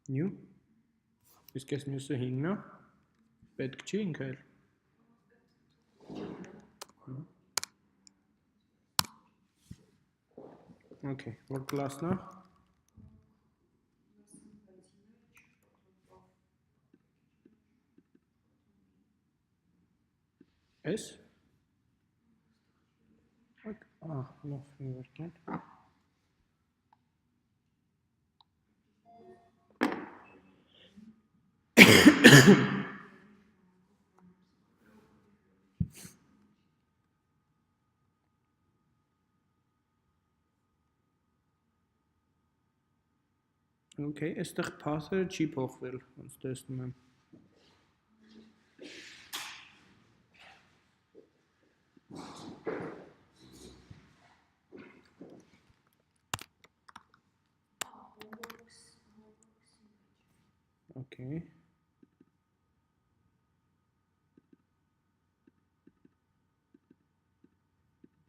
New իսկ այս մյուսը 5-ն է, պետք չի ինքը էլ։ Okay, որ կլասն է։ Այս։ Լավ, իվերքեն։ Okay, այստեղ path-ը չի փոխվել, ոնց տեսնում եմ։ Okay.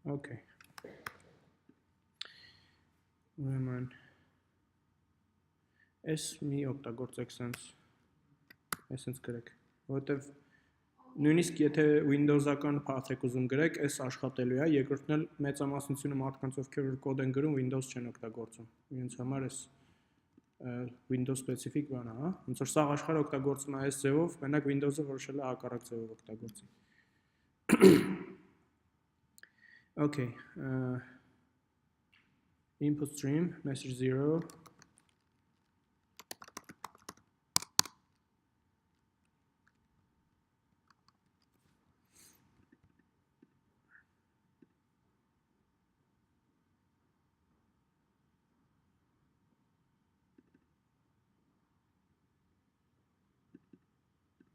Okay. Ուրեմն այս մի օգտագործեք sense գրեք, որովհետև նույնիսկ եթե Windows-ական path եք ուզում գրեք, այս աշխատելու է, երկրորդն էլ մեծամասնությունը մարդկանց ովքեր կոդ են գրում Windows չեն օգտագործում։ Իրենց համար էս Windows specific բան է, հա։ Ոնց որ սաղ աշխարհը օգտագործում է այս ձևով, մենակ Windows-ը որոշել է հակառակ ձևով օգտագործի։ Okay. Input stream message 0.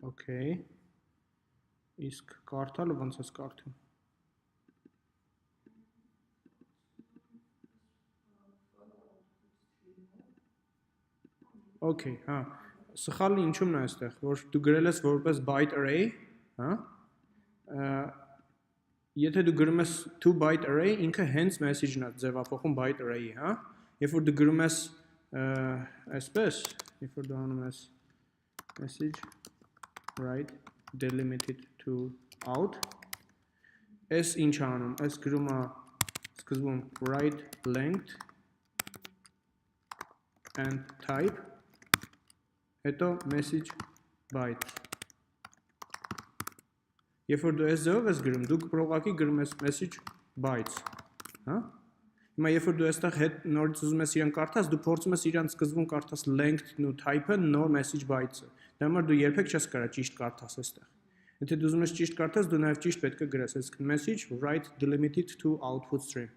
Okay. Իսկ կարդալը ոնց ես կարդում։ Okay, հա։ Սխալը ինչումն է այստեղ, որ դու գրել ես որպես byte array, հա։ Եթե դու գրում ես 2 byte array, ինքը հենց message-ն է ձևափոխում byte array-ի, հա։ Երբ որ դու գրում ես այսպես, երբ որ դու անում ես message write delimited to out, այս ինչ է անում, այս գրում է սկզբում write length and type, հետո message byte։ Երբ որ դու այս ձևով ես գրում, դու պրողակի գրում ես message bytes, հա։ Հիմա երբ որ դու այստեղ հետ նորից ուզում ես իրեն կարդաս, դու փորձում ես իրան սկզբում կարդաս length-ն ու type-ը, նոր message bytes-ը։ Դա համար դու երբեք չես կարա ճիշտ կարդաս այստեղ։ Եթե դու ուզում ես ճիշտ կարդաս, դու նաև ճիշտ պետք է գրես, այսինքն message write delimited to output stream։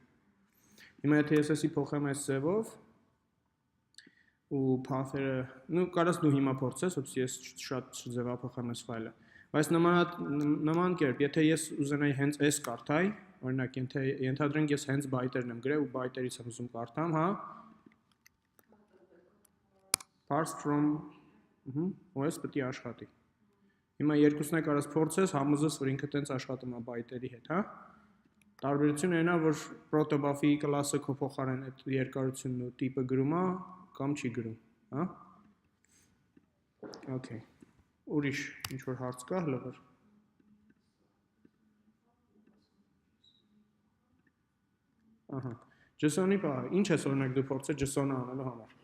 Հիմա եթե ես էսի փոխեմ այս ձևով ու path-երը, նու կարաս դու հիմա փորձես, որպեսզի ես շատ չձևափոխեմ այս ֆայլը։ Բայց նման կերպ, եթե ես ուզենայի հենց այս կարդայի, օրինակ ենթադրենք ես հենց byte-երն եմ գրել ու byte-երից եմ ուզում կարդամ, հա։ Parse from, ու այս պետք է աշխատի։ Հիմա երկուսն է կարաս փորձես, համոզես, որ ինքը տենց աշխատում է byte-երի հետ, հա։ Տարբերությունը այն է, որ protobuf-ի կլասը քո փոխարեն այդ երկարությունն ու տիպը գրում է, կամ չի գրում, հա։ Okay. Ուրիշ ինչ որ հարց կա, հլը։ Ահա։ JSON-ի բա, ինչ ես օրինակ դու փորձել JSON-ը անելու համար։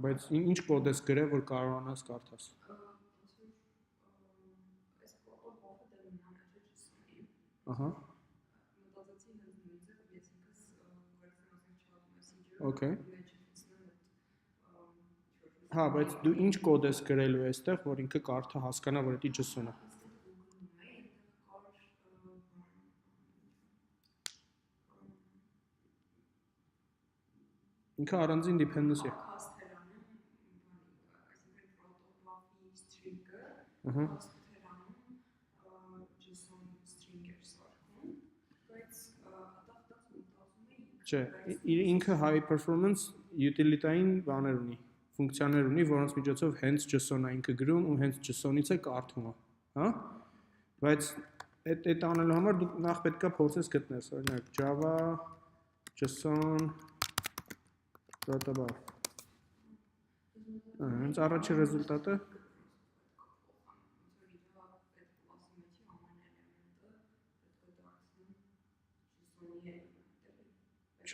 Բայց ինչ կոդ ես գրել, որ կարողանաս կարդաս։ Ահա։ Okay։ Հա, բայց դու ինչ կոդ ես գրելու այստեղ, որ ինքը կարդա հասկանա, որ դա JSON է։ Ինքը առանձին dependency է։ Ահա։ Չէ, ինքը high performance utility-ային բաներ ունի, ֆունկցիաներ ունի, որոնց միջոցով հենց JSON-ը ինքը գրում ու հենց JSON-ից է կարդում, հա։ Բայց այդ անելու համար դու նախ պետք է փորձես գտնես, օրինակ Java JSON protobuf։ Հենց առաջի ռեզուլտատը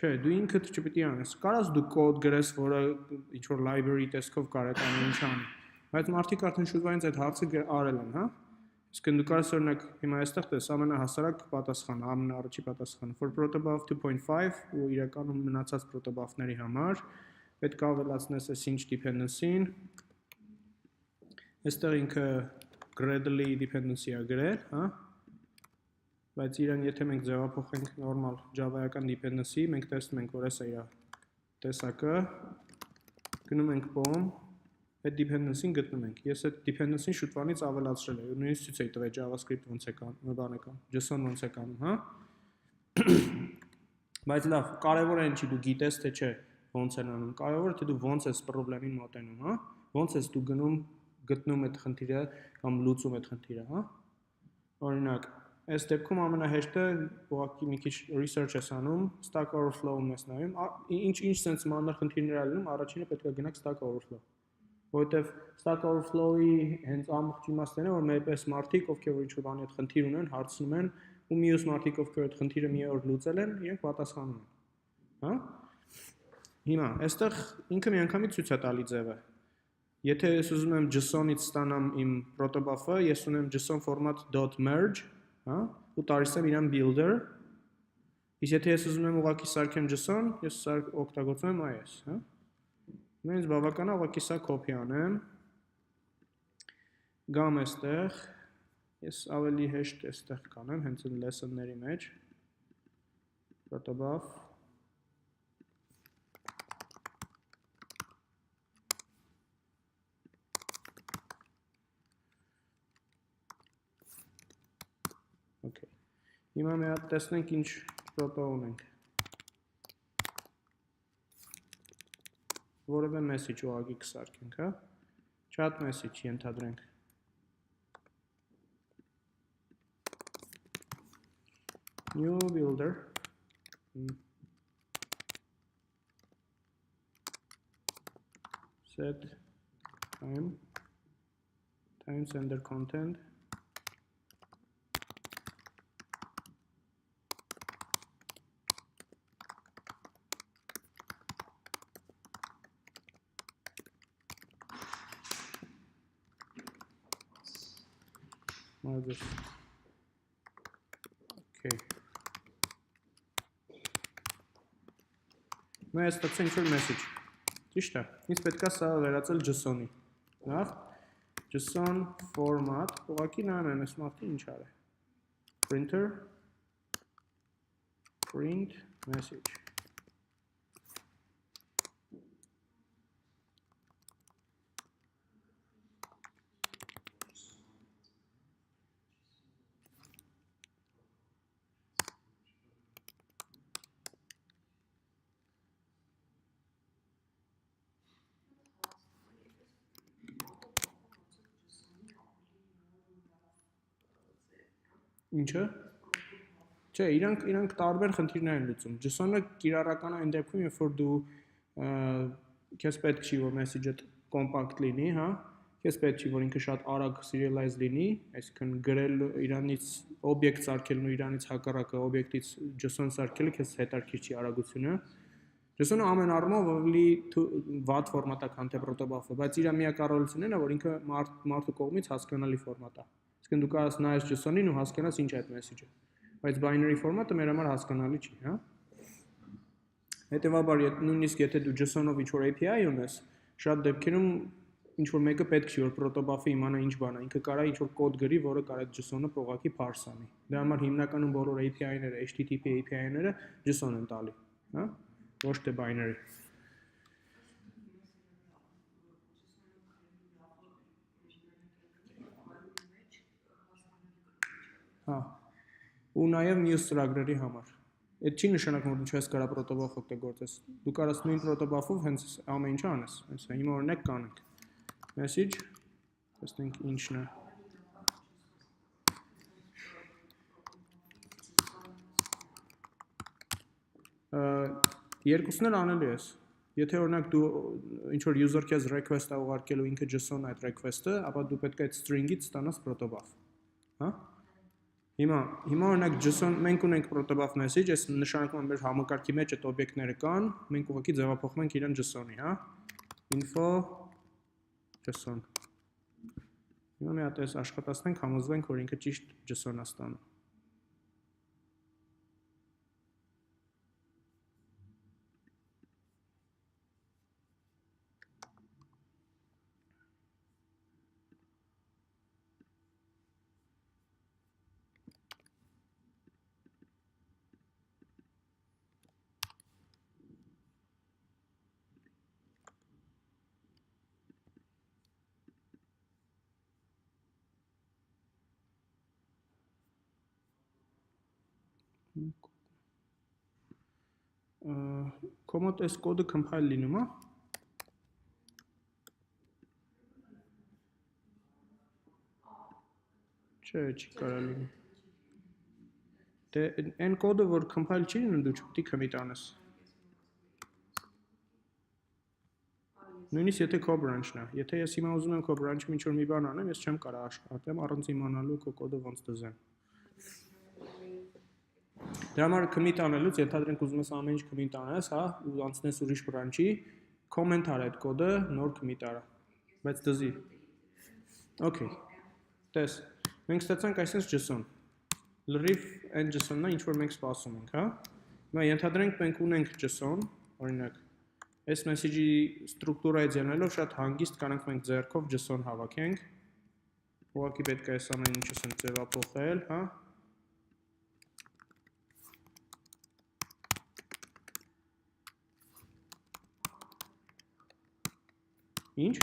Չէ, դու ինքդ չպետք է անես։ Կարաս դու կոդ գրես, որը ինչ որ library տեսքով կարող է ինչ անի։ Բայց մարդիկ արդեն շուտվայից այդ հարցը արել են, հա։ Իսկ դու կարաս օրինակ հիմա այստեղ տես ամենահասարակ պատասխանը, ամենաառաջի պատասխանը for protobuf 2.5 ու իրականում մնացած protobuf-ների համար պետք է ավելացնես այս ինչ dependency-ին։ Այստեղ ինքը Gradle dependency-ը գրել, հա։ Բայց իրան եթե մենք ձևափոխենք նորմալ Java-ական dependency, մենք տեսնում ենք, որ էս է իր տեսակը, գնում ենք pom, այդ dependency-ն գտնում ենք։ Ես այդ dependency-ն շուտվանից ավելացրել եմ, նույնիսկ ցույց էի տվել JavaScript ոնց է կանում, բան է կանում, JSON ոնց է կանում, հա։ Բայց լավ, կարևորը ինչի դու գիտես թե չէ ոնց են անում, կարևորը թե դու ոնց ես խնդրին մոտենում, հա։ Ոնց ես դու գտնում այդ խնդիրը կամ լուծում այդ խնդիրը, հա։ Օրինակ Այս դեպքում ամենահեշտը ուղղակի մի քիչ research ես անում, Stack Overflow-ում ես նայում, ինչ sense մանր խնդիրներ ալնում, առաջինը պետք է գնաք Stack Overflow։ Որովհետև Stack Overflow-ի հենց ամբողջ իմաստն է, որ մերպես մարդիկ, ովքեր որ ինչ-որ բանի հետ խնդիր ունեն, հարցնում են, ու մյուս մարդիկ, ովքեր այդ խնդիրը մի օր լուծել են, իրենք պատասխանում են։ Հա։ Հիմա, այստեղ ինքը միանգամից ցույց է տալի ձևը։ Եթե ես ուզում եմ JSON-ից ստանամ իմ protobuf-ը, ես ունեմ JSON format.merge Հա, ու տալիս եմ իրան builder, իսկ եթե ես ուզում եմ ուղղակի սարքեմ JSON, ես օգտագործում եմ այս, հա։ Ինձ բավական է ուղղակի սա copy անեմ, գամ այստեղ, ես ավելի հեշտ այստեղ կանեմ, հենց այն lesson-ների մեջ, protobuf, Okay. Հիմա մի հատ տեսնենք ինչ proto ունենք։ Որևէ message ուղղակի կսարքենք, հա։ Chat message ենթադրենք։ New builder set time sender content Okay. Մենք ստացել ինչ-որ message։ Ճիշտ է։ Ինձ պետք է սա վերածել JSON-ի։ Նախ JSON format, ուղղակի նայում եմ այս մարդը ինչ արել։ Printer print message։ Ինչը։ Չէ, իրանք տարբեր խնդիրներ են լուծում։ JSON-ը կիրառական է այն դեպքում, երբ որ դու քեզ պետք չի որ message-ը compact լինի, հա։ Քեզ պետք չի որ ինքը շատ արագ serialize լինի, այսինքն գրել իրանից օբյեկտ սարքելն ու իրանից հակառակը օբյեկտից JSON սարքելը քեզ հետաքրքիր չի արագությունը։ JSON-ը ամեն առումով ավելի վատ ֆորմատ է, քան թե protobuf-ը, բայց իր միակառավարությունն է, որ ինքը մարդու կողմից հասկանալի ֆորմատ է։ Իսկ դու կարաս նայես JSON-ին ու հասկանաս ինչ է այդ message-ը։ բայց binary format-ը մեր համար հասկանալի չի, հա։ Հետևաբար, նույնիսկ եթե դու JSON-ով ինչ-որ API ունես, շատ դեպքերում ինչ-որ մեկը պետք չի, որ protobuf-ը իմանա ինչ բան է, ինքը կարա ինչ-որ կոդ գրի, որը կարա JSON-ը ուղղակի parse անի։ Դրա համար հիմնականում բոլոր API-ները, HTTP API-ները JSON են տալի, հա, ոչ թե binary։ Հա, ու նաև մյուս ծրագրերի համար։ Այդ չի նշանակում, որ դու չես կարա protobuf օգտագործես։ Դու կարաս նույն protobuf-ով հենց ամեն ինչ անես։ Հենց հիմա օրինակ կանենք։ Message, տեսնենք ինչն է։ Երկուսն էլ անելու ես։ Եթե օրինակ դու ինչ որ user քեզ request-ը ուղարկելու ինքը JSON այդ request-ը, ապա դու պետք է այդ string-ից ստանաս protobuf։ Հա։ Հիմա օրինակ JSON մենք ունենք protobuf message, այս նշանակում է մեր համակարգի մեջ այդ օբյեկտները կան, մենք ուղղակի ձևափոխում ենք իրեն JSON-ի, հա։ Info JSON։ Հիմա մի հատ այս աշխատացնենք, համոզվենք, որ ինքը ճիշտ JSON-ը ստանում։ Քո մոտ այս կոդը compile լինում է։ Չէ, չի կարա լինի։ Դե այն կոդը, որ compile չի լինում, դու չպետք է commit անես։ Նույնիսկ եթե քո branch-ն է, եթե ես հիմա ուզում եմ քո branch-ում ինչ-որ մի բան անեմ, ես չեմ կարող աշխատեմ առանց իմանալու քո կոդը ոնց դզեմ։ Դրա համար commit անելուց ենթադրենք ուզում ես ամեն ինչ commit անես, հա, ու անցնես ուրիշ branch-ի, comment արա այդ կոդը, նոր commit արա։ Բայց դզի։ Okay։ Տես, մենք ստացանք այսպես JSON։ Լրիվ այն JSON-ն է, ինչ որ մենք սպասում ենք, հա։ Հիմա ենթադրենք մենք ունենք JSON, օրինակ, այս message-ի ստրուկտուրայից ելնելով շատ հանգիստ կանենք մենք ձեռքով JSON հավաքենք։ Ուղղակի պետք է այս ամեն ինչը ասենք ձևափոխել, հա։ Ինչ։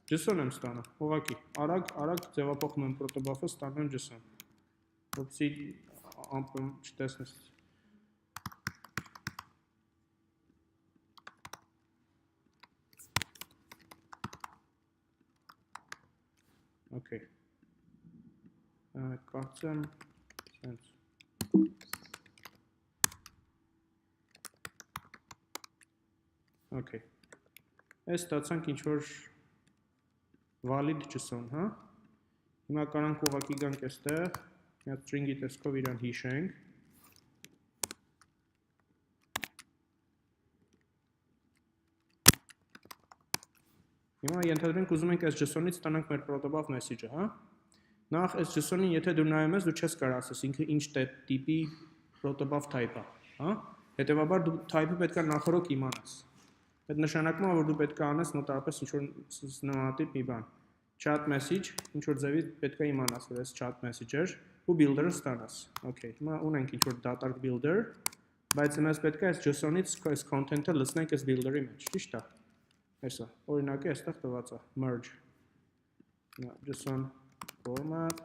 JSON եմ ստանում, ուղղակի, արագ ձևափոխում եմ protobuf-ը, ստանում եմ JSON։ Ոպսի ամպում չտեսնես։ Okay։ Կարծեմ սենց։ Okay։ Այս ստացանք ինչ-որ valid JSON, հա։ Հիմա կանանք ուղղակի գանք այստեղ, մի հատ string-ի տեսքով իրան հիշենք։ Հիմա ենթադրենք ուզում ենք այս JSON-ից ստանանք մեր protobuf message-ը, հա։ Նախ այս JSON-ին եթե դու նայում ես, դու չես կարող ասես ինքը ինչ տիպի protobuf type-ը, հա։ Հետևաբար դու type-ը պետք է նախորդ իմանաս։ Այդ նշանակում է, որ դու պետք է անես մոտավորապես ինչ-որ նմանատիպ մի բան։ Chat message, ինչ-որ ձևի պետք է իմանաս, որ այս chat message-էր ու builder-ը ստանաս։ Okay, հիմա ունենք ինչ-որ data builder, բայց մեզ պետք է այս JSON-ից այս content-ը լցնենք այս builder-ի մեջ, ճիշտ է։ Այսա, օրինակը այստեղ տված է, merge։ Հիմա JSON format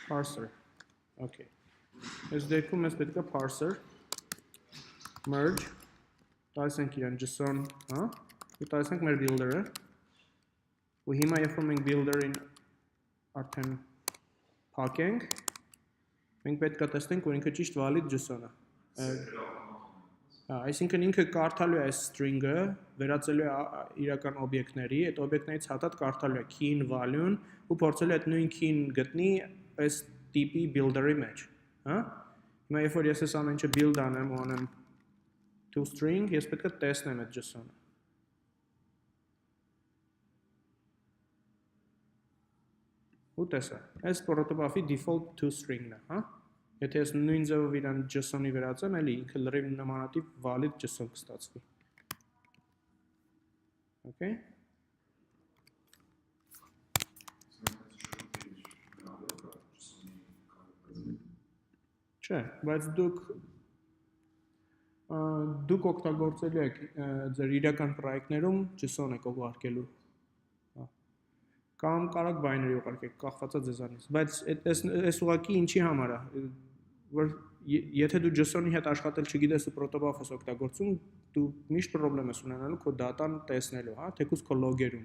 parser. Okay. Այս դեպքում մեզ պետք է parser merge տալսենք իրան JSON, հա, ու տալսենք մեր builder-ը։ Ու հիմա երբ որ մենք builder-ին արդեն փակենք, Մենք պետք է տեսնենք, որ ինքը ճիշտ valid JSON-ը։ Այսինքն ինքը կարդալու է այս string-ը, վերածելու է իրական օբյեկտների, այդ օբյեկտներից հատած կարդալու է key-ն, value-ն ու փորձելու է այդ նույն key-ն գտնի այս տիպի builder-ի մեջ, հա։ Հիմա երբ որ ես այս ամեն ինչը build անեմ ու անեմ toString, ես պետք է տեսնեմ այդ JSON-ը։ Ու տեսա, այս protobuf-ի default toString-ն է, հա։ Եթե ես նույն ձևով իրան JSON-ի վերածեմ, էլի ինքը լրիվ նմանատիպ valid JSON կստացվի։ Okay։ Չէ, բայց դուք օգտագործելու եք ձեր իրական պրոյեկտներում JSON եք ուղարկելու։ Կամ կարող binary ուղարկեք, կախված է ձեզանից, բայց այս ուղղակի ինչի համար է, որ եթե դու JSON-ի հետ աշխատել չգիտես ու protobuf ես օգտագործում, դու միշտ խնդրեմ ես ունենալու քո դատան տեսնելու, հա, թեկուզ քո լոգերում։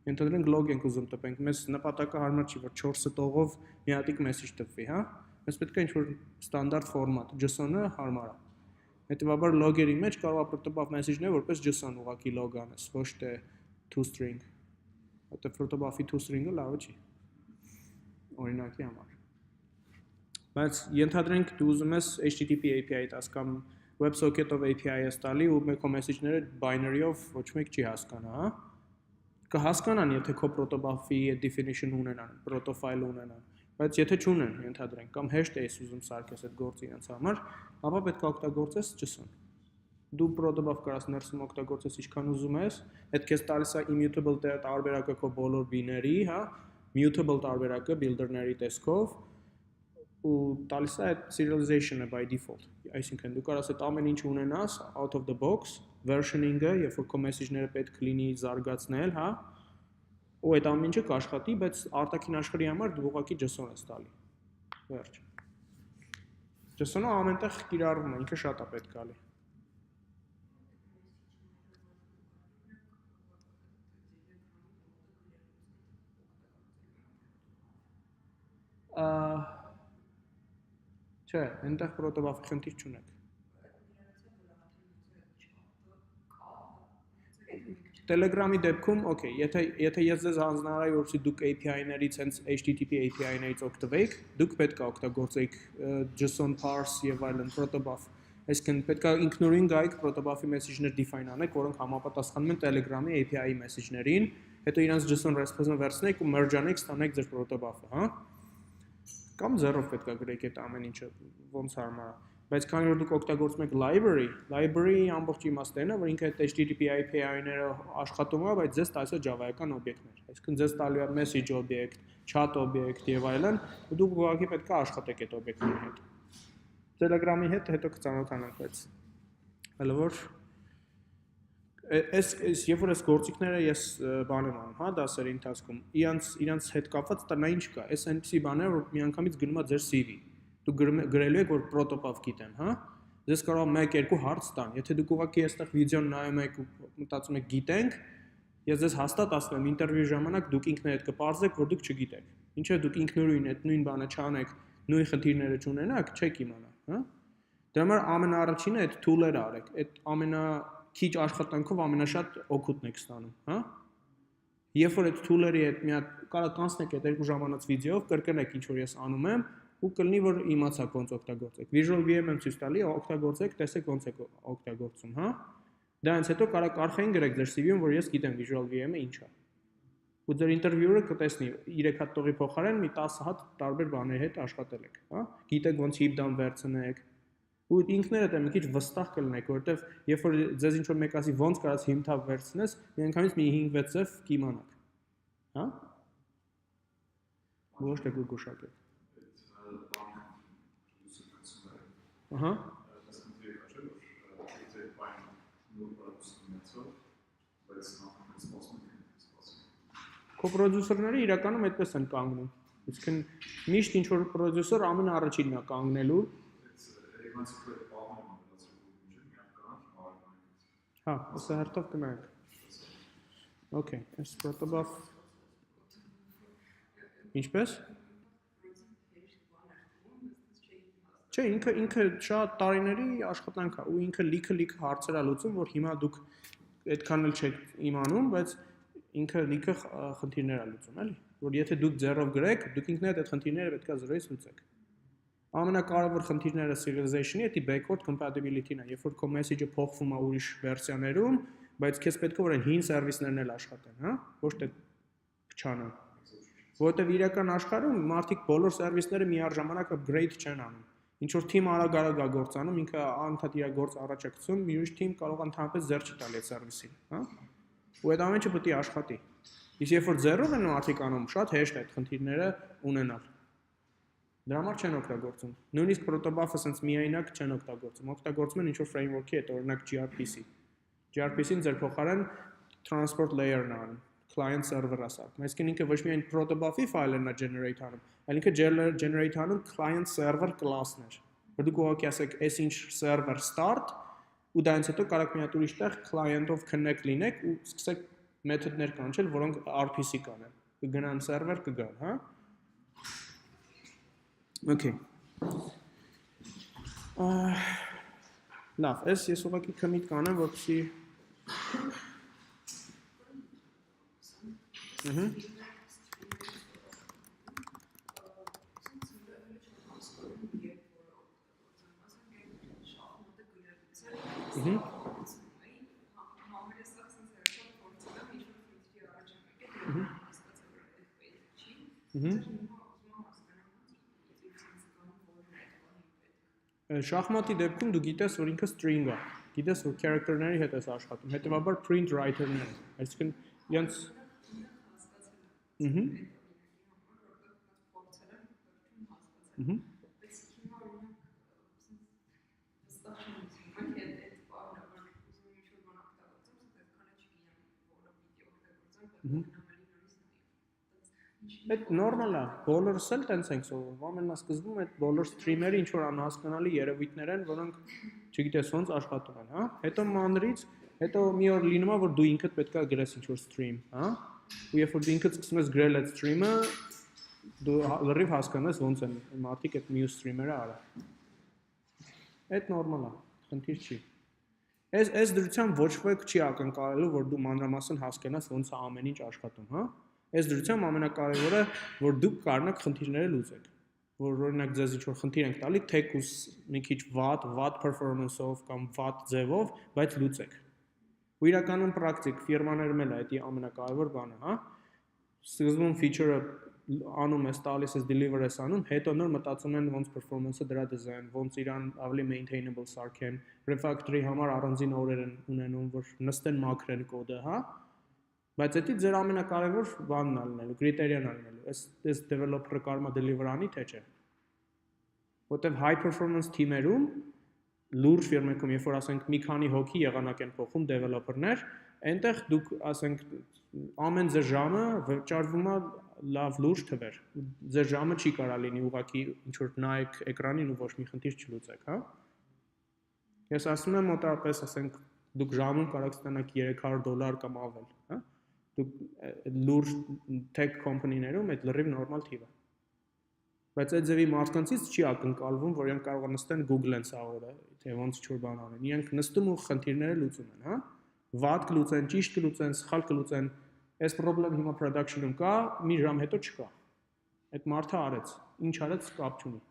Ենթադրենք լոգ ենք ուզում տպենք, մեզ նպատակը հարմար չի, որ 4 տողով մի հատիկ մեսեջ տպվի, հա։ Մեզ պետք է ինչ-որ ստանդարտ ֆորմատ, JSON-ը հարմար է։ Հետևաբար լոգերի մեջ կարող է protobuf մեսեջներ որպես JSON ուղղակի լոգ անես, ոչ թե toString։ Որտե protobuf-ի toString-ը լավը չի։ Օրինակի համար։ Բայց ենթադրենք դու ուզում ես HTTP API տաս կամ WebSocket-ով API ես տալի ու քո մեսեջները binary-ով ոչ մեկ չի հասկանա, հա։ Կհասկանան, եթե քո protobuf-ի definition ունենան, protofile ունենան, բայց եթե չունեն, ենթադրենք, կամ hash ես ուզում սարքես այդ գործը իրենց համար, ապա պետք է օգտագործես JSON։ Դու protobuf կարաս ներսում օգտագործես ինչքան ուզում ես, այդ քեզ տալիս է immutable տարբերակը քո բոլոր բիների, հա, mutable տարբերակը builder-ների տեսքով ու տալիս է այդ serialization-ը by default։ Այսինքն դու կարաս այդ ամեն ինչ ունենաս out of the box, versioning-ը, երբ որ քո մեսեջները պետք լինի զարգացնել, հա, ու այդ ամեն ինչը կաշխատի, բայց արտաքին աշխարհի համար դու ուղղակի JSON ես տալի։ Վերջ։ JSON-ը ամենտեղ կիրառվում է, ինքը շատ է պետք գալի։ Չէ, այնտեղ protobuf-ի խնդիր չունեք։ Telegram-ի դեպքում, okay, եթե ես ձեզ հանձնարարայի, որպեսզի դուք API-ներից, հենց HTTP API-ներից օգտվեիք, դուք պետք է օգտագործեիք JSON parse եւ այլն protobuf։ Այսինքն պետք է ինքնուրույն գայիք protobuf-ի մեսեջներ define անեք, որոնք համապատասխանում են Telegram-ի API-ի մեսեջներին, հետո իրանց JSON response-ը վերցնեք ու merge անեք, ստանեք ձեր protobuf-ը, հա։ Կամ zero-ով պետք է գրեք այդ ամեն ինչը, ոնց հարմար է։ Բայց քանի որ դուք օգտագործում եք library-ի ամբողջ իմաստը այն է, որ ինքը այդ HTTP API-ները աշխատում է, բայց ձեզ տալիս է Java-ական օբյեկտներ։ Այսինքն ձեզ տալու է message օբյեկտ, chat օբյեկտ եւ այլն, ու դուք ուղղակի պետք է աշխատեք այդ օբյեկտների հետ։ Telegram-ի հետ հետո կծանոթանանք, բայց հələ որ երբ որ այս գործիքները ես բան եմ անում, հա, դասերի ընթացքում, իրանց հետ կապված դա ինչ կա, այս այնպիսի բաներ, որ միանգամից գնում է ձեր CV։ Դուք գրելու եք, որ protobuf գիտեմ, հա։ Ձեզ կարող է 1-2 հարց տան։ Եթե դուք ուղղակի այստեղ վիդեոն նայում եք ու մտածում եք գիտենք, ես ձեզ հաստատ ասում եմ ինտերվյուի ժամանակ դուք ինքներդ կպարզեք, որ դուք չգիտեք։ Ինչը դուք ինքնուրույն այդ նույն բանը չանեք, նույն խնդիրները չունենաք, չեք իմանա, հա։ Դրա համար ամենաառաջինը այդ tool-երը արեք, այդ ամենաքիչ աշխատանքով ամենաշատ օգուտն եք ստանում, հա։ Երբ որ այդ tool-երի հետ մի հատ կարող կանցնեք այդ 2 ժամանոց վիդեոով, կրկնեք ինչ որ ես անում եմ, ու կլինի որ իմացաք ոնց օգտագործեք։ Visual VM-ը ցույց տալի, օգտագործեք, տեսեք ոնց եք օգտագործում, հա։ Դրանից հետո կարող արխային գրեք ձեր CV-ում, որ ես գիտեմ Visual VM-ը ինչ է։ Ու ձեր ինտերվյուերը կտեսնի 3 հատ տողի փոխարեն մի 10 հատ տարբեր բաների հետ աշխատել եք, հա։ Գիտեք ոնց heap down վերցնեք։ Ու ինքներդ մի քիչ վստահ կլինեք, որովհետև երբ որ ձեզ ինչ որ մեկ ասի ոնց կարաս heap down վերցնես, միանգամից մի 5-6 ձև կիմանաք։ Հա։ Ոչ թե գուշակեք։ Ահա։ Կոպրոդյուսերները իրականում այդպես են կանգնում։ Իսկն միշտ ինչ որ պրոդյուսեր ամենաառաջինն է կանգնելու։ Հա, ասա հերթով կնայենք։ Okay, այս protobuf ինչպես։ Չէ, ինքը շատ տարիների աշխատանք է ու ինքը լիքը հարցեր է լուծում, որ հիմա դուք այդքան էլ չեք իմանում, բայց ինքը լիքը խնդիրներ է լուծում, էլի, որ եթե դուք ձեռով գրեք, դուք ինքներդ այդ խնդիրները պետք է զրոյից լուծեք։ Ամենակարևոր խնդիրները serialization-ի էդի backward compatibility-ն է, երբ որ քո message-ը փոխվում է ուրիշ վերսիաներում, բայց քեզ պետք է որ այն հին սերվիսներն էլ աշխատեն, հա, ոչ թե փչանան։ Որովհետև իրական աշխարհում մարդիկ բոլոր սերվիսները միաժամանակ upgrade չեն անում։ Ինչ որ թիմ արագ է գործանում, ինքը անընդհատ իր գործը առաջ է գցում, մի ուրիշ թիմ կարող է ընդհանրապես ձեռ չտալ այդ սերվիսին, հա։ Ու այդ ամենը պետք է աշխատի։ Իսկ երբ որ ձեռով են մարդիկ անում, շատ հեշտ է այդ խնդիրները ունենալ։ Դրա համար չեն օգտագործում։ Նույնիսկ protobuf-ը sense միայնակ չեն օգտագործում։ Օգտագործում են ինչ-որ framework-ի հետ, օրինակ gRPC։ gRPC-ն ձեր փոխարեն transport layer-ն է անում, client server-ը ասած։ Այսինքն ինքը ոչ միայն protobuf-ի ֆայլերն է generate անում, այլ ինքը generate անում client server class-ներ։ Որ դուք ուղղակի ասեք, այս ինչ server start, ու դրանից հետո կարող եք մի հատ ուրիշ տեղ client-ով connect լինեք ու սկսեք method-ներ կանչել, որոնք RPC կանեն։ Կգնան server, կգան, հա։ Okay. Լավ, ես ուղղակի commit կանեմ, որպեսզի Շախմատի դեպքում դու գիտես, որ ինքը string է, գիտես, որ character-ների հետ ես աշխատում, հետևաբար print writer-ն է, այսինքն իրենց Այդ նորմալ է, բոլորս էլ տենց ենք սովորում, ամենասկզբում այդ բոլոր սթրիմերը ինչ որ անհասկանալի երևույթներ են, որոնք չգիտես ոնց աշխատում են, հա։ Հետո մանրից, հետո մի օր լինում է, որ դու ինքդ պետք է գրես ինչ որ սթրիմ, հա։ Ու երբ որ դու ինքդ սկսում ես գրել այդ սթրիմը, դու լրիվ հասկանում ես ոնց են մարդիկ այդ մյուս սթրիմերը արել։ Այդ նորմալ է, խնդիր չի։ Այս դրությամբ ոչ ոք չի ակնկալելու, որ դու մանրամասն հասկանաս ոնց է ամեն ինչ աշխատում, հա։ Այս դրությամբ ամենակարևորը, որ դուք կարողանաք խնդիրները լուծեք, որ օրինակ ձեզ ինչ-որ խնդիր ենք տալի, թեկուս մի քիչ վատ performance-ով կամ վատ ձևով, բայց լուծեք։ Ու իրականում պրակտիկ ֆիրմաներում էլ է դա ամենակարևոր բանը, հա։ Սկզբում feature-ը անում ես, տալիս ես deliver ես անում, հետո նոր մտածում են ոնց performance-ը դրա design, ոնց իրան ավելի maintainable սարքեն, refactory համար առանձին օրեր են ունենում, որ նստեն մաքրեն կոդը, հա։ Բայց դա ձեր ամենակարևոր բանն է լինելու, կրիտերիան է լինելու։ Այս developer-ը կարող է deliver անի, թե չէ։ Որտեվ high performance team-երում լուրջ ֆիրմերում, երբ որ ասենք մի քանի հոգի եղանակ են փոխում developer-ներ, այնտեղ դուք ասենք ամեն ձեր ժամը վճարվում է լավ լուրջ թվեր։ Ձեր ժամը չի կարա լինի ուղղակի ինչ որ նայեք էկրանին ու ոչ մի խնդիր չլուծեք, հա։ Ես ասում եմ մոտավորապես ասենք դուք ժամում կարող ստանաք $300 կամ ավել, հա։ Դուք լուրջ tech company-ներում այդ լրիվ նորմալ թիվ է։ Բայց այդ ձևի մարդկանցից չի ակնկալվում, որ իրենք կարող են նստեն Google-են սաղորը, թե ոնց ինչ-որ բան անեն։ Իրենք նստում ու խնդիրները լուծում են, հա։ Վատ կլուծեն, ճիշտ կլուծեն, սխալ կլուծեն։ Այս խնդրեմ հիմա production-ում կա, մի ժամ հետո չկա։ Այդ մարդը արեց, ինչ արեց կապ չունի։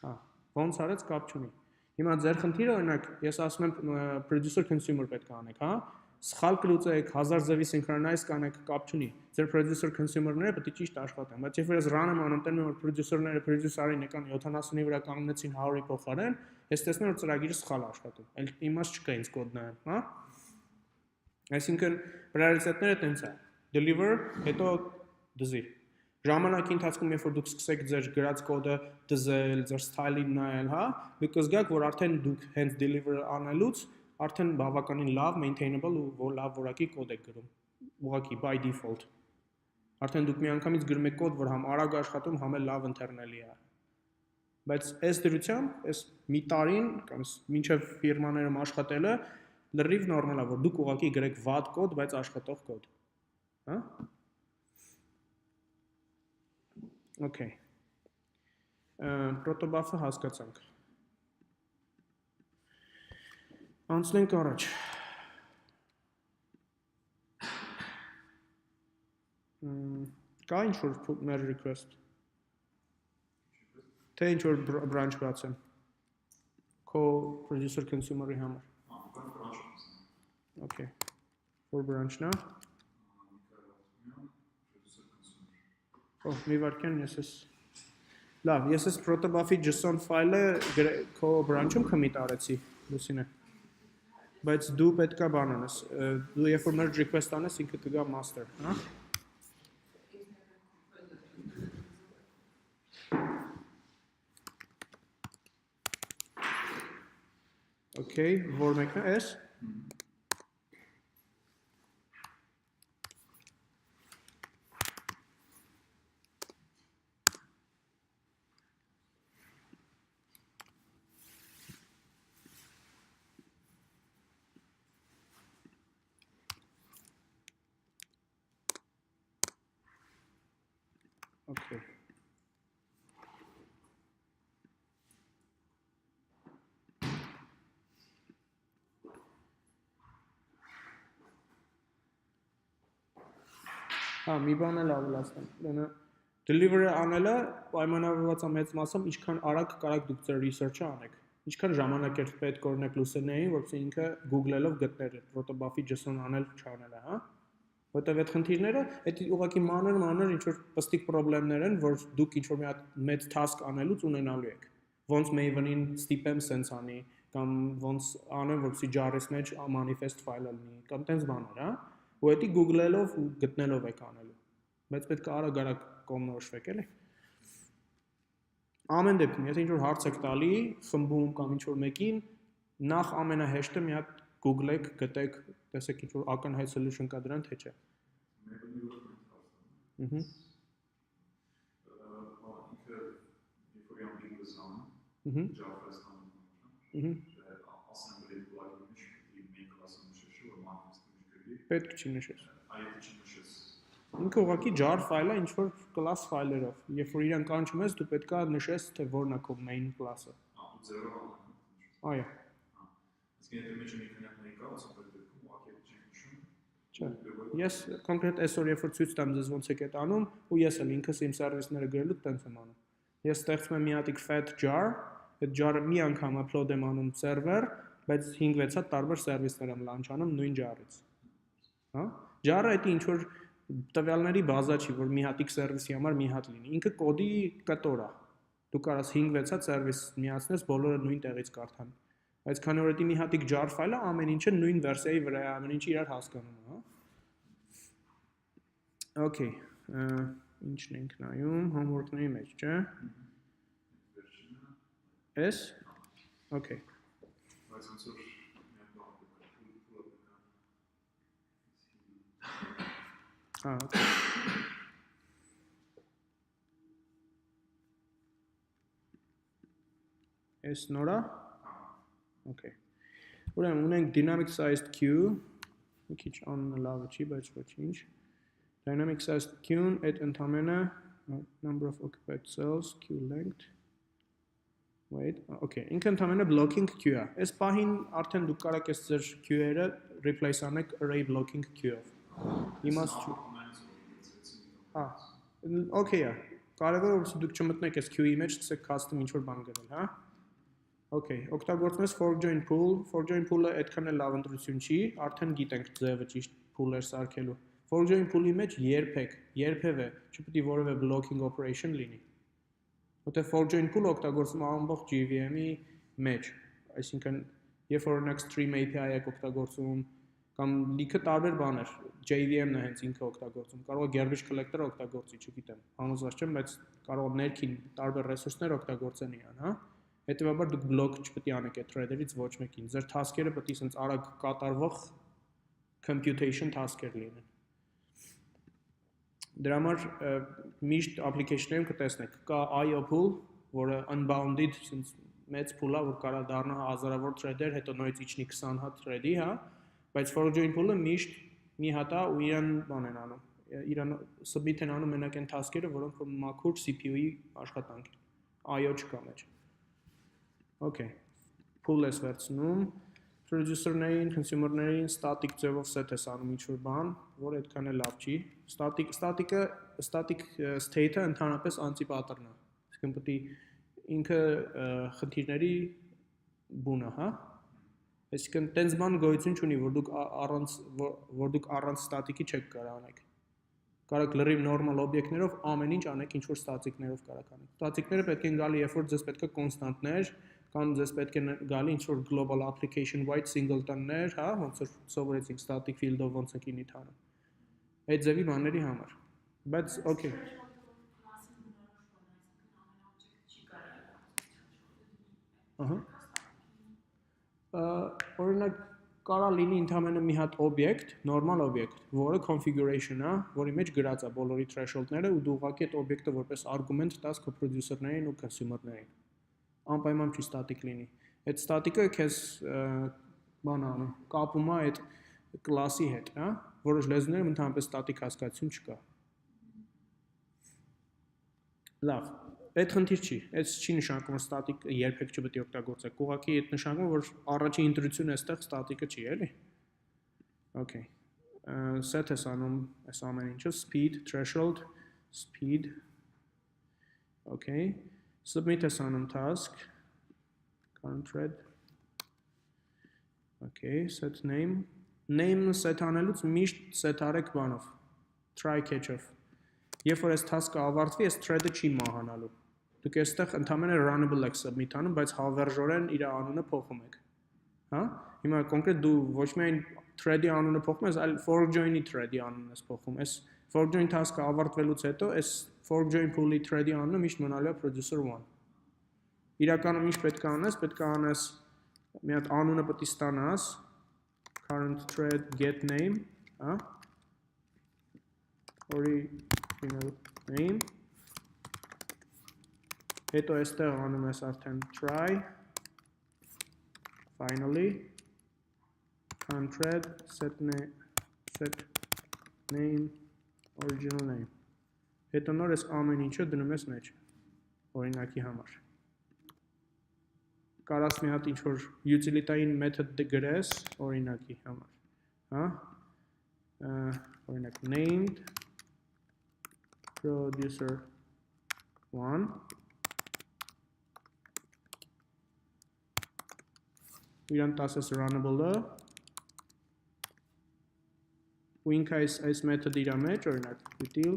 Հա, ոնց արեց կապ չունի։ Հիմա ձեր խնդիրը օրինակ, ես ասում եմ producer consumer պետք է անեք, հա։ Սխալ կլուծեք, 1000 ձևի synchronize կանեք, կապ չունի։ Ձեր producer consumer-ները պետք է ճիշտ աշխատեն, բայց երբ ես run եմ անում, տենում որ producer-ները producer-ին եկան 70-ի վրա կանգնեցին 100-ի փոխարեն, ես տեսնում որ ծրագիրը սխալ է աշխատում։ Այլ իմաստ չկա ինձ կոդ նայեմ, հա։ Այսինքն priority-ները տենց է։ Deliver, հետո դզի։ Ժամանակի ընթացքում երբ որ դուք սկսեք ձեր գրած կոդը դզել, ձեր style-ին նայել, հա, դուք կզգաք, որ արդեն դուք հենց deliver անելուց արդեն բավականին լավ, maintainable ու լավ որակի կոդ եք գրում, ուղղակի by default։ Արդեն դուք միանգամից գրում եք կոդ, որ համ արագ աշխատում, համ էլ լավ ընթերնելի է։ Բայց այս դրությամբ, այս մի տարին կամ մինչև ֆիրմաներում աշխատելը լրիվ նորմալ է, որ դուք ուղղակի գրեք վատ կոդ, բայց աշխատող կոդ։ Հա? Okay. Protobuf-ը հասկացանք։ Անցնենք առաջ։ Կա ինչ-որ merge request։ Թե ինչ-որ branch բացեմ։ Քո producer consumer-ի համար։ Okay. For branch-նա։ Մի վարքյան ես ես։ Լավ, ես ես protobuf-ի JSON ֆայլը քո branch-ում commit արեցի, Լուսինե։ Բայց դու պետքա բան անես, դու երբ որ merge request անես, ինքը կգա master, հա։ Okay, որ մեկն է S։ Okay. Մի բան էլ ավելացնեմ։ Delivery անելը պայմանավորված է մեծ մասամբ ինչքան արագ կարաք դուք ձեր research-ը անեք։ Ինչքան ժամանակ է պետք օրինակ Լուսինեին, որպեսզի ինքը Google-ելով գտներ protobuf-ի JSON անել չանելը, հա։ Որտեւ այդ խնդիրները, այդ ուղղակի մանր ինչ-որ պստիկ խնդիրներ են, որ դուք ինչ-որ մի հատ մեծ task անելուց ունենալու եք։ Ոնց Maven-ին ստիպեմ sense անի, կամ ոնց անեմ, որպեսզի jar-ից մեջ manifest file-ը լինի, կամ տենց բաներ, հա։ Ու դա Google-ելով ու գտնելով եք անելու։ Բայց պետք է արագ կողմնորոշվեք, էլի։ Ամեն դեպքում, եթե ինչ-որ հարց եք տալի, խմբում կամ ինչ-որ մեկին, նախ ամենահեշտը մի հատ Google-եք, գտեք, տեսեք ինչ-որ ակնհայտ solution կա դրան, թե չէ։ Պետք չի նշես։ Ինքը ուղղակի jar file-ը ինչ-որ class file-երով, երբ որ իրան կանչում ես, դու պետքա նշես, թե որն է քո main class-ը։ Այո։ Ես կոնկրետ այսօր երբ որ ցույց տամ ձեզ ոնց եք այդ անում, ու ես էլ ինքս իմ սերվիսները գրելու տենց եմ անում։ Ես ստեղծում եմ մի հատիկ fat jar, այդ jar-ը մի անգամ upload եմ անում server, բայց 5-6 հատ տարբեր սերվիսներ եմ launch անում նույն jar-ից։ Հա։ Jar-ը դա ինչ որ տվյալների բազա չի, որ մի հատիկ սերվիսի համար մի հատ լինի։ Ինքը կոդի կտոր է։ Դու կարաս 5-6 հատ սերվիս միացնես, բոլորը նույն տեղից կարդան։ Բայց քանի որ դա մի հատիկ jar ֆայլ է, ամեն ինչը նույն վերսիայի վրա է, ամեն ինչը իրար հասկանում է, հա։ Okay, ինչն ենք նայում, homework-ների մեջ, չէ՞։ Yes? Okay. Okay. Yes, Nora? Okay. Ուրեմն ունենք dynamic sized queue, մի քիչ անլավը չի, բայց ոչինչ։ Dynamic sized queue-ն այդ ընդամենը number of occupied cells, queue length. Wait, okay, ինքը ընդամենը blocking queue է։ Այս պահին արդեն դուք կարաք այս ձեր queue-երը replace անեք array blocking queue-ով։ Իմաստ չի։ Okay, կարևորը որ դուք չմտնեք այս queue-ի մեջ, ցեք custom ինչ-որ բան գրել, հա։ Okay, օգտագործում ես fork join pool, fork join pool-ը այդքան էլ լավ ընտրություն չի, արդեն գիտենք ձևը ճիշտ pool-եր սարքելու։ Fork join pool-ի մեջ երբևէ չպետք է որևէ blocking operation լինի։ Որտեղ fork join pool-ը օգտագործում է ամբողջ JVM-ի մեջ, այսինքն երբ որ օրինակ stream API եք օգտագործում կամ լիքը տարբեր բաներ, JVM-ն է հենց ինքը օգտագործում, կարող է garbage collector-ը օգտագործի, չգիտեմ, համոզված չեմ, բայց կարող է ներքին տարբեր ռեսուրսներ օգտագործեն իրան, հա։ Հետևաբար դուք բլոկ չպետք է անեք այդ thread-երից ոչ մեկին։ Ձեր task-երը պետք է ասենց արագ կատարվող computation task-եր լինեն։ Դրա համար միշտ application-ներում կտեսնեք, կա IO pool, որը unbounded, ասենց մեծ pool է, որ կարող դառնա հազարավոր thread-եր, հետո նորից իջնի 20 հատ thread-ի, հա, բայց fork join pool-ը միշտ մի հատ է ու իրան բան են անում, իրան submit են անում մենակ այն task-երը, որոնք որ մաքուր CPU-ի աշխատանք են։ IO չկա մեջ։ Okay, pull ես վերցնում, producer-ներին, consumer-ներին static ձևով set ես անում ինչ-որ բան, որ այդքան էլ լավ չի։ Static state-ը ընդհանրապես անտիպատռն է։ Այսինքն պետք է ինքը խնդիրների բունը, հա։ Այսինքն տենց բան գոյություն չունի, որ դուք առանց static-ի չեք կարող անեք։ Կարող լրիվ նորմալ օբյեկտներով ամեն ինչ անեք, ինչ որ ստատիկներով կարող անեք։ Ստատիկները պետք են գալի, երբ որ ձեզ պետք է կոնստանտներ, կամ ձեզ պետք է գալի ինչ որ global application wide singleton-ներ, հա, ոնց որ սովորեցինք static field-ով ոնց է ինիտ անում։ Այդ ձևի բաների համար։ Բայց okay։ Ահա։ Օրինակ կարա լինի ընդհանրապես մի հատ օբյեկտ, նորմալ օբյեկտ, որը configuration-ը, որի մեջ գրած է բոլորի threshold-ները ու դու ուղղակի այդ օբյեկտը որպես argument տաս քո producer-ներին ու consumer-ներին։ Անպայման չի static լինի։ Այդ static-ը քեզ բան անում, կապում է այդ class-ի հետ, հա, որոշ լեզուներում ընդհանրապես static հասկացություն չկա։ Լավ, այդ խնդիր չի, այդ չի նշանակում, որ static-ը երբեք չպետք է օգտագործեք, ուղղակի այդ նշանակում, որ առաջին ինտրուդյուսն այստեղ static-ը չի, էլի։ Okay, set ես անում այս ամեն ինչը, speed, threshold, speed, okay, submit ես անում task, current thread, okay, set name, name-ը set անելուց միշտ set արեք բանով, try catch-ով, երբ որ այս task-ը ավարտվի, այս thread-ը չի մահանալու, դուք այստեղ ընդհանրապես runnable եք submit անում, բայց հավերժորեն իր անունը փոխում եք, հա, հիմա կոնկրետ դու ոչ միայն thread-ի անունը փոխում ես, այլ fork join-ի thread-ի անունը ես փոխում, այս fork join task-ը ավարտվելուց հետո, այս fork join pool-ի thread-ի անունը միշտ մնալու է producer 1, իրականում ինչ պետք է անես, պետք է անես մի հատ անունը պետք է ստանաս, current thread get name, հա, original name, հետո այստեղ անում ես արդեն try, finally, current thread set name, original name, հետո նոր ես ամեն ինչը դնում ես մեջ, օրինակի համար, կարաս մի հատ ինչ-որ utility-ին method գրես, օրինակի համար, հա, օրինակ named producer 1, իրան տասես runnable-ը, ու ինքը այս method իրա մեջ, օրինակ util,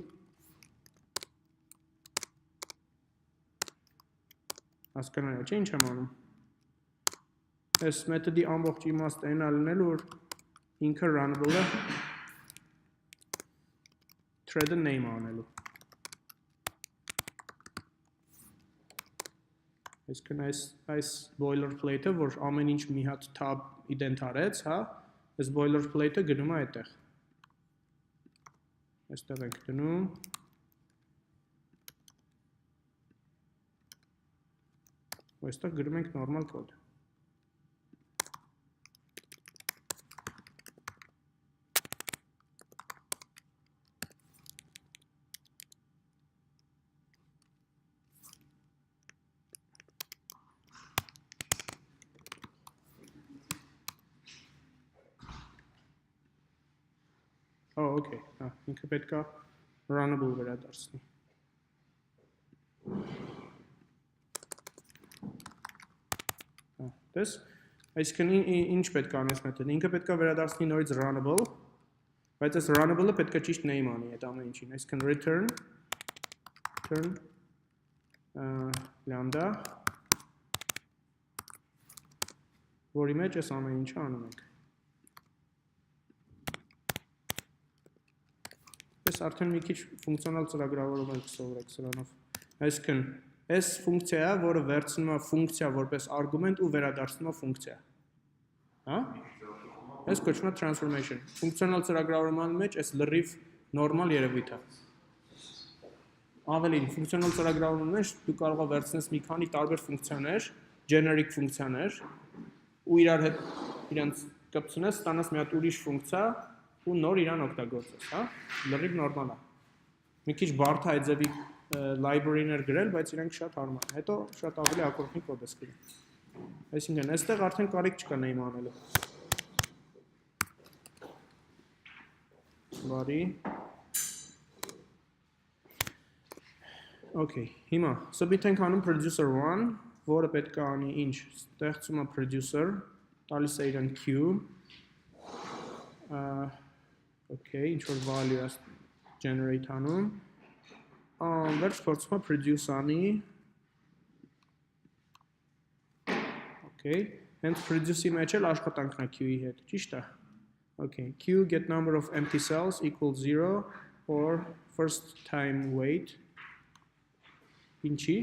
հասկանալի է, չէ՞ ինչ եմ անում, այս method-ի ամբողջ իմաստը այն ալնելու, որ ինքը runnable-ը thread-ը name անելու, այսինքն այս boilerplate-ը, որ ամեն ինչ մի հատ tab ident արեց, հա, այս boilerplate-ը գնում է այդտեղ, այստեղ ենք դնում, ու այստեղ գրում ենք normal code, okay, ինքը պետք է runnable վերադարձնի, տես, այսինքն ինչ պետք է անես method-ը, ինքը պետք է վերադարձնի նորից runnable, բայց այս runnable-ը պետք է ճիշտ name անի այդ ամեն ինչին, այսինքն return lambda, որի մեջ այս ամեն ինչը անում ենք, արդեն մի քիչ ֆունկցիոնալ ծրագրավորում ենք սովորեք սրանով, այսինքն այս ֆունկցիա է, որը վերցնում է ֆունկցիա որպես արգումենտ ու վերադարձնում է ֆունկցիա, հա, այս կոչվում է transformation, ֆունկցիոնալ ծրագրավորման մեջ այս լրիվ նորմալ երևույթ է, ավելին, ֆունկցիոնալ ծրագրավորման մեջ դու կարող ես վերցնես մի քանի տարբեր ֆունկցիաներ, generic ֆունկցիաներ, ու իրար հետ իրանց կպցնես, ստանաս մի հատ ուրիշ ֆունկցիա, ու նոր իրան օգտագործես, հա, լրիվ նորմալ է, մի քիչ բարդ է այդ ձևի library-ներ գրել, բայց իրանք շատ հարմար են։ Հետո շատ ավելի ակորդի կոդ ես գրում։ Այսինքն, այստեղ արդեն կարիք չկա name անելու։ Բարի։ Okay, հիմա submit ենք անում producer 1, որը պետք է անի ինչ, ստեղծում է producer, տալիս է իրան queue, okay, ինչ որ value է generate անում, վերջ փորձում է produce անի, okay, հենց produce-ի մեջ էլ աշխատանքն է queue-ի հետ, ճիշտ է, okay, queue get number of empty cells equals 0 or first time wait, ինչի?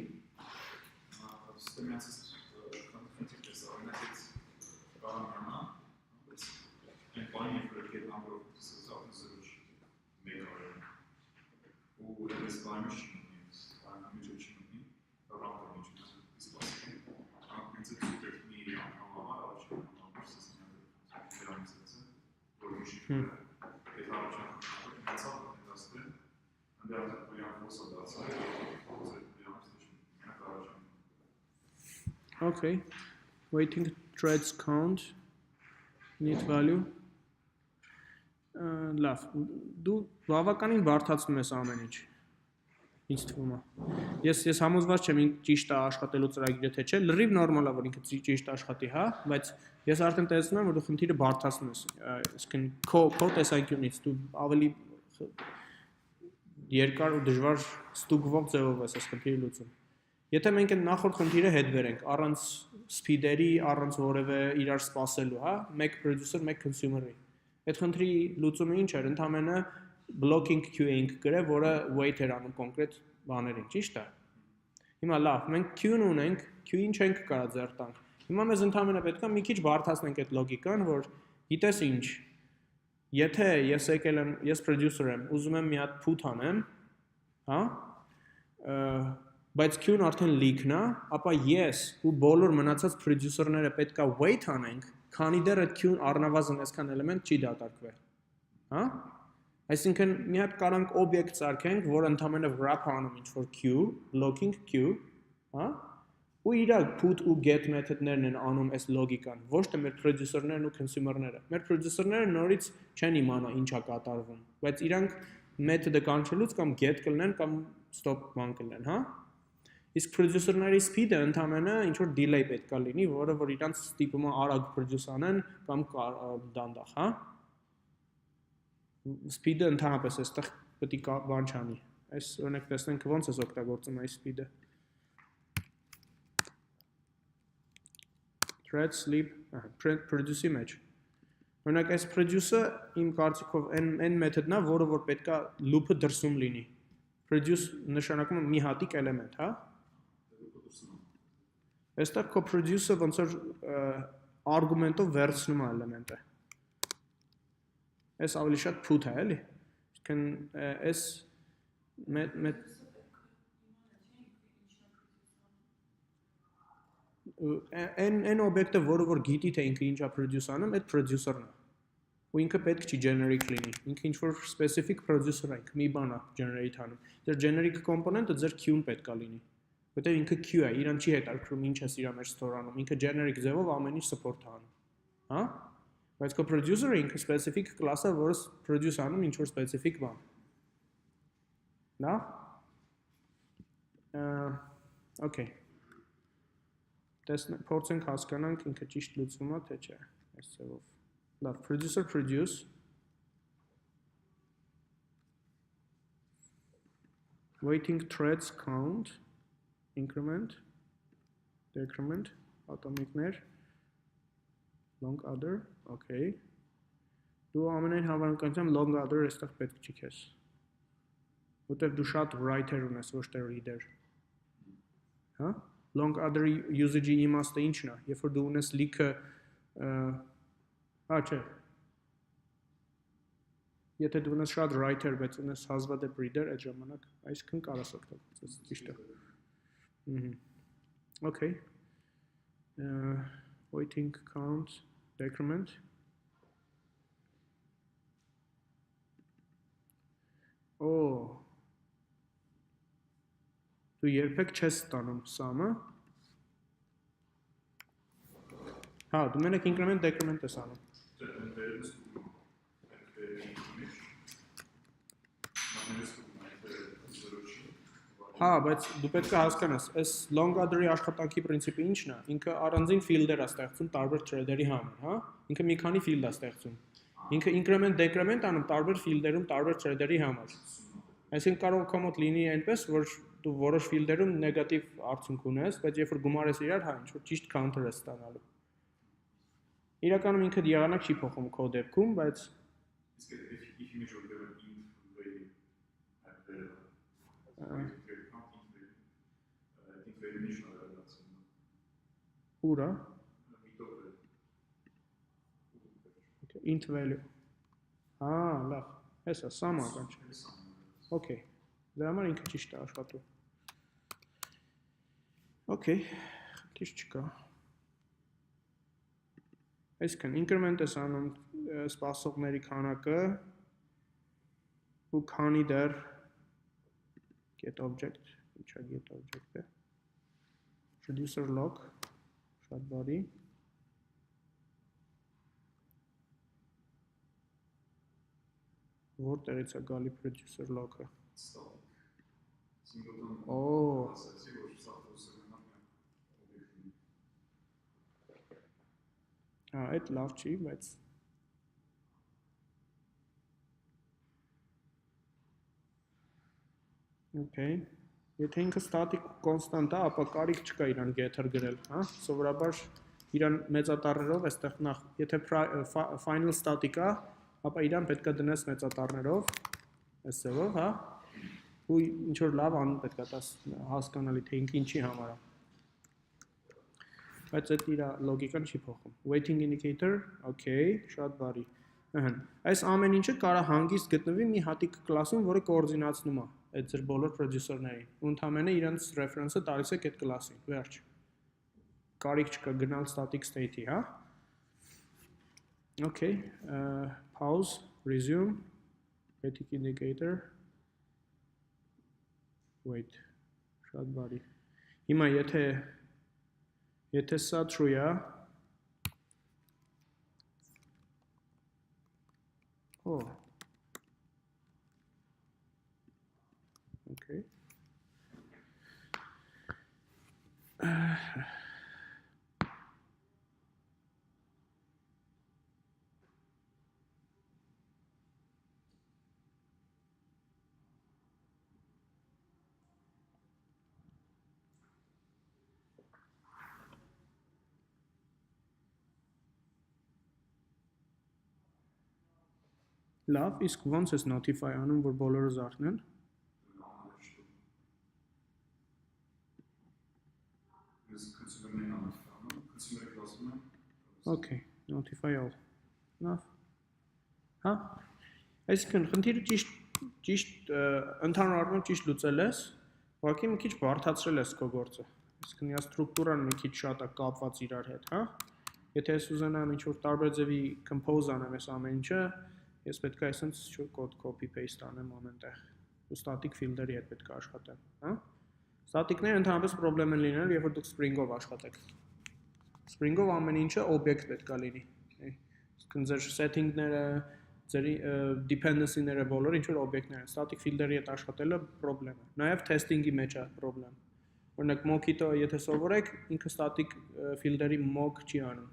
Okay, waiting threads count, need value, լավ, դու բավականին բարդացնում ես ամեն ինչ, ինձ թվում է, ես համոզված չեմ ճիշտ է աշխատելու ծրագիրը թե չէ, լրիվ նորմալ է, որ ինքը ճիշտ աշխատի, հա, բայց ես արդեն տեսնում եմ, որ դու խնդիրը բարդացնում ես, այսինքն քո տեսանկյունից դու ավելի երկար ու դժվար ստուգվող ձևով ես այս խնդիրը լուծում։ Եթե մենք այն նախորդ խնդիրը հետ վերենք, առանց speed-երի, առանց որևէ իրար սպասելու, հա, մեկ producer, մեկ consumer-ի։ Այդ խնդրի լուծումը ինչ էր, ընդհանրապես blocking queue էինք գրել, որը wait էր անում կոնկրետ բաներին, ճիշտ է։ Հիմա լավ, մենք queue-ն ունենք, queue-ին չենք կարող ձեռ տանք։ Հիմա մեզ ընդհանրապես պետք է մի քիչ բարդացնենք այդ լոգիկան, որ գիտես ինչ, եթե ես եկել եմ, ես producer եմ, ուզում եմ մի հատ put անեմ, հա, բայց queue-ն արդեն leak-ն է, ապա ես ու բոլոր մնացած producer-ները պետք է wait անենք, քանի դեռ այդ queue-ն առնվազն այսքան էլեմենտ չի դատարկվել։ Հա? Այսինքն մի հատ կարանք օբյեկտ սարքենք, որը ընդհանրապես wrap անում ինչ-որ queue, blocking queue, հա? Ու իր put ու get method-ներն են անում այս լոգիկան, ոչ թե մեր producer-ներն ու consumer-ները։ Մեր producer-ները նորից չեն իմանա ինչ է կատարվում, բայց իրանք method-ը կանչելուց կամ get կլինեն կամ stop բան կլինեն, հա? Իսկ producer-ների speed-ը ընդհանրապես ինչ-որ delay պետք է լինի, որը որ իրանց ստիպում է արագ produce անեն կամ դանդաղ, հա? Speed-ը ընդհանրապես այստեղ պետք է բան չանի։ Այս օրինակ տեսնենք ոնց է օգտագործում այս speed-ը։ Thread sleep produce-ի մեջ։ Օրինակ այս produce-ը իմ կարծիքով այն method-ն է, որը որ պետք է loop-ը դրսում լինի։ Produce նշանակում է մի հատիկ էլեմենտ, հա? Այստեղ քո produce-ը ոնց որ argument-ով վերցնում է էլեմենտը։ Այս ավելի շատ put է, էլի։ Այսինքն այս այն օբյեկտը, որը որ գիտի թե ինքը ինչա produce անում, այդ producer-ն է։ Ու ինքը պետք չի generic լինի։ Ինքը ինչ-որ specific producer է, մի բան է generate անում։ Ձեր generic component-ը ձեր queue-ն պետք է լինի։ Որտեղ ինքը queue է, իրան չի հետաքրքրում ինչ է իր մեջ store անում։ Ինքը generic ձևով ամեն ինչ support է անում։ Հա? Բայց քո producer-ը ինքը specific class է, որը produce անում ինչ-որ specific բան։ Լավ։ Okay. Տեսնենք, փորձենք հասկանանք ինքը ճիշտ լուծվում է թե չէ, այս ձևով։ Լավ, producer produce waiting threads count increment decrement atomic-ներ long other, okay։ Դու ամենայն հավանականությամբ long other այստեղ պետք չի քեզ։ Որտեղ դու շատ writer ունես, ոչ թե reader։ Հա? Long other usage-ի իմաստը ինչն է, երբ որ դու ունես leak-ը, չէ։ Եթե դու ունես շատ writer, բայց ունես հազվադեպ reader, այդ ժամանակ այսքան կարաս օգտագործես, ճիշտ է։ Okay. Waiting count decrement. Oh. դու երբեք չես ստանում sum-ը։ Հա, դու մենակ increment decrement ես անում։ Հա, բայց դու պետք է հասկանաս, այս long adder-ի աշխատանքի պրինցիպը ինչն է։ Ինքը առանձին field-եր է ստեղծում տարբեր thread-երի համար, հա։ Ինքը մի քանի field է ստեղծում։ Ինքը increment decrement անում տարբեր field-երում տարբեր thread-երի համար։ Այսինքն կարող է կոմոդ լինի այնպես, որ դու որոշ field-երում նեգատիվ արդյունք ունես, բայց երբ որ գումարես իրար, հա, ինչ որ ճիշտ counter ես ստանալու։ Իրականում ինքը եղանակ չի փոխում քո դեպքում, բայց ուրա int value։ Հա, լավ։ Հեսա sum ական չէ։ Okay։ Դրա համար ինքը ճիշտ է աշխատում։ Okay, քիչ չկա։ Այսինքն increment ես անում սպասողների քանակը ու քանի դեռ get object, ինչա get object-ը։ Producer log, շատ բարի։ Որտեղից է գալի producer log-ը։ Օ, այդ լավ չի, բայց Okay, եթե ինքը static constant է, ապա կարիք չկա իրան getter գրել, հա։ Սովորաբար իրան մեծատառներով այստեղ նախ, եթե final static է, ապա իրան պետք է դնես մեծատառներով, այս ձևով, հա։ Ու ինչ որ լավ անում պետք է տաս հասկանալի թե ինքը ինչի համար է։ Բայց այդ իր լոգիկան չի փոխում։ Waiting indicator, okay, շատ բարի։ Այս ամեն ինչը կարող հանգիստ գտնվի մի հատիկ կլասում, որը կոորդինացնում է այդ ձեր բոլոր producer-ներին։ Ու ընդհանրապես իրանց reference-ը տալիս եք այդ կլասին, վերջ։ Կարիք չկա գնալ static state-ի, հա։ Okay, pause, resume, waiting indicator, wait, շատ բարի։ Հիմա եթե սա true է, oh, okay, լավ, իսկ ոնց ես notify անում, որ բոլորը զարթնեն։ Okay, notify all։ Լավ։ Հա։ Այսինքն խնդիրը ճիշտ ընդհանուր առմամբ ճիշտ լուծել ես, ուղղակի մի քիչ բարդացրել ես քո գործը։ Այսինքն իա ստրուկտուրան մի քիչ շատ է կապված իրար հետ, հա։ Եթե ես ուզենամ ինչ որ տարբեր ձևի compose անեմ այս ամեն ինչը, ես պետք է այսպես կոդ copy paste անեմ ամենտեղ։ Ու static field-երի հետ պետք է աշխատեմ, հա։ Static-ները ընդհանրապես problem են լինել, երբ որ դուք Spring-ով աշխատեք։ Spring-ով ամեն ինչը object պետք է լինի։ Այսինքն ձեր setting-ները, ձեր dependency-ները բոլորը ինչ որ object-ներ են։ Static field-երի հետ աշխատելը problem է։ Նաև testing-ի մեջ է problem։ Օրինակ Mockito, եթե սովորեք, ինքը static field-երի mock չի անում։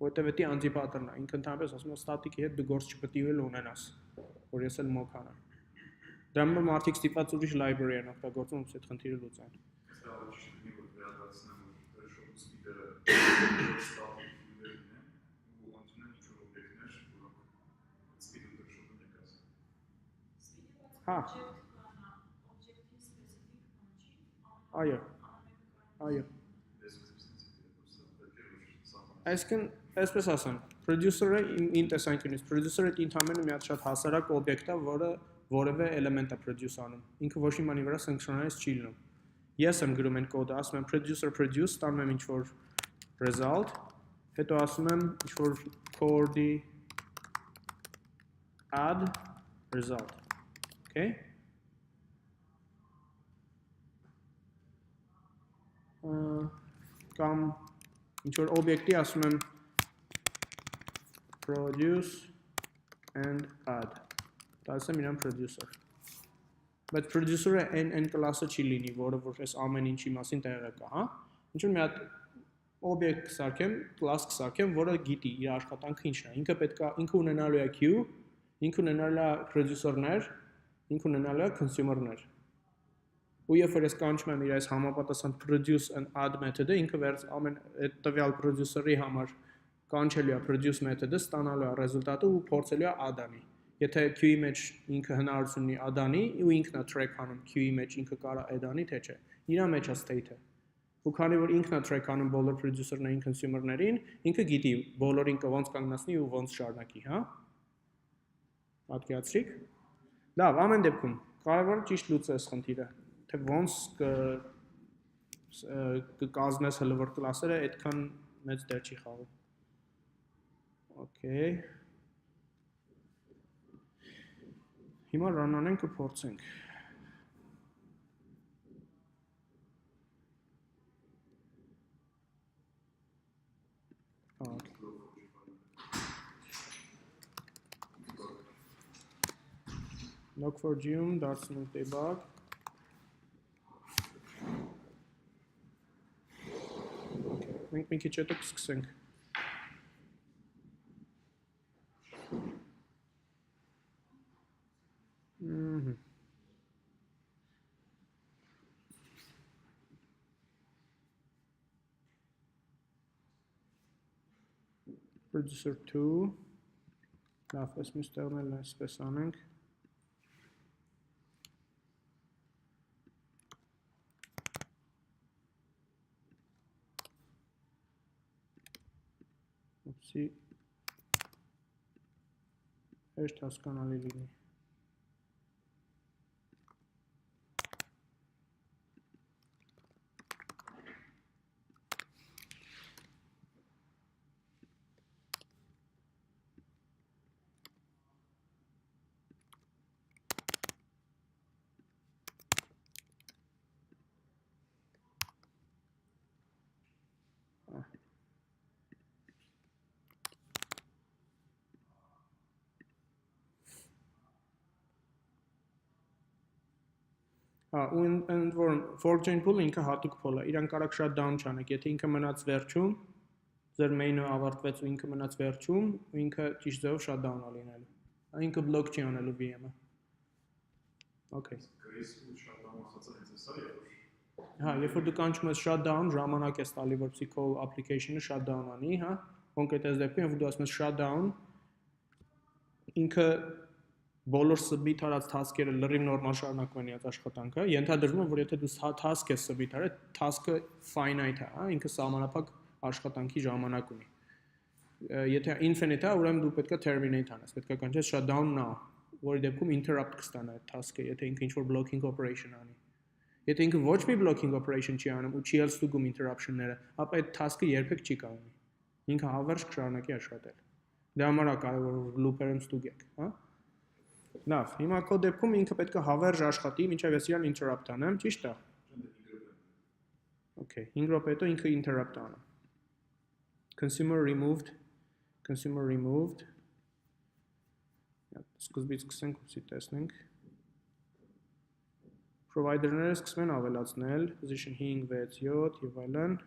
Որտեւ էդի անտիպատերն է, ինքը ընդհանրապես ասում է static-ի հետ դու գործ չպետք է ունենաս, որ ես էլ mock անեմ։ Դրա համար մարդիկ ստիպված ուրիշ library են օգտագործում, ոնց այդ խնդիրը լուծեն։ Հա։ Այո։ Այո։ Այսինքն, այսպես ասեմ, producer-ը իմ տեսանկյունից, producer-ը ընդհանրապես մի հատ շատ հասարակ օբյեկտ է, որը որևէ էլեմենտ է produce անում։ Ինքը ոչ մի բանի վրա synchronize չի լինում։ Ես եմ գրում այն կոդը, ասում եմ producer produce, ստանում եմ ինչ որ result, հետո ասում եմ ինչ որ coord-ի add result։ Okay? կամ ինչ որ օբյեկտի ասում եմ produce and add դասեմ իրան producer բայց producer-ը n կլասը չի լինի որը որ այս ամեն ինչի մասին տեղը կա հա ինչ որ մի հատ օբյեկտ կսարքեմ class կսարքեմ որը գիտի իր աշխատանքը ինչն է ինքը պետքա ինքը ունենալու է queue ինքը ունենալու է producer-ներ ինքը ունենալու է consumer-ներ ու երբ որ ես կանչում եմ իր այս համապատասխան produce and add method-ը ինքը վերջ ամեն այդ տվյալ producer-ի համար կանչելու է produce method-ը ստանալու է ռեզուլտատը ու փորձելու է add-անի եթե queue-ի մեջ ինքը հնարավորություն ունի add-անի ու ինքն է track անում queue-ի մեջ ինքը կարա add-անի թե չէ իր մեջ է state-ը ու քանի որ ինքն է track անում բոլոր producer-ներին consumer-ներին ինքը գիտի բոլորին ոնց կանգնացնի ու ոնց շարունակի հա պատկերացրիք լավ ամեն դեպքում կարևորը ճիշտ լուծել այս խնդիրը թե ոնց կկազմես հələ որ կլասերը այդքան մեծ դեր չի խաղում Okay հիմա run անենք կփորձենք Log4j-ում դարձնենք debug մենք մի քիչ հետո կսկսենք Producer 2 լավ, այս մյուս տեղն էլ այսպես անենք Upsi հեշտ հասկանալի լինի ու ընդ որում fork chain pool-ը ինքը հատուկ pool է, իրան կարաք shutdown չանեք, եթե ինքը մնաց վերջում, ձեր main-ը ավարտվեց ու ինքը մնաց վերջում, ու ինքը ճիշտ ձևով shutdown է լինելու, ինքը block չի անելու VM-ը Okay Հա, երբ որ դու կանչում ես shutdown, ժամանակ ես տալի, որպեսզի քո application-ը shutdown անի, հա, կոնկրետ այս դեպքում, երբ որ դու ասում ես shutdown, ինքը բոլոր submit արած task-երը լրիվ նորմալ շարունակում են իրենց աշխատանքը, ենթադրվում է, որ եթե դու task ես submit արել, task-ը finite է, հա, ինքը սահմանափակ աշխատանքի ժամանակ ունի։ Եթե infinite է, ուրեմն դու պետք է terminate անես, պետք է կանչես shutdown now, որի դեպքում interrupt կստանա այդ task-ը, եթե ինքը ինչ-որ blocking operation անի։ Եթե ինքը ոչ մի blocking operation չի անում ու չի էլ ստուգում interruption-ները, ապա այդ task-ը երբեք չի կայանի։ Ինքը հավերժ կշարունակի աշխատել։ Դրա համար է կարևոր որ loop-երում ստուգեք, հա։ Լավ, հիմա քո դեպքում ինքը պետք է հավերժ աշխատի, մինչև ես իրան interrupt անեմ, ճիշտ է։ Okay, 5 րոպե հետո ինքը interrupt անում։ Consumer removed։ Սկզբից սկսենք ուսի տեսնենք։ Provider-ները սկսում են ավելացնել, position 5, 6, 7 եւ այլն։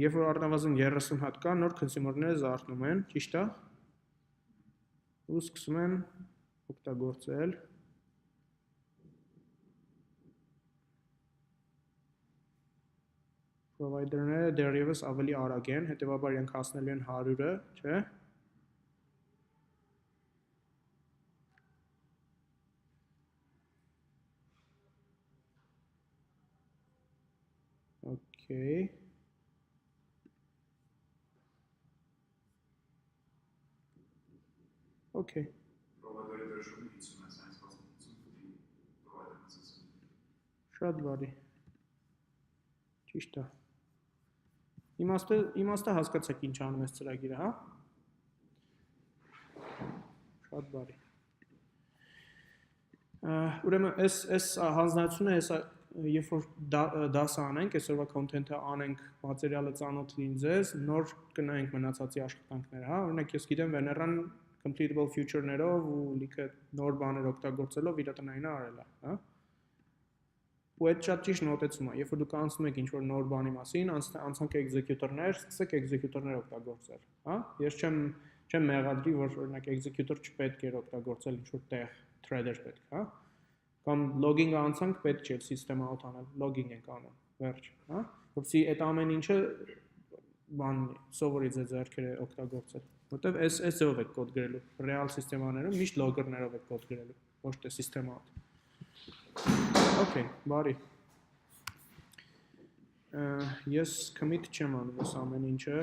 Երբ որ առնվազն 30 հատ կա, նոր consumer-ները զարթնում են, ճիշտ է։ Ու սկսում են օգտագործել Provider-ները դեռևս ավելի արագ են, հետեւաբար իրենք հասնելու են 100-ը, չէ՞։ Okay. Okay. Շատ բարի։ Ճիշտ է։ Իմաստը հասկացաք ինչ անում ես ծրագիրը, հա։ Շատ բարի։ Ուրեմն այս հանձնարարությունը հեսա երբ որ դասը անենք, այսօրվա content-ը անենք, մատերիալը ծանոթ լինի ձեզ, նոր կնայենք մնացածի աշխատանքները, հա, օրինակ ես գիտեմ Veneran completable future-ներով ու լիքը նոր բաներ օգտագործելով իր տնայինը արել է, հա։ Ու այդ շատ ճիշտ մոտեցում է, երբ որ դուք անցնում եք ինչ-որ նոր բանի մասին, անցանք էքզեկյուտորներ, սկսեք էքզեկյուտորներ օգտագործել, հա։ Ես չեմ մեղադրի, որ օրինակ էքզեկյուտոր չպետք է օգտագործել ինչ-որ տեղ thread-էր պետք, հա։ Կամ logging-ը անցանք, պետք չէ system out անել, logging ենք անում, վերջ, հա։ Որպեսզի այդ ամեն ինչը բան սովորի ձեզ ձեռքերը օգտագործել, որտեվ այս ձևով եք կոդ գրելու, real սիստեմաներում միշտ logger-ներով եք կոդ գրելու, ոչ թե system out։ Okay, բարի։ Ես commit չեմ անում այս ամեն ինչը,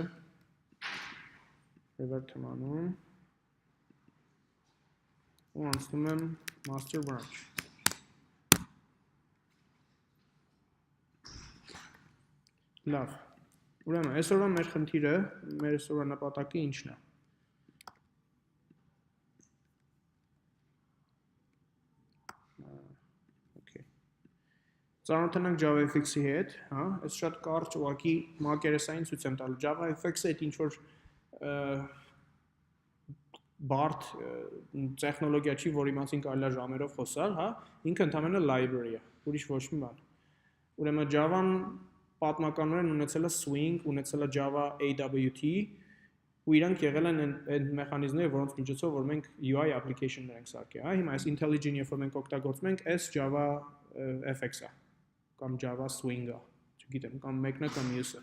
revert եմ անում, ու անցնում եմ master branch։ Լավ, ուրեմն, այսօրվա մեր խնդիրը, մեր այսօրվա նպատակը ինչն է։ Ծանոթանանք JavaFX-ի հետ, հա, այս շատ կարճ ուղղակի մակերեսային ցույց եմ տալու։ JavaFX-ը այդ ինչ-որ բարդ տեխնոլոգիա չի, որի մասին կարելի է ժամերով խոսալ, հա, ինքը ընդհանրապես library է, ուրիշ ոչ մի բան։ Ուրեմն Java-ն պատմականորեն ունեցել է Swing, ունեցել է Java AWT, ու իրանք եղել են այն մեխանիզմները, որոնց միջոցով որ մենք UI application-ներ ենք սարքել, հա, հիմա այս IntelliJ-ը երբ որ մենք օգտագործում ենք, այս Java FX-ը կամ Java Swing-ը, չգիտեմ, կամ մեկն է կամ մյուսը։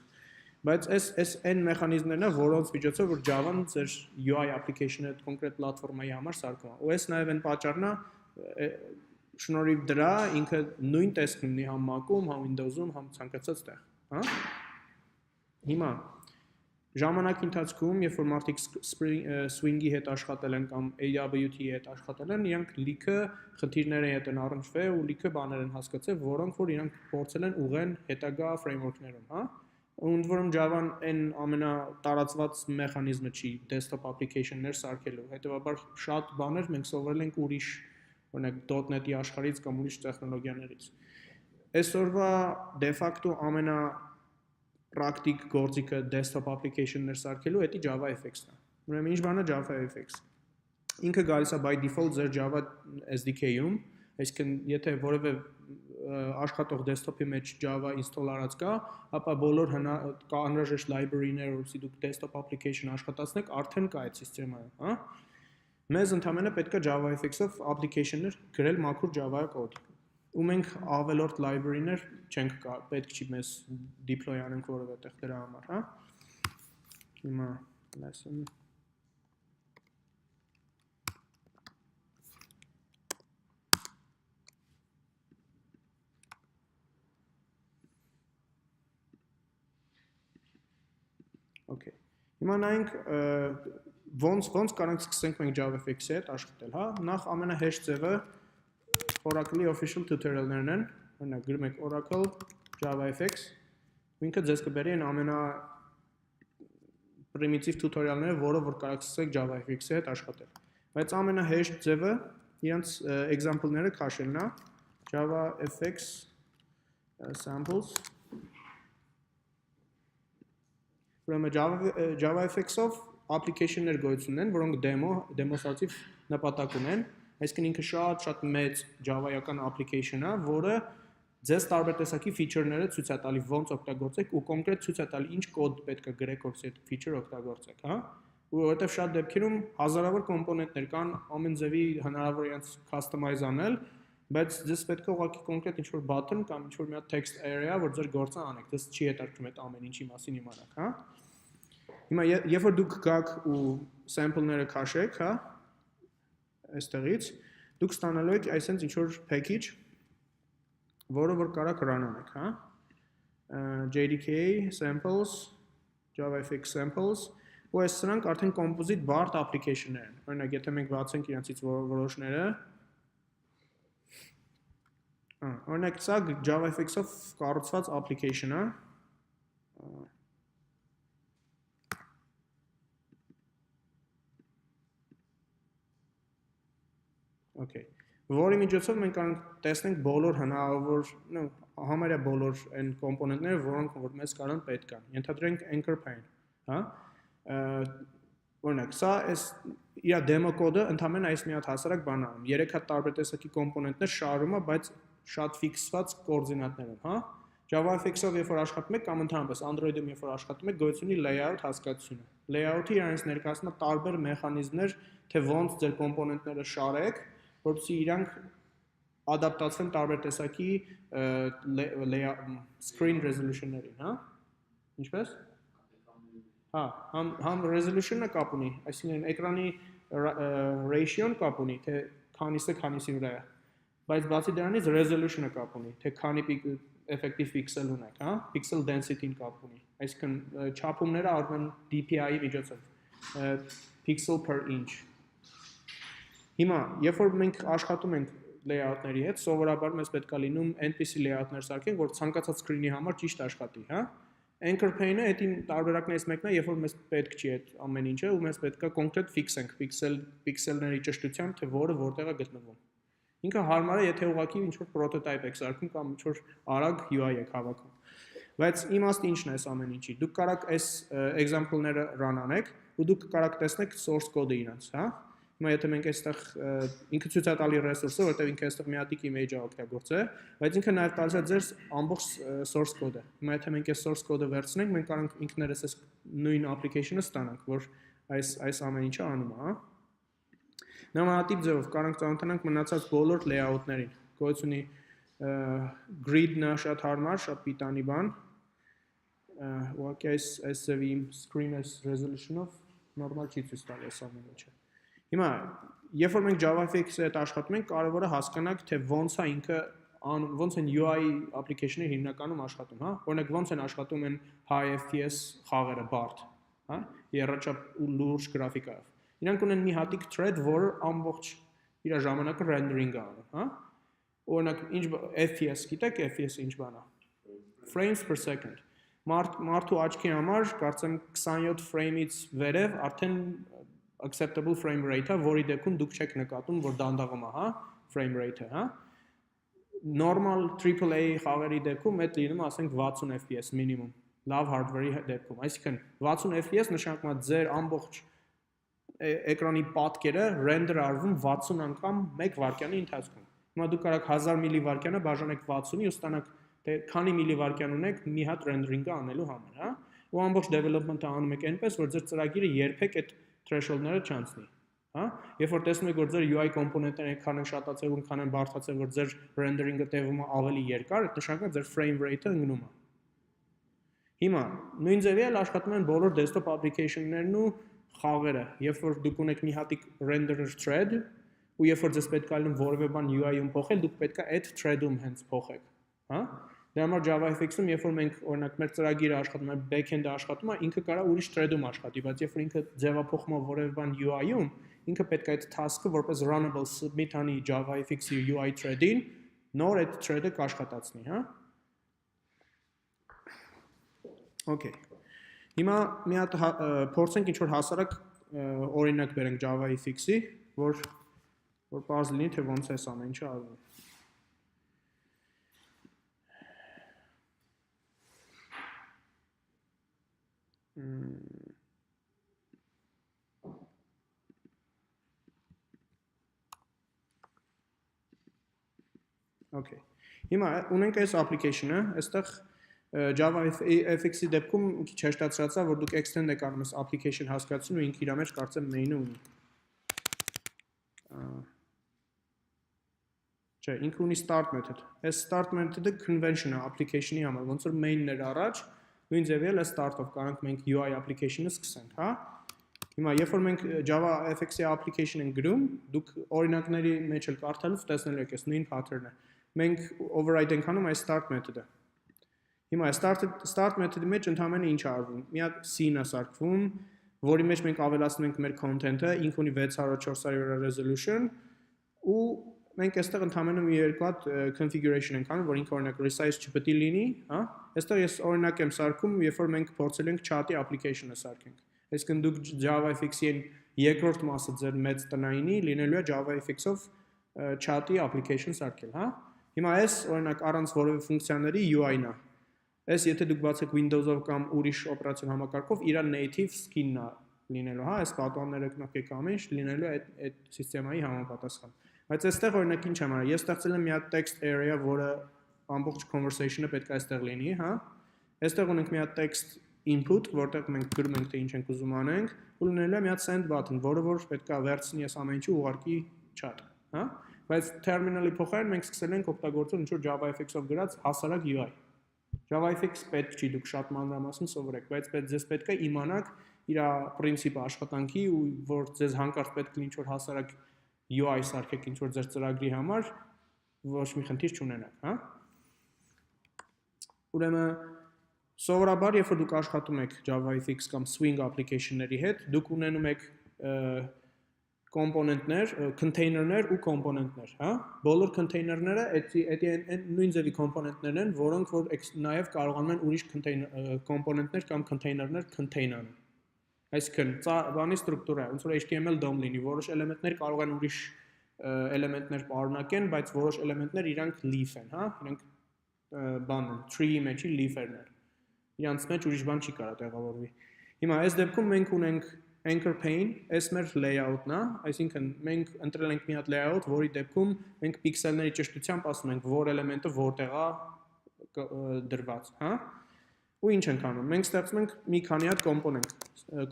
Բայց այս այն մեխանիզմներն են, որոնց միջոցով որ Java-ն ձեր UI application-ը կոնկրետ պլատֆորմայի համար սարքում է։ Ու այս նաև այն պատճառն է, շնորհիվ դրա ինքը նույն տեսքն ունի համ Mac-ում, համ Windows-ում, համ ցանկացած տեղ, հա։ Հիմա ժամանակի ընթացքում, երբ որ մարդիկ Swing-ի հետ աշխատել են կամ AWT-ի հետ աշխատել են, իրանք լիքը խնդիրների հետ են առնչվել ու լիքը բաներ են հասկացել, որոնք որ իրանք փորձել են ուղղեն հետագա framework-ներում, հա։ Ու ընդ որում Java-ն այն ամենատարածված մեխանիզմը չի desktop application-ներ սարքելու, հետևաբար շատ բաներ մենք սովորել ենք ուրիշ, օրինակ .NET-ի աշխարհից կամ ուրիշ տեխնոլոգիաներից։ Այսօրվա de facto ամենապրակտիկ գործիքը desktop application-ներ սարքելու դա JavaFX-ն է։ Ուրեմն ինչ բան է JavaFX։ Ինքը գալիս է by default ձեր Java SDK-ում, այսինքն եթե որևէ աշխատող desktop-ի մեջ Java install արած կա, ապա բոլոր անհրաժեշտ library-ները, որովհետեւ դուք desktop application աշխատացնեք, արդեն կա այդ սիստեմայում, հա։ Մեզ ընդհանրապես պետք է JavaFX-ով application-ներ գրել մաքուր Java կոդ։ Ու մենք ավելորդ library-ներ չենք պետք չի մեզ deploy անենք որևէտեղ դրա համար, հա։ Հիմա lesson Okay. Հիմա նայենք ոնց կարանք սկսենք մենք JavaFX-ի հետ աշխատել, հա։ Նախ ամենահեշտ ձևը Oracle-ի official tutorial-ներն են, օրինակ գրում եք Oracle JavaFX, ինքը ձեզ կբերի այն ամենա primitive tutorial-ները, որով որ կարաք սկսեք JavaFX-ի հետ աշխատել։ Բայց ամենահեշտ ձևը իրենց example-ները քաշելն է, JavaFX samples Ուրեմն JavaFX-ով application-ներ գոյություն ունեն, որոնք դեմոնստրատիվ նպատակ ունեն, այսինքն ինքը շատ մեծ Java-ական application-ը, որը ձեզ տարբեր տեսակի feature-ները ցույց է տալի ոնց օգտագործեք ու կոնկրետ ցույց է տալի ինչ կոդ պետք է գրեք, որպեսզի այդ feature օգտագործեք, հա։ Ու որովհետև շատ դեպքերում հազարավոր կոմպոնենտներ կան, ամեն ձևի հնարավոր իրենց customize անել, բայց ձեզ պետք է ուղղակի կոնկրետ ինչ-որ button կամ ինչ-որ մի հատ text area, որ ձեր գործը անեք, ձեզ չի հետաքրքրում այդ ամեն ինչի մասին իմանաք, հա։ Հիմա երբ որ դուք գաք ու sample-ները քաշեք, հա, այստեղից, դուք ստանալու եք այսպես ինչ-որ package, որը որ կարաք run անեք, հա։ JDK samples, JavaFX samples, ու այս սրանք արդեն composite բարդ application-ներ են։ Օրինակ, եթե մենք բացենք իրենցից որոշները, օրինակ, սա JavaFX-ով կառուցված application-ը, Okay. որի միջոցով մենք կարող ենք տեսնենք բոլոր հնարավոր, համարյա բոլոր այն կոմպոնենտները, որոնք որ մեզ կարող պետք են։ Ենթադրենք anchor pane, հա։ Օրինակ, սա իր դեմո կոդը ընդհանրապես այս մի հատ հասարակ բան է անում։ 3 հատ տարբեր տեսակի կոմպոնենտներ շարում է, բայց շատ ֆիքսված կոորդինատներով, հա։ JavaFX-ով երբ որ աշխատում եք կամ ընդհանրապես Android-ում երբ որ աշխատում եք, գոյություն ունի layout հասկացությունը։ Layout-ը իրանից ներկայացնում է տարբեր մեխանիզմներ, թե ոնց ձեր կոմպոնենտները շարեք, որպեսզի իրանք ադապտացվեն տարբեր տեսակի screen resolution-ներին, հա։ Ինչպես։ Հա, համ resolution-ը կապ ունի, այսինքն էկրանի ratio-ն կապ ունի, թե քանիսը քանիսի վրա է։ Բայց բացի դրանից resolution-ը կապ ունի, թե քանի effective pixel ունեք, հա, pixel density-ն կապ ունի։ Այսինքն չափումները արվում են DPI-ի միջոցով, pixel per inch։ Հիմա, երբ որ մենք աշխատում ենք layout-ների հետ, սովորաբար մեզ պետք է լինում այնպիսի layout-ներ սարքենք, որ ցանկացած screen-ի համար ճիշտ աշխատի, հա։ Anchor pane-ը դա տարբերակներից մեկն է, երբ որ մեզ պետք չի այդ ամեն ինչը, ու մեզ պետք է կոնկրետ ֆիքսենք պիքսելների ճշտությամբ, թե որը որտեղ է գտնվում։ Ինքը հարմար է, եթե ուղղակի ինչ-որ prototype եք սարքում կամ ինչ-որ արագ UI եք հավաքում։ Բայց իմաստը ինչն է այս ամեն ինչի։ Դուք կարող այս example-ները run անեք, ու դուք կարող տեսնեք source code-ը իրենց, հա։ Հիմա եթե մենք այստեղ ինքը ցույց է տալի resource-ը, որտեղ ինքը այստեղ մի հատիկ image-ը օգտագործել, բայց ինքը նաև տալիս է ձեր ամբողջ source code-ը։ Հիմա եթե մենք այս source code-ը վերցնենք, մենք կարող ենք ինքներս այս նույն application-ը ստանանք, որ այս ամեն ինչը անում է, հա։ Նմանատիպ ձևով կարող ենք ծանոթանանք մնացած բոլոր layout-ներին։ Գոյություն ունի grid-ը շատ հարմար, շատ պիտանի բան։ Ուղղակի այս ձևի screen resolution-ով նորմալ չի ցույց տալի այս ամեն ինչը։ Հիմա, երբ որ մենք JavaFX-ի հետ աշխատում ենք, կարևոր է հասկանանք, թե ոնց է ինքը ոնց են UI application-ները հիմնականում աշխատում, հա։ Օրինակ ոնց են աշխատում են high FPS խաղերը բարդ, հա, երրաչափ ու լուրջ գրաֆիկայով։ Իրանք ունեն մի հատիկ thread, որը ամբողջ իր ժամանակը rendering-ը անում, հա։ Օրինակ ինչ FPS, գիտեք FPS-ը ինչ բան է։ Frames per second։ Մարդու աչքի համար կարծեմ 27 frame-ից վերև արդեն acceptable frame rate-ը, որի դեպքում դուք չեք նկատում, որ դանդաղում է, հա, frame rate-ը, հա։ Normal AAA խաղերի դեպքում այդ լինում է, ասենք 60 FPS minimum, լավ hardware-ի դեպքում։ Այսինքն 60 FPS նշանակում է ձեր ամբողջ էկրանի պատկերը render արվում 60 անգամ 1 վայրկյանի ընթացքում։ Հիմա դուք կարող 1000 միլիվայրկյանը բաժանեք 60-ի ու ստանաք թե քանի միլիվայրկյան ունեք մի հատ rendering-ը անելու համար, հա։ Ու ամբողջ development-ը անում եք այնպես, որ ձեր ծրագիրը երբեք այդ threshold-ները չանցնի, հա։ Երբ որ տեսնում եք, որ ձեր UI կոմպոնենտները այնքան են շատացել ու այնքան են բարդացել, որ ձեր rendering-ը տևում է ավելի երկար, այդ նշանակում է ձեր frame rate-ը ընկնում է։ Հիմա նույն ձևի էլ աշխատում են բոլոր desktop application-ներն ու խաղերը, երբ որ դուք ունեք մի հատիկ renderer thread, ու երբ որ ձեզ պետք է լինում որևէ բան UI-ում փոխել, դուք պետք է այդ thread-ում հենց փոխեք, հա։ Դրա համար JavaFX-ում, երբ որ մենք օրինակ մեր ծրագիրը աշխատում է, backend-ը աշխատում է, ինքը կարող ուրիշ thread-ում աշխատի, բայց երբ որ ինքը ձևափոխում է որևէ բան UI-ում, ինքը պետք է այդ task-ը որպես runnable submit անի JavaFX-ի UI thread-ին, նոր այդ thread-ը կաշխատացնի, հա։ Okay։ Հիմա մի հատ փորձենք ինչ-որ հասարակ օրինակ բերենք JavaFX-ի, որ պարզ լինի, թե ոնց է այս ամեն ինչը արվում։ Okay։ Հիմա ունենք այս application-ը, այստեղ JavaFX-ի դեպքում քիչ հեշտացրած է, որ դուք extend եք անում այս application հասկացությունը ու ինքը իր մեջ կարծեմ main-ը ունի։ Չէ, ինքը ունի start method։ Այս start method-ը convention է application-ի համար, ոնց որ main-ն էր առաջ, նույն ձևի էլ է start-ով կարող ենք մենք UI application-ը սկսենք, հա։ Հիմա երբ որ մենք JavaFX-ի application ենք գրում, դուք օրինակների մեջ էլ կարդալուց տեսնելու եք այս նույն pattern-ը։ Մենք override ենք անում այս start method-ը։ Հիմա start method-ի մեջ ընդհանրապես ինչ արվում։ Մի հատ scene-ը սարքվում, որի մեջ մենք ավելացնում ենք մեր content-ը, ինքը ունի 600-400 resolution, ու մենք այստեղ ընդհանրապես մի երկու հատ configuration ենք անում, որ ինքը օրինակ resize չպետք է լինի, հա։ Այստեղ ես օրինակ եմ սարքում, երբ որ մենք փորձել ենք chat-ի application-ը սարքենք։ Այսինքն դուք JavaFX-ի երկրորդ մասը ձեր մեծ տնայինի լինելու է JavaFX-ով chat-ի application սարքել, հա։ Հիմա այս օրինակ առանց որևէ ֆունկցիաների UI-ն է։ Այս եթե դուք բացեք Windows-ով կամ ուրիշ օպերացիոն համակարգով, իր native skin-ն է լինելու, հա, այս պատոնները կնոկեք ամեն ինչ լինելու այդ սիստեմայի համապատասխան։ Բայց այստեղ օրինակ ինչ եմ արել, ես ստեղծել եմ մի հատ text area, որը ամբողջ conversation-ը պետք է այստեղ լինի, հա։ Այստեղ ունենք մի հատ text input, որտեղ մենք գրում ենք թե ինչ ենք ուզում անենք, ու լինելու է մի հատ send button, որը որ պետք է վերցնի այս ամեն ինչը ուղարկի chat, հա։ Բայց terminal-ի փոխարեն մենք սկսել ենք օգտագործել ինչ-որ JavaFX-ով գրած հասարակ UI։ JavaFX պետք չի, դուք շատ մանրամասն սովորեք, բայց ձեզ պետք է իմանաք իր պրինցիպը աշխատանքի ու որ ձեզ հանկարծ պետք է ինչ-որ հասարակ UI սարքեք ինչ-որ ձեր ծրագրի համար, ոչ մի խնդիր չունենաք, հա։ Ուրեմն սովորաբար երբ որ դուք աշխատում եք JavaFX կամ Swing application-ների հետ, դուք ունենում եք կոմպոնենտներ, container-ներ ու կոմպոնենտներ, հա։ Բոլոր container-ները այդ նույն ձևի կոմպոնենտներն են, որոնք որ նաև կարողանում են ուրիշ կոմպոնենտներ կամ container-ներ contain անել։ Այսինքն, բանի ստրուկտուրա, ոնց որ HTML DOM լինի, որոշ էլեմենտներ կարող են ուրիշ էլեմենտներ պարունակեն, բայց որոշ էլեմենտներ իրանք leaf են, հա, իրանք բան են, tree-ի մեջի leaf-երն են։ Իրանց մեջ ուրիշ բան չի կարող տեղավորվի։ Հիմա այս դեպքում մենք ունենք anchor pane, այս մեր layout-ն է, այսինքն մենք ընտրել ենք մի հատ layout, որի դեպքում մենք պիքսելների ճշտությամբ ասում ենք, որ էլեմենտը որտեղ է դրված, հա։ Ու ինչ ենք անում։ Մենք ստեղծում ենք մի քանի հատ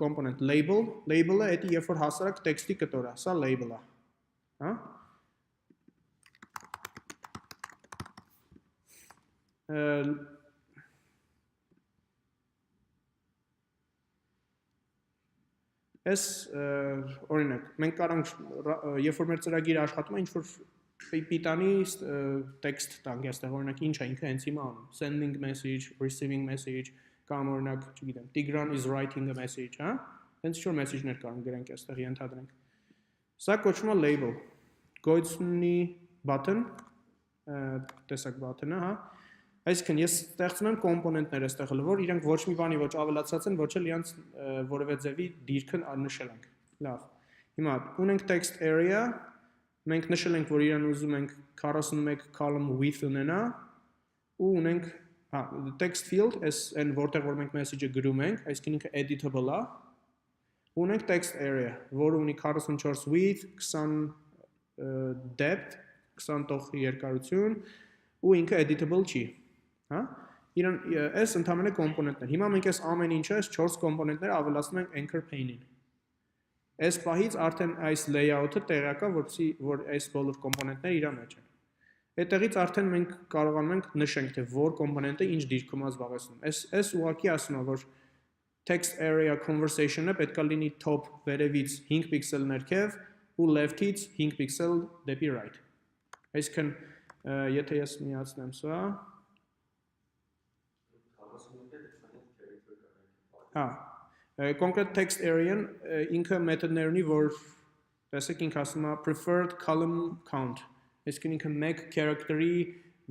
component label, label-ը դա երբ որ հասարակ տեքստի կտոր է, սա label-ը, հա։ Այս օրինակ, մենք կարանք երբ որ մեր ծրագիրը աշխատում է, ինչ որ պիտանի տեքստ տանք, այստեղ օրինակ ինչ է ինքը հենց հիմա անում, sending message, receiving message, կամ օրինակ, չգիտեմ, Tigran is writing a message, հա։ Հենց ինչ որ մեսեջներ կարող գրենք այստեղ ենթադրենք։ Սա կոչվում է label։ Գոյություն ունի button, տեսակ button-ը, հա։ Այսինքն ես ստեղծում եմ կոմպոնենտներ այստեղ, որ իրանք ոչ մի բանի ոչ ավելացած են, ոչ էլ իրանք որևէ ձևի դիրքը նշել ենք։ Լավ։ Հիմա ունենք text area, մենք նշել ենք, որ իրան ուզում ենք 41 column width ունենա, ու ունենք, հա, text field, այն որտեղ որ մենք message-ը գրում ենք, այսինքն ինքը editable է, ու ունենք text area, որը ունի 44 width, 20 depth, 20 տող երկարություն, ու ինքը editable չի։ Հա, իրան այս ընդհանրապես կոմպոնենտներ։ Հիմա մենք այս ամեն ինչը, այս 4 կոմպոնենտները ավելացնում ենք anchor pane-ին։ Այս պահից արդեն այս layout-ը տեղյակ է, որ այս բոլոր կոմպոնենտները իր մեջ են։ Այդտեղից արդեն մենք կարողանում ենք նշենք, թե որ կոմպոնենտը ինչ դիրքում է զբաղեցնում։ Այս ուղղակի ասում է, որ text area conversation-ը պետք է լինի top վերևից 5 պիքսել ներքև ու left-ից 5 պիքսել դեպի right։ Այսինքն, եթե ես միացնեմ սա, հա, կոնկրետ text area-ն ինքը մեթոդներ ունի, որ տեսեք ինքը ասում է preferred column count, այսինքն ինքը մեկ character-ի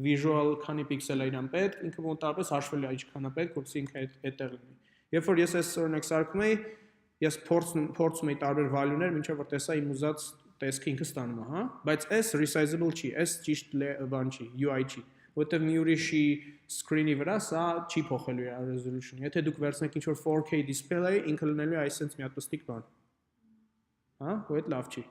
visual քանի պիքսել է իրան պետք, ինքը մոտավորապես հաշվելու է ինչքան է պետք, որպեսզի ինքը այդտեղ լինի։ Երբ որ ես այս օրինակ սարքում էի, ես փորձում էի տարբեր value-ներ, մինչև որ տեսա իմ ուզած տեսքը ինքը ստանում է, հա, բայց այս resizable չի, այս ճիշտ բան չի, UI չի, որտեղ մի ուրիշի screen-ի վրա սա չի փոխելու իր resolution-ը։ Եթե դուք վերցնեք ինչ-որ 4K display, ինքը լինելու է այսպես մի հատ պստիկ բան։ Հա, ու այդ լավ չի։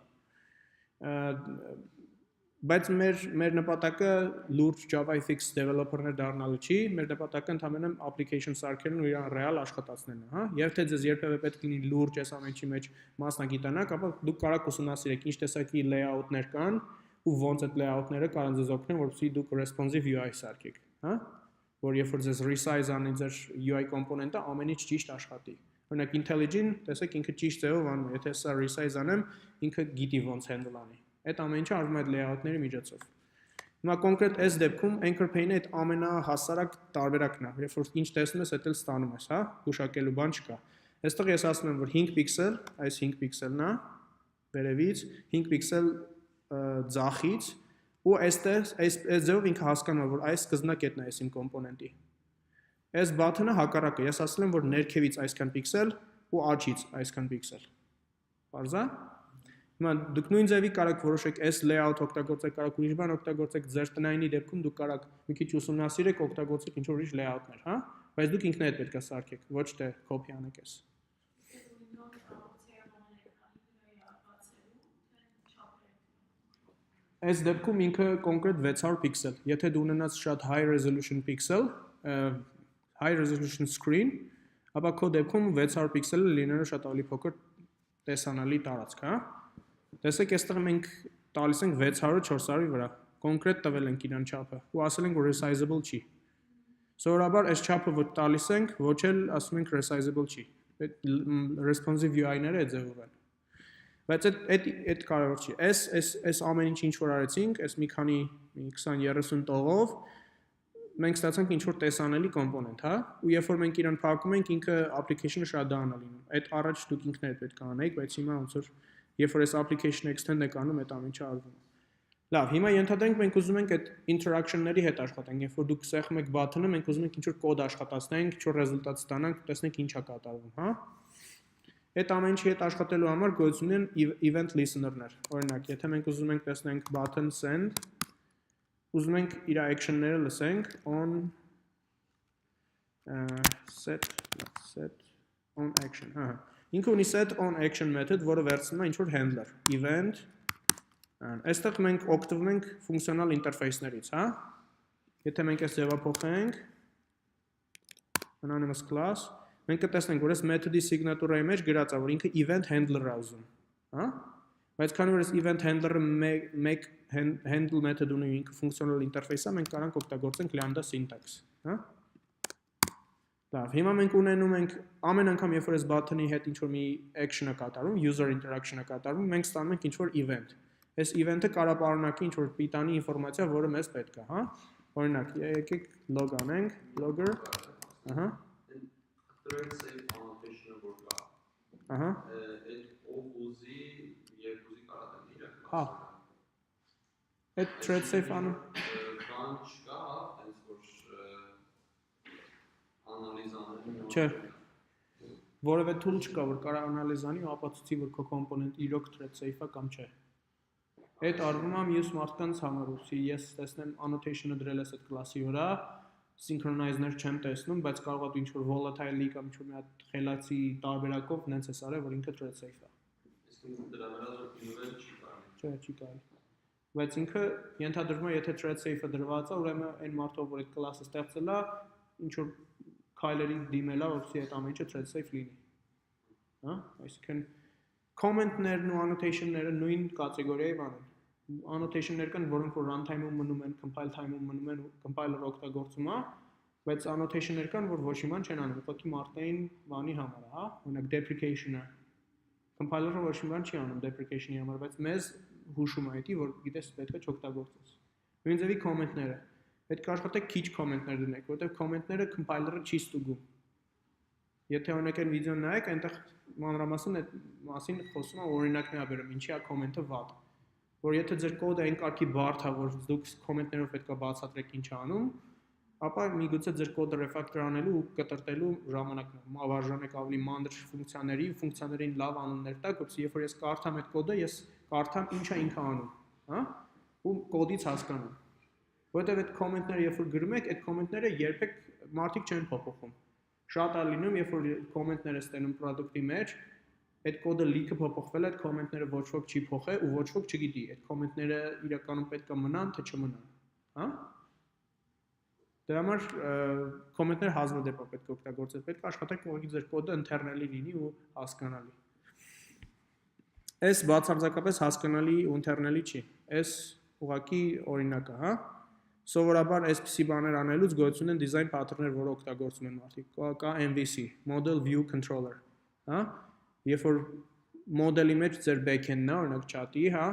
Բայց մեր նպատակը լուրջ JavaFX developer-ներ դառնալը չի, մեր նպատակը ընդհանրապես application սարքելն ու իրան ռեալ աշխատացնելն է, հա։ Երբ թե ձեզ երբևէ պետք լինի լուրջ այս ամենի մեջ մասնագիտանաք, ապա դուք կարող ուսումնասիրեք ինչ տեսակի layout-ներ կան ու ոնց այդ layout-ները կարող են ձեզ օգնեն, որպեսզի դուք responsive UI սարքեք, հա, որ երբ որ ձեզ resize անի ձեր UI կոմպոնենտը, ամեն ինչ ճիշտ աշխատի։ Օրինակ IntelliJ-ին, տեսեք ինքը ճիշտ ձևով անում, եթե սա resize անեմ, ինքը գիտի ոնց handle անի։ Այդ ամեն ինչը արվում է այդ layout-ների միջոցով։ Հիմա կոնկրետ այս դեպքում anchor pane-ը այդ ամենահասարակ տարբերակն է, երբ որ ինչ տեսնում ես, դա էլ ստանում ես, հա, գուշակելու բան չկա։ Այստեղ ես ասում եմ, որ 5 պիքսել, այս 5 պիքսելն է, վերևից, 5 պիքսել ձախից, ու այստեղ այս ձևով ինքը հասկանում է, որ այս սկզբնակետն է այս իմ կոմպոնենտի։ Այս button-ը հակառակը, ես ասել եմ, որ ներքևից այսքան պիքսել ու արջից այսքան պիքսել։ Պարզա։ Հիմա դուք նույն ձևի կարաք որոշեք այս layout օգտագործեք, կարաք ուրիշ բան օգտագործեք, ձեր տնայինի դեպքում դուք կարաք մի քիչ ուսումնասիրեք, օգտագործեք ինչ-որ ուրիշ layout-ներ, հա? Բայց դուք ինքներդ պետք է սարքեք, ոչ թե copy անեք այս։ Այս դեպքում ինքը կոնկրետ 600 pixel, եթե դու ունենաս շատ high resolution pixel, high resolution screen, ապա քո դեպքում 600 pixel-ը լինելու շատ ավելի փոքր տեսանալի տարածք, հա։ Տեսեք, այստեղ մենք տալիս ենք 600-ը 400-ի վրա, կոնկրետ տվել ենք իրան չափը, ու ասել ենք, որ resizable չի։ Սովորաբար այս չափը որ տալիս ենք, ոչ էլ ասում ենք resizable չի։ Responsive UI-ները այդ ձևով են։ Բայց այդ կարևոր չի։ Այս ամեն ինչ որ արեցինք, այս մի քանի 20-30 տողով մենք ստացանք ինչ որ տեսանելի կոմպոնենտ, հա, ու երբ որ մենք իրան փակում ենք, ինքը application-ը shutdown-ա լինում։ Այդ առաջ դուք ինքներդ պետք է անեիք, բայց հիմա ոնց որ երբ որ այս application extend եք անում, այդ ամեն ինչը արվում է։ Լավ, հիմա ենթադրենք մենք ուզում ենք այդ interaction-ների հետ աշխատենք, երբ որ դուք սեղմում եք button-ը, մենք ուզում ենք ինչ որ կոդ աշխատացնենք, ինչ որ ռեզուլտատ ստանանք, տեսնենք ինչ է կատարվում, հա։ Այդ ամեն ինչի հետ աշխատելու համար գոյություն են event listener-ներ։ Օրինակ, եթե մենք ուզում ենք տեսնենք button send, ուզում ենք իր action-ները լսենք on set on action, հա։ Ինքը ունի set on action method, որը վերցնում է ինչ որ handler, event. Այստեղ մենք օգտվում ենք ֆունկցիոնալ ինտերֆեյսներից, հա։ Եթե մենք այս ձևափոխենք anonymous class, մենք կտեսնենք, որ այս մեթոդի սիգնատուրայի մեջ գրած է, որ ինքը event handler-ը ուզում, հա։ Բայց քանի որ այս event handler-ը մեկ handle մեթոդ ունի, ինքը ֆունկցիոնալ ինտերֆեյս է, մենք կարող ենք օգտագործենք lambda syntax, հա։ Լավ, հիմա մենք ունենում ենք ամեն անգամ, երբ որ այս button-ի հետ ինչ որ մի action-ը կատարվում, user interaction-ը կատարվում, մենք ստանում ենք ինչ որ event։ Այս event-ը կարող է պարունակի ինչ որ պիտանի ինֆորմացիա, որը մեզ պետք է, հա։ Օրինակ, եկեք log անենք, logger, ահա։ Thread safe annotation-ը որ կա։ Ահա։ Այդ ով ուզի, երբ ուզի կարող է իրակ։ Հա։ Այդ thread safe անում։ Բան չկա, հենց որ անալիզ անելու։ Չէ։ Որևէ tool չկա, որ կարող անալիզ անի ու ապացուցի, որ քո կոմպոնենտը իրոք thread safe է կամ չէ։ Այդ արվում է մյուս մարդկանց համար, ուստի ես տեսնեմ annotation-ը դրել ես այդ class-ի վրա, synchronize-ներ չեմ տեսնում, բայց կարող է դու ինչ-որ volatile-ի կամ ինչ-որ մի հատ խելացի տարբերակով նենց ես արել, որ ինքը thread safe է։ Իսկ դրա վրա որ ինվել չի կարելի։ Չէ, չի կարելի։ Բայց ինքը ենթադրվում է, եթե thread safe-ը դրված է, ուրեմն այն մարդով, որ այդ class-ը ստեղծել է, ինչ-որ քայլերի դիմել է, որպեսզի այդ ամեն ինչը thread safe լինի։ Հա, այսինքն comment-ներն ու annotation-ները նույն կատեգորիայի բան են։ Annotation-ներ կան, որոնք որ runtime-ում մնում են, compile time-ում մնում են ու compiler-ը օգտագործում է, բայց annotation-ներ կան, որ ոչ մի բան չեն անում, ուղղակի մարդային բանի համար է, հա, օրինակ deprecation-ը։ Compiler-ը ոչ մի բան չի անում deprecation-ի համար, բայց մեզ հուշում է դա, որ գիտես պետք է չօգտագործես։ Նույն ձևի comment-ները։ Պետք է աշխատեք քիչ comment-ներ դնեք, որովհետև comment-ները compiler-ը չի ստուգում։ Եթե օրինակ այն վիդեոն նայեք, այնտեղ մանրամասն այդ մասին խոսում է, օրինակներ ա բերում, ինչի է comment-ը վատ։ Որ եթե ձեր կոդը այն կարգի բարդ է, որ դուք comment-ներով պետք է բացատրեք ինչ անում, ապա միգուցե ձեր կոդը refactor անելու ու կտրտելու ժամանակն ավարժանեք ավելի մանր ֆունկցիաների, ֆունկցիաներին լավ անուններ տակ, որպեսզի երբ որ ես կարդամ այդ կոդը, ես կարդամ ինչ է ինքը անում, հա? Ու կոդից հասկանամ։ Որովհետև այդ comment-ները երբ որ գրում եք, այդ comment-ները երբեք մարդիկ չեն փոփոխում։ Շատ է լինում, երբ որ comment-ները ստանում product-ի մեջ, այդ կոդը լիքը փոփոխվել է, այդ comment-ները ոչ ոք չի փոխել ու ոչ ոք չգիտի, այդ comment-ները իրականում պետք է մնան, թե չմնան, հա? Դրա համար comment-ները հազվադեպ պետք է օգտագործել, պետք է աշխատեք ուղղակի ձեր կոդը internally լինի ու հասկանալի։ Այս բացարձակապես հասկանալի ու internally չի, այս ուղղակի օրինակ է, հա? Սովորաբար այսպիսի բաներ անելուց գոյություն են design pattern-ներ, որը օգտագործում են մարդիկ։ Կա MVC, Model View Controller, հա? Երբ որ մոդելի մեջ ձեր backend-ն է, օրինակ chat-ի, հա,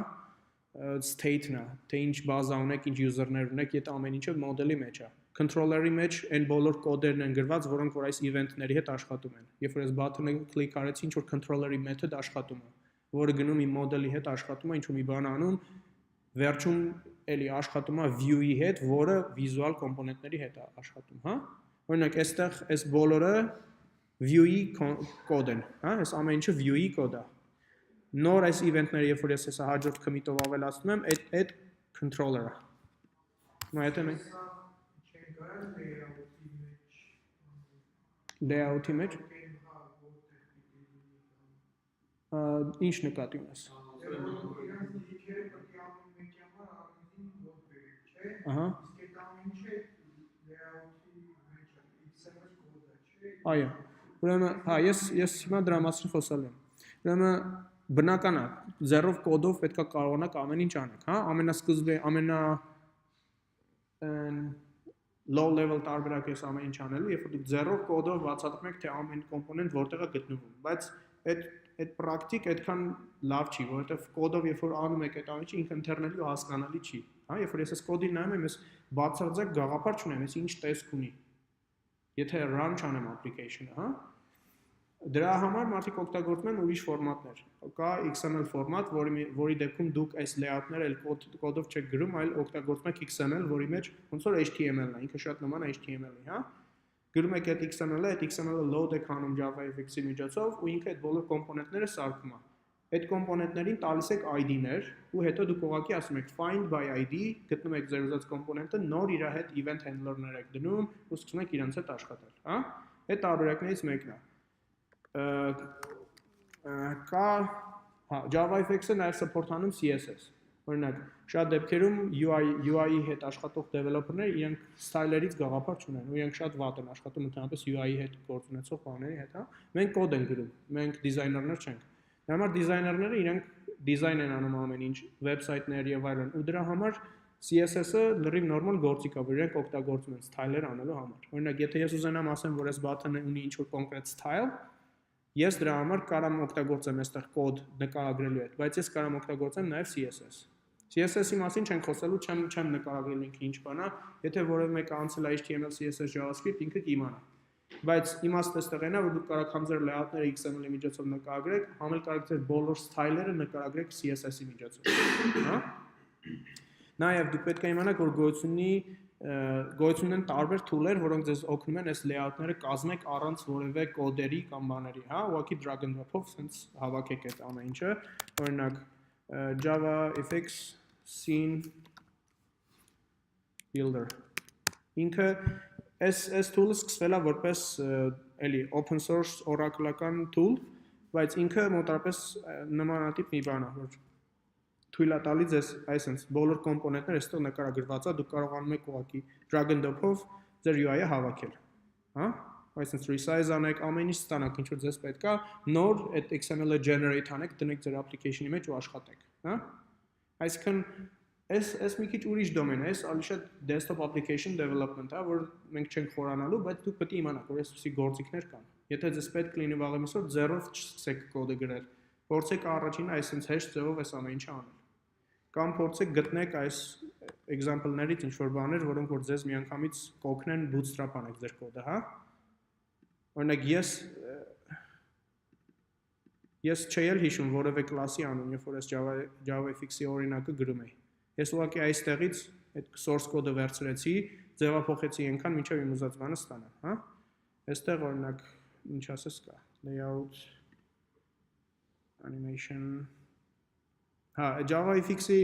state-ն է, թե ինչ բազա ունեք, ինչ user-ներ ունեք, այդ ամեն ինչը մոդելի մեջ է։ Controller-ի մեջ այն բոլոր կոդերն են գրված, որոնք որ այս event-ների հետ աշխատում են։ Երբ որ այս button-ը click արեցի, ինչ որ controller-ի method աշխատում է, որը գնում ի մոդելի հետ աշխատում է, ինչ որ մի բան անում, վերջում էլի աշխատում է view-ի հետ, որը visual component-ների հետ է աշխատում, հա։ Օրինակ, այստեղ այս բոլորը view-ի կոդ են, հա, այս ամեն ինչը view-ի կոդ է։ նոր այս event-ները, երբ որ ես հեսա հաջորդ commit-ով ավելացնում եմ, այդ controller-ը։ Հիմա եթե մենք layout-ի մեջ ինչ նկատի ունես։ Ահա։ Այո։ Ուրեմն, հա, ես հիմա դրա մասին խոսալ եմ։ Ուրեմն բնական է, zero կոդով պետքա կարողանաք ամեն ինչ անեք, հա, ամենասկզբի low level տարբերակը ես ամեն ինչ անելու, երբ որ դուք zero կոդով բացատրում եք, թե ամեն կոմպոնենտ որտեղ է գտնվում, բայց այդ պրակտիկ այդքան լավ չի, որովհետև կոդով երբ որ անում եք այդ ամենը, ինքը ընթերնելի ու հասկանալի չի, հա, երբ որ ես այս կոդին նայում եմ, ես բացարձակ գաղափար չունեմ, ես ինչ տեսք ունի։ Եթե run չանեմ application-ը, հա, դրա համար մարդիկ օգտագործում են ուրիշ ֆորմատներ։ Կա XML ֆորմատ, որի դեպքում դուք այս layout-ները այլ կոդով չեք գրում, այլ օգտագործում եք XML, որի մեջ ոնց որ HTML-ն է, ինքը շատ նման է HTML-ի, հա։ Գրում եք այդ XML-ը, այդ XML-ը load եք անում JavaFX-ի միջոցով ու ինքը այդ բոլոր կոմպոնենտները սարքում է։ Այդ կոմպոնենտներին տալիս եք ID-ներ ու հետո դուք ուղղակի ասում եք find by ID, գտնում եք ձեր ուզած կոմպոնենտը, նոր իր հետ event handler-ներ եք դնում ու սկսում եք իրենց հետ աշխատել, հա։ Այդ տարբերակներից մեկն է։ Կա JavaFX-ը նաև support-անում CSS։ Օրինակ, շատ դեպքերում UI-ի հետ աշխատող developer-ները իրենք style-երից գաղափար չունեն, ու իրենք շատ վատ են աշխատում ընդհանրապես UI-ի հետ գործ ունեցող բաների հետ, հա։ Մենք կոդ ենք գրում, մենք դիզայներներ չենք։ Դրա համար դիզայներները իրենք դիզայն են անում ամեն ինչ, վեբսայթներ եւ այլն, ու դրա համար CSS-ը լրիվ նորմալ գործիք է, որ իրենք օգտագործում են style-եր անելու համար։ Օրինակ, եթե ես ուզենամ ասեմ, որ այս button-ը ունի ինչ-որ կոնկրետ style, ես դրա համար կարամ օգտագործեմ այստեղ կոդ նկարագրելու հետ, բայց ես կարամ օգտագործեմ նաև CSS։ CSS-ի մասին չենք խոսելու, չեմ նկարագրել ինքը ինչ բան է, եթե որևէ մեկը անցել է HTML, CSS, JavaScript, ինքը կիմանա։ Բայց իմաստը այստեղ այն է, որ դուք կարող եք ձեր layout-ները XML-ի միջոցով նկարագրեք, համել կարող եք ձեր բոլոր style-երը նկարագրեք CSS-ի միջոցով, հա։ Նաև դուք պետք է իմանաք, որ գոյություն են տարբեր tool-եր, որոնք ձեզ օգնում են այս layout-ները կազմեք առանց որևէ կոդերի կամ բաների, հա, ուղղակի drag and drop-ով sense հավաքեք այդ ամեն ինչը, օրինակ JavaFX scene builder։ Ինքը այս tool-ը սկսվել է որպես էլի open source oracle-ական tool, բայց ինքը մոտավորապես նմանատիպ մի բան է, որ թույլ է տալիս ձեզ այսպես բոլոր կոմպոնենտները այստեղ նկարագրված է, դուք կարողանում եք ուղղակի drag and drop-ով ձեր UI-ը հավաքել, հա, այսպես resize անեք, ամեն ինչ ստանաք, ինչ որ ձեզ պետք է, նոր այդ XML-ը generate անեք, դնեք ձեր application-ի մեջ ու աշխատեք, հա։ Այսինքն այս մի քիչ ուրիշ դոմեն է, այս ալի շատ desktop application development է, որ մենք չենք խորանալու, բայց դուք պետք է իմանաք, որ այսպիսի գործիքներ կան։ Եթե ձեզ պետք լինի վաղը միսօր zero-ով չսկսեք կոդը գրել, փորձեք առաջինը այսպես hash ձևով այս ամեն ինչը անել։ Կամ փորձեք գտնեք այս example-ներից ինչ-որ բաներ, որոնք որ ձեզ միանգամից կօգնեն bootstrap անեք ձեր կոդը, հա։ Օրինակ ես չէի էլ հիշում որևէ կլասի անուն, երբ որ ես JavaFX-ի օրինակը գրում էի։ Ես ուղղակի այստեղից այդ source code-ը վերցրեցի, ձևափոխեցի այնքան, մինչև իմ ուզած բանը ստանամ, հա։ Այստեղ օրինակ ինչ ասես կա, layout animation։ Հա, JavaFX-ի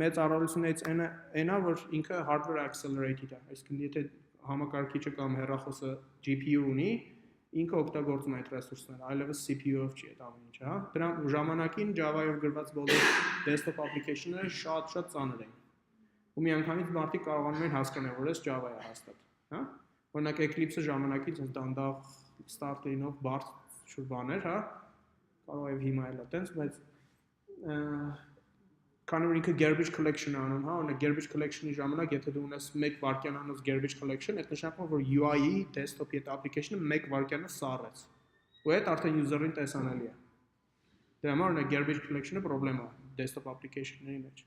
մեծ առավելություններից այն է, որ ինքը hardware accelerated է, այսինքն եթե համակարգիչը կամ հեռախոսը GPU ունի, ինքը օգտագործում է այդ ռեսուրսները, այլևս CPU-ով չի այդ ամեն ինչը, հա։ Դրա ժամանակին Java-ով գրված բոլոր desktop application-ները շատ ծանր էին։ Ու միանգամից մարդիկ կարողանում են հասկանալ, որ այս Java-ը հաստատ, հա։ Օրինակ Eclipse-ը ժամանակից այս դանդաղ start լինող բարդ շուտ բաներ, հա։ Կարող է հիմա էլ այդպես, բայց քանի որ ինքը garbage collection անում, հա, օրինակ garbage collection-ի ժամանակ, եթե դու ունես 1 վայրկյանանոց garbage collection, այդ նշանակում է, որ UI-ի desktop-ի այդ application-ը 1 վայրկյանը սառեց։ Ու այդ արդեն user-ին տեսանելի է։ Դրա համար օրինակ garbage collection-ը խնդրեմ է desktop application-ների մեջ։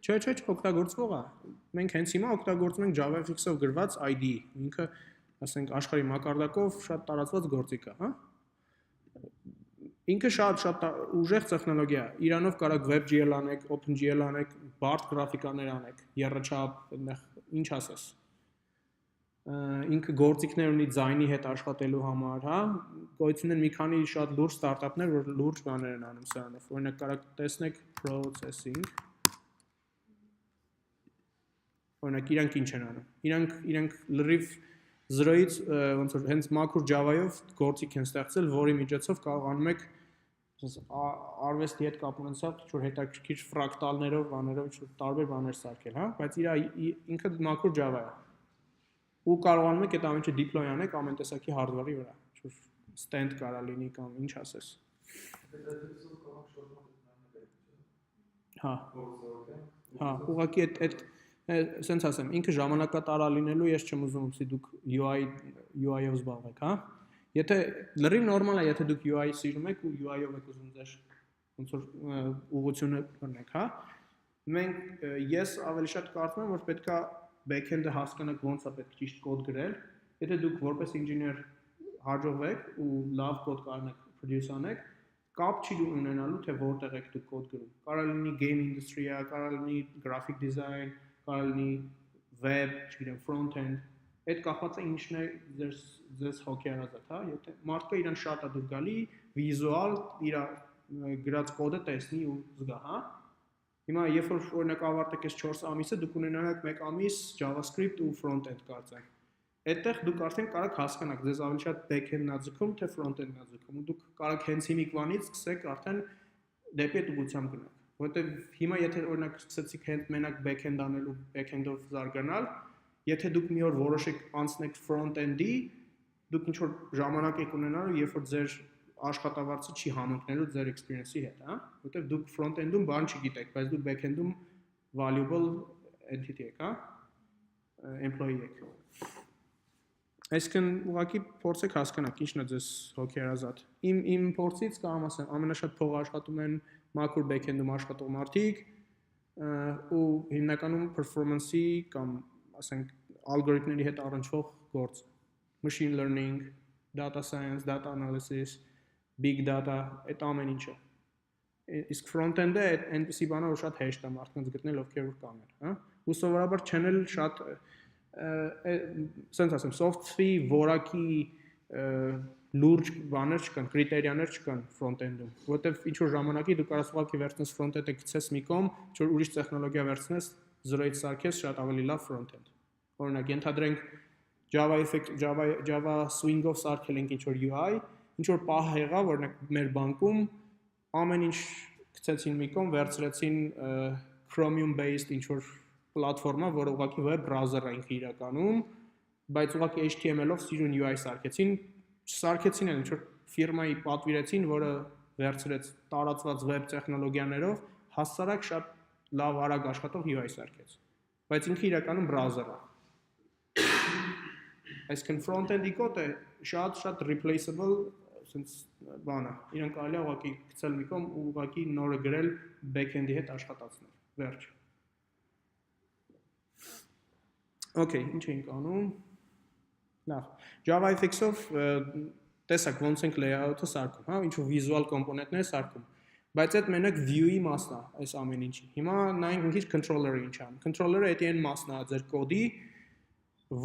Չէ, օգտագործվող է։ Մենք հենց հիմա օգտագործում ենք JavaFX-ով գրված ID, ինքը ասենք աշխարհի մակարդակով շատ տարածված գործիք է, հա։ Ինքը շատ ուժեղ տեխնոլոգիա է։ Իրանով կարող WebGL անեք, OpenGL անեք, բարդ գրաֆիկաներ անեք, երրաչափ, այնտեղ ինչ ասես։ ինքը գործիքներ ունի ձայնի հետ աշխատելու համար, հա, գոյություն են մի քանի շատ լուրջ ստարտափներ, որ լուրջ բաներ են անում սրանով։ Օրինակ կարաք տեսնեք processing, օրինակ իրանք ինչ են անում։ Իրանք լրիվ 0-ից ոնց որ հենց մաքուր Java-ով գործիք են ստեղծել, որի միջոցով կարողանում եք արվեստի հետ կապ ունեցող ինչ-որ հետաքրքիր ֆրակտալներով, բաներով ինչ-որ տարբեր բաներ սարքել, հա, բայց ինքը մաքուր Java է։ Ու կարողանում եք այդ ամեն ինչը deploy անեք ամեն տեսակի hardware-ի վրա, ինչ-որ stand կարա լինի կամ ինչ ասես։ Հա։ Հա, ուղղակի այդ սենց ասեմ, ինքը ժամանակատարա լինելու ես չեմ ուզում, որ դուք UI-ով զբաղվեք, հա։ Եթե լրիվ նորմալ է, եթե դուք UI սիրում եք ու UI-ով եք ուզում ձեր ոնց որ ուղղությունը բռնեք, հա։ Ես ավելի շատ կարծում եմ, որ պետքա backend-ը հասկանաք ոնց է պետք ճիշտ կոդ գրել։ Եթե դուք որպես ինժեներ հաջողվեք ու լավ կոդ կարողանաք produce անեք, կապ չի ունենալու թե որտեղ եք դուք կոդ գրում։ Կարող լինի game industry-ը, կարող լինի graphic design, կարող լինի web, չգիտեմ, front-end, այդ կախված է ինչն է ձեզ հոգեարազատ, հա, եթե մարդը իրան շատ է դուր գալի, վիզուալ իր գրած կոդը տեսնի ու զգա, հա։ Հիմա երբ որ օրինակ ավարտեք այս 4 ամիսը, դուք ունենաք 1 ամիս JavaScript ու front-end կարծեմ։ Այդտեղ դուք արդեն կարող հասկանաք ձեզ ավելի շատ back-end-ն է ձգում, թե front-end-ն է ձգում, ու դուք կարող հենց հիմիկվանից սկսեք արդեն դեպի այդ ուղղությամբ գնալ։ Որտեւ հիմա եթե օրինակ սկսեցիք հենց մենակ back-end անել ու back-end-ով զարգանալ, եթե դուք մի օր որոշեք անցնեք front-end-ի, դուք ինչ որ ժամանակ եք ունենալու, երբ որ ձեր աշխատավարձը չի համընկնելու ձեր experience-ի հետ, հա, որտեւ դուք front-end-ում բան չգիտեք, բայց դուք back-end-ում valuable entity եք, հա, employee եք։ Այսինքն ուղղակի փորձեք հասկանալ ինչն է ձեզ հոգեարազատ։ Իմ փորձից կամ ասեմ, ամենաշատ փող աշխատում են մաքուր back-end-ում աշխատող մարդիկ ու հիմնականում performance-ի կամ ասենք ալգորիթմների հետ առնչվող գործ, machine learning, data science, data analysis, big data, այդ ամեն ինչը։ Իսկ front-end-ը այնպեսի բան է, որ շատ հեշտ է մարդկանց գտնել, ովքեր որ կանեն, հա։ Ու սովորաբար չեն էլ շատ սենց ասեմ, soft-ի որակի լուրջ բաներ չկան, կրիտերիաներ չկան front-end-ում, որովհետև ինչ որ ժամանակի դու կարաս ուղղակի վերցնես front-end-ը գցես մի կողմ, ինչ որ ուրիշ տեխնոլոգիա վերցնես, 0-ից սարքես շատ ավելի լավ front-end։ Օրինակ, ենթադրենք Java Swing-ով սարքել ենք ինչ որ UI, ինչ որ պահ եղավ, օրինակ մեր բանկում ամեն ինչ գցեցին մի կողմ, վերցրեցին Chromium-based ինչ որ պլատֆորմա, որը ուղղակի web browser-ը ինքը իրականում, բայց ուղղակի HTML-ով սիրուն UI սարքեցին, չսարքեցին էլ ինչ որ ֆիրմայի պատվիրեցին, որը վերցրեց տարածված web տեխնոլոգիաներով, հասարակ շատ լավ արագ աշխատող UI սարքեց։ Բայց ինքը իրականում browser-ը։ Այսինքն front-end-ի կոդը շատ replaceable sense բան է։ Իրեն կարելի է ուղղակի գցել մի կողմ ու ուղղակի նորը գրել back-end-ի հետ աշխատացնել։ Վերջ։ Okay, ինչ ենք անում։ Լավ։ JavaFX-ով տեսակ ոնց ենք layout-ը սարքում, հա, ինչ որ visual component-ներ սարքում։ Բայց այդ մենակ view-ի մասն է, այս ամեն ինչի։ Հիմա նայենք մի քիչ controller-ը ինչ անում։ Controller-ը այդ այն մասն է ձեր կոդի,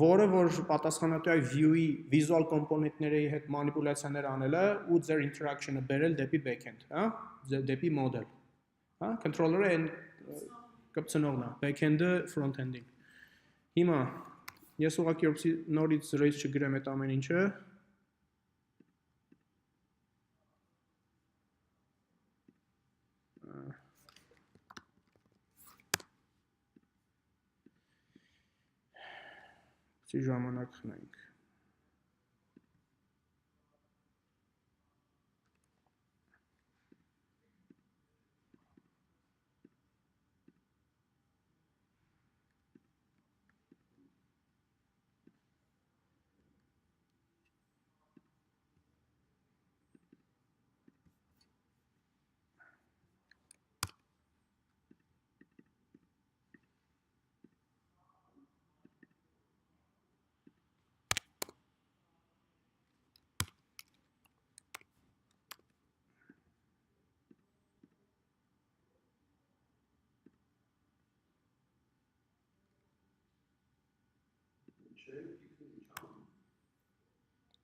որը որ պատասխանատու է view-ի visual component-ների հետ մանիպուլյացիաներ անելը ու ձեր interaction-ը բերել դեպի back-end, հա, դեպի model։ Հա, controller-ը այն կպցնողն է, back-end-ը front-end-ին։ Հիմա ես ուղղակի որպեսզի նորից 0-ից չգրեմ այդ ամեն ինչը։ Ժամանակ խնայինք։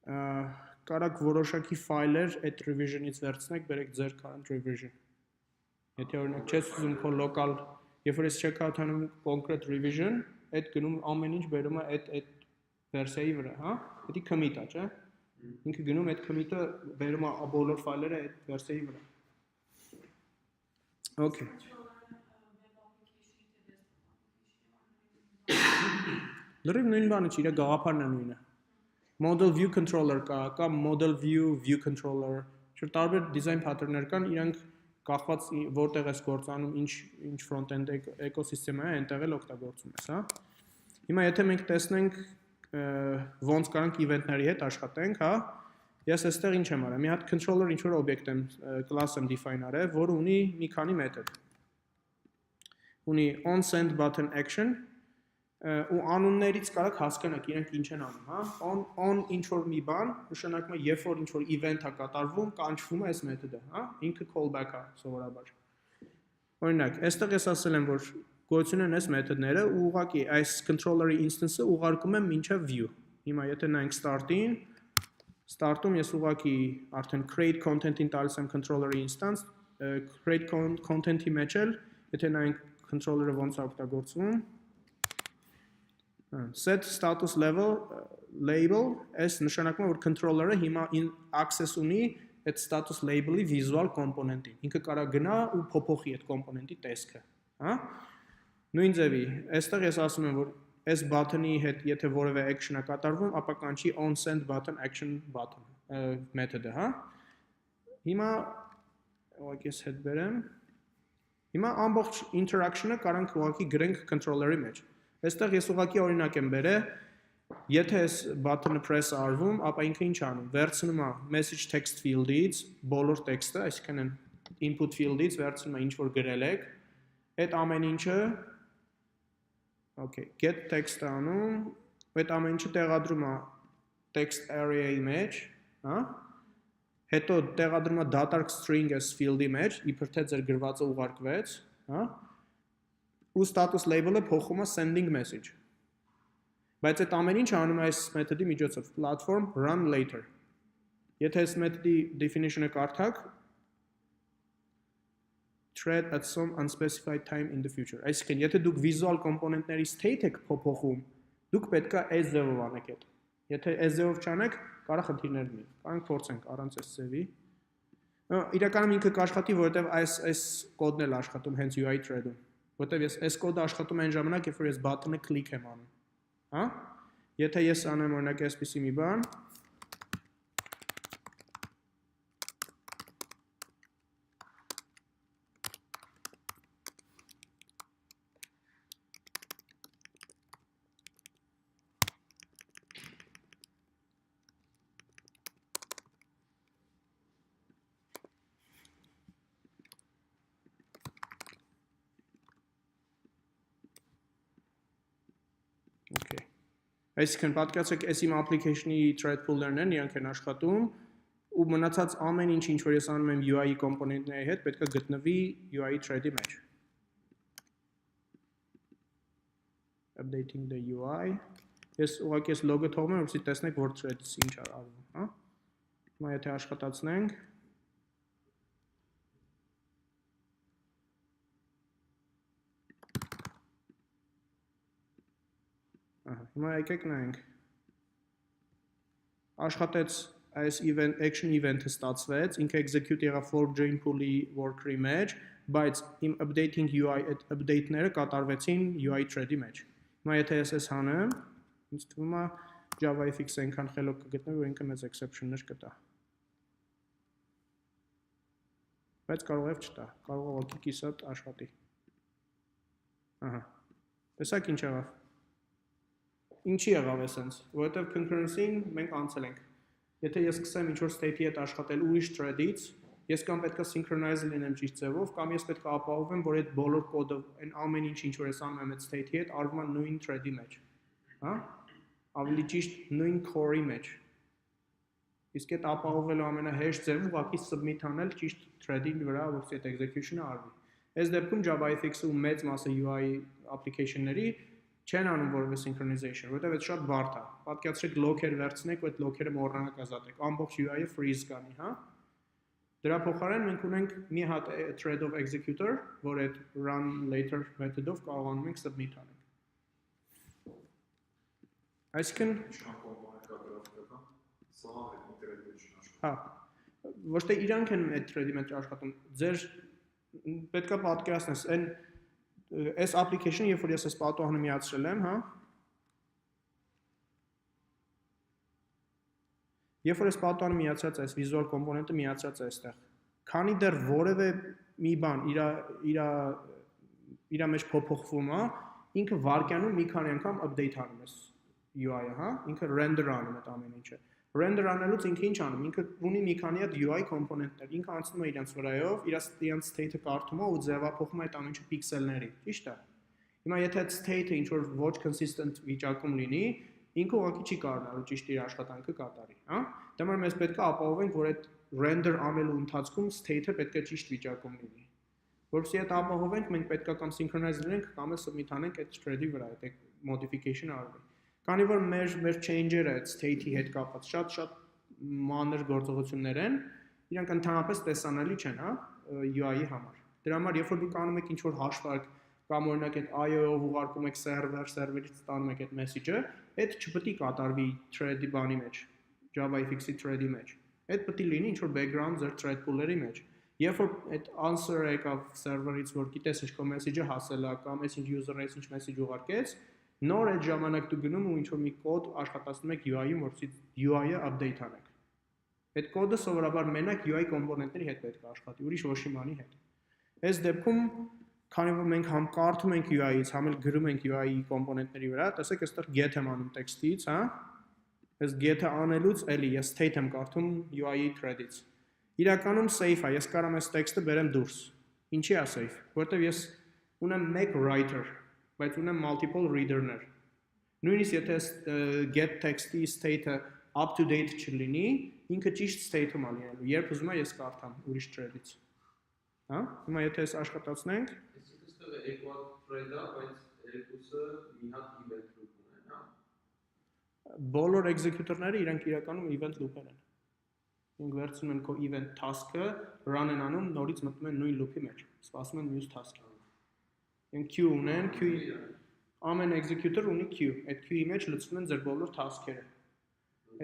Կարաք որոշակի ֆայլեր այդ revision-ից վերցնեք, բերեք ձեր current revision։ Եթե օրինակ չես ուզում քո local, երբ որ ես չեկաթանում concrete revision, այդ գնում ամեն ինչ բերում է այդ վերսիայի վրա, հա? Դա commit-ա, չէ՞։ Ինքը գնում այդ commit-ը բերում է բոլոր ֆայլերը այդ վերսիայի վրա։ Okay։ Լրիվ նույն բանը չի, իր գաղափարն է նույնը։ Model view controller կա model view controller, չէ՞ տարբեր design pattern-ներ կան, իրանք կախված որտեղ ես գործանում, ինչ front-end էկոսիստեմա է, այնտեղ էլ օգտագործում ես, հա։ Հիմա եթե մենք տեսնենք ոնց կարանք event-ների հետ աշխատենք, հա, ես այստեղ ինչ եմ արել, մի հատ controller ինչ-որ օբյեկտ եմ, class եմ define արել, որը ունի մի քանի method։ Ունի onSend button action, ու անուններից կարաք հասկանաք իրանք ինչ են անում, հա, on ինչ-որ մի բան, նշանակում է երբ որ ինչ-որ event-ա կատարվում, կանչվում է այս method-ը, հա, ինքը callback-ա սովորաբար։ Օրինակ, այստեղ ես ասել եմ, որ գոյություն են այս մեթոդները ու ուղղակի այս controller-ի instance-ը ուղարկում եմ մինչև view։ Հիմա եթե նայենք start-ում ես ուղղակի արդեն create content-ին տալիս եմ controller-ի instance, create content-ի մեջ էլ, եթե նայենք controller-ը ոնց է օգտագործվում, set status label, այս նշանակում է, որ controller-ը հիմա access ունի այդ status label-ի visual component-ին։ Ինքը կարող գնա ու փոփոխի այդ component-ի տեսքը, հա։ Նույն ձևի, այստեղ ես ասում եմ, որ այս button-ի հետ եթե որևէ action-ը կատարվում, ապա կանչի onSend button action button method-ը, հա։ Հիմա ուղղակի ես հետ բերեմ։ Հիմա ամբողջ interaction-ը կարանք ուղղակի գրենք controller-ի մեջ։ Այստեղ ես ուղղակի օրինակ եմ բերել, եթե այս button-ը press արվում, ապա ինքը ինչ անում։ Վերցնում է message text field-ից բոլոր տեքստը, այսինքն input field-ից վերցնում է ինչ որ գրել եք, այդ ամեն ինչը okay, get text-ը անում, այդ ամեն ինչը տեղադրում է text array-ի մեջ, հա։ Հետո տեղադրում է data string as field-ի մեջ, իբր թե ձեր գրվածը ուղարկվեց, հա։ Ու status label-ը փոխում է sending message։ Բայց այդ ամեն ինչը անում է այս մեթոդի միջոցով platform run later։ Եթե այս մեթոդի definition-ը կարդաք, thread at some unspecified time in the future։ Այսինքն, եթե դուք visual component-ների state եք փոփոխում, դուք պետք է այս ձևով անեք այդ։ Եթե այս ձևով չանեք, կարող խնդիրներ լինի։ Կարանք փորձենք առանց այս ձևի։ Իրականում ինքը կաշխատի, որովհետև այս կոդն էլ աշխատում հենց UI thread-ում։ Որտեվ ես այս կոդը աշխատում այն ժամանակ, երբ որ ես button-ը click եմ անում, հա։ Եթե ես անեմ օրինակ այսպիսի մի բան, Okay. Այսինքն պատկերացրեք, այս իմ application-ի thread pool-երն են, իրանք են աշխատում ու մնացած ամեն ինչ որ ես անում եմ UI component-ների հետ, պետք է գտնվի UI thread-ի մեջ։ Updating the UI։ Ես ուղղակի այս log-ը թողում եմ, որպեսզի տեսնեք, որ thread-ից ինչ է արվում, հա։ Հիմա եթե աշխատացնենք, հիմա եկեք նայենք, աշխատեց այս action event-ը ստացվեց, ինքը execute եղավ for join pool-ի worker-ի մեջ, բայց իմ updating UI այդ update-ները կատարվեցին UI thread-ի մեջ։ Հիմա եթե ես այս հանեմ, ինձ թվում է JavaFX-ը այնքան խելոք կգտնվի, որ ինքը մեծ exception-ներ կտա։ Բայց կարող է չտա, կարող է ուղղակի կիսատ աշխատի։ Ահա։ Տեսակ ինչ եղավ։ Ինչի եղավ էսենց, որովհետև concurrency-ին մենք անցել ենք։ Եթե ես սկսեմ ինչ-որ state-ի հետ աշխատել ուրիշ thread-ից, ես կամ պետք է synchronize լինեմ ճիշտ ձևով, կամ ես պետք է ապահովեմ, որ այդ բոլոր կոդը, այն ամեն ինչ որ ես անում եմ այդ state-ի հետ, արվում է նույն thread-ի մեջ, հա? Ավելի ճիշտ նույն core-ի մեջ։ Իսկ այդ ապահովելու ամենահեշտ ձևը ուղղակի submit անել ճիշտ thread-ի վրա, որպեսզի այդ execution-ը արվի։ Այս դեպքում JavaFX-ը ու մեծ մասը UI application-ների Չեն անում որևէ synchronization, որովհետև այդ շատ բարդ է։ Պատկերացրեք locker վերցնեք ու այդ locker-ը մոռանաք ազատեք։ Ամբողջ UI-ը freeze կանի, հա։ Դրա փոխարեն մենք ունենք մի հատ thread of executor, որ այդ run later method-ով կարողանում ենք submit անենք։ Այսինքն հա, ոչ թե իրանք են այդ thread-ի մեջ աշխատում, ձեր պետքա պատկերացնես, այս application-ը, երբ որ ես այս պատոհանը միացրել եմ, հա, երբ որ այս պատոհանը միացած է, այս visual component-ը միացած է այստեղ, քանի դեռ որևէ մի բան իր մեջ փոփոխվում է, ինքը վարկյանում մի քանի անգամ update անում է UI-ը, հա, ինքը render անում է այդ ամեն ինչը։ Render անելուց ինքը ինչ անում, ինքը ունի մի քանի հատ UI component-ներ, ինքը անցնում է իրենց վրայով, իրենց state-ը կարդում է ու ձևափոխում է այդ ամեն ինչը պիքսելների, ճիշտ է։ Հիմա եթե այդ state-ը ինչ որ ոչ consistent վիճակում լինի, ինքը ուղղակի չի կարողանալու ճիշտ իր աշխատանքը կատարի, հա։ Դա համար մեզ պետք է ապահովենք, որ այդ render անելու ընթացքում state-ը պետք է ճիշտ վիճակում լինի։ Որովհետեւ այդ ապահովենք, մենք պետք է կամ synchronize լինենք, կամ էլ submit անենք այդ thread-ի վրա, այդ modification-ը արվի։ Քանի որ մեր change-երը այդ state-ի հետ կապված շատ մանր գործողություններ են, իրանք ընդհանրապես տեսանելի չեն, հա, UI-ի համար։ Դրա համար, երբ որ դուք անում եք ինչ-որ հաշվարկ կամ օրինակ այդ IO-ով ուղարկում եք server-ից ստանում եք այդ message-ը, այդ չպետք է կատարվի thread-ի բանի մեջ, JavaFX-ի thread-ի մեջ։ Այդ պետք է լինի ինչ-որ background ձեր thread pool-երի մեջ։ Երբ որ այդ answer-ը եկավ server-ից, որ գիտես ինչ-որ message-ը հասել է կամ այս ինչ user-ը ինչ message ուղարկեց, նոր այդ ժամանակ դու գնում ու ինչ-որ մի կոդ աշխատացնում եք UI-ում, որպեսզի UI-ը update անեք։ Այդ կոդը սովորաբար մենակ UI կոմպոնենտների հետ պետք է աշխատի, ուրիշ ոչ մի բանի հետ։ Այս դեպքում, քանի որ մենք համ կարդում ենք UI-ից, համ էլ գրում ենք UI-ի կոմպոնենտների վրա, տեսեք, այստեղ get եմ անում text-ից, հա։ Այս get-ը անելուց էլի ես state եմ կարդում UI-ի thread-ից։ Իրականում safe է, ես կարամ այս text-ը բերեմ դուրս։ Ինչի է safe, որովհետև ես ունեմ մեկ writer, բայց ունեմ multiple reader-ներ։ Նույնիսկ եթե get text-ի state-ը up to date չլինի, ինքը ճիշտ state-ում է լինելու, երբ ուզում եմ ես կարդամ ուրիշ thread-ից։ Հա? Հիմա եթե ես աշխատացնենք, այստեղ երկու հատ thread-ա, բայց երկուսը մի հատ event loop ունեն, հա։ Բոլոր executor-ները իրանք իրականում event loop-եր են։ Ինք վերցնում են քո event task-ը, run են անում, նորից մտնում են նույն loop-ի մեջ, սպասում են մյուս task-ը։ Են queue ունեն, queue ամեն executor ունի queue, այդ queue-ի մեջ լցվում են ձեր բոլոր task-երը։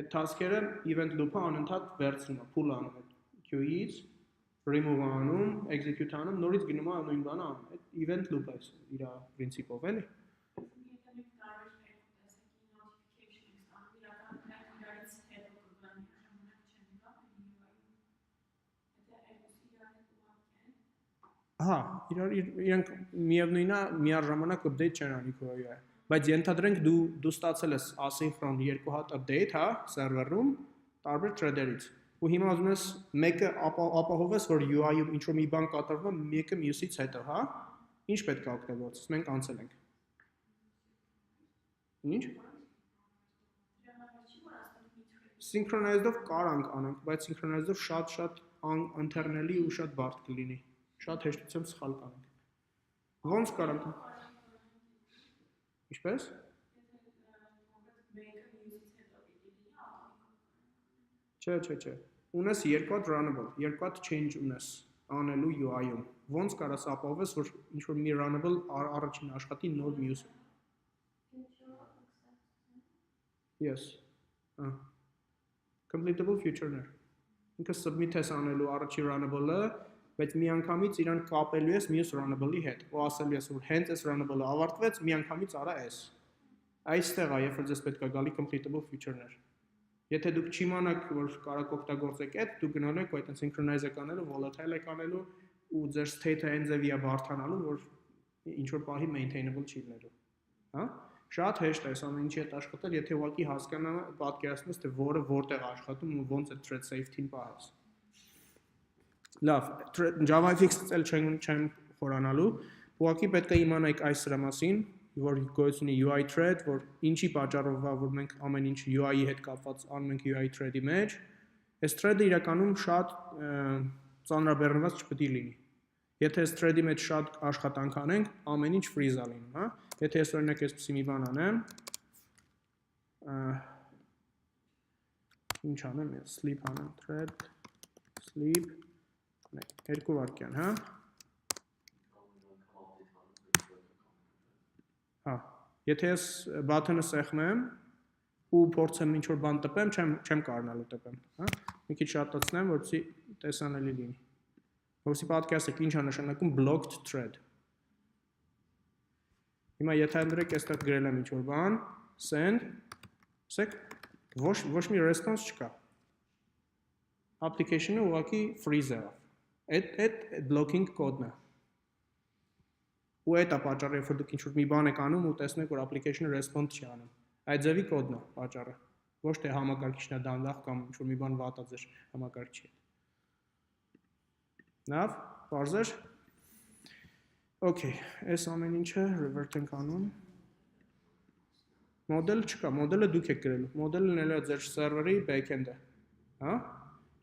Այդ task-երը event loop-ը անընդհատ վերցնում է, pull անում այդ queue-ից, remove անում, execute անում, նորից գնում է նույն բանը անում։ Այդ event loop-ը իր principle-ով էլի։ Հա, իրանք միևնույնն է, միաժամանակ update չեն անի քո UI-ը, բայց ենթադրենք դու ստացել ես asynchron երկու հատ update, հա, server-ում, տարբեր thread-երից։ Ու հիմա ուզում ես մեկը ապահովես, որ UI-ում ինչ-որ մի բան կատարվում է, մեկը մյուսից հետո, հա։ Ինչ պետք է օգտագործես, մենք անցել ենք։ Ինչ։ Synchronized-ով կարանք անենք, բայց synchronized-ով շատ internally ու շատ բարդ կլինի։ Շատ հեշտությամբ սխալ կանենք։ Ոնց կարանք։ Ինչպես։ Չէ։ Ունես երկու հատ runnable, երկու հատ change ունես անելու UI-ում։ Ոնց կարաս ապահովես, որ ինչ-որ մի runnable առաջին աշխատի նոր մյուսը։ Yes։ Completable future-ներ։ Ինքը submit ես անելու առաջի runnable-ը, բայց միանգամից իրան կապելու ես մյուս runnable-ի հետ, ու ասելու ես, որ հենց այս runnable-ը ավարտվեց, միանգամից արա այս։ Այստեղ է, երբ որ ձեզ պետք է գալի completable future-ներ։ Եթե դուք չիմանաք, որ կարող օգտագործեք այդ, դուք գնալու եք այդ synchronize կանելու, volatile կանելու ու ձեր state-ը այնձևի է բարթանալու, որ ինչ որ պահի maintainable չի լինելու։ Հա? Շատ հեշտ է այս ամեն ինչի հետ աշխատել, եթե ուղղակի հասկանա, պատկերացնես, թե որը որտեղ աշխատում ու ոնց է thread safety-ն պահես։ Լավ, JavaFX-ից էլ չեմ խորանալու, ուղղակի պետք է իմանայք այս սրա մասին, որ գոյություն ունի UI thread, որ ինչի պատճառով է, որ մենք ամեն ինչ UI-ի հետ կապված անում ենք UI thread-ի մեջ, այս thread-ը իրականում շատ ծանրաբեռնված չպետք է լինի։ Եթե այս thread-ի մեջ շատ աշխատանք անենք, ամեն ինչ freeze-ա լինում, հա։ Եթե ես օրինակ այսպեսի մի բան անեմ, ինչ անեմ, sleep անեմ, thread, sleep, երկու վարկյան, հա? Հա, եթե ես բաթոնը սեղմեմ ու փորձեմ ինչ-որ բան տպեմ, չեմ կարողանալու տպեմ, հա? Մի քիչ շատացնեմ, որպեսզի տեսանելի լինի։ Որպեսզի պատկերացրեք ինչ է նշանակում blocked thread։ Հիմա եթե ընդրեք այստեղ գրել եմ ինչ-որ բան, send, ասեք, ոչ մի response չկա։ Application-ը ուղղակի freeze է։ Այդ blocking կոդն է։ Ու այդ է պատճառը, երբ որ դուք ինչ-որ մի բան եք անում ու տեսնեք, որ application-ը respond չի անում։ Այդ ձևի կոդն է պատճառը։ Ոչ թե համակարգիչն է դանդաղ կամ ինչ-որ մի բան վատ է ձեր համակարգչի հետ։ Լավ, բարձր։ Okay, այս ամեն ինչը revert ենք անում։ Մոդել չկա, մոդելը դուք եք գրելու։ Մոդելն էլ է ձեր սերվերի backend-ը, հա?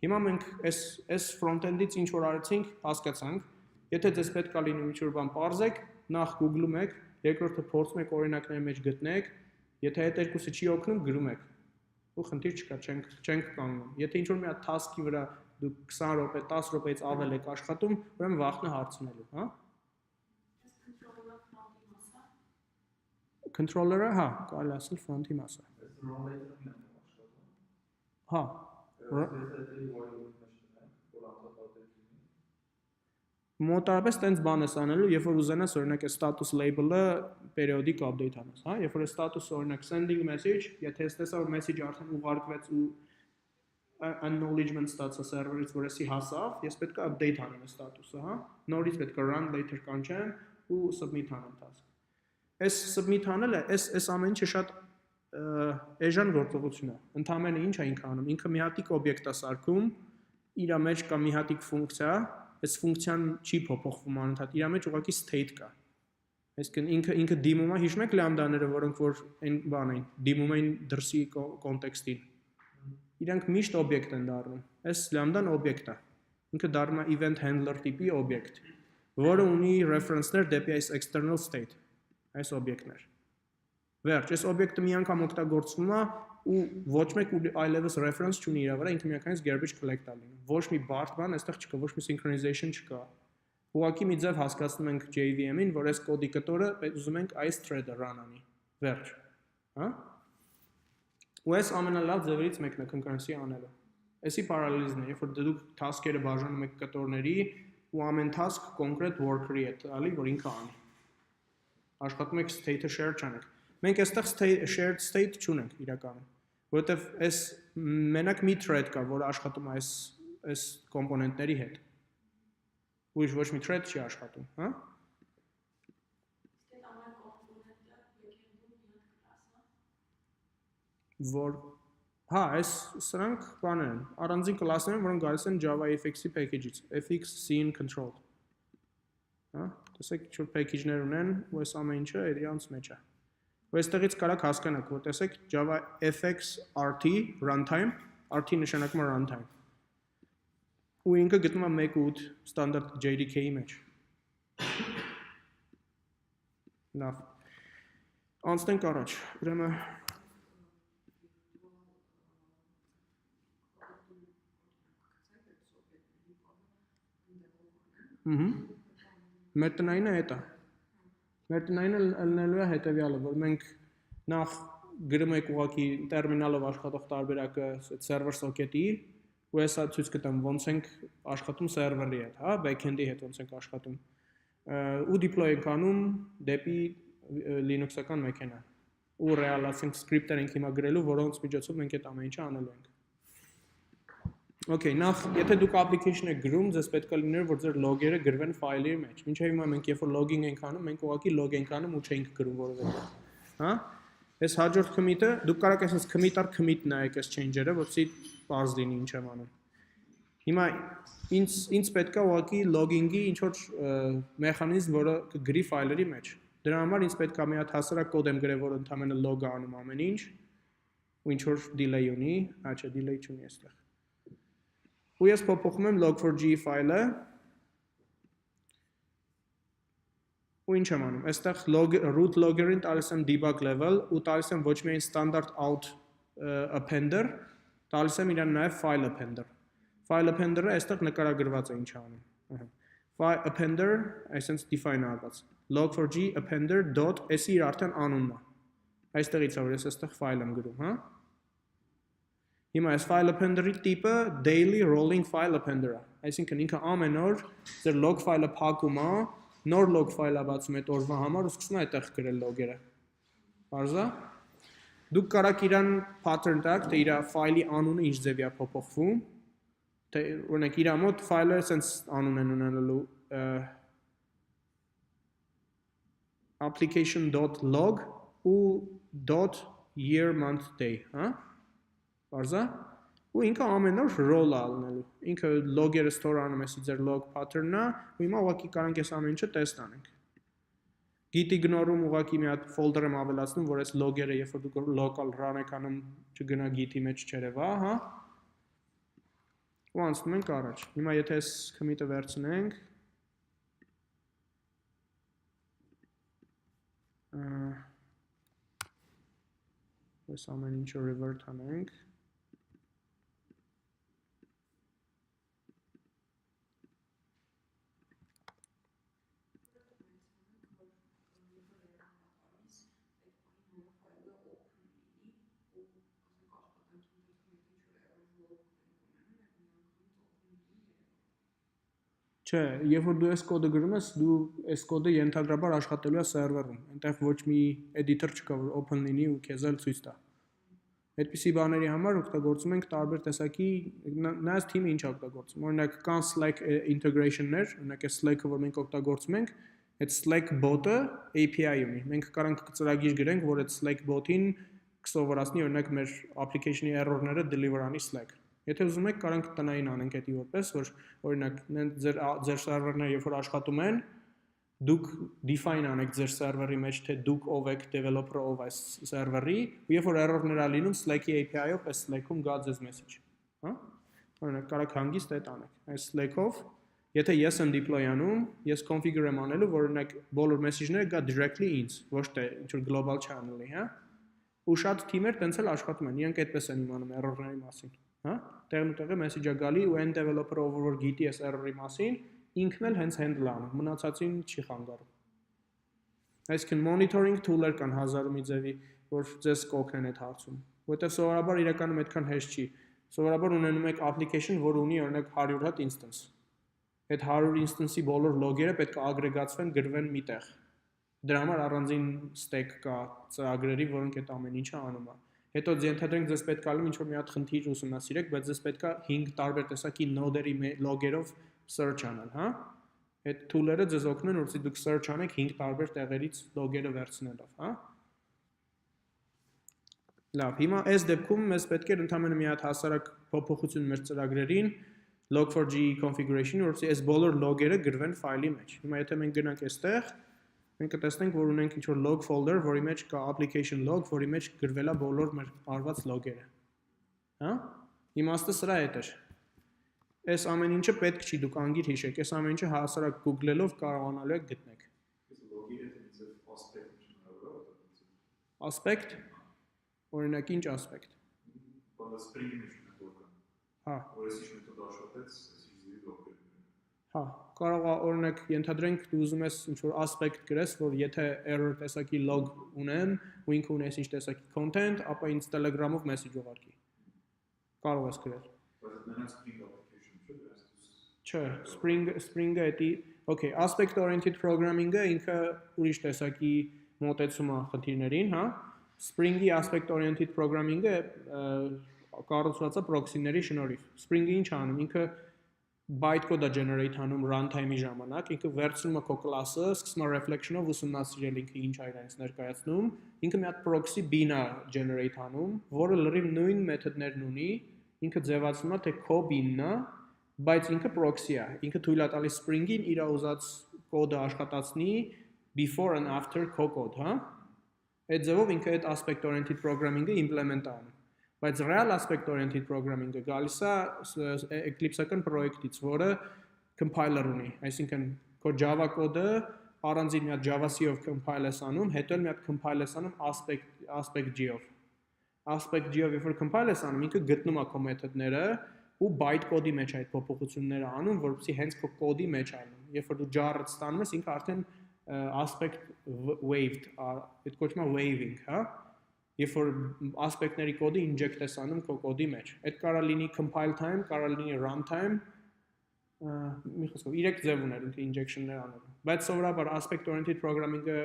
Հիմա մենք այս front-end-ից ինչ որ արեցինք, հասկացանք։ Եթե ձեզ պետք է լինում ինչ-որ բան պարզեք, նախ Google-ում եք, երկրորդը փորձում եք օրինակների մեջ գտնեք, եթե այդ երկուսը չի օգնում, գրում եք։ Ու խնդիր չկա, չենք կանգնում։ Եթե ինչ-որ մի հատ task-ի վրա դուք 20 րոպե, 10 րոպեից ավել եք աշխատում, ուրեմն վախն է հարցնելու, հա։ Controller-ը, հա, կարելի ասել front-ի մասը։ Հա։ Մոտարապես տենց բան ես անելու, երբ որ ուզենաս օրինակ այս status label-ը periodic update անես, հա, երբ որ այս status-ը օրինակ sending message, եթե ես տեսա որ message արդեն ուղարկվեց ու acknowledgement ստացա server-ից, որ էսի հասավ, ես պետք է update անեմ այս status-ը, հա, նորից պետք է run later կանչեմ ու submit անեմ task։ Այս submit անելը, այս ամեն ինչը շատ էժան գործողություն է։ Ընդամենը ինչ է ինքը անում, ինքը մի հատիկ օբյեկտ է սարքում, իր մեջ կա մի հատիկ ֆունկցիա, այս ֆունկցիան չի փոփոխվում անընդհատ, իր մեջ ուղղակի state կա։ Այսինքն ինքը դիմում է, հիշում եք լամբդաները, որոնք որ այն բան են, դիմում են դրսի կոնտեքստին։ Իրանք միշտ օբյեկտ են դառնում։ Այս լամբդան օբյեկտ է։ Ինքը դառնում է event handler տիպի օբյեկտ, որը ունի reference-ներ դեպի այս external state, այս օբյեկտներ։ Վերջ, այս օբյեկտը մի անգամ օգտագործվում է ու ոչ մեկ այլևս reference չունի իր վրա, ինքը միանգամից garbage collect-ա լինում։ Ոչ մի բարդ բան այստեղ չկա, ոչ մի synchronization չկա։ Ուղղակի մի ձև հասկացնում ենք JVM-ին, որ այս կոդի կտորը ուզում ենք այս thread-ը run անի։ Վերջ, հա։ Ու այս ամենալավ ձևերից մեկն է concurrency անելը։ Էսի parallelism է, երբ որ դուք task-երը բաժանում եք կտորների ու ամեն task կոնկրետ worker-ի է տալի, որ ինքը անի։ Աշխատում եք state-ը share չանեք։ Մենք այստեղ shared state չունենք իրականում, որովհետև այս մենակ մի thread կա, որը աշխատում է այս կոմպոնենտների հետ։ Ուրիշ ոչ մի thread չի աշխատում, հա։ Որ հա, այս սրանք բաներ են, առանձին կլասներ են, որոնք գալիս են JavaFX-ի package-ից, FX scene control։ Հա, տեսեք, ինչ-որ package-ներ ունեն, ու այս ամեն ինչը իրանց մեջ է։ Ու այստեղից կարաք հասկանաք, որ տեսեք JavaFX RT runtime, RT նշանակում է runtime։ Ու ինքը գտնում է 1.8 ստանդարտ JDK-ի մեջ։ Լավ։ Անցնենք առաջ։ Ուրեմն Մեր տնայինը հետ է։ Մեր տնայինը ելնելու է հետևյալը, որ մենք նախ գրում ենք ուղղակի տերմինալով աշխատող տարբերակը server socket-ի, ու հեսա ցույց կտամ ոնց ենք աշխատում server-ի հետ, հա, backend-ի հետ ոնց ենք աշխատում։ Ու deploy ենք անում դեպի Linux-ական մեքենա։ Ու ռեալացենք script-եր ենք հիմա գրելու, որոնց միջոցով մենք այդ ամեն ինչը անելու ենք։ Okay, նախ, եթե դուք application եք գրում, ձեզ պետք է լիներ, որ ձեր log-երը գրվեն ֆայլի մեջ։ Մինչև հիմա մենք երբ որ logging ենք անում, մենք ուղղակի log ենք անում ու չենք գրում որովհետեւ։ Հա? Այս հաջորդ commit-ը, դուք կարող եք այսպես commit առ commit նայեք այս change-երը, որպեսզի պարզ լինի ինչ եմ անում։ Հիմա ինձ պետք է ուղղակի logging-ի ինչ որ մեխանիզմ, որը կգրի ֆայլերի մեջ։ Դրա համար ինձ պետք է մի հատ հասարակ կոդ եմ գրել, որը ընդհանրապես log-ը անում ամեն ինչ, ու ինչ որ delay ունի, չէ, delay չունի այստեղ։ Ու ես փոփոխում եմ log4j ֆայլը ու ինչ եմ անում, այստեղ root logger-ին տալիս եմ debug level ու տալիս եմ ոչ միայն standard out appender, տալիս եմ իրան նաև file appender։ File appender-ը այստեղ նկարագրված է ինչ անում։ File appender, այսինքն define արված։ log4j appender dot s-ի իր արդեն անունն է։ Այստեղից է որ ես այստեղ file եմ գրում, հա։ Հիմա այս file appender-ի տիպը daily rolling file appender է։ Այսինքն ինքը ամեն օր ձեր log file-ը փակում է, նոր log file-ը բացում այդ օրվա համար ու սկսում է այդտեղ գրել log-երը։ Բարձա։ Դուք կարաք իրան pattern տակ, թե իր file-ի անունը ինչ ձևի է փոփոխվում, թե օրինակ իր մոտ file-ը sense անուն են ունենալու application.log ու .year month day, հա։ Բարձա։ Ու ինքը ամեն օր roll է ալնելու։ Ինքը log-երը store անում էսի ձեր log pattern-ն է, ու հիմա ուղղակի կարանք այս ամեն ինչը test անենք։ Git ignore-ում ուղղակի մի հատ folder եմ ավելացնում, որ այս log-երը երբ որ դուք local run եք անում, չգնա git-ի մեջ չերևա, հա։ Ու անցնում ենք առաջ։ Հիմա եթե այս commit-ը վերցնենք, այս ամեն ինչը revert անենք։ Չէ, երբ որ դու այս կոդը գրում ես, դու այս կոդը ենթադրաբար աշխատելու է սերվերում։ Այնտեղ ոչ մի editor չկա, որ open լինի ու քեզ էլ ցույց տա։ Այդպիսի բաների համար օգտագործում ենք տարբեր տեսակի, նայած թիմը ինչ օգտագործում։ Օրինակ կան Slack integration-ներ, օրինակ այս Slack-ը, որ մենք օգտագործում ենք, այդ Slack bot-ը API ունի։ Մենք կարանք ծրագիր գրենք, որ այդ Slack bot-ին կսովորացնի օրինակ մեր application-ի error-ները deliver անի Slack։ Եթե ուզում եք, կարանք տնային անենք դա որպես, որ օրինակ ձեր սերվերները երբ որ աշխատում են, դուք define անեք ձեր սերվերի մեջ, թե դուք ով եք developer-ը ով այս սերվերի, ու երբ որ error-ներ ա լինում, Slack-ի API-ով այս Slack-ում գա ձեզ message, հա։ Օրինակ կարաք հանգիստ այդ անեք։ Այս Slack-ով, եթե ես եմ deploy անում, ես configure եմ անելու, որ օրինակ բոլոր message-ները գա directly ինձ, ոչ թե ինչ որ global channel-ի, հա։ Ու շատ թիմեր տենց էլ աշխատում են, իրենք այդպես են իմանում error-ների մասին։ Հա, տեղը message-ը գալի ու այն developer-ը ով որ գիտի այս error-ի մասին, ինքն էլ հենց handle անում, մնացածին չի խանգարում։ Այսինքն monitoring tool-եր կան հազարու մի ձևի, որ ձեզ կօգնեն այդ հարցում։ Որտեղ սովորաբար իրականում այդքան հեշտ չի։ Սովորաբար ունենում եք application, որ ունի օրինակ 100 հատ instance։ Այդ 100 instance-ի բոլոր log-երը պետք է ագրեգացվեն, գրվեն մի տեղ։ Դրա համար առանձին stack կա ծրագրերի, որոնք այդ ամեն ինչը անում է։ Հետո ենթադրենք ձեզ պետք է ինչ-որ մի հատ խնդիր ուսումնասիրեք, բայց ձեզ պետք է 5 տարբեր տեսակի node-երի log-երով search անել, հա։ Այդ tool-երը ձեզ օգնեն, որպեսզի դուք search անեք 5 տարբեր տեղերից log-երը վերցնելով, հա։ Լավ, հիմա այս դեպքում մեզ պետք է ընդհանրապես մի հատ հասարակ փոփոխություն մեր ծրագրերին log4j configuration-ը, որպեսզի այս բոլոր log-երը գրվեն ֆայլի մեջ։ Հիմա եթե մենք գնանք այստեղ, մենք կտեսնենք, որ ունենք ինչ-որ log folder, որի մեջ կա application log, որի մեջ գրվել է բոլոր մեր արված log-երը։ Հա։ Իմաստը սրա հետ է։ Այս ամեն ինչը պետք չի դուք անգիր հիշեք, այս ամեն ինչը հասարակ Google-ելով կարողանալու եք գտնեք։ Aspect։ Օրինակ ինչ aspect։ Հա։ Հա, կարող է օրինակ ենթադրենք դու ուզում ես ինչ-որ aspect գրես, որ եթե error տեսակի log ունեմ, ու ինքը ունես ինչ տեսակի content, ապա ինձ Telegram-ով message ուղարկի։ Կարող ես գրել։ Չէ, Spring-ը էդի, okay, aspect oriented programming-ը ինքը ուրիշ տեսակի մոտեցում է խնդիրներին, հա։ Spring-ի aspect oriented programming-ը կառուցված է proxy-ների շնորհիվ։ Spring-ը ինչ անում, ինքը bytecode-ը generate անում runtime-ի ժամանակ, ինքը վերցնում է քո class-ը, սկսում է reflection-ով ուսումնասիրել ինքը ինչ է իրենից ներկայացնում, ինքը մի հատ proxy bean-ը generate անում, որը լրիվ նույն մեթոդներն ունի, ինքը ձևացնում է թե քո bean-ն է, բայց ինքը proxy է, ինքը թույլ է տալիս Spring-ին իր ուզած կոդը աշխատացնի before and after քո կոդ, հա։ Այդ ձևով ինքը այդ aspect oriented programming-ը implement-ը անում։ Բայց real aspect oriented programming-ը գալիս է Eclipse-ական պրոյեկտից, որը compiler ունի, այսինքն քո Java կոդը առանձին մի հատ Java-C-ով compile ես անում, հետո էլ մի հատ compile ես անում aspect G-ով։ Aspect G-ով երբ որ compile ես անում, ինքը գտնում է քո մեթոդները ու byte կոդի մեջ այդ փոփոխությունները անում, որովհետեւ հենց քո կոդի մեջ անում։ Երբ որ դու jar-ը ստանում ես, ինքը արդեն aspect waved, այդ կոչվում է waving, հա։ Երբ որ aspect-ների կոդը inject ես անում քո կոդի մեջ։ Այդ կարող լինի compile time, կարող լինի run time, մի խոսքով 3 ձև ուներ ինքը injection-ներ անելու։ Բայց սովորաբար aspect oriented programming-ը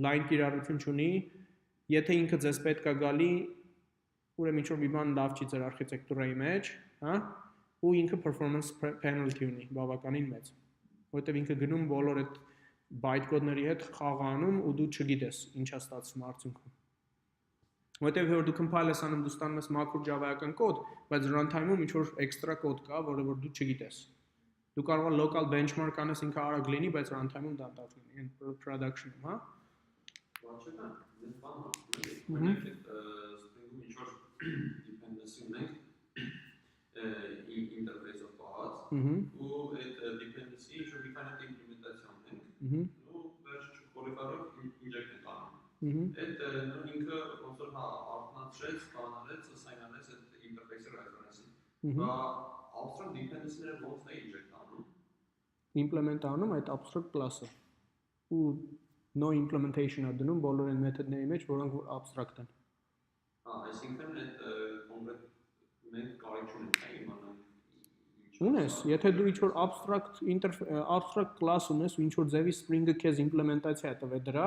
line կիրառություն չունի, եթե ինքը ձեզ պետք է գալի, ուրեմն ինչ-որ մի բան լավ չի ձեր արխիտեկտուրայի մեջ, հա, ու ինքը performance penalty ունի, բավականին մեծ, որովհետև ինքը գնում բոլոր այդ byte կոդների հետ խաղ անում ու դու չգիտես ինչա ստացվում արդյունքում։ Որովհետև որ դու compile ես անում, դու ստանում ես մաքուր Java-ական կոդ, բայց runtime-ում ինչ-որ extra կոդ կա, որը որ դու չգիտես։ Դու կարող ես local benchmark անես, ինքը արագ լինի, բայց runtime-ում դանդաղ լինի, production-ում, հա։ Բացեթա, դες բանը, մենք Spring-ում ինչ-որ dependency ունենք interface-ով պահած, ու այդ dependency ինչ-որ մի քանի implementation ունենք, ու վերջ qualifier-ով inject ենք անում։ Այդ ինքը ոնց որ հա արտնացրեց, բանարեց, assign-արեց այդ interface-ի reference-ին։ Բա abstract dependency-ները ոնց է inject անում։ Implement անում այդ abstract class-ը։ Ու no implementation-ը դնում բոլոր այն մեթոդների մեջ, որոնք որ abstract են։ Այսինքն այդ կոնկրետ մենք կարիք չունենք իմանալ Ունես, եթե դու ինչ-որ abstract class ունես ու ինչ-որ ձևի Spring-ը քեզ implementation-ա տվե դրա,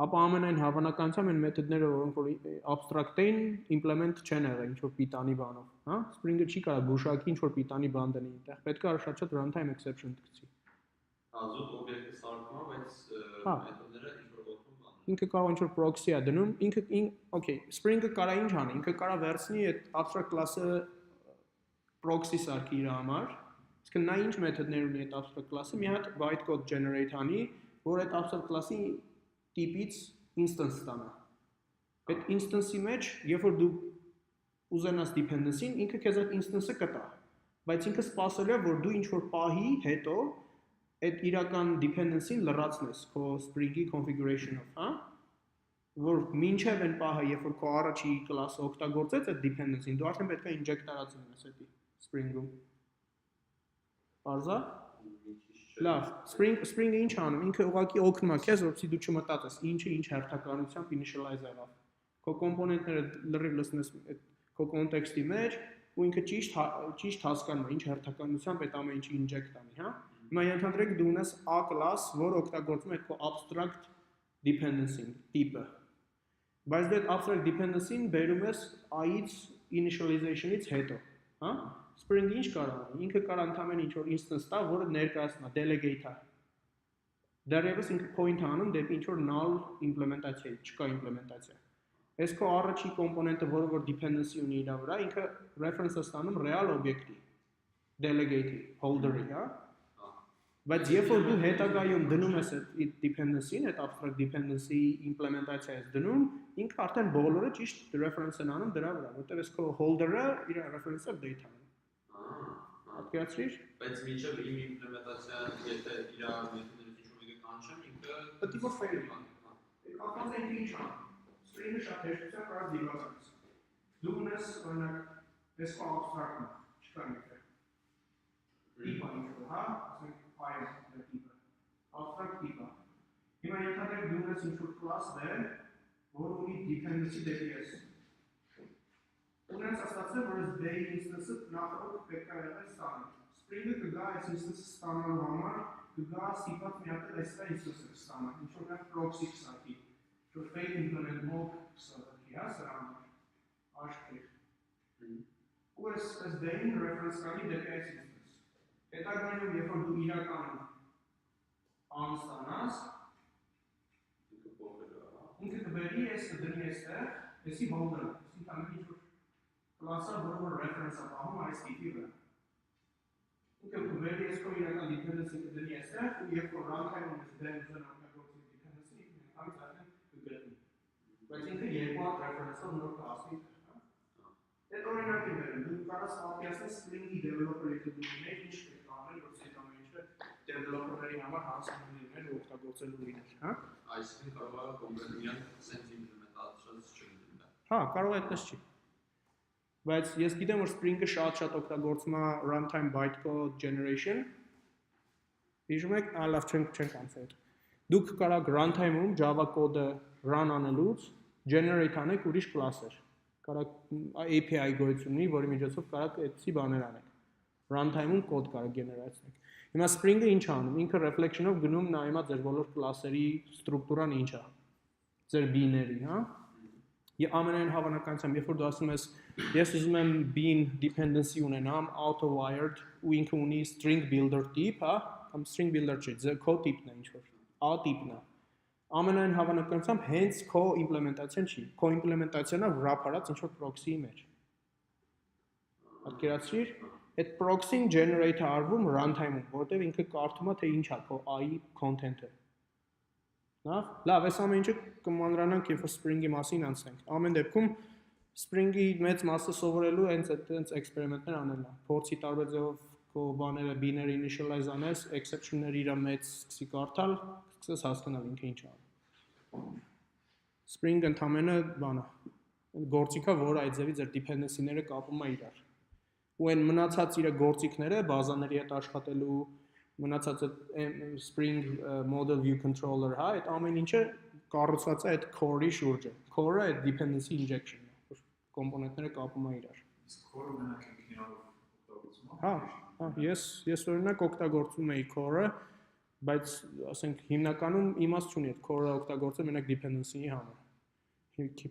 ապա ամենայն հավանականությամբ այն մեթոդները, որոնք որ abstract էին, implement չեն եղել ինչ-որ Python-ի բանով, հա? Spring-ը չի կարող գուշակի ինչ-որ Python-ի բան դնի այնտեղ, պետք է շատ runtime exception գցի։ Զուտ օբյեկտը սարքում է, բայց մեթոդները ինչ-որ օգնում բան։ Ինքը կարող ինչ-որ proxy-ա դնում, okay, Spring-ը կարող ինչ անի, ինքը կարող վերցնի այդ abstract class-ը proxy սարքի իր համար, իսկ նա ինչ մեթոդներ ունի այդ abstract class-ը, մի հատ bytecode generate անի, որ այդ abstract class-ի տիպից instance ստանա։ Այդ instance-ի մեջ, երբ որ դու ուզենաս dependency-ին, ինքը քեզ այդ instance-ը կտա, բայց ինքը սպասելու է, որ դու ինչ-որ պահի հետո այդ իրական dependency-ին լրացնես քո Spring-ի configuration-ով, հա? Որ մինչև այն պահը, երբ որ քո առաջի class-ը օգտագործեց այդ dependency-ին, դու արդեն պետք է inject արած ունես այդ Spring-ում։ Պարզա։ Լավ, Spring-ը ինչ անում, ինքը ուղղակի օգնում է քեզ, որպեսզի դու չմտածես, ինչը ինչ հերթականությամբ initialize եղավ։ Քո կոմպոնենտները լրիվ լցնես քո կոնտեքստի մեջ, ու ինքը ճիշտ հասկանում է, ինչ հերթականությամբ այդ ամեն ինչի inject անի, հա։ Հիմա ենթադրենք դու ունես A class, որը օգտագործում է քո abstract dependency-ն, տիպը։ Բայց դու այդ abstract dependency-ն բերում ես A-ից initialization-ից հետո, հա։ Spring-ը ինչ կարող անի, ինքը կարող ընդհանրապես ինչ-որ instance տա, որը ներկայացնա, delegate-ա։ Դեռևս ինքը point անում դեպի ինչ-որ null implementation, չկա implementation։ Այս քո առաջի կոմպոնենտը, որը որ dependency ունի իր վրա, ինքը reference-ը ստանում real object-ի, delegate-ի, holder-ի, հա։ Բայց երբ որ դու հետագայում դնում ես այդ dependency-ին, այդ abstract dependency implementation-ից դնում, ինքը արդեն բոլորը ճիշտ reference-են անում դրա վրա, որտեղ այս քո holder-ը իր reference-ը data-ն է։ Պատկերացրիր։ Բայց մինչև իմ implementation, եթե իր մեթոդներից ինչ-որ մեկը կանչեմ, ինքը պետք է fail լինի։ Կապված է ինչ ան։ Spring-ը շատ հեշտությամբ կարող դիբագ անես։ Դու ունես օրինակ այս քո abstract-ը, չկա ինքը։ Տիպը ինչ-որ, հա, ասենք file տիպը, abstract տիպը։ Հիմա ենթադրենք դու ունես ինչ-որ class-ներ, որ ունի dependency դեպի ես։ Ունենք ստացել, որ այս day instance-ը նախորդ պետք է եղել ստանալ։ Spring-ը կգա այս instance-ը ստանալու համար, կգա ստիպած մի հատ այս instance-ը ստանալ, ինչ-որ մի proxy կսարքի, ինչ-որ fake implement mock կսարքի, հա, սրա համար, աշկեր։ Ու այս day-ին reference կանի դեպի այս instance։ Հետագայում, երբ որ դու իրականում ան ստանաս, ինքը կբերի ես կդնի այստեղ, եսի holder-ը, ինքան ինչ-որ class-ը, որը որ reference-ը պահում այս տիպի վրա։ Ինքը կբերի ես քո իրական dependency կդնի այստեղ, ու երբ որ runtime-ում ես դեն ուզեն օգտագործի dependency, ինքնից արդեն կգտնի։ Բայց ինքը երկու հատ reference-ով նոր class-ի տեղ, հա։ Այդ օրինակ է բերում, դու կարող ես պատկերացնել Spring-ի developer-ի դու մեջ ինչ պետք է անել, որ այդ ամեն ինչը developer-ների համար հասանելի լիներ, օգտագործելու լիներ, հա։ Այսինքն կարող է կոնկրետ միայն sense implementation չլինի։ Հա, կարող է այդպես չի։ Բայց ես գիտեմ, որ Spring-ը շատ օգտագործում է runtime bytecode generation։ Հիշում եք, լավ չենք անցել։ Դուք կարող runtime-ում Java կոդը run անելուց generate անեք ուրիշ class-եր։ Կարող API գոյություն ունի, որի միջոցով կարող այդպիսի բաներ անեք։ Runtime-ում կոդ կարող գեներացնեք։ Հիմա Spring-ը ինչ անում։ Ինքը reflection-ով գնում նայում է ձեր բոլոր class-երի ստրուկտուրան ինչ է։ Ձեր B-ների, հա։ Եվ ամենայն հավանականությամբ, երբ որ դու ասում ես, ես ուզում եմ bean dependency ունենամ, auto-wired, ու ինքը ունի string builder tip, հա, կամ string builder չէ, ձեր քո տիպն է ինչ-որ, A տիպն է։ Ամենայն հավանականությամբ հենց քո իմպլեմենտացիան չի, քո իմպլեմենտացիան է wrap-արած ինչ-որ proxy-ի մեջ։ Պատկերացրիր, այդ proxy-ն generate արվում runtime-ում, որտեղ ինքը կարդում է, թե ինչ է քո A-ի content-ը։ Լավ, այս ամեն ինչը կմանրանանք, երբ որ Spring-ի մասին անցնենք։ Ամեն դեպքում Spring-ի մեծ մասը սովորելու հենց այդպես էքսպերիմենտներ անելն է։ Փորձի տարբեր ձևով քո բաները binary initialize անես, exception-ները իր մեջ սկսի կարդալ, սկսես հասկանալ ինքը ինչ է անում։ Spring-ը ընդամենը բան է, գործիք է, որը այդ ձևի ձեր dependency-ները կապում է իրար։ Ու այն մնացած իր գործիքները բազաների հետ աշխատելու մնացած Spring model view controller, հա, այդ ամեն ինչը կառուցված է այդ core-ի շուրջը։ Core-ը այդ dependency injection-ն է, որ կոմպոնենտները կապում է իրար։ Իսկ core-ը մենակ ինքնիով օգտագործում է։ Հա, ես օրինակ օգտագործում էի core-ը, բայց ասենք հիմնականում իմաստ չունի այդ core-ը օգտագործել մենակ dependency-ի համար։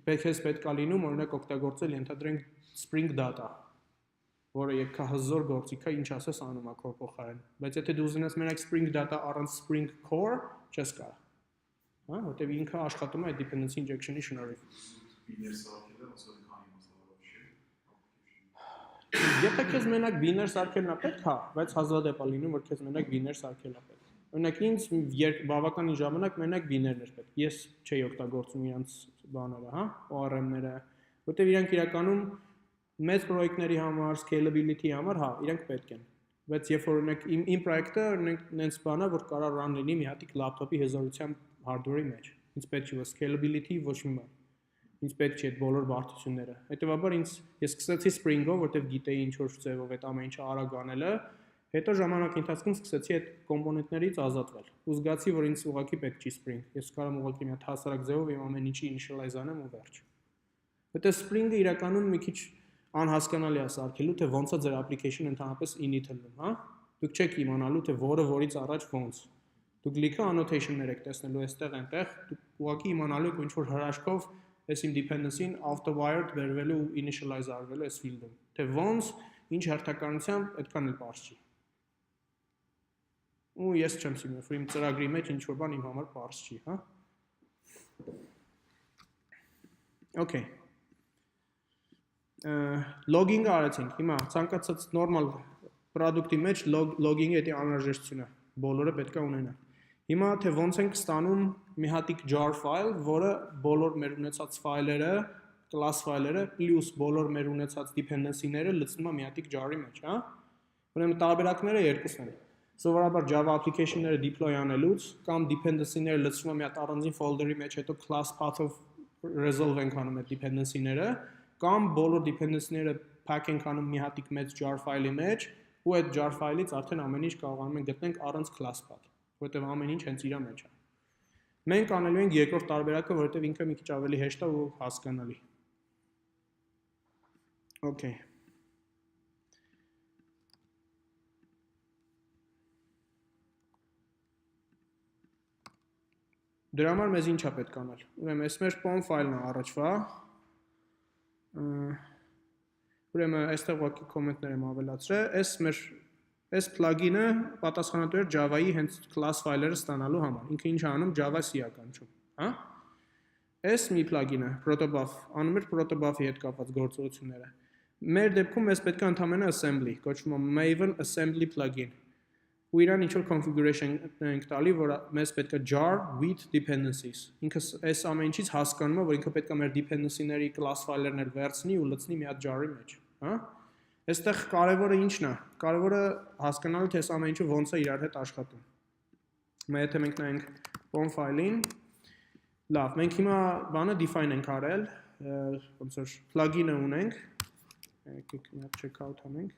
Պետք է լինում օրինակ օգտագործել ենթադրենք Spring Data, որը եկա հզոր գործիք է, ինչ ասես անում է core փոխարեն։ Բայց եթե դու ուզենաս մենակ Spring Data առանց Spring Core, չես կարող։ Հա, որտեղ ինքը աշխատում է dependency injection-ի շնորհիվ։ Binary սարքելը ոնց որ քանի մասնավորով չի։ Եթե քեզ մենակ binary սարքելն է պետք, հա, բայց հազվադեպ է լինում, որ քեզ մենակ binary սարքելն է պետք։ Օրինակ ինձ բավականին ժամանակ մենակ binary-ներ պետք։ Ես չէի օգտագործում իրանց բաները, հա, ORM-ները, որտեղ իրանք իրականում մեծ պրոյեկտների համար, scalability համար, հա, իրանք պետք են։ Բայց երբ որ օրինակ իմ պրոյեկտը նենց բան է, որ կարող run լինի մի հատիկ լապտոպի հզորությամբ hardware-ի մեջ։ Ինձ պետք չի scalability ոչ մի բան։ Ինձ պետք չի այդ բոլոր բարդությունները։ Հետևաբար ես սկսեցի Spring-ով, որտեղ գիտեի ինչ որ ձևով այդ ամեն ինչը արագ անելը, հետո ժամանակի ընթացքում սկսեցի այդ կոմպոնենտներից ազատվել։ Ու զգացի, որ ինձ ուղղակի պետք չի Spring։ Ես կարող եմ ուղղակի մի հատ հասարակ ձևով իմ ամեն ինչի initialize անեմ ու վերջ։ Որտեղ Spring-ը իրականում մի քիչ անհասկանալի է սարքելու, թե ոնց է ձեր application-ը ընդհանրապես init լնում, հա։ Դուք չեք իմանալու, թե որը որից առաջ ոնց։ Դուք լիքը annotation-ներ եք տեսնելու այստեղ այնտեղ, դուք ուղղակի իմանալու եք ինչ որ հրաշքով այս իմ dependency-ին auto-wired վերվելու ու initialize արվելու այս field-ում։ Թե ոնց, ինչ հերթականությամբ, այդքան էլ պարզ չի։ Ու ես չեմ սիրում, որ իմ ծրագրի մեջ ինչ որ բան իմ համար պարզ չի, հա։ Okay. Logging-ը արեցինք, հիմա ցանկացած normal product-ի մեջ logging-ի էդի անհրաժեշտությունը բոլորը պետք է ունենա։ Հիմա թե ոնց ենք ստանում մի հատիկ jar file, որը բոլոր մեր ունեցած ֆայլերը, class ֆայլերը plus բոլոր մեր ունեցած dependency-ները լցնում է մի հատիկ jar-ի մեջ, հա։ Ուրեմն տարբերակները երկուսն են։ Սովորաբար Java application-ները deploy անելուց կամ dependency-ները լցնում է մի հատ առանձին folder-ի մեջ, հետո class path-ով resolve ենք անում այդ dependency-ները, կամ բոլոր dependency-ները pack ենք անում մի հատիկ մեծ jar file-ի մեջ, ու այդ jar file-ից արդեն ամեն ինչ կարողանում ենք գտնենք առանց class path, որտեղ ամեն ինչ հենց իր մեջ է։ Մենք անելու ենք երկրորդ տարբերակը, որտեղ ինքը մի քիչ ավելի հեշտ է ու հասկանալի։ Okay. Դրա համար մեզ ինչ է պետք անել։ Ուրեմն այս մեր pom ֆայլն է առաջվա։ Ուրեմն այստեղ ուղղակի կոմենտներ եմ ավելացրել։ Այս plugin-ը պատասխանատու է Java-ի հենց class ֆայլերը ստանալու համար։ Ինքը ինչ է անում, Java-C-ը կանչում, հա։ Այս մի plugin-ը protobuf, անում էր protobuf-ի հետ կապված գործողությունները։ Մեր դեպքում մեզ պետք է ընդամենը assembly, կոչվում է Maven assembly plugin։ Ու իրան ինչ-որ configuration ենք տալի, որ մեզ պետք է jar with dependencies։ Ինքը այս ամեն ինչից հասկանում է, որ ինքը պետք է մեր dependency-ների class ֆայլերներ վերցնի ու լցնի մի հատ jar-ի մեջ, հա։ Այստեղ կարևորը ի՞նչն է։ Կարևորը հասկանալը, թե այս ամեն ինչը ոնց է իրար հետ աշխատում։ Հիմա եթե մենք նայենք pom ֆայլին, լավ, մենք հիմա բանը define ենք արել, ոնց որ plugin-ը ունենք, եկեք մի հատ check out անենք։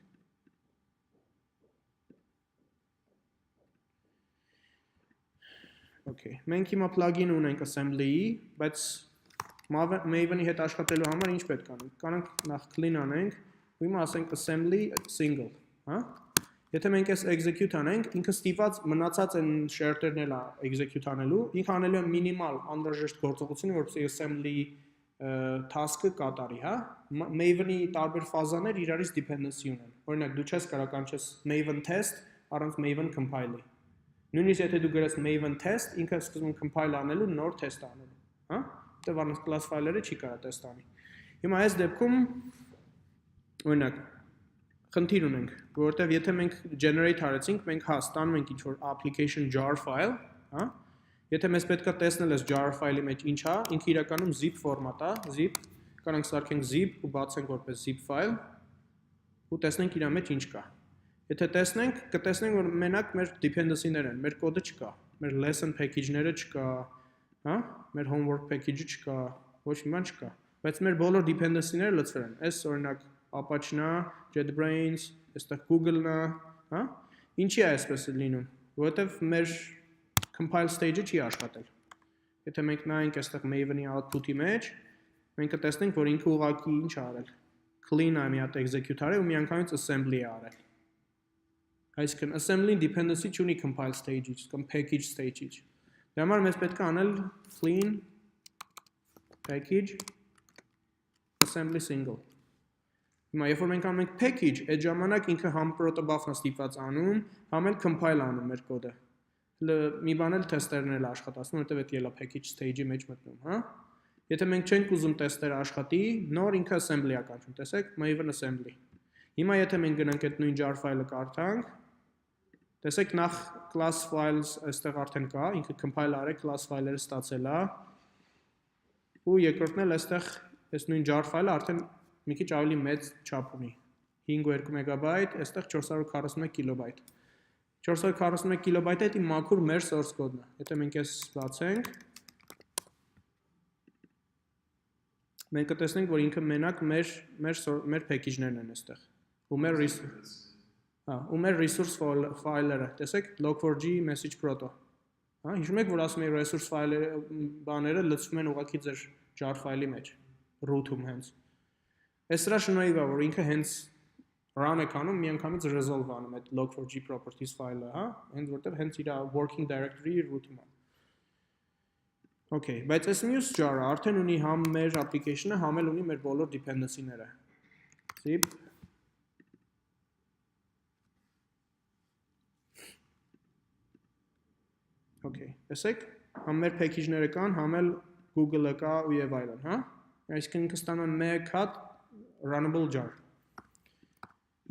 Okay, մենք հիմա plugin ունենք assembly-ի, բայց Maven-ի հետ աշխատելու համար ինչ պետք է անենք։ Կանանք նախ clean անենք, ու հիմա ասենք assembly single, հա։ Եթե մենք այս execute անենք, ինքը ստիպված մնացած են share-երն էլ execute անելու, ինքը անելու է մինիմալ անհրաժեշտ գործողությունը, որպեսզի assembly task-ը կատարի, հա։ Maven-ի տարբեր ֆազաներ իրարից dependency ունեն։ Օրինակ, դու չես կարող կանչես Maven test առանց Maven compile-ի։ Նույնիսկ եթե դու գրես Maven test, ինքը սկսում compile անելու, նոր test անելու, հա։ Դե առանց class file-երը չի կարող test անի։ Հիմա այս դեպքում օրինակ խնդիր ունենք, որովհետև եթե մենք generate արեցինք, մենք հա ստանում ենք ինչ-որ application jar file, հա։ Եթե մեզ պետք է տեսնել այս jar file-ի մեջ ինչ է, ինքը իրականում zip ֆորմատ է, zip, կանանք սարքենք zip ու բացենք որպես zip file ու տեսնենք իր մեջ ինչ կա։ Եթե տեսնենք, կտեսնենք, որ մենակ մեր dependency-ներ են, մեր կոդը չկա, մեր lesson package-ները չկա, հա, մեր homework package-ը չկա, ոչ մի բան չկա, բայց մեր բոլոր dependency-ները լցվել են։ Այս օրինակ Apache-նա, JetBrains, այստեղ Google-նա, հա։ Ինչի է այսպես լինում, որովհետև մեր compile stage-ը չի աշխատել։ Եթե մենք նայենք այստեղ Maven-ի output-ի մեջ, մենք կտեսնենք, որ ինքը ուղղակի ինչ է արել։ Clean-ը մի հատ execute արել ու միանգամից assembly է արել։ Այսինքն assembly dependency չունի compile stage-ից կամ package stage-ից։ Դրա համար մեզ պետք է անել clean package assembly single։ Հիմա երբ որ մենք անում ենք package, այդ ժամանակ ինքը համ protobuf-ն է ստիպված անում, համ էլ compile անում մեր կոդը։ Մի բան էլ թեստերն էլ աշխատացնում, որտեղ այդ ելա package stage-ի մեջ մտնում, հա։ Եթե մենք չենք ուզում թեստերը աշխատի, նոր ինքը assembly է կանչում, տեսեք, Maven assembly։ Հիմա եթե մենք գնանք այդ նույն jar file-ը կարդանք, տեսեք նախ class files այստեղ արդեն կա, ինքը compile արել, class file-երը ստացել է, ու երկրորդն էլ այստեղ այս նույն jar file-ը արդեն մի քիչ ավելի մեծ չափ ունի, 5.2 մեգաբայթ, այստեղ 441 կիլոբայթ։ 441 կիլոբայթը դա մաքուր մեր source code-ն է։ Եթե մենք այս բացենք, մենք կտեսնենք, որ ինքը մենակ մեր package-ներն են այստեղ։ Ու մեր resource file-երը, տեսեք, log4j message proto։ Հա, հիշում եք, որ ասում եմ resource file-երը բաները լցվում են ուղղակի ձեր jar file-ի մեջ, root-ում հենց։ Այս սրա շնորհիվ է, որ ինքը հենց run է կանում, միանգամից resolve անում այդ log4j properties file-ը, հա, հենց որտեղ հենց իր working directory-ի root-ում է։ Okay, բայց այս մյուս jar-ը արդեն ունի համ մեր application-ը, համ էլ ունի մեր բոլոր dependency-ները։ Zip Okay, տեսեք, համ մեր package-ները կան, համ էլ Google-ը կա ու եւ այլն, հա։ Այսինքն ինքը ստանում է մեկ հատ runnable jar։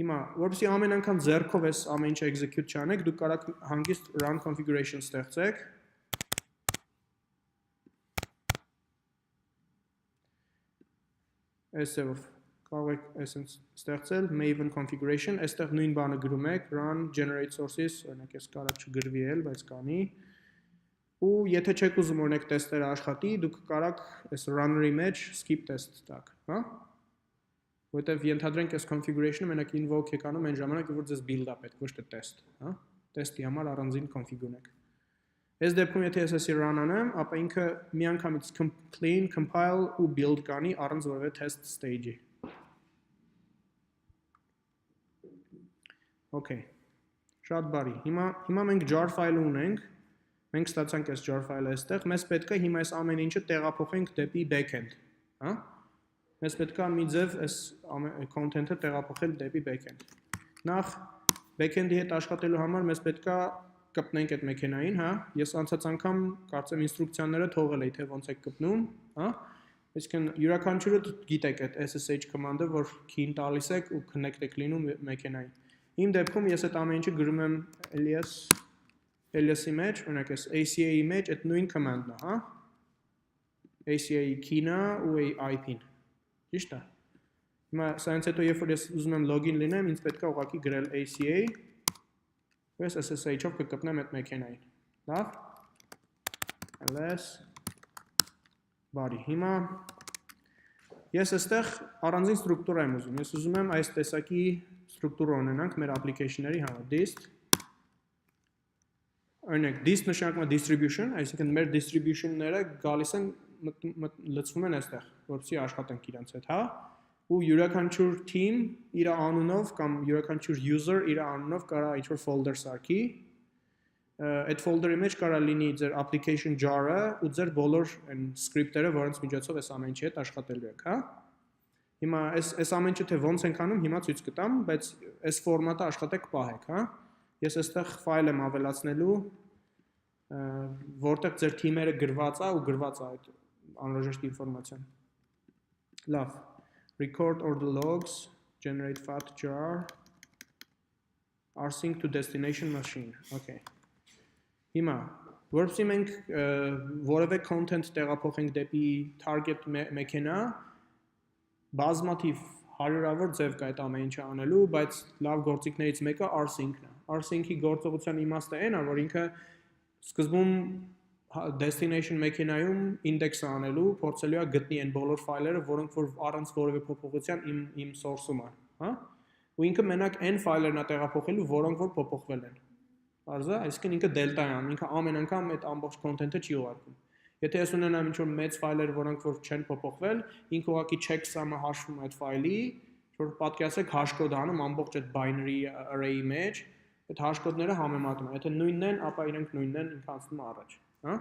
Հիմա, որպեսզի ամեն անգամ ձեռքով այս ամեն ինչը execute չանեք, դուք կարող եք հանգիստ run configuration ստեղծեք։ Այս ձևով կարող եք այսպես ստեղծել Maven configuration, այստեղ նույն բանը գրում եք run generate sources, օրինակ ես կարող չգրվի էլ, բայց կանի։ Ու եթե չեք ուզում օրինակ տեստերը աշխատի, դուք կարող այս runner-ի մեջ skip test տաք, հա։ Որտեվ ենթադրենք այս configuration-ը մենակ invoke եք անում այն ժամանակ, որ ձեզ build-a պետք, ոչ թե test, հա։ Test-ի համար առանձին config ունեք։ Այս դեպքում եթե ես էսի run անեմ, ապա ինքը միանգամից clean, compile ու build կանի առանց որևէ test stage-ի։ Okay։ Շատ բարի։ Հիմա մենք jar file-ը ունենք։ Մենք ստացանք այս jar file-ը այստեղ, մեզ պետք է հիմա այս ամեն ինչը տեղափոխենք դեպի backend, հա։ Մեզ պետք է մի ձև այս content-ը տեղափոխել դեպի backend։ Նախ backend-ի հետ աշխատելու համար մեզ պետք է կպնենք այդ մեքենային, հա։ Ես անցած անգամ կարծեմ ինստրուկցիաները թողել էի, թե ոնց է կպնում, հա։ Այսինքն յուրաքանչյուրը գիտեք այդ SSH command-ը, որ key-ն տալիս եք ու connect եք լինում մեքենային։ Իմ դեպքում ես այդ ամեն ինչը գրում եմ alias-ի մեջ, օրինակ այս ACA-ի մեջ այդ նույն command-ն է, հա։ ACA-ի key-ն ու IP-ն։ Ճիշտ է։ Հիմա սրանից հետո երբ որ ես ուզում եմ login լինեմ, ինձ պետք է ուղղակի գրել ACA, ու ես SSH-ով կկպնեմ այդ մեքենային։ Լավ։ ls body։ Հիմա ես այստեղ առանձին ստրուկտուրա եմ ուզում։ Ես ուզում եմ այս տեսակի ստրուկտուրա ունենանք մեր application-ների համար։ Dist Օրինակ, dist նշանակում է distribution, այսինքն մեր distribution-ները գալիս են լցվում են այստեղ, որպեսզի աշխատենք իրենց հետ, հա? Ու յուրաքանչյուր team իր անունով կամ յուրաքանչյուր user իր անունով կարա ինչ-որ folder սարքի։ Այդ folder-ի մեջ կարա լինի ձեր application jar-ը ու ձեր բոլոր այն script-երը, որոնց միջոցով այս ամեն ինչի հետ աշխատելու եք, հա? Հիմա այս ամեն ինչը թե ոնց ենք անում, հիմա ցույց կտամ, բայց այս ֆորմատը աշխատեք պահեք, հա? Ես այստեղ ֆայլ եմ ավելացնելու, որտեղ ձեր թիմերը գրված է ու գրված է այդ անհրաժեշտ ինֆորմացիան։ Լավ, record all the logs, generate fat jar, rsync to destination machine, okay։ Հիմա, որպեսզի մենք որևէ content տեղափոխենք դեպի target մեքենա, բազմաթիվ հարյուրավոր ձև կա այդ ամեն ինչը անելու, բայց լավ գործիքներից մեկը rsync-ն է։ Rsync-ի գործողության իմաստը այն է, որ ինքը սկզբում destination մեքենայում index-ը անելու, փորձելու է գտնի այն բոլոր ֆայլերը, որոնք որ առանց որևէ փոփոխության իմ source-ում են, հա? Ու ինքը մենակ այն ֆայլերն է տեղափոխելու, որոնք որ փոփոխվել են։ Արզա, այսինքն ինքը delta է անում, ինքը ամեն անգամ այդ ամբողջ content-ը չի ուղարկում։ Եթե ես ունենամ ինչ-որ մեծ ֆայլեր, որոնք որ չեն փոփոխվել, ինքը ուղղակի checksum-ը հաշվում այդ ֆայլի, որ պատկերացրեք hash-կոդ անում ամբողջ այդ binary array-ի մեջ, այդ hash-կոդները համեմատում են։ Եթե նույնն են, ապա իրենք նույնն են, ինքը անցնում է առաջ, հա?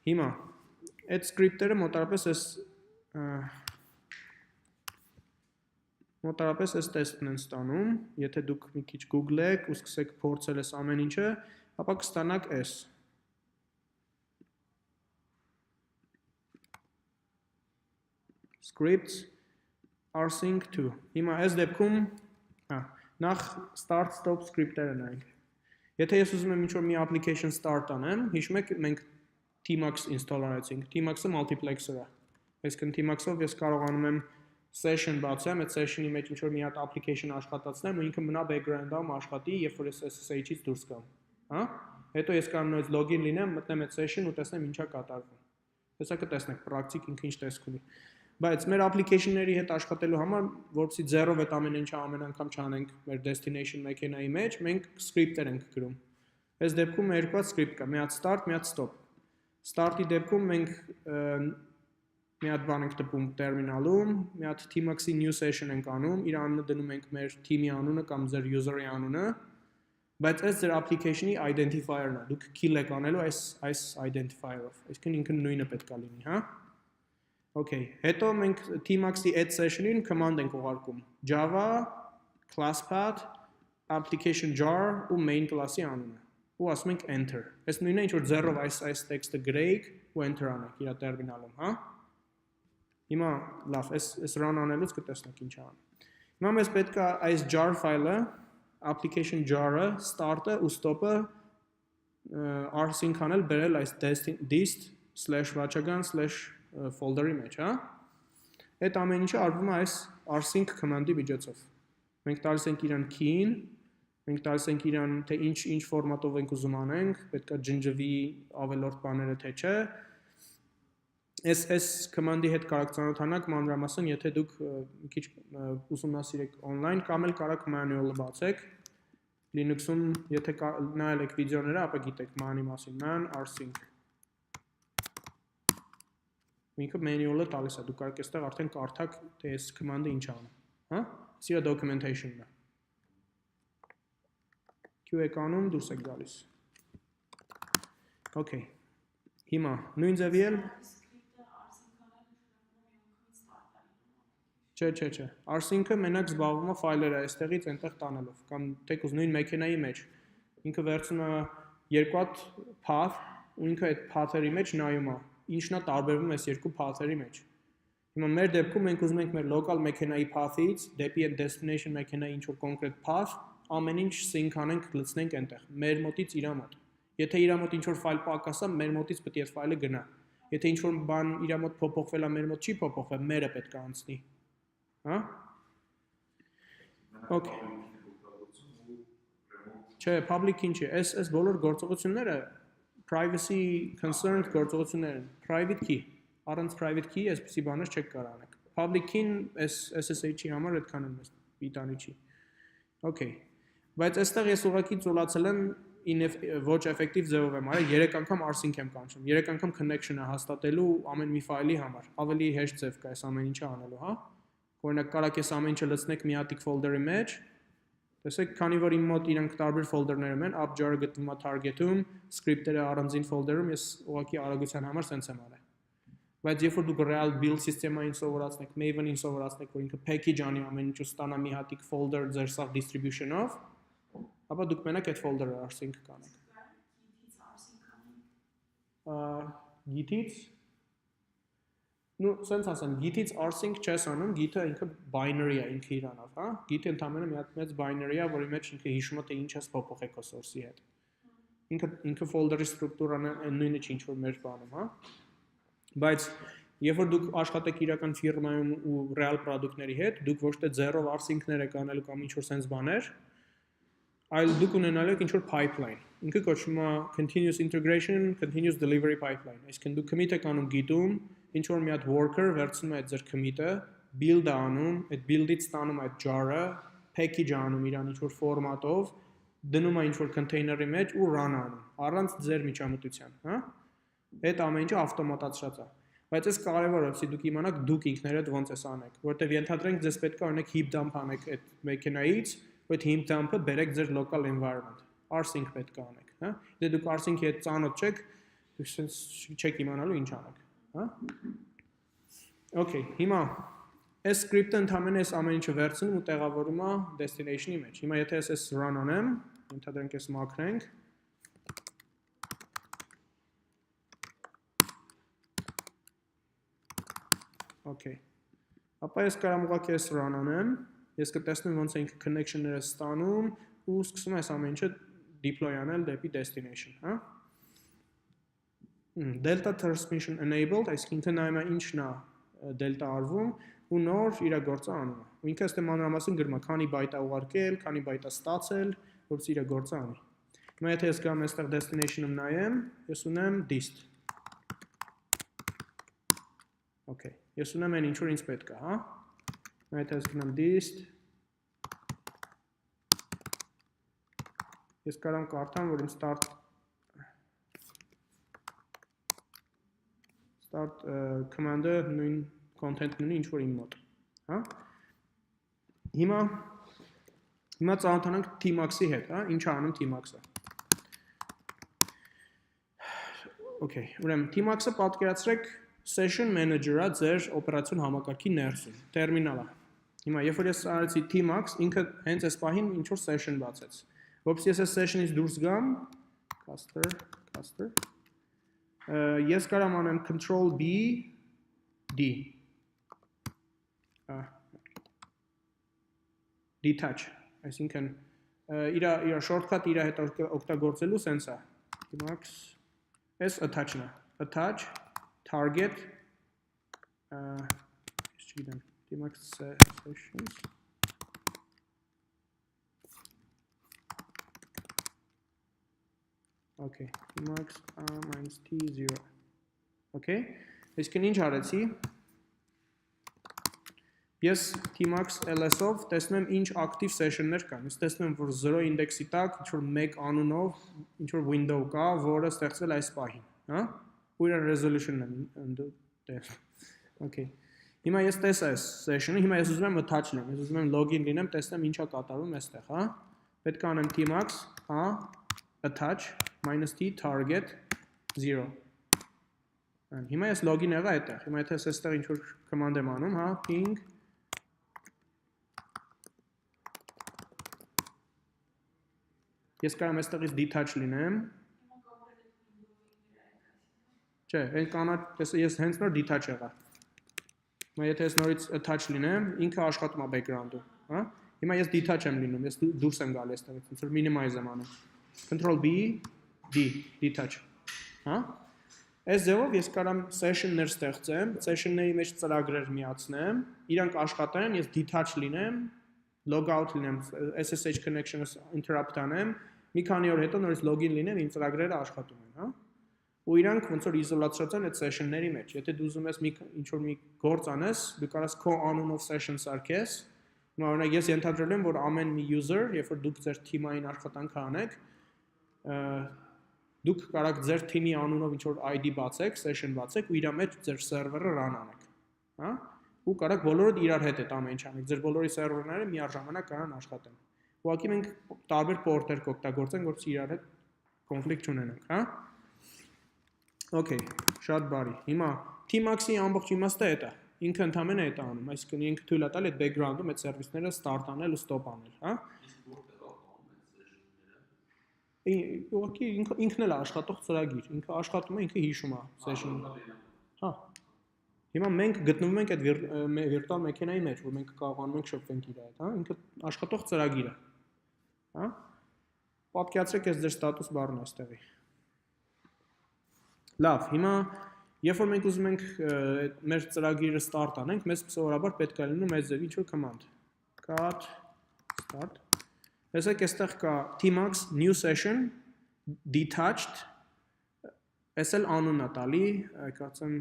Հիմա այդ script-երը մոտարապես այս տեսքն են ստանում, եթե դուք մի քիչ Google-եք ու սկսեք փորձել այս ամեն ինչը, ապա կստանաք այս։ Scripts rsync to։ Հիմա այս դեպքում, նախ start stop script-երը նայենք։ Եթե ես ուզում եմ ինչ-որ մի application start անեմ, հիշում եք մենք Tmax install արեցինք։ Tmax-ը multiplexer է։ Այսինքն Tmax-ով ես կարողանում եմ session բացեմ, այդ session-ի մեջ ինչ-որ մի հատ application աշխատացնեմ ու ինքը մնա background-ում աշխատի, երբ որ ես SSH-ից դուրս գամ, հա? Հետո ես կարող եմ login լինեմ, մտնեմ այդ session ու տեսնեմ ինչա կատարվում։ Հեսա կտեսնեք պրակտիկ ինքը ինչ տեսք ունի։ Բայց մեր application-ների հետ աշխատելու համար, որպեսզի zero-ով այդ ամեն ինչը ամեն անգամ չանենք մեր destination մեքենայի մեջ, մենք script-եր ենք գրում։ Այս դեպքում երկու հատ script կա, մի հատ start, մի հատ stop։ Start-ի դեպքում մենք մի հատ բան ենք տպում terminal-ում, մի հատ Tmax-ի new session ենք անում, իր անունը դնում ենք մեր team-ի անունը կամ ձեր user-ի անունը, բայց այս ձեր application-ի identifier-ն է, դուք kill եք անելու այս identifier-ով, այսինքն ինքը նույնը պետք է լինի, հա? Okay, հետո մենք Tmax-ի add session-ին command ենք ուղարկում, Java, class path, application jar ու main class-ի անունը, ու ասում ենք enter, այս նույնը ինչ որ 0-ով այս text-ը գրեիք ու enter անեք իր terminal-ում, հա? Հիմա լավ, այս run անելուց կտեսնենք ինչ անում։ Հիմա մեզ պետք է այս jar file-ը, application jar-ը, start-ը ու stop-ը rsync անել բերել այս dist/folder-ի մեջ, հա։ Այդ ամեն ինչը արվում է այս rsync command-ի միջոցով։ Մենք տալիս ենք իրան key-ին, մենք տալիս ենք իրան թե ինչ ֆորմատով ենք ուզում անենք, պետք է ջնջվի ավելորդ բաները թե չէ։ Այս command-ի հետ կարաք ծանոթանաք մանրամասն, եթե դուք մի քիչ ուսումնասիրեք online կամ էլ կարաք manual-ը բացեք։ Linux-ում եթե նայել եք վիդեոները, ապա գիտեք man-ի մասին, man rsync։ Ինքը manual-ը տալիս է, դուք կարաք այստեղ արդեն կարդաք, թե այս command-ը ինչ անում, հա? Սա documentation-ն է։ Q եք անում, դուրս եք գալիս։ Okay։ Հիմա նույն ձևի էլ Չէ։ Rsync-ը մենակ զբաղվում է ֆայլերը այստեղից այնտեղ տանելով, կամ թեկուզ նույն մեքենայի մեջ։ Ինքը վերցնում է երկու հատ path, ու ինքը այդ path-երի մեջ նայում է, ինչն է տարբերվում այս երկու path-երի մեջ։ Հիմա մեր դեպքում մենք ուզում ենք մեր local մեքենայի path-ից դեպի այդ destination մեքենայի ինչ-որ կոնկրետ path, ամեն ինչ sync անենք, լցնենք այնտեղ, մեր մոտից իր մոտ։ Եթե իր մոտ ինչ-որ ֆայլ պակաս է, մեր մոտից պետք է այս ֆայլը գնա։ Եթե ինչ-որ բան իր մոտ փոփոխվել է, մեր մոտ չի փոփոխվել, մերը պետք է անցնի։ Հա? Okay։ Չէ, public key չի, այս բոլոր գործողությունները privacy concerned գործողություններ են, private key, առանց private key այսպիսի բաներ չեք կարող անել։ Public key-ն SSH-ի համար այդքան եմ պիտանի չի։ Okay։ Բայց այստեղ ես ուղղակի ծուլացել եմ ոչ effective ձևով եմ արել, 3 անգամ rsync եմ կանչում, 3 անգամ connection-ը հաստատելու ամեն մի ֆայլի համար, ավելի հեշտ ձև կա այս ամեն ինչը անելու, հա։ Օրինակ կարաք ես ամեն ինչը լցնեք մի հատիկ folder-ի մեջ, տեսեք, քանի որ իմ մոտ իրանք տարբեր folder-ներ են, upjar-ը գտնվում է target-ում, script-երը առանձին folder-ում, ես ուղղակի արագության համար սենց եմ արել։ Բայց երբ որ դուք real build system-ային սովորացնեք, Maven-ին սովորացնեք, որ ինքը package անի ամեն ինչ ու ստանա մի հատիկ folder ձեր սաղ distribution-ով, ապա դուք մենակ այդ folder-ը rsync կանեք։ Git-ից նու սենց ասեմ, Git-ից rsync չես անում, Git-ը ինքը binary է ինքը իրանով, հա։ Git-ը ընդհանրապես մի հատ մեծ binary է, որի մեջ ինքը հիշում է թե ինչ ես փոփոխել քո source-ի հետ։ Ինքը folder-ի ստրուկտուրան է նույնը չի ինչ որ մեր բանում, հա։ Բայց երբ որ դուք աշխատեք իրական ֆիրմայում ու real product-ների հետ, դուք ոչ թե zero-ով rsync-ներ եք անելու կամ ինչ որ sense բաներ, այլ դուք ունենալու եք ինչ որ pipeline։ Ինքը կոչվում է continuous integration, continuous delivery pipeline։ Այսինքն դուք commit եք անում Git-ում, ինչ որ մի հատ worker վերցնում է այդ ձեր commit-ը, build-ը անում, այդ build-ից ստանում այդ jar-ը, package անում իրան ինչ որ ֆորմատով, դնում է ինչ որ container-ի մեջ ու run անում, առանց ձեր միջամտության, հա։ Այդ ամեն ինչը ավտոմատացրած է։ Բայց այս կարևոր է, որ դուք իմանաք դուք ինքներդ ոնց ես անեք, որտեղ ենթադրենք ձեզ պետք է օրինակ heap dump անեք այդ մեքենայից, այդ heap dump-ը բերեք ձեր local environment, rsync պետք է անեք, հա։ Դե դուք rsync-ի հետ ծանոթ չեք, դուք չեք իմանալու ինչ անեք, հա։ Okay, հիմա այս script-ը ընդհանրապես այս ամեն ինչը վերցնում ու տեղավորում է destination-ի մեջ։ Հիմա եթե ես run անեմ, ենթադրենք ես մաքրենք, Okay. Ապա ես կարամ ուղղակի այս run անեմ, ես կտեսնեմ ոնց է ինքը connection-ները ստանում ու սկսում այս ամեն ինչը deploy անել դեպի destination, հա։ Delta transmission enabled, այսինքն ինքը նայում է ինչն է delta արվում ու նոր իր գործը անում է։ Ու ինքը այստեղ մանրամասն գրում է քանի բայտ է ուղարկել, քանի байտ է ստացել, որպես իր գործը անի։ Հիմա եթե ես գամ այստեղ destination-ում նայեմ, ես ունեմ dist։ Okay, ես ունեմ այն ինչ որ ինձ պետք է, հա։ Այդ ես գնամ dist։ Ես կարամ կարդամ, որ իմ start command-ը նույն content-ն ունի ինչ որ իմ մոտ, հա։ Հիմա ծանոթանանք Tmax-ի հետ, հա, ինչ է անում Tmax-ը։ Okay, ուրեմն Tmax-ը պատկերացրեք session manager-ը ձեր օպերացիոն համակարգի ներսում, տերմինալ է։ Հիմա երբ որ ես արեցի Tmax, ինքը հենց այս պահին ինչ որ session բացեց։ Որպես ես այս session-ից դուրս գամ, cluster, ես կարամ անեմ control B D detach, այսինքն իր shortcut իր հետ օգտագործելու sense է։ Tmax S attach-ն է, attach target Tmax sessions Okay, Tmax minus T0 Okay, այսինքն ինչ արեցի Ես Tmax ls-ով տեսնեմ ինչ active session-ներ կան, ես տեսնեմ որ 0 index-ի տակ ինչ որ 1 անունով ինչ որ window կա, որը ստեղծվել այս պահին, հա ու իր resolution-ն եմ Okay. Հիմա ես տեսա այս session-ը, հիմա ես ուզում եմ attach լինեմ, ես ուզում եմ login լինեմ, տեսնեմ ինչա կատարվում այստեղ, հա։ Պետք է անեմ Tmax, հա, attach -t target 0 Հիմա ես login եղա այդտեղ, հիմա եթե ես այստեղ ինչ-որ command եմ անում, հա, ping Ես կարամ այստեղից detach լինեմ Չէ, այն կանա, ես հենց նոր detach եղա Հիմա եթե ես նորից attach լինեմ, ինքը աշխատում է background-ում, հա։ Հիմա ես detach եմ լինում, ես դուրս եմ գալիս այստեղից, ոնց որ minimize եմ անում։ Control B D detach, հա։ Այս ձևով ես կարամ session-ներ ստեղծեմ, session-ների մեջ ծրագրեր միացնեմ, իրանք աշխատեն, ես detach լինեմ, log out լինեմ, SSH connection-ը interrupt անեմ, մի քանի օր հետո նորից login լինեմ, իմ ծրագրերը աշխատում են, հա։ Ու իրանք ոնց որ իզոլացրած են այդ session-ների մեջ։ Եթե դու ուզում ես ինչ որ մի գործ անես, դու կարաս քո անունով session սարքես։ Հիմա օրինակ ես ենթադրել եմ, որ ամեն մի user, երբ որ դուք ձեր թիմային աշխատանքը անեք, դուք կարաք ձեր թիմի անունով ինչ որ ID բացեք, session բացեք ու իր մեջ ձեր սերվերը run անեք, հա։ Ու կարաք բոլորը իրար հետ այդ ամեն ինչ անեք։ Ձեր բոլորի սերվերները միաժամանակ կարան աշխատեն։ Ուղղակի մենք տարբեր port-եր կօգտագործենք, որպեսզի իրար հետ կոնֆլիկտ չունենանք, հա։ Okay, շատ բարի։ Հիմա Tmax-ի ամբողջ իմաստը է դա։ Ինքը ընդհանրապես է դա անում, այսինքն ինքը թույլ է տալի այդ background-ում այդ սերվիսները start անել ու stop անել, հա։ Ուղղակի ինքն էլ է աշխատող ծրագիր, ինքը աշխատում է, ինքը հիշում է session-ը։ Հա։ Հիմա մենք գտնվում ենք այդ վիրտուալ մեքենայի մեջ, որ մենք կարողանում ենք շփվենք իր հետ, հա, ինքը աշխատող ծրագիր է։ Հա։ Պատկերացրեք, այս ձեր status բառն է այստեղի։ Լավ, հիմա երբ որ մենք ուզում ենք մեր ծրագիրը start անենք, մեզ սովորաբար պետք է լինում այս ձև ինչ-որ command cat start։ Տեսեք, այստեղ կա tmax new session detached, այս էլ անունն է տալի, կարծեմ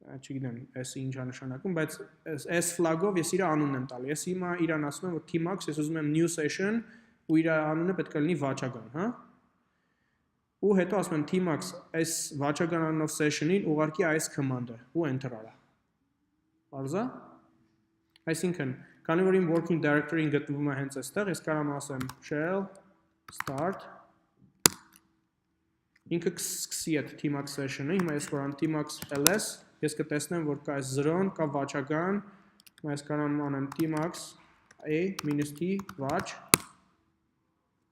չգիտեմ, S-ը ինչ է նշանակում, բայց S flag-ով ես իր անունն եմ տալի։ Ես հիմա իրան ասում եմ, որ tmax, ես ուզում եմ new session ու իր անունը պետք է լինի վաճառական, հա։ Ու հետո ասում եմ tmax այս վաճառականով session-ին ուղարկի այս command-ը ու enter արա։ Բարձա։ Այսինքն, քանի որ իմ working directory-ին գտնվում է հենց այստեղ, ես կարող եմ ասեմ shell start ինքը կսկսի այդ tmax session-ը, հիմա ես որ ան tmax ls, ես կտեսնեմ, որ կա այս 0-ն, կա վաճառական, հիմա ես կարող եմ անեմ tmax a-t watch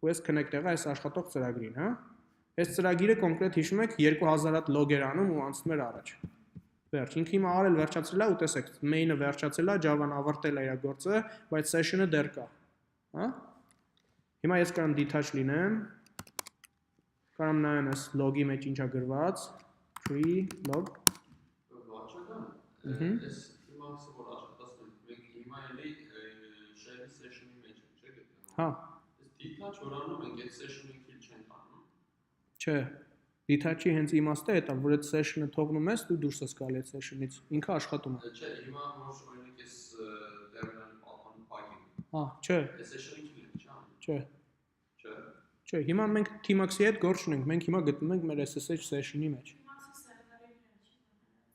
ու ես connect եղա այս աշխատող ծրագրին, հա։ Այս ծրագիրը կոնկրետ հիշում եք 2000 հատ log էր անում ու անցնում էր առաջ։ Վերջ, ինքը հիմա արել վերջացել է ու տեսեք, main-ը վերջացել է, Java-ն ավարտել է իր գործը, բայց session-ը դեռ կա, հա։ Հիմա ես կարող եմ detach լինեմ, կարող եմ նայեմ այս log-ի մեջ ինչ է գրված, tree log։ Վաճառական։ Այս tmax-ը որ աշխատացնում ենք, մենք հիմա էլի shell session-ի մեջ ենք, չէ՞ գտնվում։ Հա։ Այս detach որ անում ենք, այդ session-ը kill չենք անում։ Չէ, detach-ի հենց իմաստը է դա, որ այդ session-ը թողնում ես, դու դուրս ես գալի այդ session-ից, ինքը աշխատում է։ Չէ, հիմա որ օրինակ էս terminal-ը պատմում փակեմ։ Հա, չէ։ Այս session-ը kill չի անում։ Չէ։ Չէ։ Չէ, հիմա մենք tmax-ի հետ գործ ունենք, մենք հիմա գտնվում ենք մեր SSH session-ի մեջ։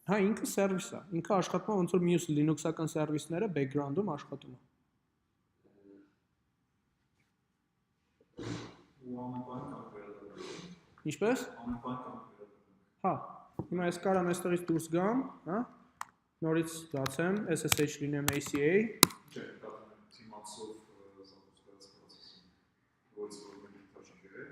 Հա, ինքը սերվիս է, ինքը աշխատում է ոնց որ մյուս Linux-ական սերվիսները background-ում աշխատում է։ Ու անպայման կարող վերադառնալ։ Ինչպես։ Անպայման կարող վերադառնալ։ Հա, հիմա ես կարող եմ այստեղից դուրս գամ, հա, նորից բացեմ, SSH լինեմ ACA։ Չէ, կարող եմ tmax-ով զանգվածած process-ը, որից որ մենք detach ենք եղել,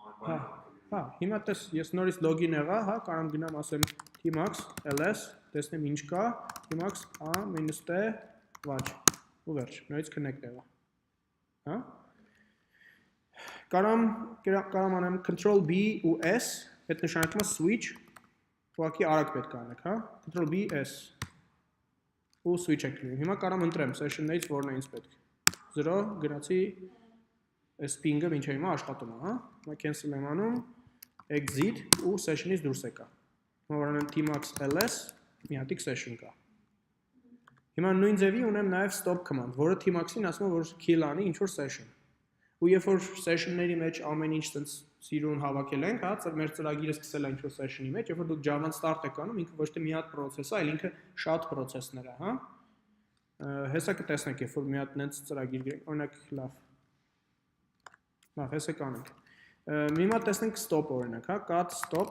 անպայման Հա, հիմա տես ես նորից login եղա, հա, կարող եմ գնամ ասեմ tmax ls, տեսնեմ ինչ կա, tmax a-t watch ու վերջ, նորից connect եղա։ Հա։ Կարող եմ անեմ control B ու S, այդ նշանակում է switch, ուղղակի արագ պետք է անեք, հա, control B S ու switch եք լինում։ Հիմա կարող եմ ընտրեմ session-ներից որն է ինձ պետք։ 0 գնացի այս ping-ը մինչև հիմա աշխատում է, հա։ Հիմա cancel եմ անում, exit ու session-ից դուրս եկա։ Հիմա որ անեմ tmax ls, մի հատիկ session կա։ Հիմա նույն ձևի ունեմ նաև stop command, որը tmax-ին ասում է, որ kill անի ինչ-որ session։ Ու երբ որ session-ների մեջ ամեն ինչ տենց սիրուն հավաքել ենք, հա, մեր ծրագիրը սկսել է ինչ-որ session-ի մեջ, երբ որ դուք Java-ն start եք անում, ինքը ոչ թե մի հատ process է, այլ ինքը շատ process-ներ է, հա։ Հեսա կտեսնեք, երբ որ մի հատ նենց ծրագիր գրենք, օրինակ լավ։ Լավ, հեսա կանենք։ Հիմա տեսնենք stop օրինակ, հա, cat stop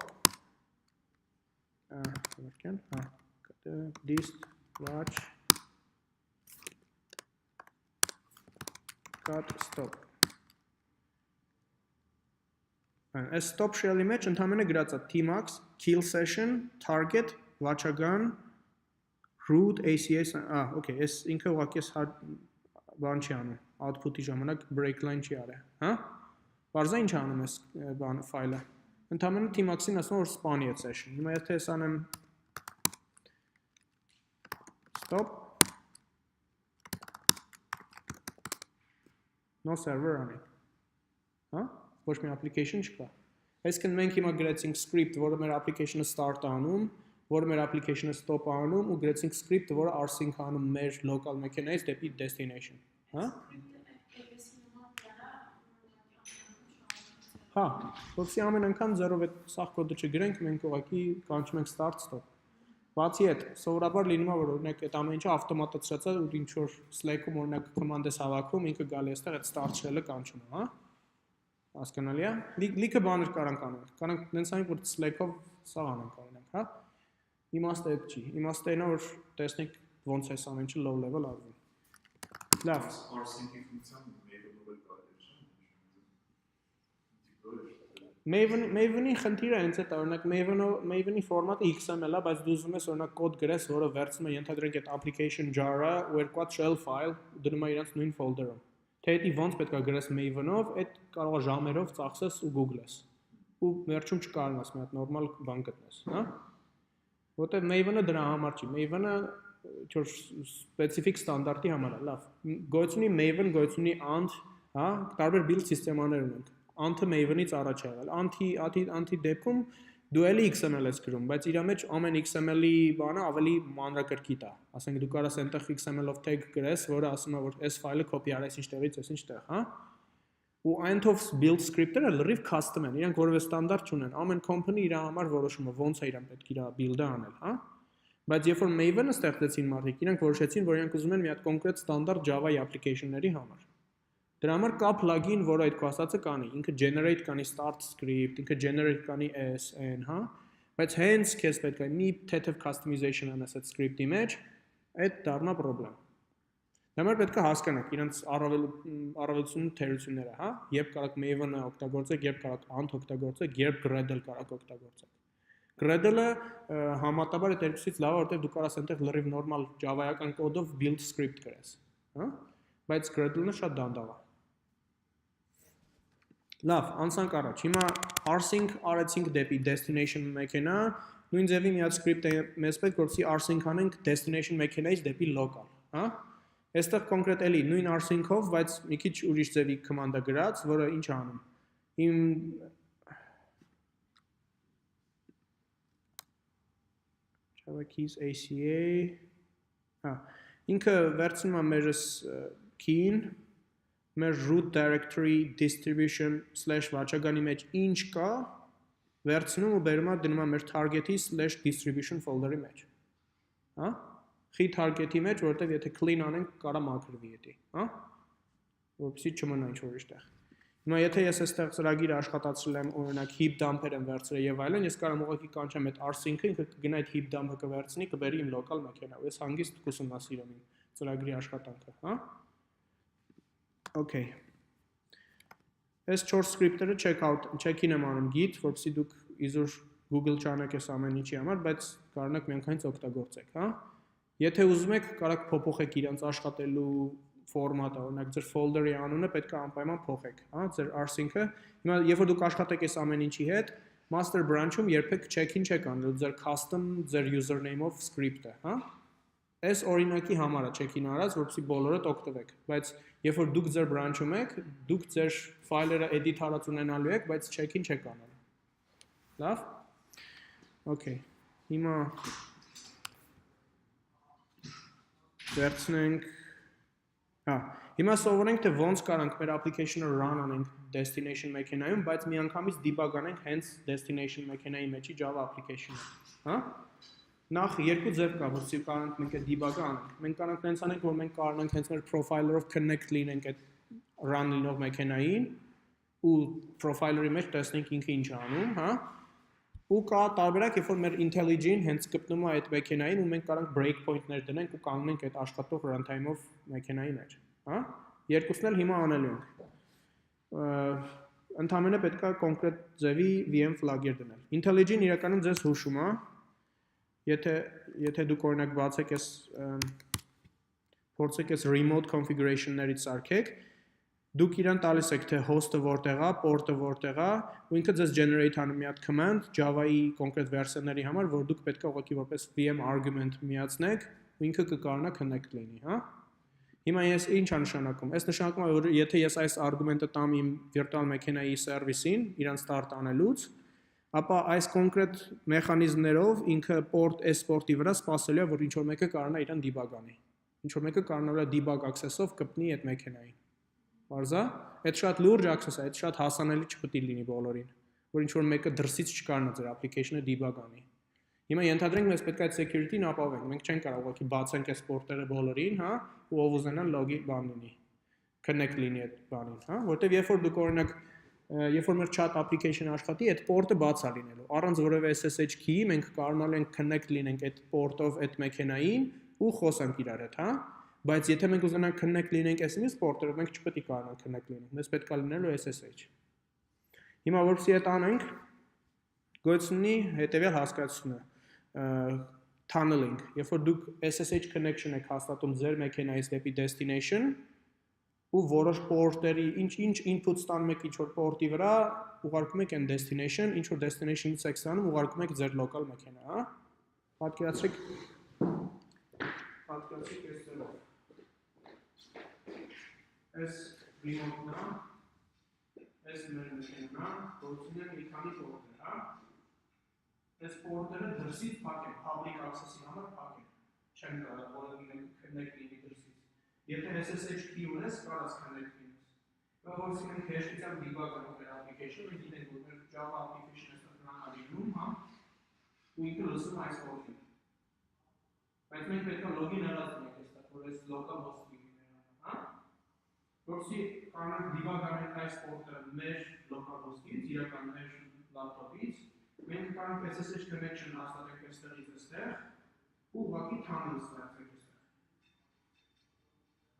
հա, dist watch cat stop այս stop shell-ի մեջ ընդհանրապես գրած է tmax kill session target վաճառական root ACS okay, այս ինքը ուղղակի բան չի անում, output-ի ժամանակ break line չի արել, հա։ Բարձա ինչ անում ես բան ֆայլը։ Ընդհանրապես tmax-ին ասում որ span-ի այդ session։ Հիմա եթե ես անեմ stop no server անի։ հա, ոչ մի application չկա։ Այսինքն մենք հիմա գրեցինք script, որը մեր application-ը start անում, որը մեր application-ը stop անում ու գրեցինք script, որը rsync անում մեր local մեքենայից դեպի destination, հա։ Հա, որովհետեւ ամեն անգամ 0 սաղ կոդը չգրենք, մենք ուղղակի կանչում ենք start stop։ Բացի այդ, սովորաբար լինում է, որ օրինակ այդ ամեն ինչը ավտոմատացված է, ու ինչ որ Slack-ում օրինակ command ես հավաքում, ինքը գալի այստեղ այդ start shell-ը կանչում է, հա։ Հասկանալի է։ Լիքը բաներ կարանք անենք։ Կարանք նենց այն որ Slack-ով սա անենք օրինակ, հա։ Իմաստը այդ չի։ Իմաստը այն է, որ տեսնենք ոնց է ամեն ինչը low level արվում։ Լավ։ rsync-ի ֆունկցիան Maven-ով էլ կարելի է, Maven-ի խնդիրը հենց այդ օրինակ Maven-ի ֆորմատը XML-ը, բայց դու ուզում ես օրինակ կոդ գրես, որը վերցնում է ենթադրենք այդ application jar-ը ու երկու shell file դնում է իրենց նույն folder-ում։ Թե դա ոնց պետք է գրես Maven-ով, այդ կարող է ժամերով ծախսես ու Google-ես։ Ու վերջում չկարողանաս մի հատ նորմալ բան գտնես, հա։ Որտեղ Maven-ը դրա համար չի, Maven-ը ինչ-որ specific ստանդարտի համար է, լավ։ Գոյություն ունի Maven, գոյություն ունի Ant, հա, տարբեր build սիստեմաներ ունենք։ Ant-ը Maven-ից առաջ է եղել։ Anti դեպքում դու էլի XML ես գրում, բայց իր մեջ ամեն XML-ի բանը ավելի մանրակրկիտ է։ Ասենք դու կարաս այնտեղ XML-ով tag գրես, որը ասում է, որ այս ֆայլը copy արես ինչտեղից, ինչտեղ, հա։ Ու Ant-ով build script-երը լրիվ custom են, իրանք որևէ ստանդարտ չունեն։ Ամեն company իր համար որոշում է ոնց է իրան պետք իր build-ը անել, հա։ Բայց երբ որ Maven-ը ստեղծեցին մարդիկ, իրանք որոշեցին, որ իրանք ուզում են մի հատ կոնկրետ ստանդարտ Java application-ների համար։ Դրա համար կա plugin, որը այդ քո ասածը կանի, ինքը generate կանի start script, ինքը generate կանի ASN, հա, բայց հենց քեզ պետք է մի թեթև customization անես այդ script-ի մեջ, այդ դառնա problem։ Դա համար պետք է հասկանաք իրենց առավելություն թերությունները, հա, երբ կարաք Maven-ը օգտագործեք, երբ կարաք Ant օգտագործեք, երբ Gradle կարաք օգտագործեք։ Gradle-ը համատաբար այդ երկուսից լավ է, որտեղ դու կարաս այնտեղ լրիվ նորմալ Java-ական կոդով build script գրես, հա, բայց Gradle-ը շատ դանդաղ է։ Լավ, անցանք առաջ։ Հիմա rsync արեցինք դեպի destination մեքենա, նույն ձևի մի հատ script է մեզ պետք, որպեսզի rsync անենք destination մեքենայից դեպի local, հա։ Այստեղ կոնկրետ էլի նույն rsync-ով, բայց մի քիչ ուրիշ ձևի command-ը գրած, որը ինչ է անում։ Իմ Java keys ACA, հա, ինքը վերցնում է մերս key-ին, մեր root directory distribution /վաճառականի մեջ ինչ կա, վերցնում ու բերում է դնում է մեր target-ի /distribution folder-ի մեջ։ Հա։ Խի target-ի մեջ, որտեղ եթե clean անենք, կարա մաքրվի էդի, հա։ Որպեսզի չմնա ինչ-որ իստեղ։ Հիմա եթե ես այստեղ ծրագիր աշխատացրել եմ, օրինակ heap dump-եր եմ վերցրել եւ այլն, ես կարող եմ ուղղակի կանչեմ այդ rsync-ը, ինքը կգնա այդ heap dump-ը կվերցնի, կբերի իմ local մեքենա, ու ես հանգիստ կուսումնասիրեմ իմ ծրագրի աշխատանքը, հա։ Okay. Այս 4 script-երը check-in եմ անում git, որպեսզի դուք իզուր Google չանեք այս ամեն ինչի համար, բայց կարողանաք միանգամից օգտագործեք, հա։ Եթե ուզում եք, կարող փոփոխեք իրենց աշխատելու ֆորմատը, օրինակ ձեր folder-ի անունը պետք է անպայման փոխեք, հա, ձեր rsync-ը։ Հիմա երբ որ դուք աշխատեք այս ամեն ինչի հետ, master branch-ում երբեք check-in չեք անելու ձեր custom, ձեր username-ով script-ը, հա։ Այս օրինակի համար է check-in արած, որպեսզի բոլորդ օգտվեք, բայց երբ որ դուք ձեր branch-ում եք, դուք ձեր ֆայլերը edit արած ունենալու եք, բայց check-in չեք անելու։ Լավ։ Okay։ Հիմա վերցնենք, հա, հիմա սովորենք թե ոնց կարանք մեր application-ը run անենք destination մեքենայում, բայց միանգամից debug անենք հենց destination մեքենայի մեջի Java application-ը, հա։ Նախ երկու ձև կա, որպեսզի կարողանանք մենք այդ debug-ը անենք։ Մենք կարողանանք հենց անենք, որ մենք կարողանանք հենց մեր profiler-ով connect լինենք այդ run լինող մեքենային ու profiler-ի մեջ տեսնենք ինքը ինչ է անում, հա։ Ու կա տարբերակ, երբ որ մեր IntelliJ-ին հենց գտնում է այդ մեքենային ու մենք կարողանանք breakpoint-ներ դնենք ու կանգնենք այդ աշխատող runtime-ով մեքենայի մեջ, հա։ Երկուսն էլ հիմա անելու ենք։ Ընդհանրապես պետք է կոնկրետ ձևի VM flag-եր դնել։ IntelliJ-ին իրականում ձեզ հուշում է, եթե դուք օրինակ բացեք այս փորձեք այս remote configuration-ներից սարքեք, դուք իրան տալիս եք թե host-ը որտեղ է, port-ը որտեղ է, ու ինքը ձեզ generate անում մի հատ command Java-ի կոնկրետ վերսիաների համար, որ դուք պետք է ուղղակի որպես VM argument միացնեք, ու ինքը կկարողանա connect լինի, հա։ Հիմա ես ինչ է նշանակում։ Այս նշանակում է, որ եթե ես այս արգումենտը տամ իմ վիրտուալ մեքենայի սերվիսին, իրան start անելուց, ապա այս կոնկրետ մեխանիզմներով ինքը port S port-ի վրա սպասելու է, որ ինչ որ մեկը կարողանա իրան debug անի։ Ինչ որ մեկը կարողանա debug access-ով կպնի այդ մեքենային։ Բարձա, այդ շատ լուրջ access է, այդ շատ հասանելի չպետք է լինի բոլորին, որ ինչ որ մեկը դրսից չկարողանա ձեր application-ը debug անի։ Հիմա ենթադրենք մենք պետք է այդ security-ն ապահովենք։ Մենք չենք կարող ուղղակի բացենք այս port-երը բոլորին, հա, ու ով ուզենա log-ի բան լինի, connect լինի այդ բանին, հա, որտեվ երբ որ դուք օրինակ երբ որ մեր chat application-ը աշխատի, այդ port-ը բաց է լինելու։ Առանց որևէ SSH key-ի մենք կարողանալ ենք connect լինենք այդ port-ով այդ մեքենային ու խոսանք իրար հետ, հա։ Բայց եթե մենք ուզենանք connect լինենք SMS port-երով, մենք չպետք է կարողանանք connect լինենք։ Մեզ պետք է լինելու SSH։ Հիմա որպեսզի այդ անենք, գոյությունի հետևյալ հասկացությունը tunneling, երբ որ դուք SSH connection եք հաստատում ձեր մեքենայից դեպի destination ու որոշ port-երի ինչ input ստանում եք ինչ-որ port-ի վրա, ուղարկում եք այն destination, ինչ-որ destination-ից եք ստանում, ուղարկում եք ձեր local մեքենա, հա։ Պատկերացրեք այստեղով։ Այս remote-ն է, այս մեր մեքենան է, գործում է մի քանի port-եր, հա։ Այս port-երը դրսից փակ են, public access-ի համար փակ են, չեն կարող որևէ connect լինի դրսից։ Եթե SSH key ունես, կարաս connect լինես։ Բայց որպես մենք հեշտությամբ debug անենք մեր application-ը, մենք գիտենք, որ մեր Java application-ը ստանալու լինում, հա, ու ինքը լսում է այս port-ին։ Բայց մենք պետք է login արած լինենք այստեղ, որ այս local host-ը լինի, հա։ Որպեսզի կարողանանք debug անենք այս port-ը մեր local host-ից, իրական մեր laptop-ից, մենք կարող ենք SSH connection հաստատենք այստեղից այստեղ ու ուղղակի tunnel ստեղծենք այստեղ։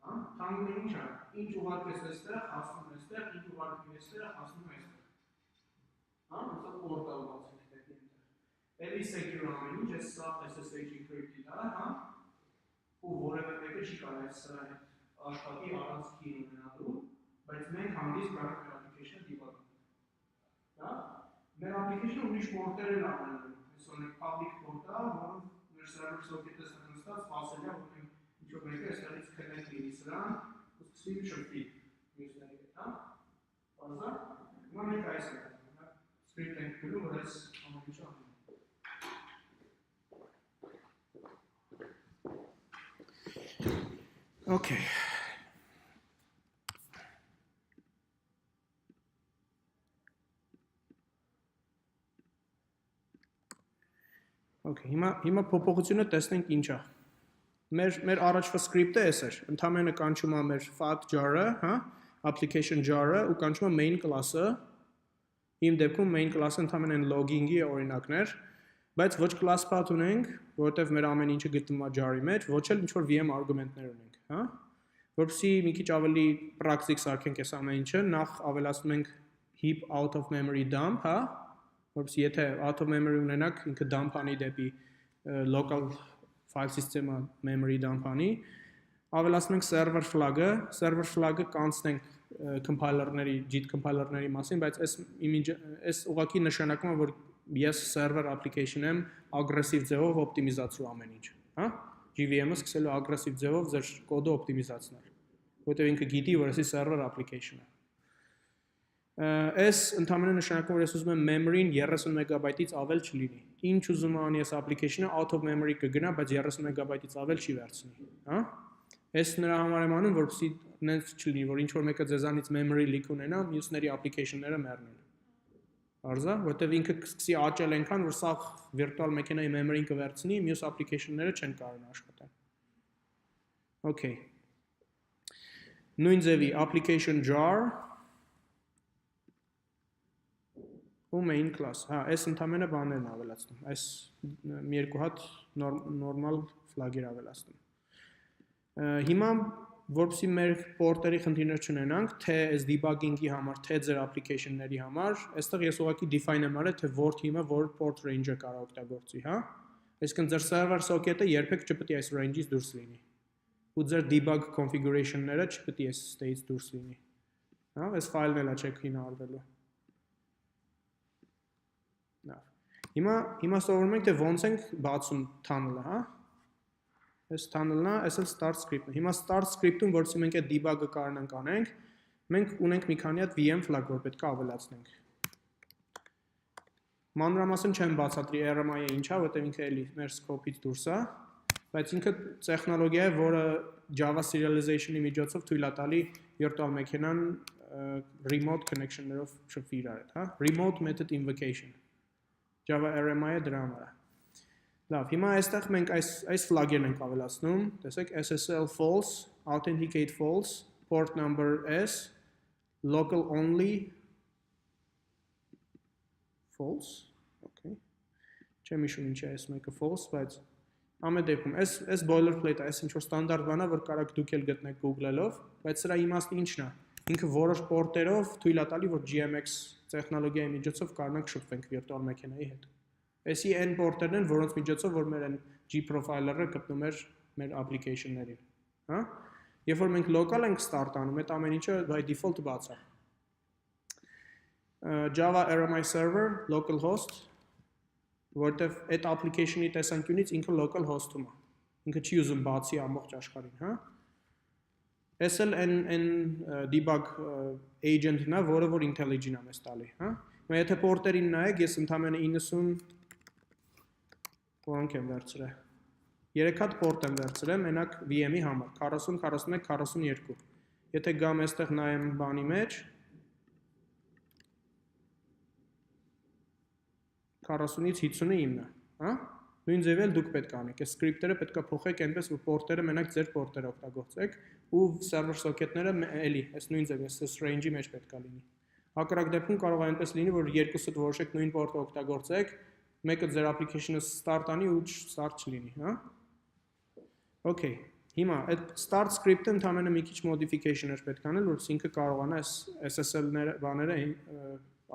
Հա, tunnel-ը ինչ է։ Ինչ ուղարկես այստեղ, հասնում այստեղ, ինչ ուղարկում այստեղ, հասնում այստեղ։ Հա, ոնց port-ը բացենք դեպի այնտեղ։ Էլի secure ամեն ինչ, այս սա SSH encrypted է, հա։ Ու որևէ մեկը չի կարող այս աշխատի առանց key ունենալու, բայց մենք հանգիստ կարող ենք application-ը debug անենք։ Հա։ Մեր application-ը ուրիշ port-եր էլ ունենում։ Այս օրինակ public port-ը, որով մեր server socket-ը ստացած սպասել է, որ մենք ինչ-որ մեկը այստեղից connect լինի սրան, ու սկսի շփվի մյուսների հետ, հա։ Բարձա։ Հիմա մենք այս ենք անում, script ենք գրում, որ այս ամեն ինչը անում։ Okay. Okay, հիմա փոփոխությունը տեսնենք ինչ է։ Մեր առաջվա script-ը էս էր։ Ընդհանրապես կանչում է մեր fact jar-ը, հա, application jar-ը ու կանչում է main class-ը։ Իմ դեպքում main class-ը ընդհանրապես logging-ի օրինակներ, բայց ոչ class path ունենք, որովհետև մեր ամեն ինչը գտնվում է jar-ի մեջ, ոչ էլ ինչ-որ VM argument-ներ ունենք, հա։ Որպեսզի մի քիչ ավելի practical սարքենք այս ամեն ինչը, նախ ավելացնում ենք heap out of memory dump, հա։ Որպեսզի եթե out of memory ունենաք, ինքը dump անի դեպի local file system-ը memory dump անի, ավելացնում ենք server flag-ը կանցնենք compiler-ների, JIT compiler-ների մասին, բայց այս ուղղակի նշանակում է, որ ես server application եմ aggressive ձևով օպտիմիզացրու ամեն ինչ, հա? JVM-ը սկսելու aggressive ձևով ձեր կոդը օպտիմիզացնել, որտեղ ինքը գիտի, որ էսի server application-ը։ Այս ընդհանրապես նշանակում որ ես ուզում եմ memory-ին 30 MB-ից ավել չլինի։ Ինչ ուզում անի այս application-ը out of memory կգնա, բայց 30 MB-ից ավել չի վերցնի, հա։ Այս նրա համար եմ անում, որպեսզի նենց չլինի, որ ինչ որ մեկը ձեզանից memory leak ունենա, մյուսների application-ները մեռնեն։ Արզա, որտեղ ինքը կսկսի աճել այնքան, որ սա virtual մեքենայի memory-ին կվերցնի, մյուս application-ները չեն կարող աշխատել։ Okay։ Նույն ձևի application jar ու main class, հա, այս ընդհանրապես բաներն ավելացնում, այս մի երկու հատ normal flag-եր ավելացնում։ Հիմա որպեսզի մեր port-երի խնդիրներ չունենանք, թե այս debugging-ի համար, թե ձեր application-ների համար, այստեղ ես ուղղակի define եմ արել, թե որ team-ը որ port range-ը կարող օգտագործի, հա։ Այսինքն ձեր server socket-ը երբեք չպետք է այս range-ից դուրս լինի։ Ու ձեր debug configuration-ները չպետք է այս state-ից դուրս լինի։ Հա, այս file-ն էլ է check հին արվելու։ Հիմա սովորում ենք, թե ոնց ենք բացում tunnel-ը, հա։ Այս tunnel-ն է, այս էլ start script-ն է։ Հիմա start script-ում, որովհետեւ մենք այդ debug-ը կարողանանք անենք, մենք ունենք մի քանի հատ VM flag, որ պետք է ավելացնենք։ Մանրամասն չեմ բացատրի RMI-ը ինչա, որովհետեւ ինքը էլի մեր scope-ից դուրս է, բայց ինքը տեխնոլոգիա է, որը Java serialization-ի միջոցով թույլ է տալի virtual մեքենան remote connection-ներով շփվի իրար հետ, հա? Remote method invocation։ Java RMI-ը դրա համար է։ Լավ, հիմա այստեղ մենք այս flag-երն ենք ավելացնում, տեսեք SSL false, authenticate false, port number S, local only false, okay։ Չեմ հիշում ինչ է այս մեկը false, բայց ամեն դեպքում այս boilerplate-ը, այս ինչ որ ստանդարտ բան է, որ կարաք դուք էլ գտնեք Google-ելով, բայց սրա իմաստը ինչն է։ Ինքը որոշ պորտերով թույլ է տալի, որ GMX տեխնոլոգիայի միջոցով կարողանանք շփվենք վիրտուալ մեքենայի հետ։ Էսի n պորտերն են, որոնց միջոցով որ մեր G profiler-ը գտնում էր մեր application-ներին, հա։ Երբ որ մենք local ենք start անում, այդ ամեն ինչը by default բաց է։ Java RMI server localhost, որտեվ այդ application-ի տեսանկյունից ինքը local host-ում է։ Ինքը չի ուզում բացի ամբողջ աշխարհին, հա։ Այս էլ n debug agent-ն է, որը որ IntelliJ-ն է մեզ տալի, հա։ Հիմա եթե պորտերին նայեք, ես ընդամենը 90 որոնք եմ վերցրել։ 3 հատ պորտ եմ վերցրել, մենակ VM-ի համար, 40, 41, 42։ Եթե գամ այստեղ նայեմ բանի մեջ, 40-ից 50-ը իմն է, հա։ Նույն ձևի էլ դուք պետք է անեք, այս սկրիպտերը պետք է փոխեք այնպես, որ պորտերը մենակ ձեր պորտերը օգտագործեք, ու server socket-ները էլի, այս նույն ձևի, այս range-ի մեջ պետք է լինի։ Հակառակ դեպքում կարող է այնպես լինի, որ երկուսդ որոշեք նույն պորտը օգտագործեք, մեկը ձեր application-ը start անի ու start չլինի, հա։ Okay, հիմա այդ start script-ը ընդհանրապես մի քիչ modification-ներ պետք է անել, որովհետեւ ինքը կարողանա այս SSL-ները բաները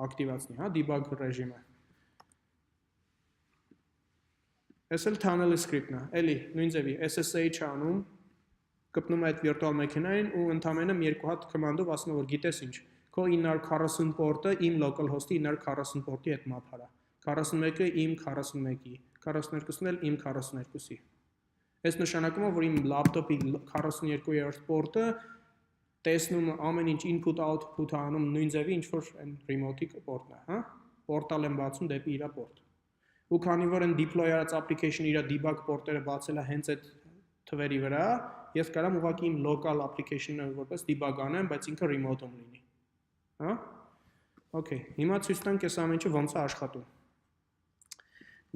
ակտիվացնի, հա, debug ռեժիմը։ Այս էլ tunnel script-ն է, էլի նույն ձևի SSH անում, գտնում է այդ virtual մեքենային ու ընդհանրապես մի երկու հատ command-ով ասում է, որ գիտես ինչ, քո 940 պորտը իմ local host-ի 940 պորտի հետ map-ա։ 41-ը իմ 41-ի, 42-ն էլ իմ 42-ի։ Այս նշանակում է, որ իմ լապտոպի 42-րդ պորտը տեսնում ամեն ինչ input-output անում նույն ձևի, ինչ որ այն remote-ի պորտն է, հա։ Պորտալ եմ բացում դեպի իր պորտ։ Ու քանի որ այն deploy արած application-ը իր debug պորտերը բացել է հենց այդ թվերի վրա, ես կարամ ուղղակի իմ local application-ը որպես debug անեմ, բայց ինքը remote-ում լինի։ Հա։ Okay, հիմա ցույց տանք այս ամեն ինչը ոնց է աշխատում։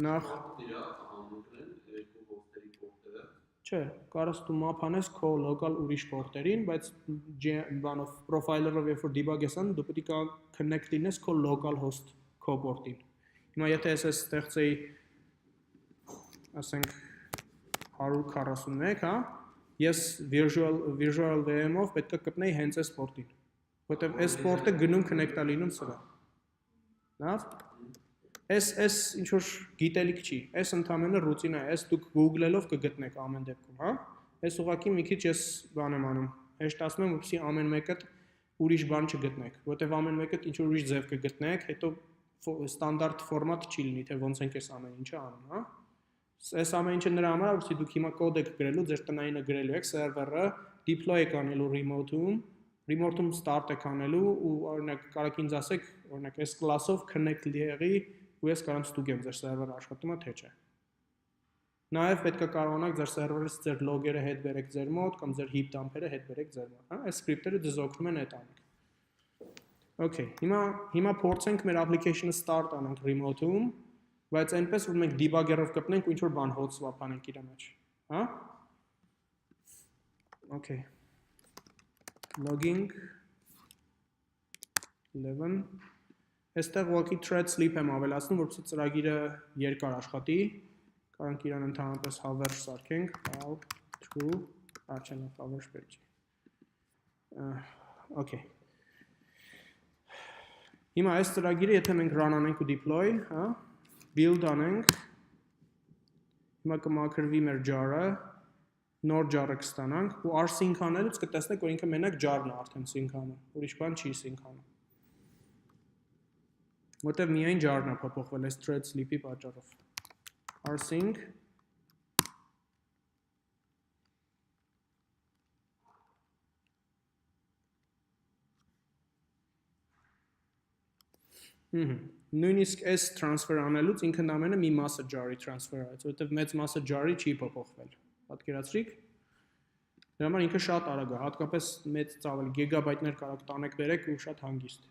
Նախ Չէ, կարաս դու map անես քո local ուրիշ պորտերին, բայց բանով profiler-ով երբ որ debug ես անում, դու պետք է connect լինես քո local host քո պորտին։ Հիմա եթե ես ստեղծեի, ասենք 141, հա, ես visual VM-ով պետք է գտնեի հենց այս պորտին, որտեղ այս պորտը գնում connect-ա լինում սրա։ Լավ։ Այս ինչ որ գիտելիք չի, այս ընդամենը ռուտին է, այս դուք Google-ելով կգտնեք ամեն դեպքում, հա։ Այս ուղղակի մի քիչ ես բան եմ անում, հեշտ ասում եմ, որպեսզի ամեն մեկը ուրիշ բան չգտնեք, որտեղ ամեն մեկը ինչ որ ուրիշ ձև կգտնեք, հետո ստանդարտ ֆորմատ չի լինի, թե ոնց ենք այս ամեն ինչը անում, հա։ Այս ամեն ինչը նրա համար է, որպեսզի դուք հիմա կոդ եք գրելու, ձեր տնայինը գրելու եք սերվերը, deploy եք անելու remote-ում start եք անելու ու օրինակ կարաք ինձ ասեք, օրինակ այս class-ով connect եղի ու ես կարամ ստուգեմ ձեր սերվերը աշխատում է թե չէ։ Նաև պետք է կարողանաք ձեր սերվերից ձեր լոգերը հետ բերեք ձեր մոտ կամ ձեր heap dump-երը հետ բերեք ձեր մոտ, հա, այս script-երը ձեզ օգնում են այդ անել։ Okay, հիմա փորձենք մեր application-ը start անենք remote-ում, բայց այնպես որ մենք debugger-ով կպնենք ու ինչ որ բան hot swap անենք իր մեջ, հա։ Okay. Logging 11 Այստեղ ուղղակի thread sleep եմ ավելացնում, որպեսզի ծրագիրը երկար աշխատի, կարանք իրան ընդհանրապես hover սարքենք, how to չեն hover պետք չի։ Okay։ Հիմա այս ծրագիրը եթե մենք run անենք ու deploy, հա, build անենք, հիմա կմաքրվի մեր jar-ը, նոր jar-ը կստանանք ու rsync անելուց կտեսնեք, որ ինքը մենակ jar-ն է արդեն sync անում, ուրիշ բան չի sync անում։ Որտև միայն jar-ն է փոփոխվել այս thread sleep-ի պատճառով։ Rsync Նույնիսկ այս transfer անելուց ինքն ամենը մի master jar-ի transfer արեց, որովհետև մեծ master jar-ի չի փոփոխվել։ Պատկերացրիք։ Դրա համար ինքը շատ արագ է, հատկապես մեծ ծավալ գիգաբայթներ կարող տանեք բերեք ու շատ հանգիստ։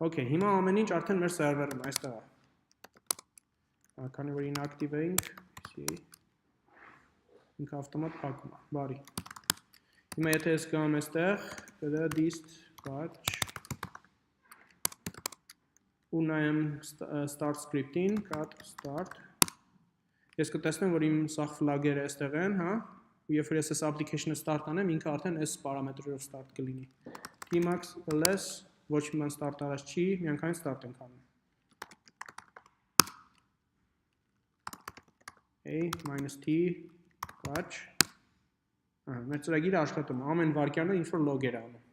Okay, հիմա ամեն ինչ արդեն մեր սերվերում այստեղ է։ Քանի որ inactive էինք, ինքը ավտոմատ փակում է, բարի։ Հիմա եթե ես գամ այստեղ, դա dist batch ու նայեմ start script-ին, cat start։ Ես կտեսնեմ, որ իմ սաղ flag-երը այստեղ են, հա, ու երբ որ ես այս application-ը start անեմ, ինքը արդեն այս պարամետրերով start կլինի։ Tmax ls ոչ մի բան start արած չի, միանգամից start ենք անում։ A-t batch մեր ծրագիրը աշխատում է, ամեն վարկյանը ինչ-որ լոգեր է անում։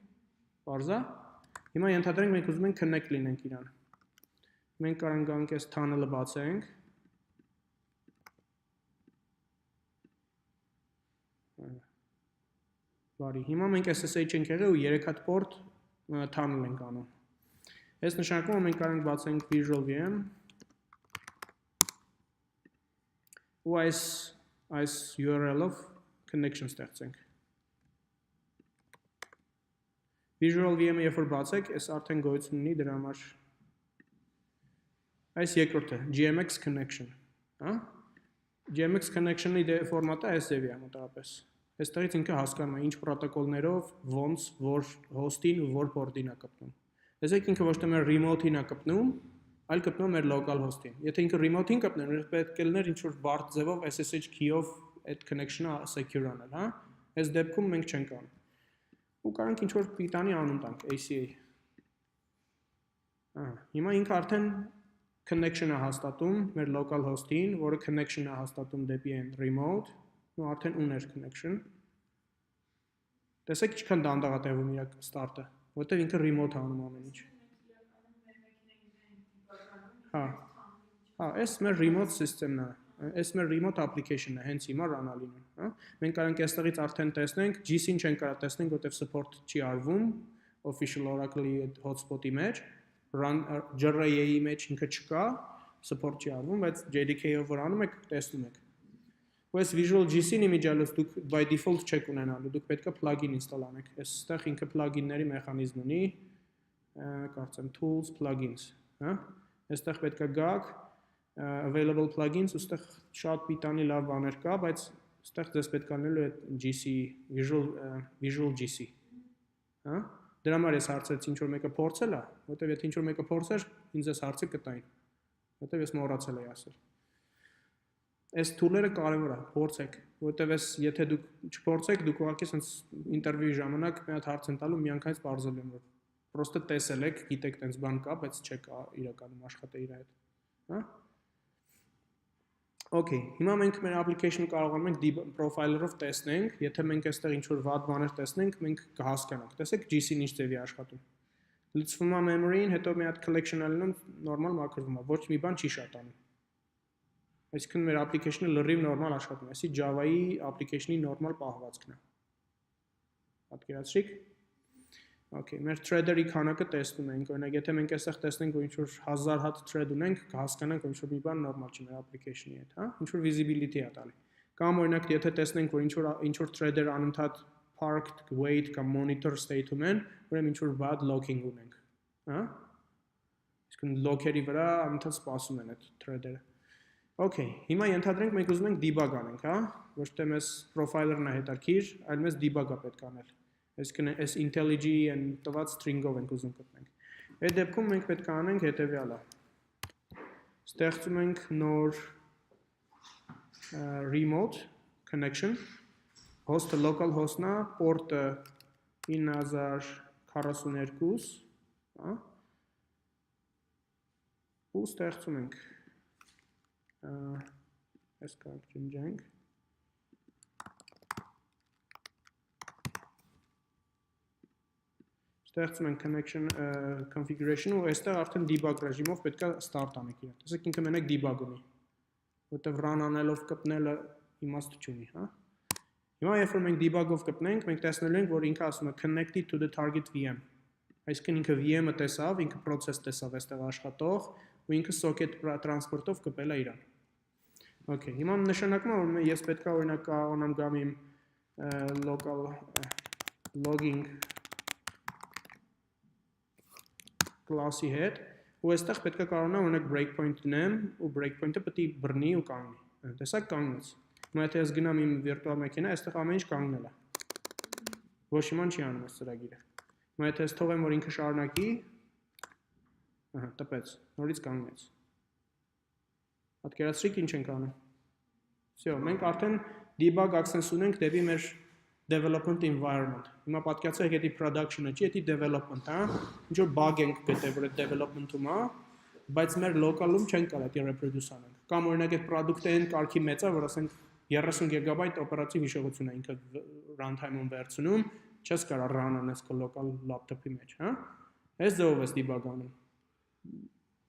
Պարզա։ Հիմա ենթադրենք մենք ուզում ենք connect լինենք իրան։ Մենք կարող ենք գանք այս tunnel-ը բացենք։ Բարի, հիմա մենք SSH ենք եղել ու 3 հատ port tunnel ենք անում։ Այս նշանակում է մենք կարող ենք բացենք Visual VM ու այս URL-ով connection ստեղծենք։ Visual VM-ը երբ որ բացեք, այս արդեն գոյություն ունի դրա համար։ Այս երկրորդը GMX connection, հա? GMX connection-ի ֆորմատը այս ձևի է մոտավորապես։ Այստեղից ինքը հասկանում է ինչ պրոտոկոլներով, ոնց, որ host-ին ու որ port-ին է կպնում։ Տեսեք ինքը ոչ թե մեր remote-ին է կպնում, այլ կպնում մեր local host-ին։ Եթե ինքը remote-ին կպներ, պետք է լիներ ինչ-որ բարդ ձևով SSH key-ով այդ connection-ը secure անել, հա? Այս դեպքում մենք չենք անում։ Ու կարող ինչ-որ պիտանի անուն տանք ACA։ Հիմա ինքը արդեն connection-ը հաստատում մեր local host-ին, որը connection-ը հաստատում դեպի այն remote, ու արդեն ուներ connection։ Տեսեք ինչքան դանդաղ է տևում իր start-ը, որտեղ ինքը remote անում ամեն ինչ։ Հա, այս մեր remote system-ն է, այս մեր remote application-ը, հենց հիմա run-ա լինում, հա։ Մենք կարող ենք այստեղից արդեն տեսնենք, GC-ն չենք կարող տեսնենք, որտեղ support չի արվում official Oracle-ի hotspot-ի մեջ, JRA-ի մեջ ինքը չկա, support չի արվում, բայց JDK-ով որ անում եք, տեսնում եք։ Ու այս Visual GC-ն իմիջիալոց դուք by default չեք ունենալու, դուք պետք է plugin install անեք։ Այստեղ ինքը plugin-ների մեխանիզմ ունի, կարծեմ tools plugins, հա։ Այստեղ պետք է գաք available plugins, ուստեղ շատ պիտանի լավ բաներ կա, բայց այստեղ ձեզ պետք է անելու այդ GC Visual GC, հա։ Դրա համար ես հարցրեցի ինչ որ մեկը փորձել է, որտեղ եթե ինչ որ մեկը փորձեր, ինձ այս հարցը կտային, որտեղ ես մոռացել էի ասել։ Այս tool-երը կարևոր է, փորձեք, որտեղ եթե դուք չփորձեք, դուք ուղղակի sense ինտերվյուի ժամանակ մի հատ հարց են տալու, միանգամից բարձել են, որ պրոստը տեսել եք, գիտեք տենց բան կա, բայց չեք իրականում աշխատել իր հետ, հա։ Okay, հիմա մենք մեր application-ը կարողանում ենք profiler-ով տեսնենք, եթե մենք այստեղ ինչ-որ վատ բաներ տեսնենք, մենք կհասկանանք։ Տեսեք GC-ն ինչ ձևի աշխատում։ Լցվում է memory-ին, հետո մի հատ collection-ը լինում, նորմալ մաքրվում է, ոչ մի բան չի շատանում։ Այսինքն մեր application-ը լրիվ նորմալ աշխատում է, այսի Java-ի application-ի նորմալ պահվածքն է։ Պատկերացրիք։ Okay, մեր thread-երի քանակը տեսնում ենք, օրինակ եթե մենք այստեղ տեսնենք, որ ինչ-որ 1000 հատ thread ունենք, կհասկանանք, որ ինչ-որ մի բան նորմալ չի մեր application-ի հետ, հա, ինչ-որ visibility է տալի։ Կամ օրինակ եթե տեսնենք, որ ինչ-որ thread-եր անընդհատ parked, wait կամ monitor state-ում են, ուրեմն ինչ-որ bad locking ունենք, հա։ Իսկ locker-ի վրա անընդհատ սպասում են այդ thread-երը։ Okay, հիմա ենթադրենք մենք ուզում ենք debug անենք, հա, ոչ թե մեզ profiler-ն է հետաքրքիր, այլ մեզ debug-ը պետք է անել։ Այսինքն այս IntelliJ and տված string-ով ենք ուզում գտնենք։ Այդ դեպքում մենք պետք է անենք հետևյալը։ Ստեղծում ենք նոր remote connection, host-ը local host-ն է, port-ը 9042, հա։ Ու ստեղծում ենք այս կարող ջնջենք։ Ստեղծում ենք connection configuration ու այստեղ արդեն debug ռեժիմով պետք է start անենք իրեն։ Տեսեք ինքը մենակ debug ունի, որտեղ run անելով կպնելը իմաստ չունի, հա։ Հիմա երբ որ մենք debug-ով կպնենք, մենք տեսնելու ենք, որ ինքը ասում է connected to the target VM, Այսինքն ինքը VM-ը տեսավ, ինքը process տեսավ այստեղ աշխատող ու ինքը socket transport-ով կպել է իրան։ Okay, հիմա նշանակում է, որ ես պետք է օրինակ կարողանամ գամ իմ local logging class-ի հետ ու այստեղ պետք է կարողանամ օրինակ breakpoint դնեմ ու breakpoint-ը պետք է բռնի ու կանգնի։ Տեսակ կանգնեց։ Հիմա եթե ես գնամ իմ վիրտուալ մեքենա, այստեղ ամեն ինչ կանգնել է։ Ոչ իման չի անում այս ծրագիրը։ Հիմա եթե ես թողեմ, որ ինքը շարունակի, ահա, տպեց, նորից կանգնեց։ Պատկերացրիք ինչ ենք անում։ Всё, մենք արդեն debug access ունենք դեպի մեր development environment։ Հիմա պատկերացրեք, եթե production-ը չի, եթե development, հա, ինչ որ bug ենք գտել, որ այդ development-ում է, բայց մեր local-ում չենք կարող դա reproduce անենք։ Կամ օրինակ այդ product-ը այն կարգի մեծ է, որ ասենք 30 GB օպերատիվ հիշողություն է ինքը runtime-ում վերցնում, չես կարող run անես քո local laptop-ի մեջ, հա։ Այս ձևով ես debug անում։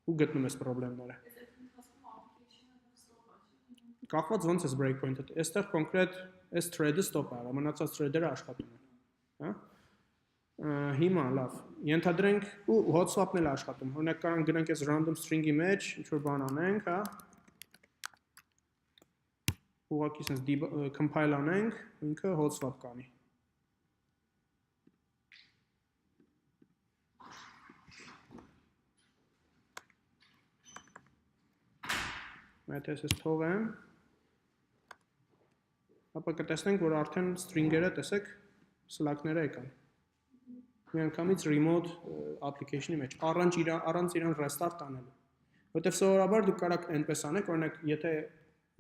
Ու գտնում ես խնդիրները։ Կախված ոնց է breakpoint-ը։ Այստեղ կոնկրետ այս thread-ը stop է, մնացած thread-երը աշխատում են, հա։ Հիմա լավ, ենթադրենք ու hot swap-ն էլ աշխատում։ Օրինակ կարող գնանք այս random string-ի մեջ, ինչ որ բան անենք, հա։ Ուղղակի sense compile անենք, ինքը hot swap կանի։ Եթե ես թողեմ, ապա կտեսնենք, որ արդեն string-երը, տեսեք, slack-ները եկան։ Մի անգամից remote application-ի մեջ, առանց իրան restart անելու։ Որտեվ սովորաբար դուք կարող եք այնպես անեք, օրինակ, եթե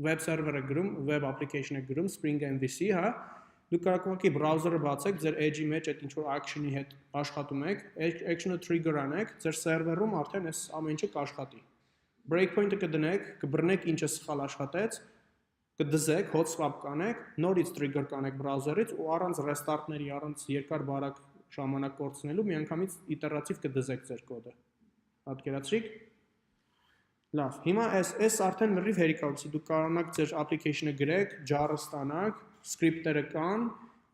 web server-ը գրում, web application-ը գրում, Spring MVC, հա, դուք կարող եք ուղղակի browser-ը բացեք, ձեր edge-ի մեջ այդ ինչ-որ action-ի հետ աշխատում եք, action-ը trigger անեք, ձեր server-ում արդեն այս ամեն ինչը կաշխատի։ Breakpoint-ը կդնեք, կբռնեք ինչը սխալ աշխատեց, կդզեք, hot swap կանեք, նորից trigger կանեք browser-ից ու առանց restart-ների, առանց երկար բարակ ժամանակ կորցնելու միանգամից իտերատիվ կդզեք ձեր կոդը։ Պատկերացրիք։ Լավ, հիմա այս արդեն լրիվ հերիքավորեցի, դուք կարողանաք ձեր application-ը գրեք, jar-ը ստանաք, script-երը կան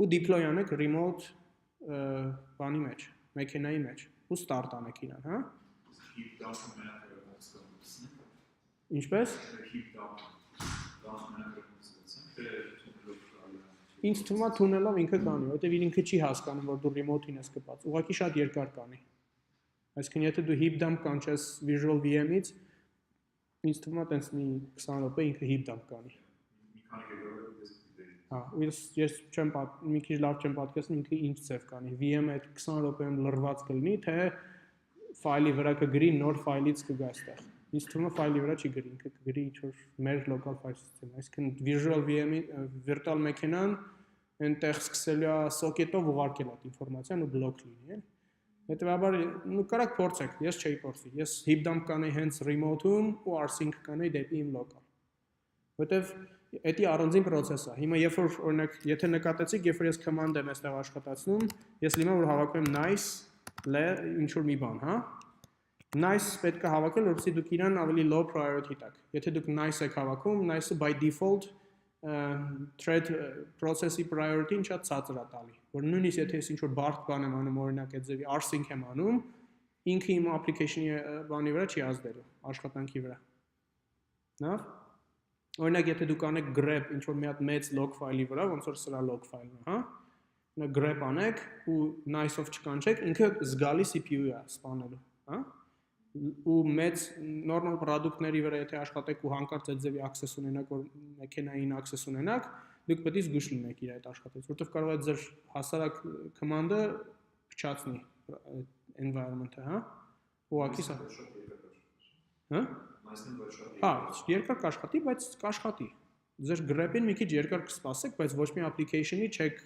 ու deploy անեք remote բանի մեջ, մեքենայի մեջ ու start անեք իրան, հա։ Ինչպես։ Ինչ թվում է թունելով ինքը կանի, որտեվ ինքը չի հասկանում, որ դու remote-ին ես կպած, ուղղակի շատ երկար կանի։ Այսինքն եթե դու heap dump կանչես Visual VM-ից, ինձ թվում է տենց մի 20 րոպե ինքը heap dump կանի։ Հա, ես չեմ մի քիչ լավ չեմ պատկերացնում ինքը ինչ ձև կանի։ VM-ը այդ 20 րոպեում լրված կլինի, թե ֆայլի վրա կգրի նոր ֆայլից կգա այստեղ։ Ինձ թվում է ֆայլի վրա չի գրի, ինքը կգրի ինչ-որ մեր local file system-ը, այսինքն Visual VM-ի virtual մեքենան այնտեղ սկսելու է socket-ով ուղարկել այդ ինֆորմացիան ու բլոկ լինի, էլի։ Հետևաբար, նու կարաք փորձեք, ես չէի փորձի, ես heap dump կանեի հենց remote-ում ու rsync կանեի դեպի իմ local։ Որտեվ դա առանձին process է։ Հիմա երբ որ օրինակ, եթե նկատեցիք, երբ որ ես command եմ այստեղ աշխատացնում, ես լիմա որ հավաքում եմ nice ինչ որ մի բան, հա։ Nice պետք է հավաքել, որովհետեւ դուք իրան ավելի low priority տաք։ Եթե դուք nice եք հավաքում, nice-ը by default thread process-ի priority-ն շատ ցածր է տալի։ Որ նույնիսկ եթե ես ինչ-որ բարդ բան եմ անում, օրինակ այդ ձևի rsync եմ անում, ինքը իմ application-ի բանի վրա չի ազդելու, աշխատանքի վրա։ Լավ։ Օրինակ եթե դուք անեք grep ինչ-որ մի հատ մեծ log file-ի վրա, ոնց որ սրա log file-ն է, հա։ Նա grep անեք ու nice-ով չկանչեք, ինքը զգալի CPU-ը է սպանելու, հա։ Ու մեծ normal product-ների վրա եթե աշխատեք ու հանկարծ այդ ձևի access ունենաք, որ մեքենային access ունենաք, դուք պետք է զգուշ լինեք իր այդ աշխատից, որովհետև կարող է ձեր հասարակ command-ը փչացնի environment-ը, հա։ Ուղղակի սա։ Հա։ Հա, երկար կաշխատի, բայց կաշխատի։ Ձեր grep-ին մի քիչ երկար կսպասեք, բայց ոչ մի application-ի չեք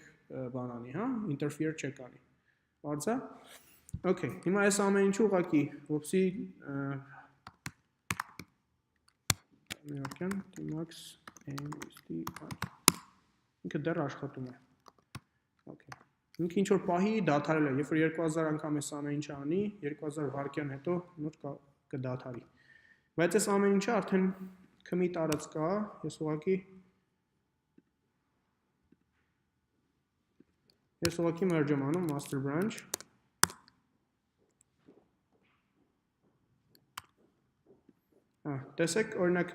բանանի, հա, interfere չեք անի։ Բարձա։ Okay, հիմա այս ամեն ինչը ուղղակի, ոպսի American Tmax MSD ինքը դեռ աշխատում է։ Okay։ Ինքը ինչ որ պահի դադարել է, երբ որ 2000 անգամ այս ամեն ինչը անի, 2000 վայրկյան հետո նոր կդադարի։ Բայց այս ամեն ինչը արդեն commit արած կա, ես ուղղակի merge եմ անում master branch Տեսեք, օրինակ,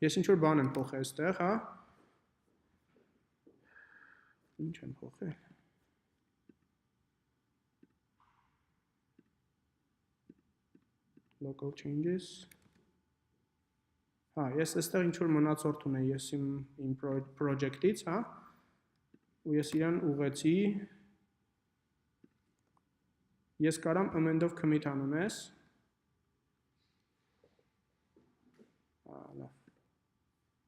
ես ինչ որ բան եմ փոխել այստեղ, հա։ Ինչ եմ փոխել։ Local changes։ Ես այստեղ ինչ որ մնացորդ ունեի, ես իմ project-ից, հա, ու ես իրան ուղեցի, ես կարամ amend of commit անեմ ես,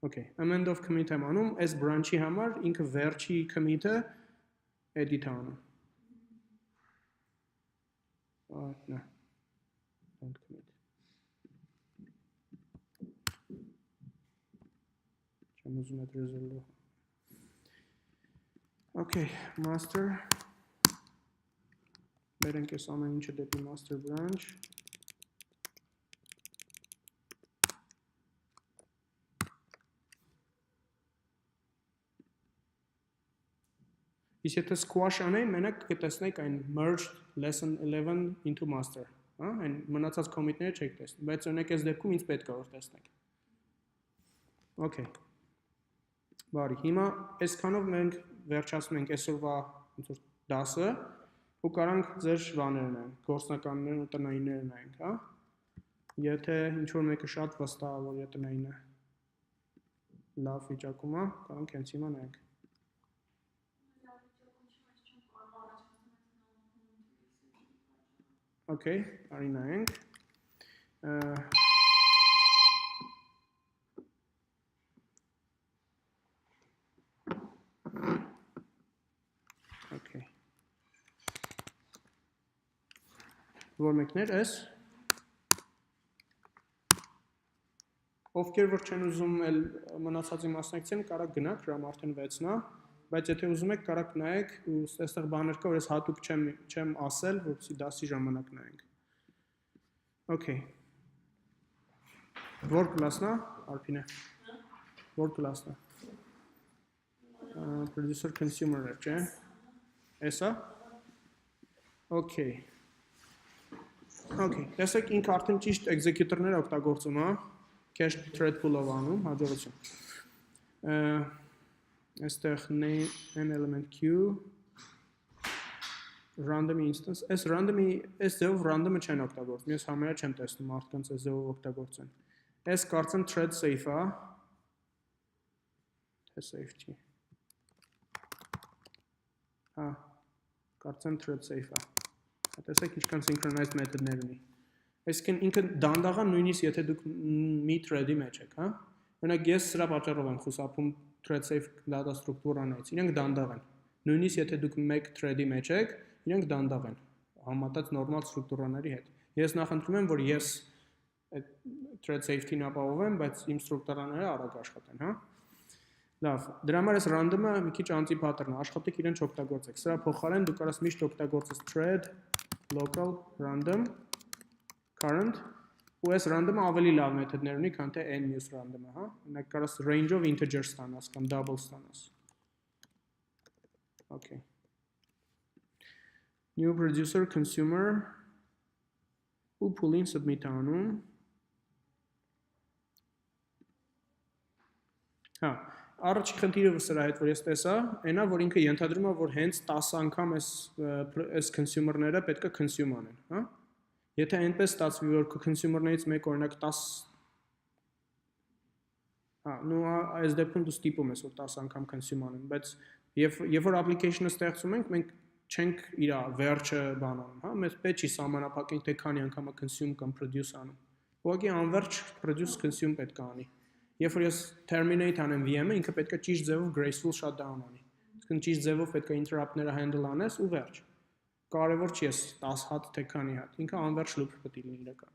Okay, amend of commit եմ անում, այս branch-ի համար ինքը վերջի commit-ը edit անում։ No, don't commit։ Չեմ ուզում այդ resolve։ Okay, master։ Բերենք այս ամեն ինչը դեպի master branch։ Իսկ եթե squash անեի, մենակ կտեսնեք այն merged lesson 11 into master, հա, այն մնացած commit-ները չեք տեսնի, բայց օրինակ այս դեպքում ինձ պետք է որ տեսնեք։ Okay։ Բարի, հիմա այսքանով մենք վերջացնում ենք այսօրվա ոնց որ դասը ու կարանք ձեր բաներն նայենք, գործնականներն ու տնայիններն նայենք, հա։ Եթե ինչ որ մեկը շատ վստահ է, որ տնայինը լավ վիճակում է, կարանք հենց հիմա նայենք։ Okay, արի նայենք։ Okay։ Որ մեկներ ես։ Ովքեր որ չեն ուզում էլ մնացածի մասնակցեն, կարա գնաք, ժամ արդեն 6-ն է, բայց եթե ուզում եք, կարաք նայեք ու այստեղ բաներ կա, որ ես հատուկ չեմ ասել, որպեսզի դասի ժամանակ նայենք։ Okay։ Որ կլասն է, Արփինե։ Որ կլասն է։ Producer consumer-ը, չէ։ Էսա։ Okay։ Okay, տեսեք ինքը արդեն ճիշտ executor-ներ օգտագործում է, cache thread pool-ով անում, հաջողություն։ Այստեղ name element queue random instance, այս ձևով random-ը չեն օգտագործում, ես համարյա չեմ տեսնում մարդկանց այս ձևով օգտագործեն։ Այս կարծեմ thread safe է, թե safe չի։ Կարծեմ thread safe է։ Տեսեք ինչքան synchronized method-ներ ունի։ Այսինքն ինքը դանդաղ է նույնիսկ եթե դուք մի thread-ի մեջ եք, հա։ Օրինակ ես սրա պատճառով եմ խուսափում thread safe data ստրուկտուրանից, իրենք դանդաղ են։ Նույնիսկ եթե դուք մեկ thread-ի մեջ եք, իրենք դանդաղ են, համատած նորմալ ստրուկտուրաների հետ։ Ես նախընտրում եմ, որ ես այդ thread safety-ն ապահովեմ, բայց իմ ստրուկտուրաները արագ աշխատեն, հա։ Լավ, դրա համար այս random-ը մի քիչ անտիպատեռն է, աշխատեք իրեն չօգտագործեք։ Սրա փոխարեն դուք կարաս միշտ օգտագործես thread local random current ու այս random-ը ավելի լավ մեթոդներ ունի, քան թե n muse random-ը, հա։ Օրինակ կարաս range of integer ստանաս կամ double ստանաս։ Okay։ New producer consumer ու pull-in submit անում։ Հա, առաջի խնդիրը սրա հետ որ ես տեսա, այնա որ ինքը ենթադրում է որ հենց 10 անգամ այս consumer-ները պետք է consume անեն, հա։ Եթե այնպես ստացվի որ consumer-ներից մեկ օրինակ 10 նո այս դեպքում դու ստիպում ես որ 10 անգամ consume անեն, բայց երբ որ application-ը ստեղծում ենք, մենք չենք իր վերջը բան անում, հա, մեզ պետք չի սահմանափակենք թե քանի անգամ է consume կամ produce անում։ Ուղղակի անվերջ produce consume պետք է անի։ Երբ որ ես terminate անեմ VM-ը, ինքը պետք է ճիշտ ձևով graceful shutdown անի։ Իսկ ճիշտ ձևով պետք է interrupt-ները handle անես ու վերջ։ Կարևոր չի ես 10 հատ թե քանի հատ, ինքը անվերջ loop պետք է լինի իրական։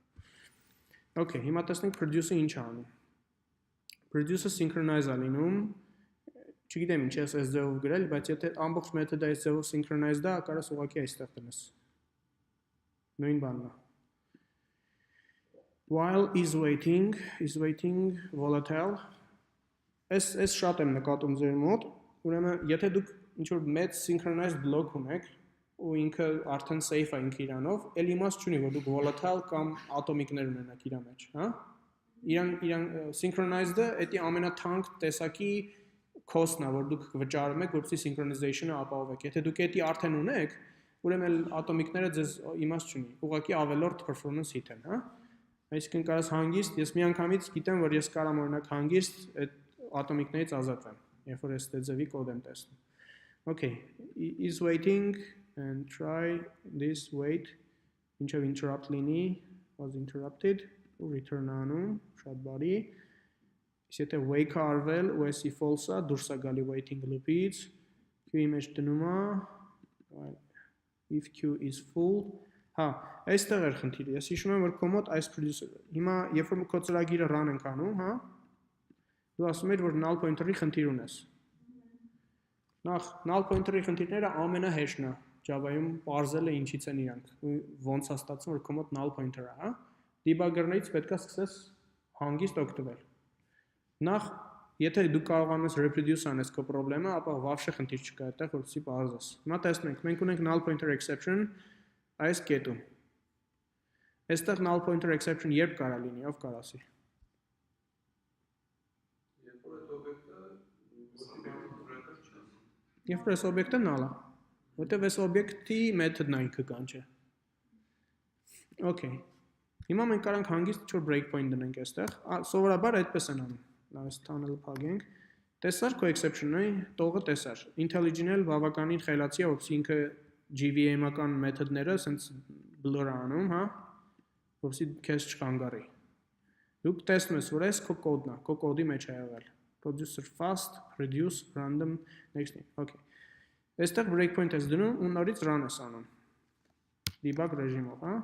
Okay, հիմա տեսնենք produce-ը ինչ է անում։ Produce-ը synchronize է լինում, չգիտեմ ինչ ես այս ձևով գրել, բայց եթե ամբողջ մեթոդը այս ձևով synchronized է, կարաս ուղղակի այստեղ տնես։ Նույն բանն է։ While is waiting volatile։ Այս շատ եմ նկատում ձեր մոտ, ուրեմն եթե դուք ինչ որ մեծ synchronized block ունեք, ու ինքը արդեն safe է ինքը իրանով, էլ իմաստ չունի որ դուք volatile կամ atomic-ներ ունենաք իր մեջ, հա։ իրան synchronized-ը էդի ամենաթանկ տեսակի cost-ն է, որ դուք վճարում եք, որպեսզի synchronization-ը ապահովեք։ Եթե դուք էդի արդեն ունեք, ուրեմն ատոմիկները ձեզ իմաստ չունի, ուղղակի ավելորդ performance hit են, հա։ Այսինքն կարաս հանգիստ, ես միանգամից գիտեմ, որ ես կարամ օրինակ հանգիստ այդ ատոմիկներից ազատվեմ, երբ որ ես դե ձևի կոդ եմ տեսնում։ Okay, is waiting and try this wait ինչև interrupt լինի, was interrupted, ու return անում, շատ բարի։ Իսկ եթե wake-ը արվել, ու էսի false-ը, դուրս է գալի waiting loop-ից, Q-ի մեջ դնում է, if Q is full, հա, այստեղ էր խնդիրը, ես հիշում եմ, որ քո մոտ այս producer-ը, հիմա, երբ որ քո ծրագիրը run ենք անում, հա, դու ասում ես, որ null pointer-ի խնդիր ունես։ Նախ, null pointer-ի խնդիրները ամենահեշտն է, Java-ում պարզելը ինչից են իրանք, ոնց է ստացվում, որ քո մոտ null pointer-ը, հա, debugger-ներից պետք է սկսես հանգիստ օգտվել։ Նախ, եթե դու կարողանում ես reproduce անես քո խնդրեմը, ապա վավշե խնդիր չկա այդտեղ, որպեսզի պարզես։ Հիմա տեսնենք, մենք ունենք null pointer exception այս կետում։ Այստեղ null pointer exception երբ կարա լինի, ով կարող ասի։ Երբ որ այս օբյեկտը null է, որտեղ այս օբյեկտի method-ն է ինքը կանչը։ Okay։ Հիմա մենք կարանք հանգիստ ինչ-որ breakpoint դնենք այստեղ, սովորաբար այդպես են անում։ Լավ, այս tunnel-ը փակենք։ Տեսար քո exception-ը, տողը տեսար։ IntelliJ-ն բավականին խելացի է, որպեսզի ինքը JVM-ական մեթոդները սենց blur անում, հա, որպեսզի քեզ չխանգարի։ Դուք տեսնում ես, որ այս քո կոդն է, քո կոդի մեջ է եղել։ Producer fast, reduce, random, next thing, okay։ Այստեղ breakpoint ես դնում ու նորից run ես անում։ Debug ռեժիմով, հա։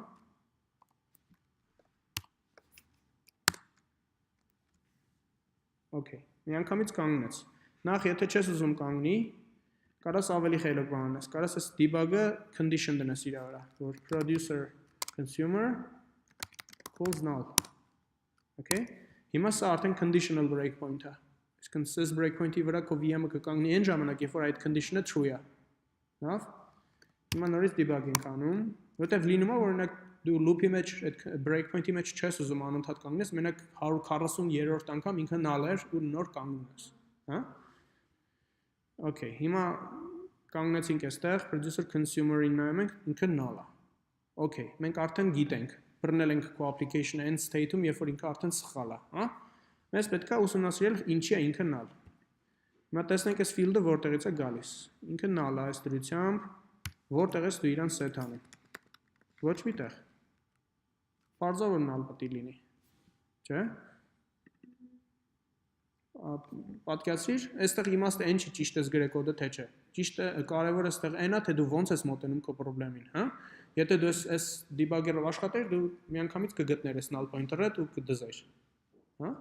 Okay, միանգամից կանգնեց։ Նախ, եթե չես ուզում կանգնի, կարաս ավելի խելոք բան անես, կարաս այս debug-ը condition դնես իր վրա, որ producer consumer equals null։ Okay, հիմա սա արդեն conditional breakpoint-ը։ Իսկ այս breakpoint-ի վրա քո VM-ը կկանգնի այն ժամանակ, երբ որ այդ condition-ը true է։ Լավ։ Հիմա նորից debug ենք անում, որտեղ լինում է, որ օրինակ դու loop-ի մեջ, այդ breakpoint-ի մեջ չես ուզում անընդհատ կանգնես, մենակ 140-րդ անգամ ինքը null էր ու նոր կանգնում ես, հա։ Okay, հիմա կանգնեցինք այստեղ, producer consumer-ին նայում ենք, ինքը null է։ Okay, մենք արդեն գիտենք, բռնել ենք քո application-ը end state-ում, երբ որ ինքը արդեն սխալ է, հա։ Մեզ պետք է ուսումնասիրել ինչի է ինքը null։ Հիմա տեսնենք այս field-ը որտեղից է գալիս։ Ինքը null է այս դրությամբ, որտեղից դու իրան set անում։ Ոչ մի տեղ։ Պարզավոր null պետք է լինի։ Չէ՞։ Պատկերացրիր, այստեղ իմաստը այն չի ճիշտ ես գրել կոդը թե չէ։ Ճիշտը կարևորը այստեղ այն է, թե դու ոնց ես մոտենում քո խնդրին, հա։ Եթե դու այս debugger-ով աշխատեր, դու միանգամից կգտներ այս null pointer-ը ու կդզեր։ Հա։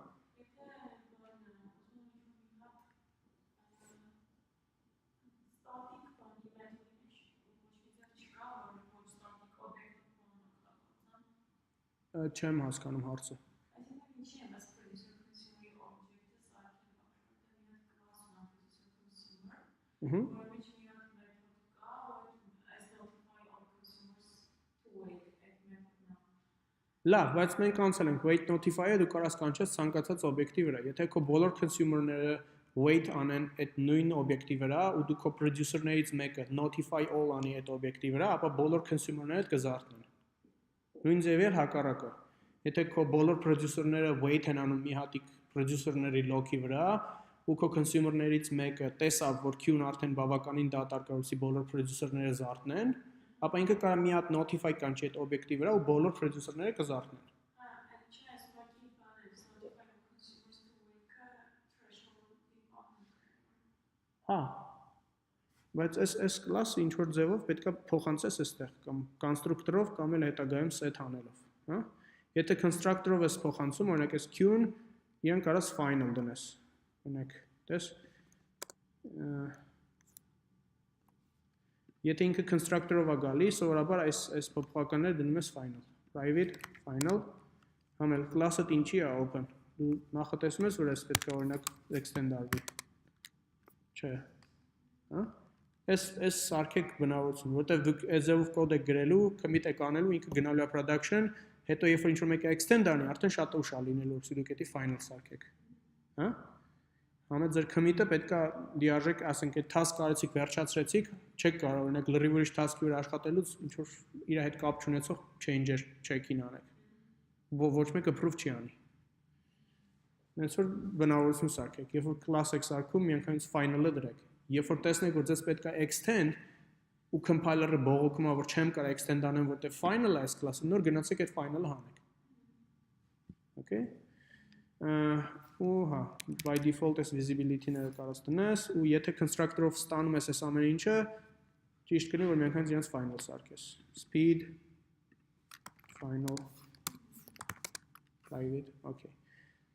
Չեմ հասկանում հարցը։ Լավ, բայց մենք անցել ենք wait notify-ը դու կարաս կանչես ցանկացած օբյեկտի վրա։ Եթե քո բոլոր consumer-ները wait անեն այդ նույն օբյեկտի վրա ու դու քո producer-ներից մեկը notify all անի այդ օբյեկտի վրա, ապա բոլոր consumer-ները կզարթնեն։ Նույն ձևի հակառակը։ Եթե քո բոլոր producer-ները wait են անում մի հատիկ producer-ների lock-ի վրա ու քո consumer-ներից մեկը տեսավ, որ queue-ն արդեն բավականին դատարկ է, որպեսզի բոլոր producer-ները զարթնեն, ապա ինքը կարող մի հատ notify կանչի այդ օբյեկտի վրա ու բոլոր producer-ները կզարթնեն։ Հա։ Բայց այս class-ը ինչ որ ձևով պետք է փոխանցես այստեղ կամ constructor-ով կամ էլ հետագայում set անելով, հա։ Եթե constructor-ով ես փոխանցում, օրինակ այս queue-ն իրեն կարաս final դնես։ Օրինակ, տես Եթե ինքը constructor-ով է գալիս, սովորաբար այս փոփոխականները դնում ես final, private final, համել class-ըդ ինչի է open։ Դու նախատեսում ես, որ այս պետք է օրինակ extend արվի։ Չէ։ Հա։ Այս սարքեք բնավորություն, որտեղ դուք այս ձևով կոդ եք գրելու, commit եք անելու, ինքը գնալու է production, հետո երբ որ ինչ-որ մեկը extend անի, արդեն շատ ուշ է լինելու, որ դուք էդի final սարքեք։ Հա? Համը ձեր commit-ը պետքա լիարժեք, ասենք, այդ task արեցիք, վերջացրեցիք, չեք կարող օրինակ լրիվ ուրիշ task-ի վրա աշխատելուց ինչ որ իր հետ կապ չունեցող change-եր check-in անեք։ Ոչ մեկը proof չի անի։ Հենց որ բնավորություն սարքեք, երբ որ class եք սարքում, միանգամից final-ը դրեք։ Երբ որ տեսնեք, որ ձեզ պետք է extend ու compiler-ը բողոքում է, որ չեմ կարող extend անեմ, որտեղ final-ը այս class-ը, նոր գնացեք այդ final-ը հանեք։ Okay։ Ու հա, by default այս visibility-ները կարաս տնես, ու եթե constructor-ով ստանում ես այս ամեն ինչը, ճիշտ կլինի, որ միանգամից իրենց final սարքես։ Speed, final, private, okay։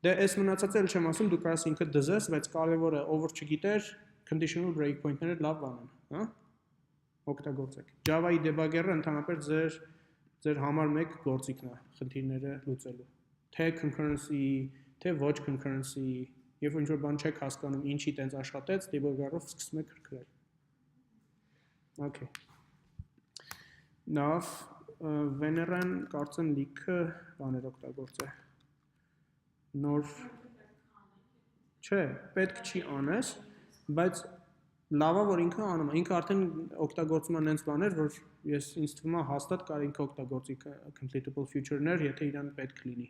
Դե այս մնացածը էլ չեմ ասում, դու կարաս ինքդ դզես, բայց կարևորը over չգիտեր, conditional breakpoint-ները լավ բան են, հա? Օգտագործեք։ Java-ի debugger-ը ընդհանրապես ձեր համար մեկ գործիքն է խնդիրները լուծելու։ Թե concurrency, թե ոչ concurrency, երբ ինչ-որ բան չեք հասկանում, ինչի տենց աշխատեց, debugger-ով սկսում եք քրքրել։ Okay։ Լավ, Veneran կարծեմ լիքը բաներ օգտագործե։ Նոր չէ, պետք չի անես, բայց լավա որ ինքը անում է, ինքը արդեն օգտագործում է նենց բաներ, որ ես ինձ թվում է հաստատ կարող ինքը օգտագործի completable future-ներ, եթե իրան պետք լինի։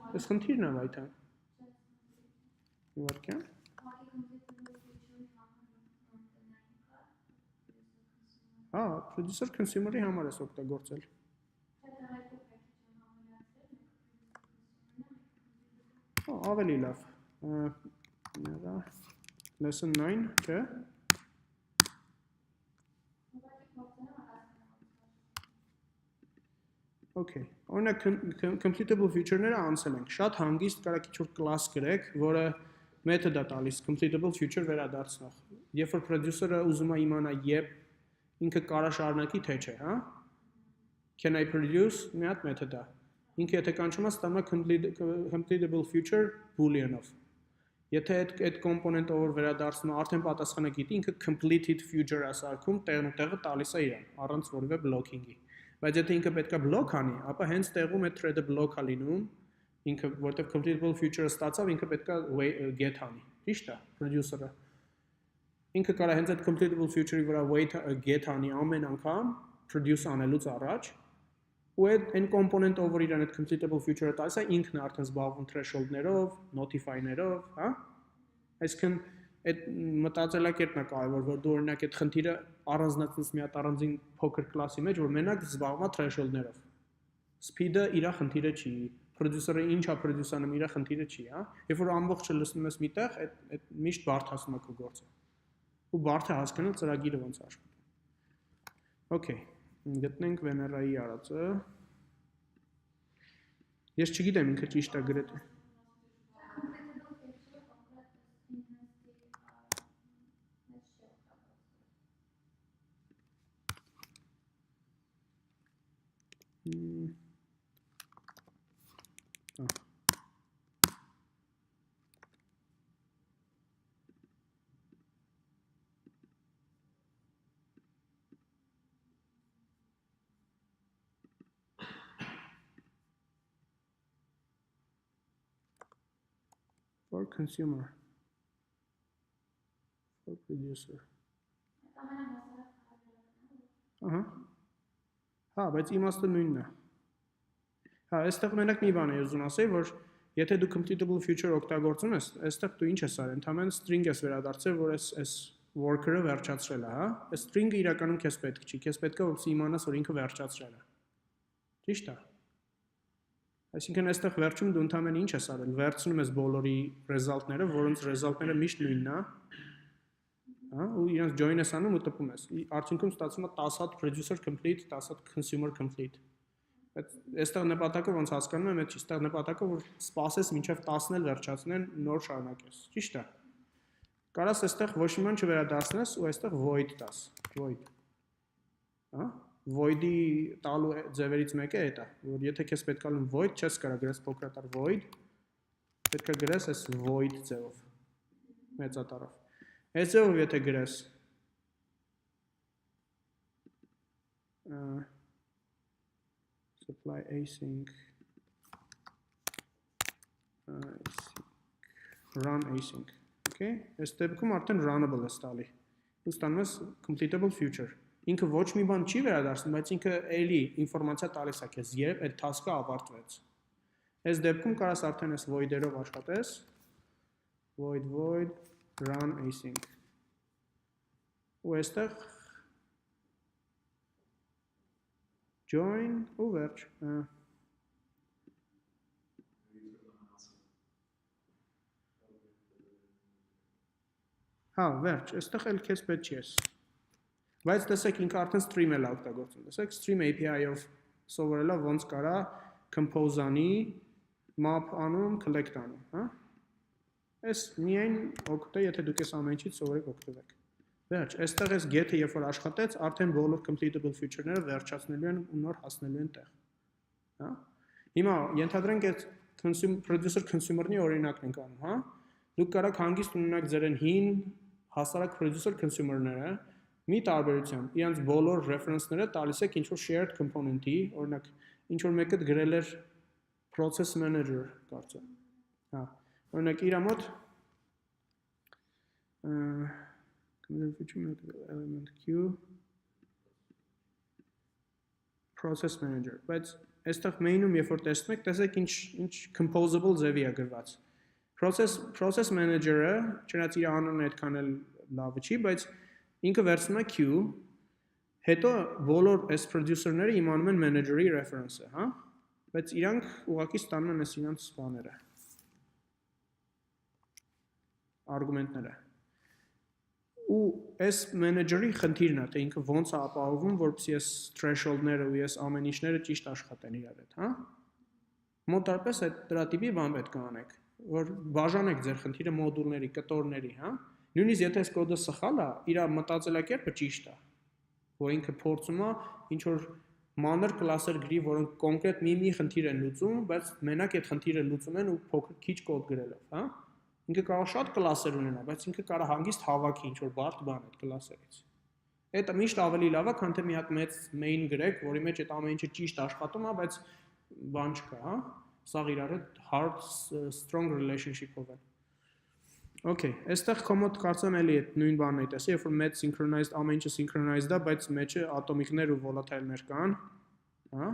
Այս խնդիրն է այդ է։ Իվարկյան։ Հա, producer consumer-ի համար ես օգտագործել։ Հա, ավելի լավ։ Lesson 9, չէ։ Okay, օրինակ completable future-ները անցել ենք։ Շատ հանգիստ կարաք ինչ-որ class գրեք, որը method է տալիս completable future վերադարձնող։ Երբ որ producer-ը ուզում է իմանա երբ ինքը կարա շարունակի թե չէ, հա? Can I produce մի հատ method է։ Ինքը եթե կանչում է ստանում է completable future boolean-ով։ Եթե այդ component-ով որ վերադարձնում է արդեն պատասխանը գիտի, ինքը completed future է սարքում, տեղը տալիս է իրան, առանց որևէ blocking-ի։ Բայց եթե ինքը պետքա block անի, ապա հենց տեղում այդ thread-ը block է լինում, ինքը որտեղ completable future-ը ստացավ, ինքը պետքա get անի։ Ճիշտ է, producer-ը։ Ինքը կարա հենց այդ completable future-ի վրա wait get անի ամեն անգամ produce անելուց առաջ ու այն component-ով որ իրան այդ completable future-ը տալիս է ինքն է արդեն զբաղվում threshold-ներով, notify-ներով, հա? Այսինքն այդ մտածելակերպն է կարևոր, որ դու օրինակ այդ խնդիրը առանձնացնես մի հատ առանձին փոքր class-ի մեջ, որ մենակ զբաղվում է threshold-ներով։ Speed-ը իր խնդիրը չի, producer-ը ինչա produce անում իր խնդիրը չի, հա? Երբ որ ամբողջը լցնում ես միտեղ, այդ միշտ բարդացնում է քո գործը։ Ու բարդ է հասկանալ ծրագիրը ոնց աշխատում։ Okay, գտնենք Venera-ի արածը։ Ես չգիտեմ ինքը ճիշտ է գրեթե։ For consumer, for producer. Ահա։ Հա, բայց իմաստը նույնն է։ Հա, այստեղ մենակ մի բան եմ ուզում ասել, որ եթե դու completable future օգտագործում ես, այստեղ դու ինչ ես արել, ընդհանրապես string ես վերադարձել, որ այս worker-ը վերջացրել է, հա։ Այս string-ը իրականում քեզ պետք չի, քեզ պետք է որ իմանաս, որ ինքը վերջացրել է։ Ճիշտ է։ Այսինքն այստեղ վերջում դու ընդհանրապես ինչ ես արել, վերցնում ես բոլորի result-ները, որոնց result-ները միշտ նույնն է, հա, ու իրենց join ես անում ու տպում ես։ Արդյունքում ստացվում է 10 հատ producer complete, 10 հատ consumer complete։ Բայց այստեղ նպատակը ոնց հասկանում եմ, այդ չի, այստեղ նպատակը որ սպասես մինչև 10-ն էլ վերջացնեն, նոր շարունակես։ Ճիշտ է։ Կարաս այստեղ ոչ մի բան չվերադարձնես ու այստեղ void տաս, void։ Հա, void-ի տալու ձևերից մեկը է դա, որ եթե քեզ պետք է լինի void, չես կարող գրես փոքրատար void, պետք է գրես այս void ձևով։ Մեծատառով։ Այս ձևով եթե գրես supply async run async, okay, այս դեպքում արդեն runnable է ստալի, ու ստանում ես completable future, ինքը ոչ մի բան չի վերադարձնում, բայց ինքը էլի ինֆորմացիա տալիս է քեզ, երբ այդ task-ը ավարտվեց, այս դեպքում կարաս արդեն այս void-երով աշխատես, void run async, ու այստեղ join ու վերջ, հա, վերջ, այստեղ էլ քեզ պետք չի ես, բայց տեսեք ինքը արդեն stream էլ օգտագործում, տեսեք stream API-ով սովորելա ոնց կարա compose-անի, map անում, collect անում, հա, այս միայն օգուտ է, եթե դուք ես ամեն ինչից սովորեք օգտվեք, վերջ, այստեղ ես get-ը երբ որ աշխատեց, արդեն բոլոր completable feature-ները վերջացնելու են ու նոր հասնելու են տեղ, հա, հիմա ենթադրենք այդ producer consumer-նի օրինակն ենք անում, հա, դուք կարաք հանգիստ ունենաք ձեր հին հասարակ producer consumer-ները մի տարբերությամբ, իրանց բոլոր reference-ները տալիս եք ինչ-որ shared component-ի, օրինակ, ինչ-որ մեկը գրել էր process manager, կարծեմ, հա, օրինակ, իրա մոտ element queue process manager, բայց այստեղ main-ում երբ որ տեսնում եք, տեսեք ինչ composable ձևի է գրված, process manager-ը, չնայած իր անունը այդքան էլ լավը չի, բայց ինքը վերցնում է queue, հետո բոլոր այս producer-ները իմանում են manager-ի reference-ը, հա, բայց իրանք ուղղակի ստանում են այս իրանց բաները, argument-ները, ու այս manager-ի խնդիրն է, թե ինքը ոնց է ապահովում, որպեսզի այս threshold-ները ու այս ամեն ինչները ճիշտ աշխատեն իրար հետ, հա, մոտարպես այդ դրա տիպի բան պետք է անեք, որ բաժանեք ձեր խնդիրը մոդուլների, կտորների, հա, նույնիսկ եթե այս կոդը սխալ է, իր մտածելակերպը ճիշտ է, որ ինքը փորձում է ինչ-որ մանր կլասեր գրի, որոնք կոնկրետ մի խնդիր են լուծում, բայց մենակ այդ խնդիրը լուծում են ու փոքր քիչ կոդ գրելով, հա, ինքը կարող շատ կլասեր ունենա, բայց ինքը կարող հանգիստ հավաքի ինչ-որ բարդ բան այդ կլասերից, այդ միշտ ավելի լավ է, քան թե մի հատ մեծ main գրեք, որի մեջ այդ ամեն ինչը ճիշտ աշխատում է, բայց բան չկա, հա, սաղ իրար հետ hard, strong relationship-ով են, Okay, այստեղ կոմոդ կարծեմ էլի այդ նույն բանն է տեսի, երբ որ մեծ synchronized, ամեն ինչը synchronized է, բայց մեջը ատոմիկներ ու volatile-ներ կան, հա,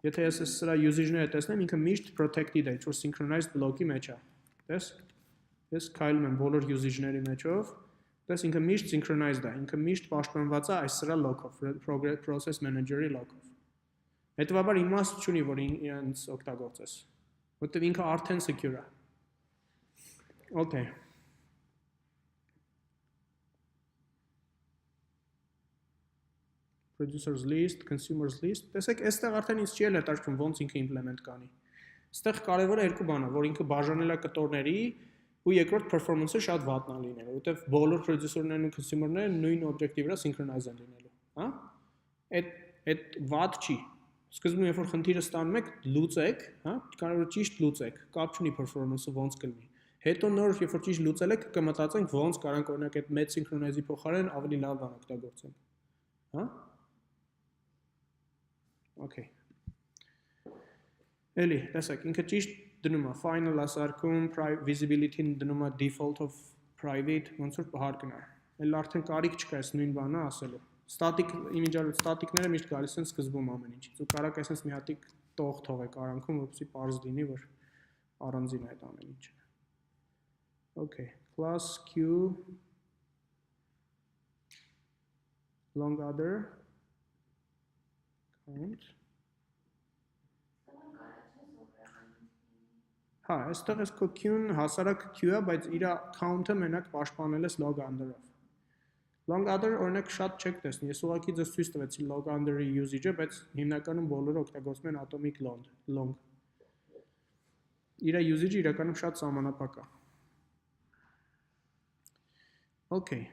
եթե ես սրա usage-ները տեսնեմ, ինքը միշտ protected է, ինչ-որ synchronized block-ի մեջ է, տես, ես քայլում եմ բոլոր usage-ների մեջով, տես ինքը միշտ synchronized է, ինքը միշտ պաշտպանված է այս սրա lock-ով, process manager-ի lock-ով, հետևաբար իմաստ չունի, որ իրենց օգտագործես, որտև ինքը արդեն secure է, Okay. Producers list, consumers list, տեսեք, այստեղ արդեն ինձ չի էլ հետաքրքրում ոնց ինքը implement կանի, այստեղ կարևորը երկու բան է, որ ինքը բաժանել է կտորների ու երկրորդ performance-ը շատ վատն է լինելու, որտեվ բոլոր producer-ներն ու consumer-ները նույն object-ի վրա synchronize են լինելու, հա, այդ վատ չի, սկզբում երբ որ խնդիրը ստանում եք, լուծեք, հա, կարող է ճիշտ լուծեք, կապ չունի performance-ը ոնց կլինի, հետո նոր երբ որ ճիշտ լուծել եք, կմտածենք ոնց կարանք օրինակ այդ մեծ synchronize-ի փոխարեն ավելի լավ բան օգտագործենք, հա, okay, էլի, տեսեք, ինքը ճիշտ դնում է, final ասարկում, visibility-ն դնում է default of private, ոնց որ հարկն է, էլ արդեն կարիք չկա այս նույն բանը ասելու, static-ները միշտ գալիս են սկզբում ամեն ինչից, ու կարաք այսպես մի հատիկ տող թողեք արանքում, որպեսզի պարզ լինի, որ առանձին է այդ ամեն ինչը, okay, class q, long other, count, հա, այստեղ ես քո q-ն հասարակ q է, բայց իր count-ը մենակ պաշտպանել ես log under-ով, long other օրինակ շատ չեք տեսնի, ես ուղղակի ձեզ ցույց տվեցի log under-ի usage-ը, բայց հիմնականում բոլորը օգտագործում են atomic long, իր usage-ը իրականում շատ սահմանափակ է, okay,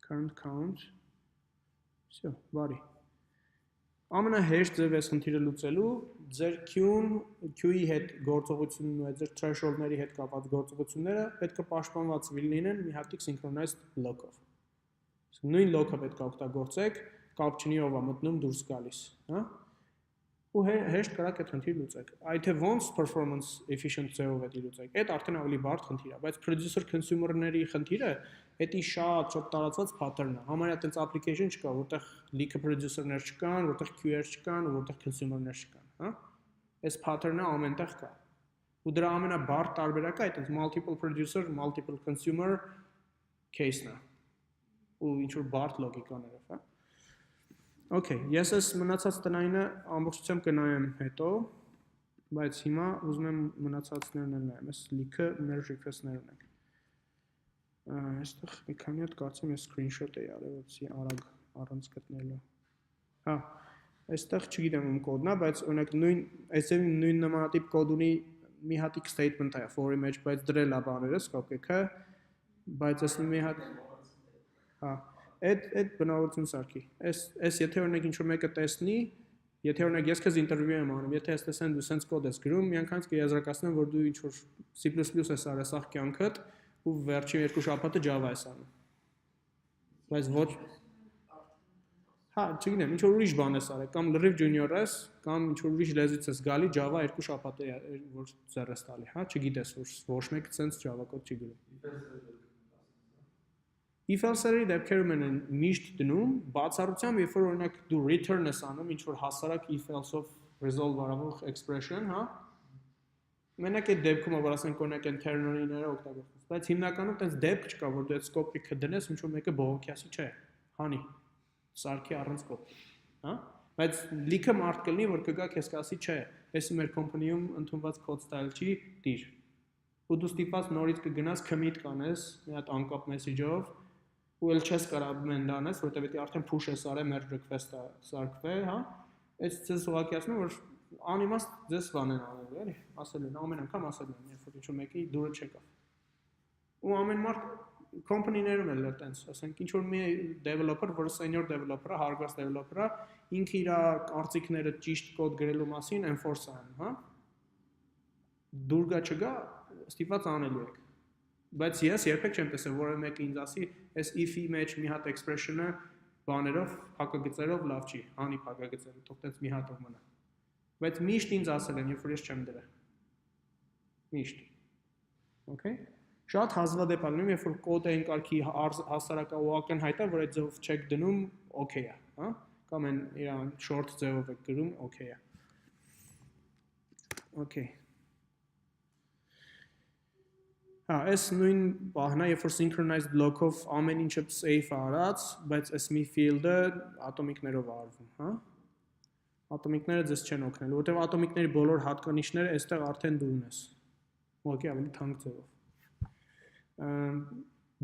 current count, всё, բարի, Ամենահեշտ ձև էս խնդիրը լուծելու ձեր Q-ի հետ գործողությունն ու ձեր threshold-ների հետ կապված գործողությունները պետք է պաշտպանված լինեն մի հատիկ synchronized lock-ով։ Նույն lock-ը պետք է օգտագործեք, կապ չունի ով է մտնում դուրս գալիս, հա։ Ու հեշտ կարաք այդ խնդիրը լուծեք։ Այդ թե ոնց performance efficient ձևով է լուծեք, այդ արդեն ավելի բարդ խնդիր է, բայց producer consumer-ների խնդիրը դա շատ տարածված pattern է։ Համարյա այդպես application չկա, որտեղ լիքը producer-ներ չկան, որտեղ QA-եր չկան, ու որտեղ consumer-ներ չկան, հա։ Այս pattern-ը ամենտեղ կա։ Ու դրա ամենաբարդ տարբերակը այդպես multiple producer, multiple consumer case-ն է։ Ու ինչ որ բարդ լոգիկաներով, հա։ Okay, ես ես մնացած տնայինը ամբողջությամբ կնայեմ հետո, բայց հիմա ուզում եմ մնացածներն էլ նայեմ, ես լիքը merge request-ներ ունենք։ Այստեղ մի քանի հատ կարծեմ ես screenshot էի արել, որպեսզի արագ առանց գտնելու։ Հա, այստեղ չգիտեմ ում կոդն է, բայց օրինակ նույն նմանատիպ կոդ ունի մի հատիկ statement է for image, բայց դրել է բաները, scope-ը, բայց ես մի հատ հա Այդ բնավորություն սարքի։ Այս եթե օրինակ ինչ-որ մեկը տեսնի, եթե օրինակ ես քեզ ինտերվյու եմ անում, եթե ես տեսնեմ դու sense կոդ ես գրում, միանգամից կեզրակացնեմ, որ դու ինչ-որ C++ ես արել սաղ կյանքդ ու վերջին 2 շաբաթը Java ես անում։ Բայց ոչ հա, չգիտեմ, ինչ-որ ուրիշ բան ես արել, կամ լրիվ junior ես, կամ ինչ-որ ուրիշ լեզվից ես գալի Java 2 շաբաթ է որ ձեռ ես տալի, հա, չգիտես, որ ոչ մեկը sense Java կոդ չի գրում։ If-else-երի դեպքերում են միշտ դնում, բացառությամբ, երբ որ օրինակ դու return ես անում, ինչ որ հասարակ if-else-ով resolve արվող expression, հա։ Մենակ այդ դեպքում որ ասենք օրինակ այն ternary-ները օգտագործվում, բայց հիմնականում տենց դեպք չկա, որ դու այդ scope-ը դնես, ինչ որ մեկը բողոքյասի չէ, հանի, սարքի առանց scope, հա։ Բայց լիքը մարդ կլինի, որ կգա քեզ կասի, չէ, էսի մեր company-ում ընդունված code style չի, դիր։ Ու դու ստիպված նորից կգնաս commit կանես մի հատ անկապ message-ով ու էլ չես կարող մենդ անես, որտեղ պետք է արդեն push ես արել merge request-ը սարքվե, հա։ Այս ձեզ ուղղակիացնում որ անիմաստ ձեզ բան են անելու, էլի, ասել են ամեն անգամ ասել են, երբ որ ինչ-որ մեկի դուրը չեկավ։ Ու ամեն մարդ company-ներում էլ այտենց, ասենք ինչ որ մի developer, որը senior developer-ը, հարգված developer-ը, ինքը իր կարծիքները ճիշտ կոդ գրելու մասին enforce անում, հա։ Դուր գա չգա, ստիպված անելու եք։ Բայց ես երբեք չեմ տեսել, որը մեկը ինձ ասի, այս if-ի մեջ մի հատ expression-ը բաներով, փակագծերով լավ չի, հանի փակագծերը, թող տենց մի հատով մնա։ Բայց միշտ ինձ ասել են, երբ որ ես չեմ դրել։ Միշտ։ Okay։ Շատ հազվադեպ ալնում, երբ որ կոդը ընկալքի հասարակական հայտ է, որ այդ ձևով չեք դնում, okay է, հա։ Կամ այն իր short ձևով եք գրում, okay է։ Okay։ Հա, այս նույն բանն է, երբ որ synchronized block-ով ամեն ինչը safe արած, բայց այս մի field-ը ատոմիկներով արվում, հա։ Ատոմիկները ձեզ չեն օգնելու, որտեղ ատոմիկների բոլոր հատկանիշները այստեղ արդեն դու ունես։ Ուղղակի ավելի թանկ ձևով։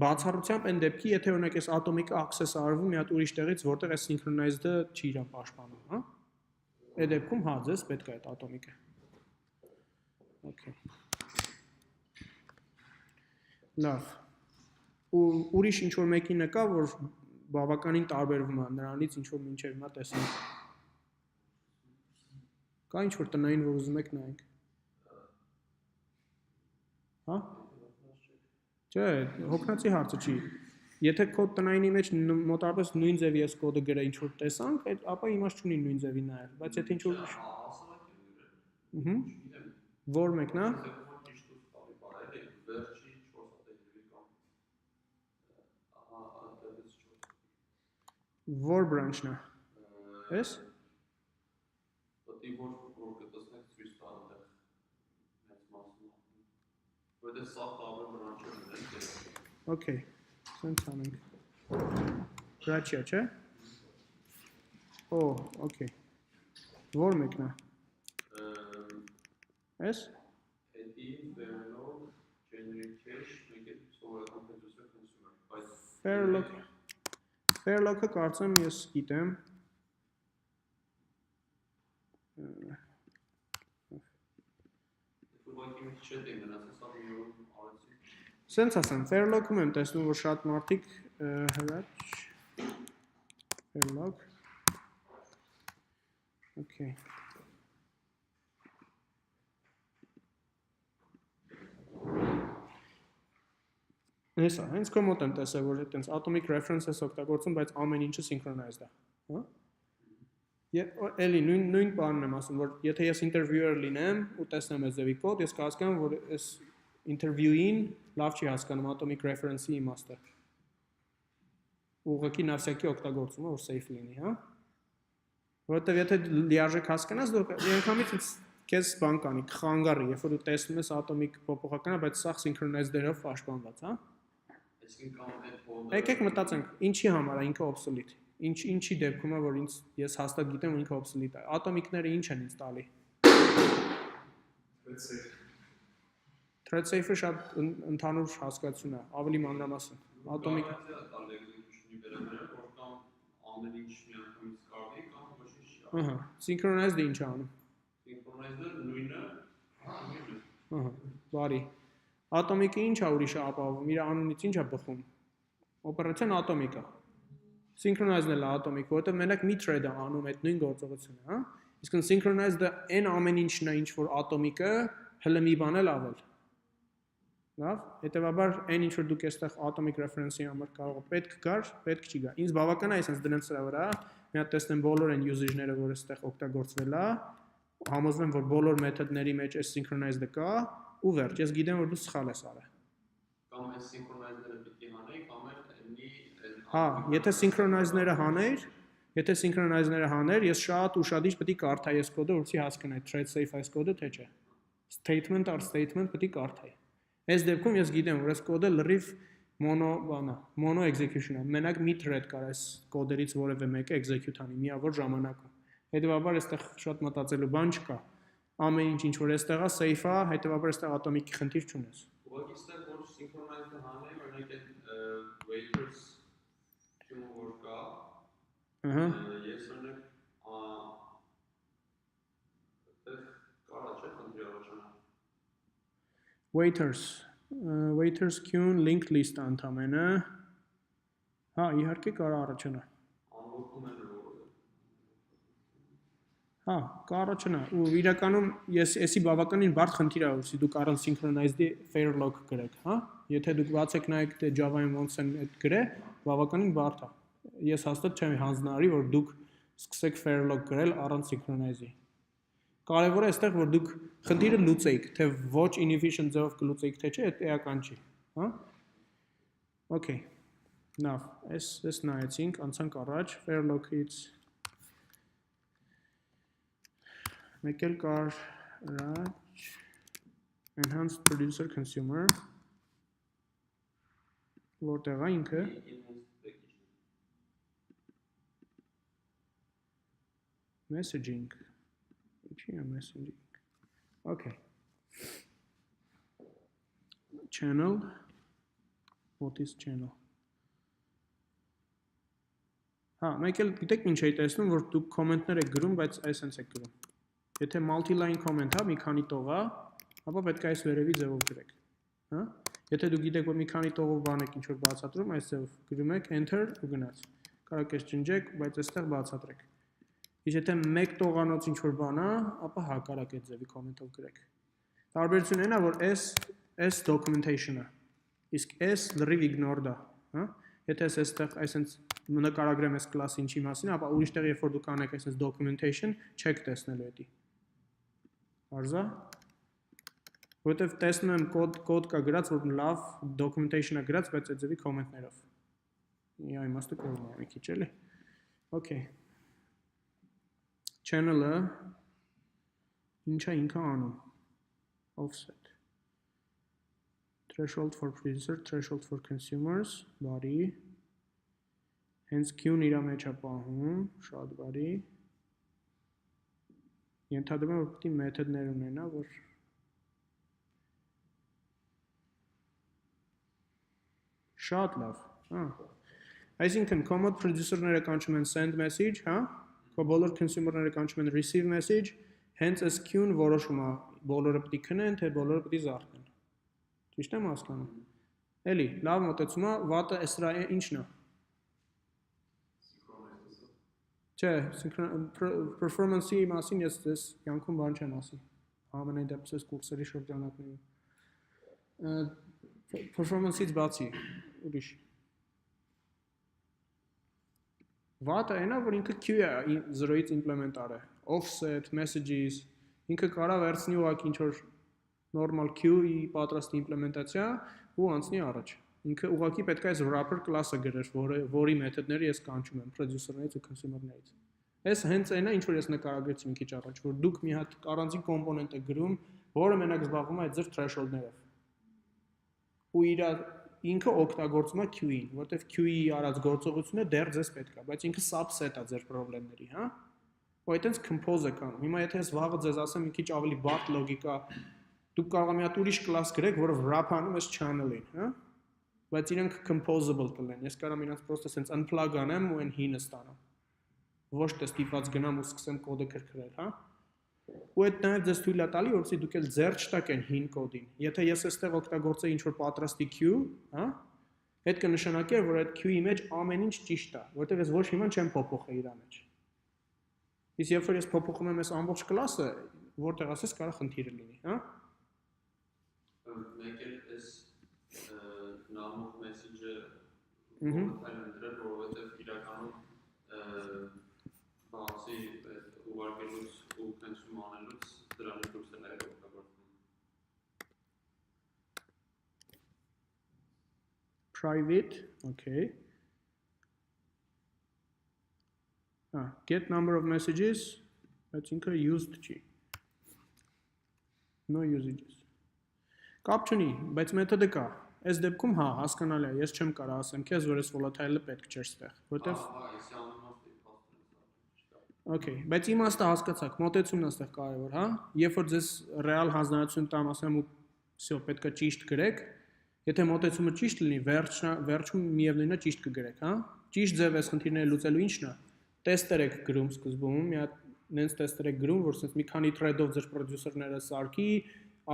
Բացառությամբ այն դեպքի, եթե օրինակ այս ատոմիկը access արվում մի հատ ուրիշ տեղից, որտեղ այս synchronized-ը չի իրան պաշտպանում, հա։ Այդ դեպքում հա, ձեզ պետք է այդ ատոմիկը։ Okay։ Լավ, ու ուրիշ ինչ-որ մեկինը կա, որ բավականին տարբերվում է նրանից, ինչ-որ մինչև հիմա տեսնենք։ Կա ինչ-որ տնային, որ ուզում եք նայենք։ Հա? Չէ, հոգնածի հարցը չի։ Եթե կոդ տնայինի մեջ մոտավորապես նույն ձևի ես կոդը գրե ինչ-որ տեսանք, ապա իմաստ չունի նույն ձևի նայել, բայց եթե ինչ-որ Որ մեկն է։ Որ branch-ն է։ Էս։ Պատի որ կտեսնեք ցույց տա այնտեղ մեծ մասում։ Որտեղ սա տարբեր branch-ներ են։ Okay, sense անենք։ Gracia, չէ։ Oh, okay։ Որ մեկն է։ Էս։ Էդի Fairlock generate cache make it սովորական producer consumer, բայց Fairlock-ը կարծեմ ես գիտեմ։ Սենց ասեմ, Fairlock-ում եմ տեսնում, որ շատ մարդիկ հրաչ Fairlock Okay. Հեսա, հենց քո մոտ եմ տեսել, որ այտենց atomic reference ես օգտագործում, բայց ամեն ինչը synchronized է, հա? Էլի նույն բանն եմ ասում, որ եթե ես interviewer լինեմ ու տեսնեմ այս ձևի կոդ, ես կհասկանամ, որ այս interview-ին լավ չի հասկանում atomic reference-ի իմաստը։ Ուղղակի նավսյակի օգտագործումը, որ safe լինի, հա? Որովհետև եթե լիարժեք հասկանաս, դու անգամից քեզ բան կանի, խանգարի, երբ որ դու տեսնում ես atomic փոփոխականը, բայց սա synchronized-երով պաշտպանված, հա? Եկեք մտածենք, ինչի համար է ինքը obsolete։ Ինչի դեպքում է, որ ես հաստատ գիտեմ, որ ինքը obsolete է։ Atomic-ները ինչ են ինձ տալի։ Thread safe-ը շատ ընդհանուր հասկացություն է, ավելի մանրամասն։ Atomic Ահա, synchronized-ը ինչ է անում։ Synchronized-ը նույնը, Ահա, բարի։ Atomic-ը ինչ է ուրիշը ապահովում, իր անունից ինչ է բխում։ Օպերացիան atomic-ը։ Synchronized-ն էլ է atomic, որովհետև մենակ մի thread-ը անում այդ նույն գործողությունը, հա։ Իսկ synchronized-ը այն ամեն ինչն է, ինչ որ atomic-ը հələ մի բան էլ ավել։ Լավ, հետեւաբար այն ինչ որ դուք այստեղ atomic reference-ի համար կարող պետք գար, պետք չի գա։ Ինձ բավական է այսպես դնել սրա վրա, մի հատ տեսնեմ բոլոր այն usage-ները, որ այստեղ օգտագործվել է, համոզվեմ, որ բոլոր մեթոդների մեջ այս synchronized-ը կա, ու վերջ, ես գիտեմ, որ դու սխալ ես արել։ Կամ այս synchronized-ները պիտի հանեի, կամ էլ Հա, եթե synchronized-ները հաներ, ես շատ ուշադիր պետք է կարդայի այս կոդը, որպեսզի հասկանայի thread safe այս կոդը թե չէ։ Statement առ statement պետք է կարդայի։ Այս դեպքում ես գիտեմ, որ այս կոդը լրիվ mono execution է։ Մենակ մի thread կար այս կոդերից որևէ մեկը execute անի միավոր ժամանակում։ Հետևաբար այստեղ շատ մտածելու բան չկա։ Ամեն ինչ որ այստեղ է safe է, հետևաբար այստեղ atomic-ի խնդիր չունես։ Ուղղակի այստեղ որ synchronized-ը հանեի, օրինակ այդ waiters ում որ կա, ես օրինակ կարա չէ խնդրի առաջանա։ Waiters queue linked list ընդամենը։ Հա, իհարկե կարա առաջանա։ Անլոքում են որը։ Հա, կա առաջանա։ Ու իրականում էսի բավականին բարդ խնդիր է, որսի դուք առանց synchronized-ի fair lock գրեք, հա։ Եթե դուք բացեք նայեք թե Java-ին ոնց են այդ գրե, բավականին բարդ է։ Ես հաստատ չեմ հանձնարարի, որ դուք սկսեք fair lock գրել առանց synchronize-ի։ Կարևորը այստեղ որ դուք խնդիրը լուծեիք, թե ոչ inefficient ձևով կլուծեիք, թե չէ, դա էական չի, հա։ Okay. Now, այս նայեցինք, անցանք առաջ, fair lock-ից մեկ էլ կար առաջ enhanced producer consumer որտեղ է ինքը messaging messaging. Okay. Channel. What is channel? Հա, մեկ էլ գիտեք ինչ էի տեսնում, որ դուք կոմենտներ եք գրում, բայց այսպես եք գրում։ Եթե multi-line comment հա, մի քանի տող է, ապա պետք է այս վերևի ձևով գրեք։ Հա? Եթե դուք գիտեք, որ մի քանի տողով բան եք ինչ որ բացատրում, այս ձևով գրում եք enter ու գնաց։ Կարաք ես ջնջեք, բայց այստեղ բացատրեք։ Իսկ եթե մեկ տողանոց ինչ որ բան է, ապա հա կարաք այդ ձևի կոմենտով գրեք։ Տարբերությունն այն է, որ S documentation-ը, իսկ S լրիվ ignored է, հա։ Եթե ես այստեղ այսպես նկարագրեմ այս class-ի ինչի մասին, ապա ուրիշ տեղ երբ որ դուք անեք այսպես documentation, չեք տեսնելու դա։ Արզա։ Որտեվ տեսնում եմ կոդ կա գրած, որ լավ documentation-ը գրած, բայց այդ ձևի կոմենտներով։ Իա իմաստը կողմ է մի քիչ էլի։ Okay. Channel-ը ինչ է ինքը անում։ Offset. Threshold for producer, threshold for consumers, բարի։ Hence queue-ն իր մեջ է պահում, շատ բարի։ Ենթադրում եմ, որ պետք է մեթոդներ ունենա, որ շատ լավ, հա։ Այսինքն command producer-ները կանչում են send message, հա։ Քո բոլոր consumer-ները կանչում են receive message, hence այս queue-ն որոշում է, բոլորը պետք է քնեն, թե բոլորը պետք է զարթնեն։ Ճիշտ եմ հասկանում։ Էլի, լավ մոտեցում է, վատը սրա ինչն է։ Չէ, performance-ի մասին ես դες կյանքում բան չեմ ասի։ Ամենայն դեպս ես կուրսերի շրջանակներում։ Performance-ից բացի, ուրիշ։ Վատը այնա, որ ինքը queue-ը 0-ից implement-ար է, offset, messages, ինքը կարա վերցնի ուղղակի ինչ-որ normal queue-ի պատրաստ implementation ու անցնի առաջ։ Ինքը ուղղակի պետք է այս wrapper class-ը գրեր, որի մեթոդները ես կանչում եմ producer-ներից ու consumer-ներից։ Այս հենց այնա, ինչ որ ես նկարագրեցի մի քիչ առաջ, որ դուք մի հատ առանձին կոմպոնենտ եք գրում, որը մենակ զբաղվում է այդ ձեր threshold-ներով։ Ու ինքը օգտագործում է queue-ին, որտեղ queue-ի արած գործողությունը դեռ ձեզ պետք է, բայց ինքը subset է ձեր խնդիրների, հա։ Ու այդտենց compose է կանում։ Հիմա եթե ես վաղը ձեզ ասեմ մի քիչ ավելի բարդ լոգիկա, դուք կարող եք մի հատ ուրիշ class գրեք, որը wrap անում է channel-ին, հա։ Բայց իրենք composable կլեն։ Ես կարող եմ իրանց просто sense unplug անեմ ու այն հինը ստանամ։ Ոչ թե ստիպված գնամ ու սկսեմ կոդը քրքրել, հա։ Ու այդ նաև ձեզ թույլ է տալի, որպեսզի դուք էլ ձեռ չտաք այն հին կոդին։ Եթե ես այստեղ օգտագործեի ինչ-որ պատրաստի queue, հա, այդ կնշանակի, որ այդ queue-ի մեջ ամեն ինչ ճիշտ է, որտեղ ես ոչ մի բան չեմ փոփոխել իր մեջ։ Իսկ երբ որ ես փոփոխում եմ այս ամբողջ class-ը, որտեղ ասես կարող խնդիր լինի, հա։ Մեկ էլ այս նամով message-ը այլանդրել, որովհետև իրականում բացի ուղարկելուց ու consume անելուց դրանից դուրս էլ է օգտագործվում։ Private, okay. Get number of messages, բայց ինքը used չի։ No usages։ Կապ չունի, բայց մեթոդը կա։ Այս դեպքում հա, հասկանալի է, ես չեմ կարող ասեմ քեզ, որ այս volatile-ը պետք չէր ստեղ, որտեվ Okay, բայց իմաստը հասկացաք, մոտեցումն է այստեղ կարևոր, հա։ Երբ որ ձեզ ռեալ հանձնարարություն տամ, ասեմ ու всё, պետք է ճիշտ գրեք, եթե մոտեցումը ճիշտ լինի, վերջում միևնույնն է ճիշտ կգրեք, հա։ Ճիշտ ձև այս խնդիրները լուծելու ինչն է։ Տեստեր եք գրում սկզբում, մի հատ նենց տեստեր եք գրում, որ ասես մի քանի thread-ով ձեր producer-ները սարքի,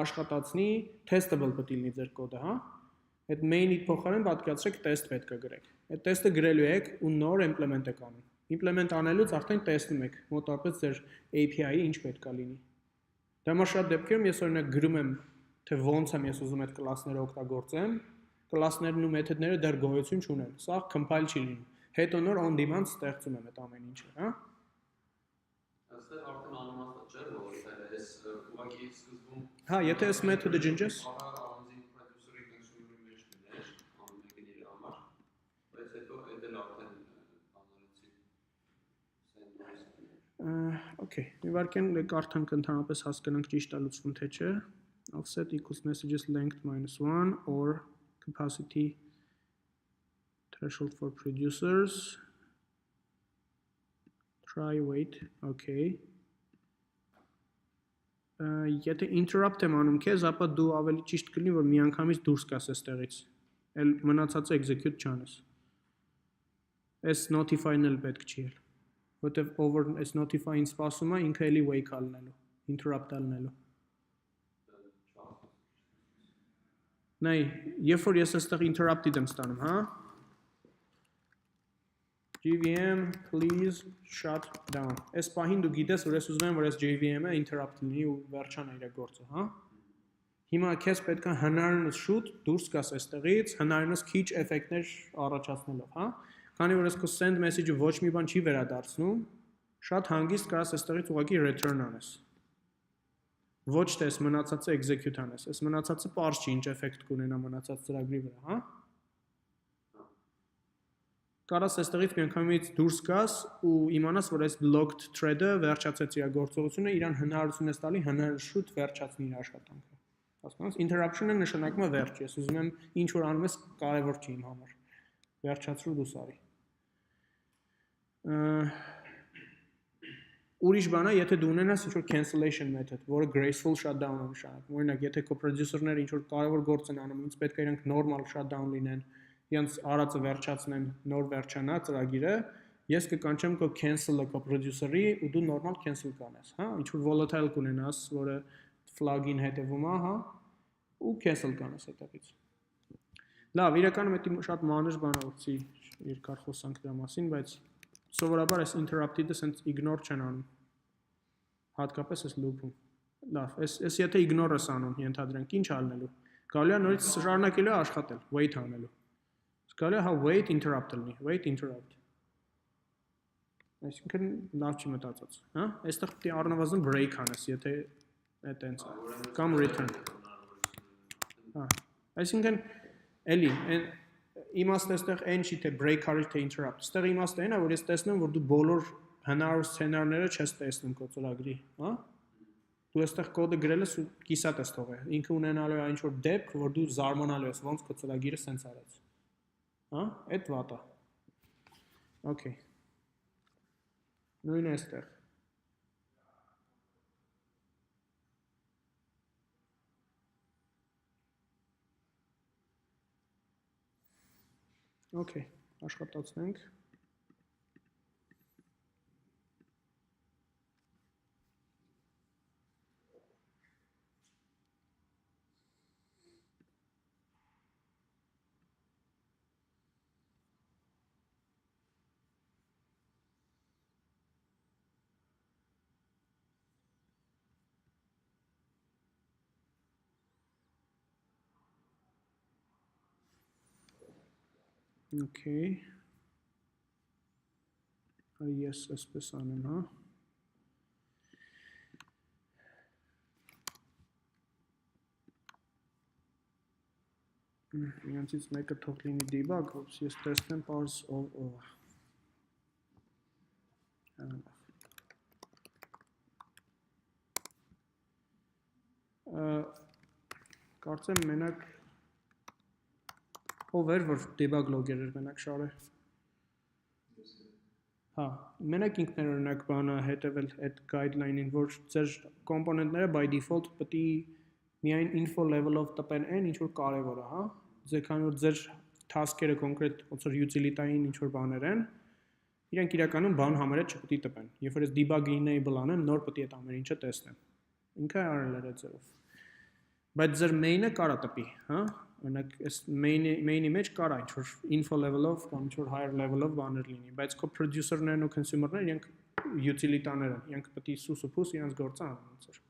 աշխատացնի, testable պետք է լինի ձեր կոդը, հա։ Այդ main-ի փոխարեն պատկերացրեք test պետք է գրեք։ Այդ test-ը գրելու եք ու նոր implement եք անում։ Implement անելուց արդեն տեսնում եք մոտավորապես ձեր API-ի ինչ պետք է լինի։ Դա համար շատ դեպքերում ես օրինակ գրում եմ, թե ոնց եմ ես ուզում այդ class-ները օգտագործեմ, class-ներն ու մեթոդները դեռ գոյություն չունեն։ Սա compile չի լինում։ Հետո նոր on demand ստեղծում եմ այդ ամեն ինչը, հա։ Այստեղ արդեն անիմաստը չէ, որ այս ուղղակի սկզբում Հա, եթե այս մեթոդը ջնջես, առանձին producer-ի consumer-ի մեջ դներ, ամեն մեկին իր համար, բայց հետո այդ էլ արդեն Okay, մի վարքեն կարդանք ընդհանրապես հասկանանք ճիշտ է լուծվում թե չէ։ Offset equals messages length -1 or capacity threshold for producers. Try wait, okay. Եթե interrupt եմ անում քեզ, ապա դու ավելի ճիշտ կլինի, որ միանգամից դուրս գաս այստեղից։ Էլ մնացածը execute չանես։ Այս notify-ն էլ պետք չի էլ։ Որտեվ over այս notify-ին սպասում է, ինքը էլի wake ալնելու, interrupt ալնելու։ Նայ, երբ որ ես այստեղ interrupted եմ ստանում, հա։ JVM, please shut down։ Այս պահին դու գիտես, որ ես ուզում եմ, որ այս JVM-ը interrupt լինի ու վերջանա իր գործը, հա։ Հիմա քեզ պետք է հնարինս շուտ դուրս գաս այստեղից, հնարինս քիչ էֆեկտներ առաջացնելով, հա։ Քանի որ ես քո send message-ը ոչ մի բան չի վերադարձնում, շատ հանգիստ կարաս այստեղից ուղղակի return անես։ Ոչ թե այս մնացածը execute անես, այս մնացածը պարզ չի, ինչ էֆեկտ կունենա մնացած ծրագրի վրա, հա։ Կարաս այստեղից միանգամից դուրս գաս ու իմանաս, որ այս blocked thread-ը վերջացեց իր գործողությունը, իրան հնարավորություն ես տալի հնարավոր շուտ վերջացնի իր աշխատանքը։ Հասկանաս, interruption-ը նշանակում է վերջ, ես ուզում եմ ինչ որ անում ես կարևոր չի իմ համար։ Վերջացրու դու սարի։ Ուրիշ բան է, եթե դու ունենաս ինչ-որ cancellation method, որը graceful shutdown է նշանակում։ Օրինակ, եթե քո producer-ները ինչ-որ կարևոր գործ են անում, ինձ պետք է իրանք normal shutdown լինեն, իրենց արածը վերջացնեն, նոր վերջանա ծրագիրը, ես կկանչեմ քո cancel-ը քո producer-ի ու դու normal cancel կանես, հա, ինչ-որ volatile կունենաս, որը flag-ին հետևում է, հա, ու cancel կանես հետևից։ Լավ, իրականում դա շատ մանր բան է, որի երկար խոսանք դրա մասին, բայց սովորաբար այս interrupted-ը սենց ignore չեն անում։ Հատկապես այս loop-ում։ Լավ, այս եթե ignore ես անում, ենթադրենք, ինչ անելու։ Կարելի է նորից շարունակելու աշխատել, wait անելու։ Կարելի է հա wait interrupt լինի, wait interrupt։ Այսինքն լավ չի մտածած, հա? Այստեղ պետք է առնվազն break անես, եթե է տենց կամ return։ Հա, այսինքն էլի, իմաստը այստեղ այն չի թե break արի թե interrupt։ Այստեղ իմաստը այն է, որ ես տեսնեմ, որ դու բոլոր հնարավոր սցենարները չես տեսնում քո ծրագրի, հա? Դու այստեղ կոդը գրել ես ու կիսատ ես թողել։ Ինքը ունենալու է ինչ-որ դեպք, որ դու զարմանալու ես, ոնց քո ծրագիրը սենց արեց։ Հա? Այդ վատ է։ Okay։ Նույնը այստեղ։ Okay, աշխատացնենք։ Okay. Yes, այսպես անեմ, հա։ Իրանցից մեկը թող լինի debug, որպես ես տեսնեմ parse of կարծեմ մենակ ով էր, որ debug logger էր մենակ շարը։ Հա, մենակ ինքներօրինակ բանը հետևել այդ guideline-ին, որ ձեր կոմպոնենտները by default պետք է միայն info level-ով տպեն այն, ինչ որ կարևոր է, հա։ Ձեքան որ ձեր task-երը կոնկրետ ոնց որ utility-ային ինչ որ բաներ են, իրենք իրականում բան համարը չպետք է տպեն։ Երբ որ ես debug enable անեմ, նոր պետք է այդ ամեն ինչը տեսնեմ։ Ինքը արել էր այդ ձևով։ Բայց ձեր main-ը կարա տպի, հա։ Օրինակ այս main-ի մեջ կարա ինչ որ info level-ով կամ ինչ որ higher level-ով բաներ լինի, բայց քո producer-ներն ու consumer-ները իրենք utility-ներ են, իրենք պետք է սուս ու փուս իրենց գործը անեն ոնց որ։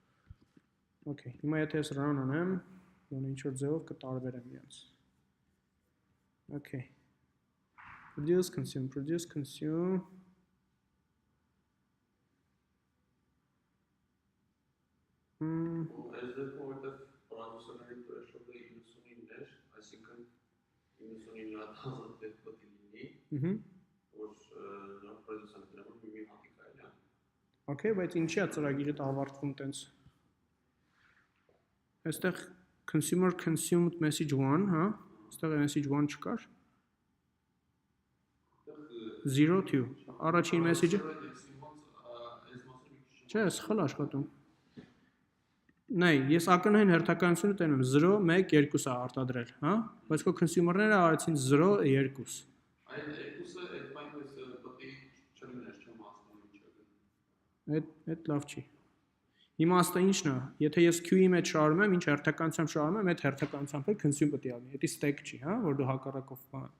Okay, հիմա եթե ես run անեմ, ոնց ինչ որ ձևով կտարբերեմ իրենց։ Okay. Produce consume Այս դեպքում որտեղ պրոդյուսերների threshold-ը 99 էր, այսինքն 99 հատ ազատ պետք է լինի, որ նոր պրոդյուսերը դրանով մի հատիկ այլ է։ Okay, բայց ինչի է ծրագիրը ավարտվում տենց։ Այստեղ consumer consumed message 1, հա, այստեղ message 1 չկար։ 0 առաջին message-ը։ Չէ, սխալ աշխատում։ Նայ, ես ակնհայն հերթականությունը տենում 0 1 2 է արտադրել, հա, բայց քո consumer-ները արեցին 0 2։ Այդ երկուսը այդ բանը պետք է չլիներ, չեմ ասում ինչը։ Այդ լավ չի։ Իմաստը ինչն է, եթե ես queue-ի մեջ շարում եմ, ինչ հերթականությամբ շարում եմ, այդ հերթականությամբ էլ consume պետք է լինի։ Դա stack չի, հա, որ դու հակառակով բան։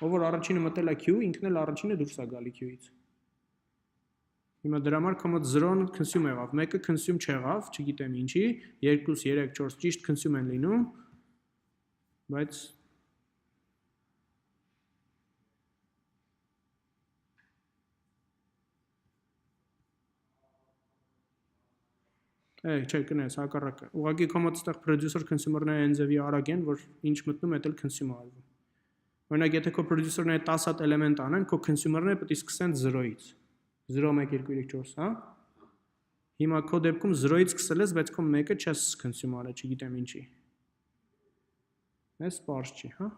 Ով որ առաջինը մտել է queue, ինքն էլ առաջինը դուրս է գալի queue-ից։ Հիմա դրա համար քո մոտ 0-ը consume եղավ, մեկը consume չեղավ, չգիտեմ ինչի, 2, 3, 4 ճիշտ consume են լինում, բայց չէ, կնես, հակառակը։ Ուղղակի քո մոտ այդտեղ producer consumer-ները այն ձևի արագ են, որ ինչ մտնում, այդ էլ consume արվում։ Օրինակ, եթե քո producer-ները 10 հատ էլեմենտ անեն, քո consumer-ները պետք է սկսեն 0-ից։ 0 1 2 3 4, հա։ Հիմա քո դեպքում 0-ից սկսել ես, բայց քո մեկը չես consume արել, չգիտեմ ինչի։ Այս բարձ չի, հա։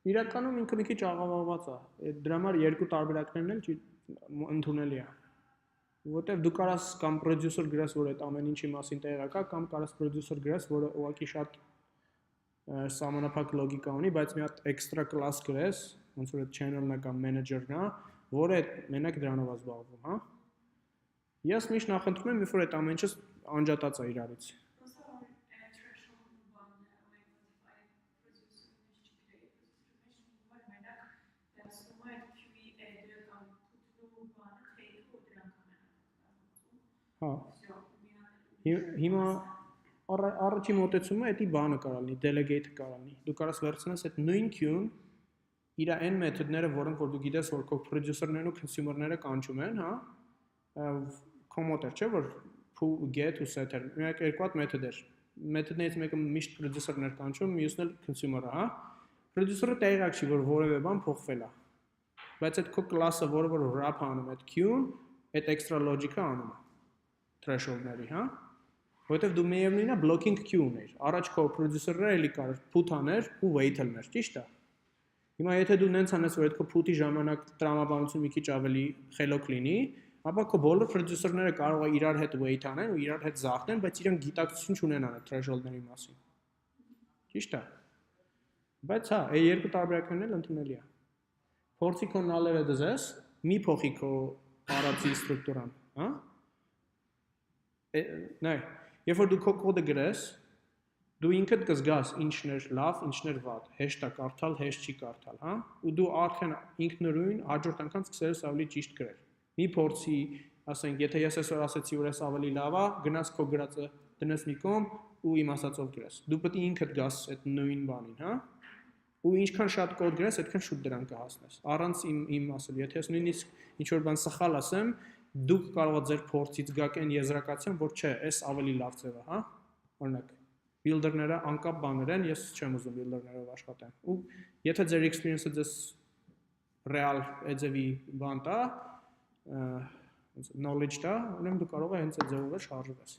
Իրականում ինքը մի քիչ աղավաղված է։ Դրա համար երկու տարբերակներն էլ ընդունելի է։ Որտեվ դու կարաս կամ producer գրես, որ այդ ամեն ինչի մասին տեղյակ է, կամ կարաս producer գրես, որը ուղղակի շատ սահմանափակ լոգիկա ունի, բայց մի հատ extra class գրես, ոնց որ այդ channel-ն է կամ manager-ն է, որը մենակ դրանով է զբաղվում, հա։ Ես միշտ նախընտրում եմ, որ այդ ամեն ինչը անջատած է իրարից։ Հա։ Հիմա առաջի մոտեցումը էդի բանը կարող լինի, delegate կարող լինի։ Դու կարաս վերցնես այդ նույն queue-ն իր այն մեթոդները, որոնք որ դու գիտես, որ քո producer-ներն ու consumer-ները կանչում են, հա, commodder, չէ՞ որ get ու setter։ Միակ երկու հատ մեթոդ էր։ Մեթոդներից մեկը միշտ producer-ներ կանչում, մյուսն էլ consumer-ը, հա։ Producer-ը տեղյակ չի, որ որևէ բան փոխվել է։ Բայց այդ քո class-ը, որը որ wrap անում այդ queue-ն, այդ extra logic-ը անում է threshold-ների, հա։ Որտեվ դու միևնույնն է blocking queue ուներ։ Առաջ քո producer-ը էլի կար put աներ ու wait աներ, ճիշտ է։ Հիմա եթե դու նենց անես, որ այդ քո put-ի ժամանակ տրամաբանությունը մի քիչ ավելի խելոք լինի, ապա քո բոլոր producer-ները կարող է իրար հետ wait անեն ու իրար հետ զարթնեն, բայց իրանք գիտակցություն չունենան այդ threshold-ների մասին։ Ճիշտ է։ Բայց հա, այդ երկու տարբերակներն էլ ընդունելի է։ Փորձի քո նալերը դզես, մի փոխի քո առածի ստրուկտուրան, հա։ Նայ, երբ որ դու քո կոդը գրես, դու ինքդ կզգաս ինչն է լավ, ինչն է վատ, հեշտ է կարդալ, հեշտ չի կարդալ, հա։ Ու դու արդեն ինքնուրույն հաջորդ անգամ սկսել ես ավելի ճիշտ գրել։ Մի փորձի, ասենք, եթե ես այսօր ասեցի, որ ես ավելի լավ է, գնաս քո գրածը դնես մի կողմ ու իմ ասածով գրես։ Դու պետք է ինքդ գաս այդ նույն բանին, հա։ Ու ինչքան շատ կոդ գրես, այդքան շուտ դրան կհասնես։ Առանց իմ ասել, եթե ես նույնիսկ ինչ որ բան սխալ ասեմ, դուք կարող եք ձեր փորձից գաք այն եզրակացության, որ չէ, այս ավելի լավ ձև է, հա։ Օրինակ, builder-ները անկապ բաներ են, ես չեմ ուզում builder-ներով աշխատեմ։ Ու եթե ձեր experience-ը ձեզ real էջևի բան տա, knowledge տա, ուրեմն դու կարող ես հենց այդ ձևով շարժվես։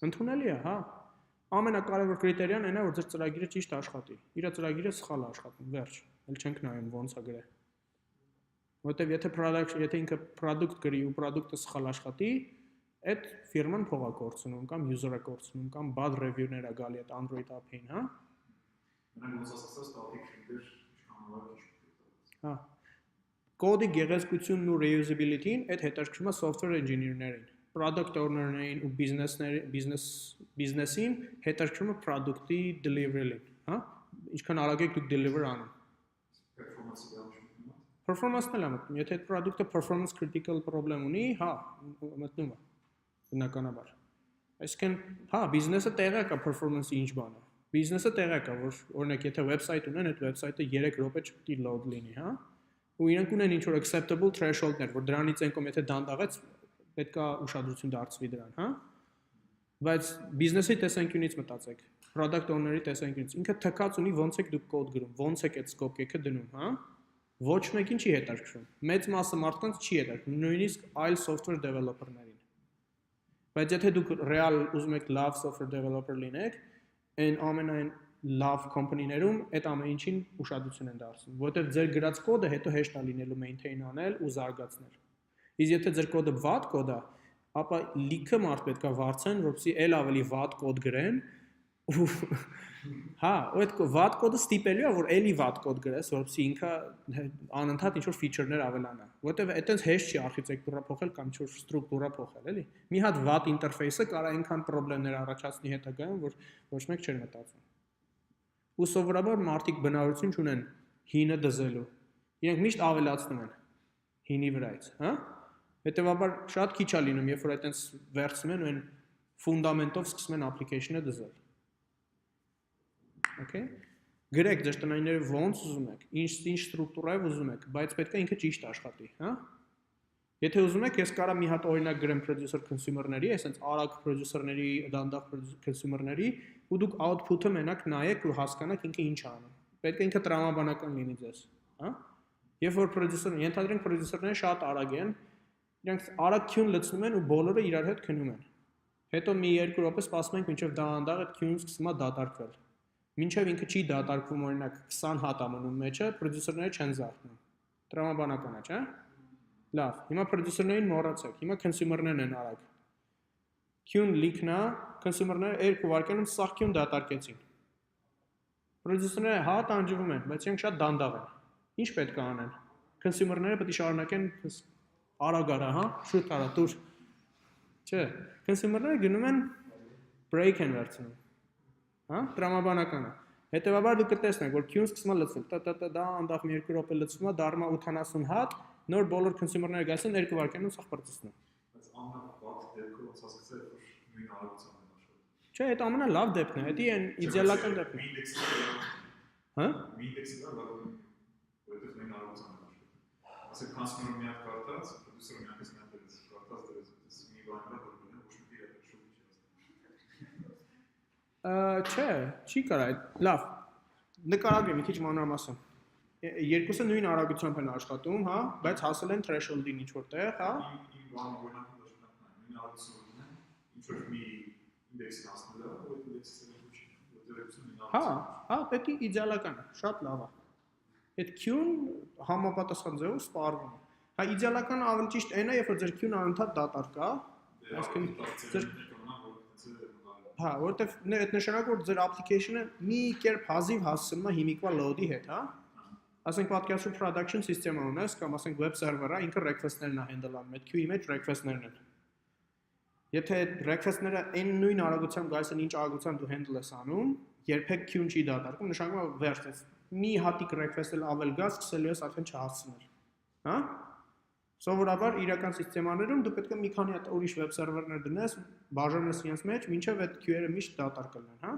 Ընդունելի է, հա։ Ամենակարևոր կրիտերիան այն է, որ ձեր ծրագիրը ճիշտ աշխատի։ Իր ծրագիրը սխալ է աշխատում, վերջ։ Էլ չենք նայում ոնց է գրել։ Որտեվ եթե ինքը product գրի ու product-ը սխալ աշխատի, այդ ֆիրման փող է կորցնում կամ user-ը կորցնում կամ bad review-ներ է գալի այդ Android app-ին, հա։ Հա։ Կոդի գեղեցկությունն ու reusability-ն այդ հետաքրքրում է software engineer-ներին, product owner-ներին ու business-ին հետաքրքրում է product-ի delivery-ին, հա։ Ինչքան արագ եք դուք deliver անում։ Performance-ն էլ է մտնում, եթե այդ product-ը performance critical problem ունի, հա, մտնում է, բնականաբար։ Այսինքն, հա, business-ը տեղյակ է performance-ի ինչ բան է։ Business-ը տեղյակ է, որ օրինակ եթե website ունեն, այդ website-ը 3 րոպե չպետք է load լինի, հա։ Ու իրենք ունեն ինչ-որ acceptable threshold-ներ, որ դրանից են կողմ եթե դանդաղեց, պետք է ուշադրություն դարձվի դրան, հա։ Բայց business-ի տեսանկյունից մտածեք, product owner-ի տեսանկյունից, ինքը թքած ունի ոնց եք դուք կոդ գրում, ոնց եք այդ scope-ը դնում, հա։ Ոչ մեկին չի հետաքրքրում։ Մեծ մասը մարդկանց չի հետաքրքրում, նույնիսկ այլ software developer-ներին։ Բայց եթե դուք real ուզում եք լավ software developer լինեք, այն ամենայն լավ company-ներում այդ ամեն ինչին ուշադրություն են դարձնում, որովհետև ձեր գրած կոդը հետո հեշտ է լինելու maintain անել ու զարգացնել։ Իսկ եթե ձեր կոդը վատ կոդ է, ապա լիքը մարդ պետք է վարձեն, որպեսզի էլ ավելի վատ կոդ գրեն, ու հա, այդ վատ կոդը ստիպելու է, որ էլի վատ կոդ գրես, որպեսզի ինքը անընդհատ ինչ-որ feature-ներ ավելանա, որովհետև այդտենց հեշտ չի արխիտեկտուրա փոխել կամ ինչ-որ ստրուկտուրա փոխել, էլի։ Մի հատ վատ ինտերֆեյսը կարող է այնքան խնդիրներ առաջացնի հետագայում, որ ոչ մեկ չէր մտածում։ Ու սովորաբար մարդիկ բնավորություն չունեն հինը դզելու։ Իրենք միշտ ավելացնում են հինի վրայից, հա։ Հետևաբար շատ քիչ է լինում, երբ որ այտենց վերցնում են ու այն ֆունդամենտով սկսում են application-ը դզել։ Okay։ Գրեք ձեր տնայինները ոնց ուզում եք, ինչ ստրուկտուրայով ուզում եք, բայց պետք է ինքը ճիշտ աշխատի, հա։ Եթե ուզում եք, ես կարա մի հատ օրինակ գրեմ producer consumer-ների, այսինքն արագ producer-ների, դանդաղ consumer-ների, ու դուք output-ը մենակ նայեք ու հասկանաք ինքը ինչ է անում։ Պետք է ինքը տրամաբանական լինի ձեզ, հա։ Երբ որ producer-ը, ենթադրենք producer-ները շատ արագ են, իրենք արագ queue լցնում են ու բոլորը իրար հետ քնում են։ Հետո մի 2 րոպե սպասում ենք, մինչև դանդաղ այդ queue-ն սկսում է դատարկվել։ Մինչև ինքը չի դատարկվում, օրինակ 20 հատ ամնում մեջը, producer-ները չեն զարթնում։ Տրամաբանական է, չէ՞։ Լավ, հիմա producer-ներին մոռացեք, հիմա consumer-ներն են արագ։ Q-ն leak-ն է, consumer-ները 2 վայրկյանում սաղ Q-ն դատարկեցին։ Producer-ները հա տանջվում են, բայց իրենք շատ դանդաղ են։ Ինչ պետք է անեն։ Consumer-ները պետք է շարունակեն արագ արա, հա, շուտ արա, դուր։ Չէ, consumer-ները գնում են break են վերցնում։ Հա, տրամաբանական է։ Հետևաբար դուք կտեսնեք, որ Q-ն սկսում է լցվել, դա անդախ մի 2 րոպե լցվում է, դառնում է 80 հատ, նոր բոլոր consumer-ները գալիս են 2 վայրկյանում սաղ բրծեցնում։ Բայց ամենավատ դեպքը ոնց հասկացել որ նույն արագությամբ են աշխատում։ Չէ, այդ ամենալավ դեպքն է, դա այն իդեալական դեպքն է։ Հա? Index-ը լավ է, որովհետև նույն արագությամբ են աշխատում։ Ասեք consumer-ը մի հատ կարտած, producer-ը մի հատ դրեց, կարտած դրեց, մի բան վրա որ ոչ մի դիետ շուտ չի։ Չէ, չի կարա, լավ։ Նկարագրեմ մի քիչ մանրամասն։ Երկուսը նույն արագությամբ են աշխատում, հա, բայց հասել են threshold-ին ինչ որտեղ, հա։ Իմ բանը օրինակը դաշնակն է, նույն արագությունն է, ինչ որ մի index-ին հասնել է, որ index-ը ոչ, որտեղ նույն Հա, հա, դա իդեալական է, շատ լավ է։ Այդ Q-ն համապատասխան ձևով սպառվում է։ Հա, իդեալականը ավելի ճիշտ այն է, երբ որ ձեր Q-ն անընդհատ դատարկ է, այսինքն ձեր հա, որովհետև այդ նշանակում որ ձեր application-ը մի կերպ հազիվ հասցնում է հիմիկվա load-ի հետ, հա։ Ասենք պատկերացրու production system-ը ունես կամ ասենք web server-ը, ինքը request-ներն է handle-անում, այդ Q-ի մեջ request-ներն են։ Եթե այդ request-ները այն նույն արագությամբ գալիս են, ինչ արագությամբ դու handle ես անում, երբեք Q-ն չի դատարկում, նշանակում է վերջ, մի հատիկ request-ել ավել գա, սկսելու ես արդեն չհասցնել։ Հա։ Սովորաբար իրական սիստեմաներում դու պետք է մի քանի հատ ուրիշ web server-ներ դնես, բաժանես իրենց մեջ, մինչև այդ Q-երը միշտ դատարկել են, հա։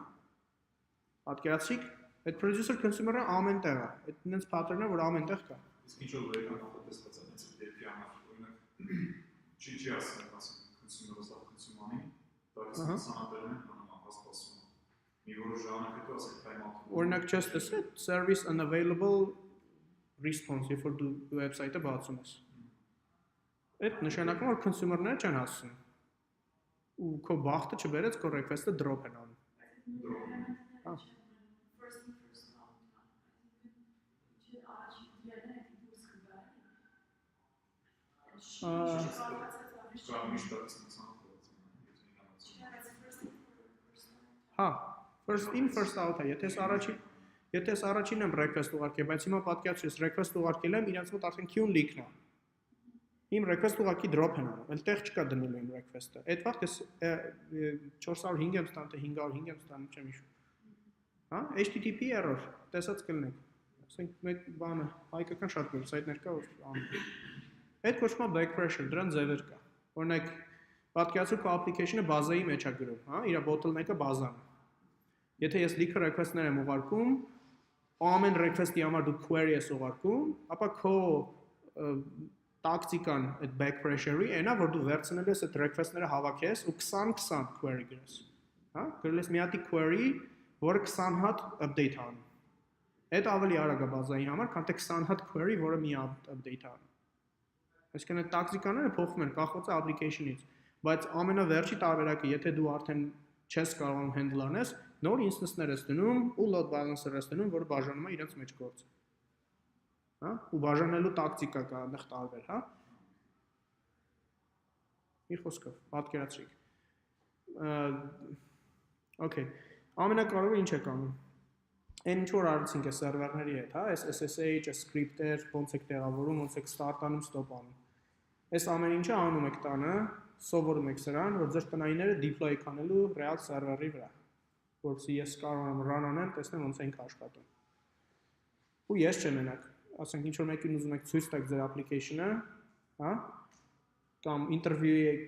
Պատկերացրիք, այդ producer consumer-ը ամեն տեղ է, այդ նենց pattern-ը, որ ամեն տեղ կա։ Իսկ ինչ որ վերական նախատեսված է, հենց դեպքի համար, օրինակ չի ասում, consumer-ը սա consumer-անի, դա սանատերն են անհասպասում։ Մի որոշ ժամանակ հետո ասեք time-out։ Օրինակ չես տեսել service unavailable response, երբ որ դու website-ը բացում ես։ Այդ նշանակում որ consumer-ները չեն հասցնում։ Ու քո բախտը չբերեց, քո request-ը drop են անում։ Հա։ Հա, first in first out է, եթե ես առաջին եմ request ուղարկել, բայց հիմա պատկերացրու ես request ուղարկել եմ, իրենց մոտ արդեն Q-ն leak-ն է։ Իմ request ուղարկի drop են անում, այլ տեղ չկա դնելու իմ request-ը։ Այդ վաղ ես 405 եմ ստանում, թե 505 եմ ստանում, չեմ հիշում։ Հա, HTTP error, տեսած կլինեք։ Ասենք մեկ բանը, հայկական շատ website-ներ կա, որ անում։ Այդ կոչվում է back pressure, դրան ձևեր կա։ Օրինակ, պատկերացրու քո application-ը բազայի մեջ է գրում, հա, իր bottleneck-ը բազան է։ Եթե ես leak request-ներ եմ ուղարկում, ամեն request-ի համար դու query ես ուղարկում, ապա քո տակտիկան այդ back pressure-ի այնա, որ դու վերցնելու ես այդ request-ները հավաքես ու 20-20 query գրես։ Հա, գրել ես մի հատի query, որը 20 հատ update անում։ Այդ ավելի արագ է բազայի համար, քան թե 20 հատ query, որը մի update անում։ Այսինքն այդ տակտիկաները փոխվում են կախված է application-ից, բայց ամենավերջի տարբերակը, եթե դու արդեն չես կարողանում handle անես, նոր instance-ներ ես դնում ու load balancer ես դնում, որը բաժանում է իրենց մեջ գործը։ Հա, ու բաժանելու տակտիկա կա այնտեղ տարբեր, հա։ Մի խոսքով, պատկերացրիք։ Okay, ամենակարևորը ինչ է կանում։ Այն ինչ որ արեցինք է սերվերների հետ, հա, SSH, script-եր, ոնց եք տեղավորում, ոնց եք start-անում, stop-անում։ Այս ամեն ինչը անում եք տանը, սովորում եք սրան, որ ձեր տնայինները deploy կանելու real server-ի վրա, որովհետեւ ես կարող եմ run անեմ, տեսնեմ ոնց ենք աշխատում։ Ու ես չեմ մենակ, ասենք ինչ որ մեկին ուզում եք ցույց տաք ձեր application-ը, հա, կամ interview-ի եք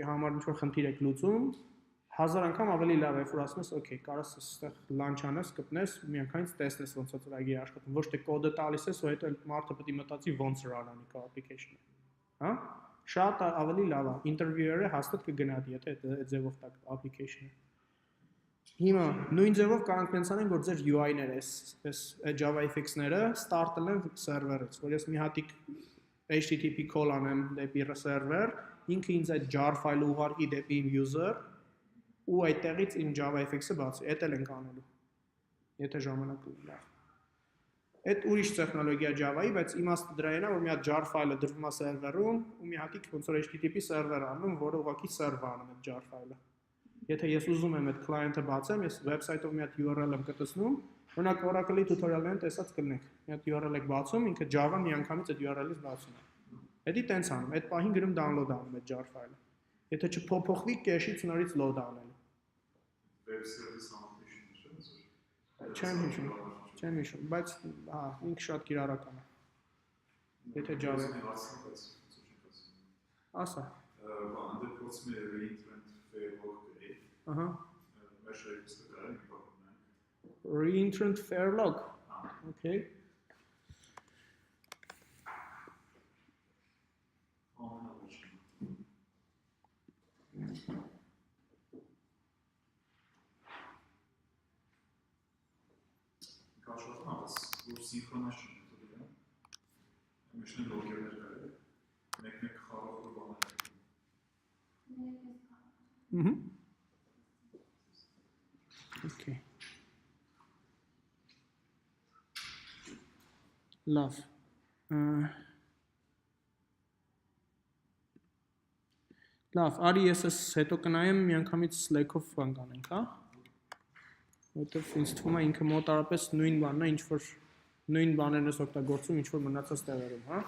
համար ինչ որ խնդիր եք լուծում, 1000 անգամ ավելի լավ է, որ ասում ես, okay, կարաս այստեղ launch անես, կպնես, միանգամից տեսնես ոնց է ծրագիրը աշխատում, ոչ թե կոդը տալիս ես, ու հետո մարդը պետք է մտածի ոնց run անի քո application-ը։ Հա? Շատ ավելի լավ է։ Interviewer-ը հաստատ կգնա, եթե այդ ձևով տակ application-ը։ Հիմա նույն ձևով կարող ենք անենք, որ ձեր UI-ները, այս JavaFX-ները start-ել են server-ից, որ ես մի հատիկ HTTP call անեմ դեպի server, ինքը ինձ այդ jar file-ը ուղարկի դեպի իմ user ու այդտեղից իմ JavaFX-ը բացի, էդ էլ ենք անելու, եթե ժամանակ ունի լավ։ Այդ ուրիշ տեխնոլոգիա Java-ի, բայց իմաստը դրա է, որ մի հատ jar file-ը դրվում է սերվերում, ու մի հատիկ ոնց որ HTTP սերվեր անում, որը ուղղակի serve անում այդ jar file-ը։ Եթե ես ուզում եմ այդ client-ը բացեմ, ես website-ով մի հատ URL եմ կտցնում, օրինակ Oracle-ի tutorial-ին տեսած կլինեք։ Մի հատ URL եք բացում, ինքը Java-ն միանգամից այդ URL-ից բացում է։ Էդի տենց անում, այդ պահին գրում download անում այդ jar file-ը։ Եթե չփոփոխվի, cache-ից նորից load անելու։ Web service annotation չէ՞։ Չեմ հիշում, բայց հա, ինքը շատ կիրառական է։ Եթե Java ասա։ Բանը փորձում է reintrant fairlog գրել։ Ահա։ Մեր շեյքսը կարելի է փոխել։ Reentrant fairlog։ Okay։ Սինխրոնացիա մետոդը։ Միշտ լոգերներ կարելի։ Մեկ-մեկ խաղող բաներ։ Okay։ Լավ։ Լավ, արի ես հետո կնայեմ միանգամից Slack-ով բան կանենք, հա։ Որտեվ ինձ թվում է ինքը մոտարապես նույն բանն է, ինչ որ նույն բաներն ես օգտագործում, ինչ որ մնացած տեղերում, հա։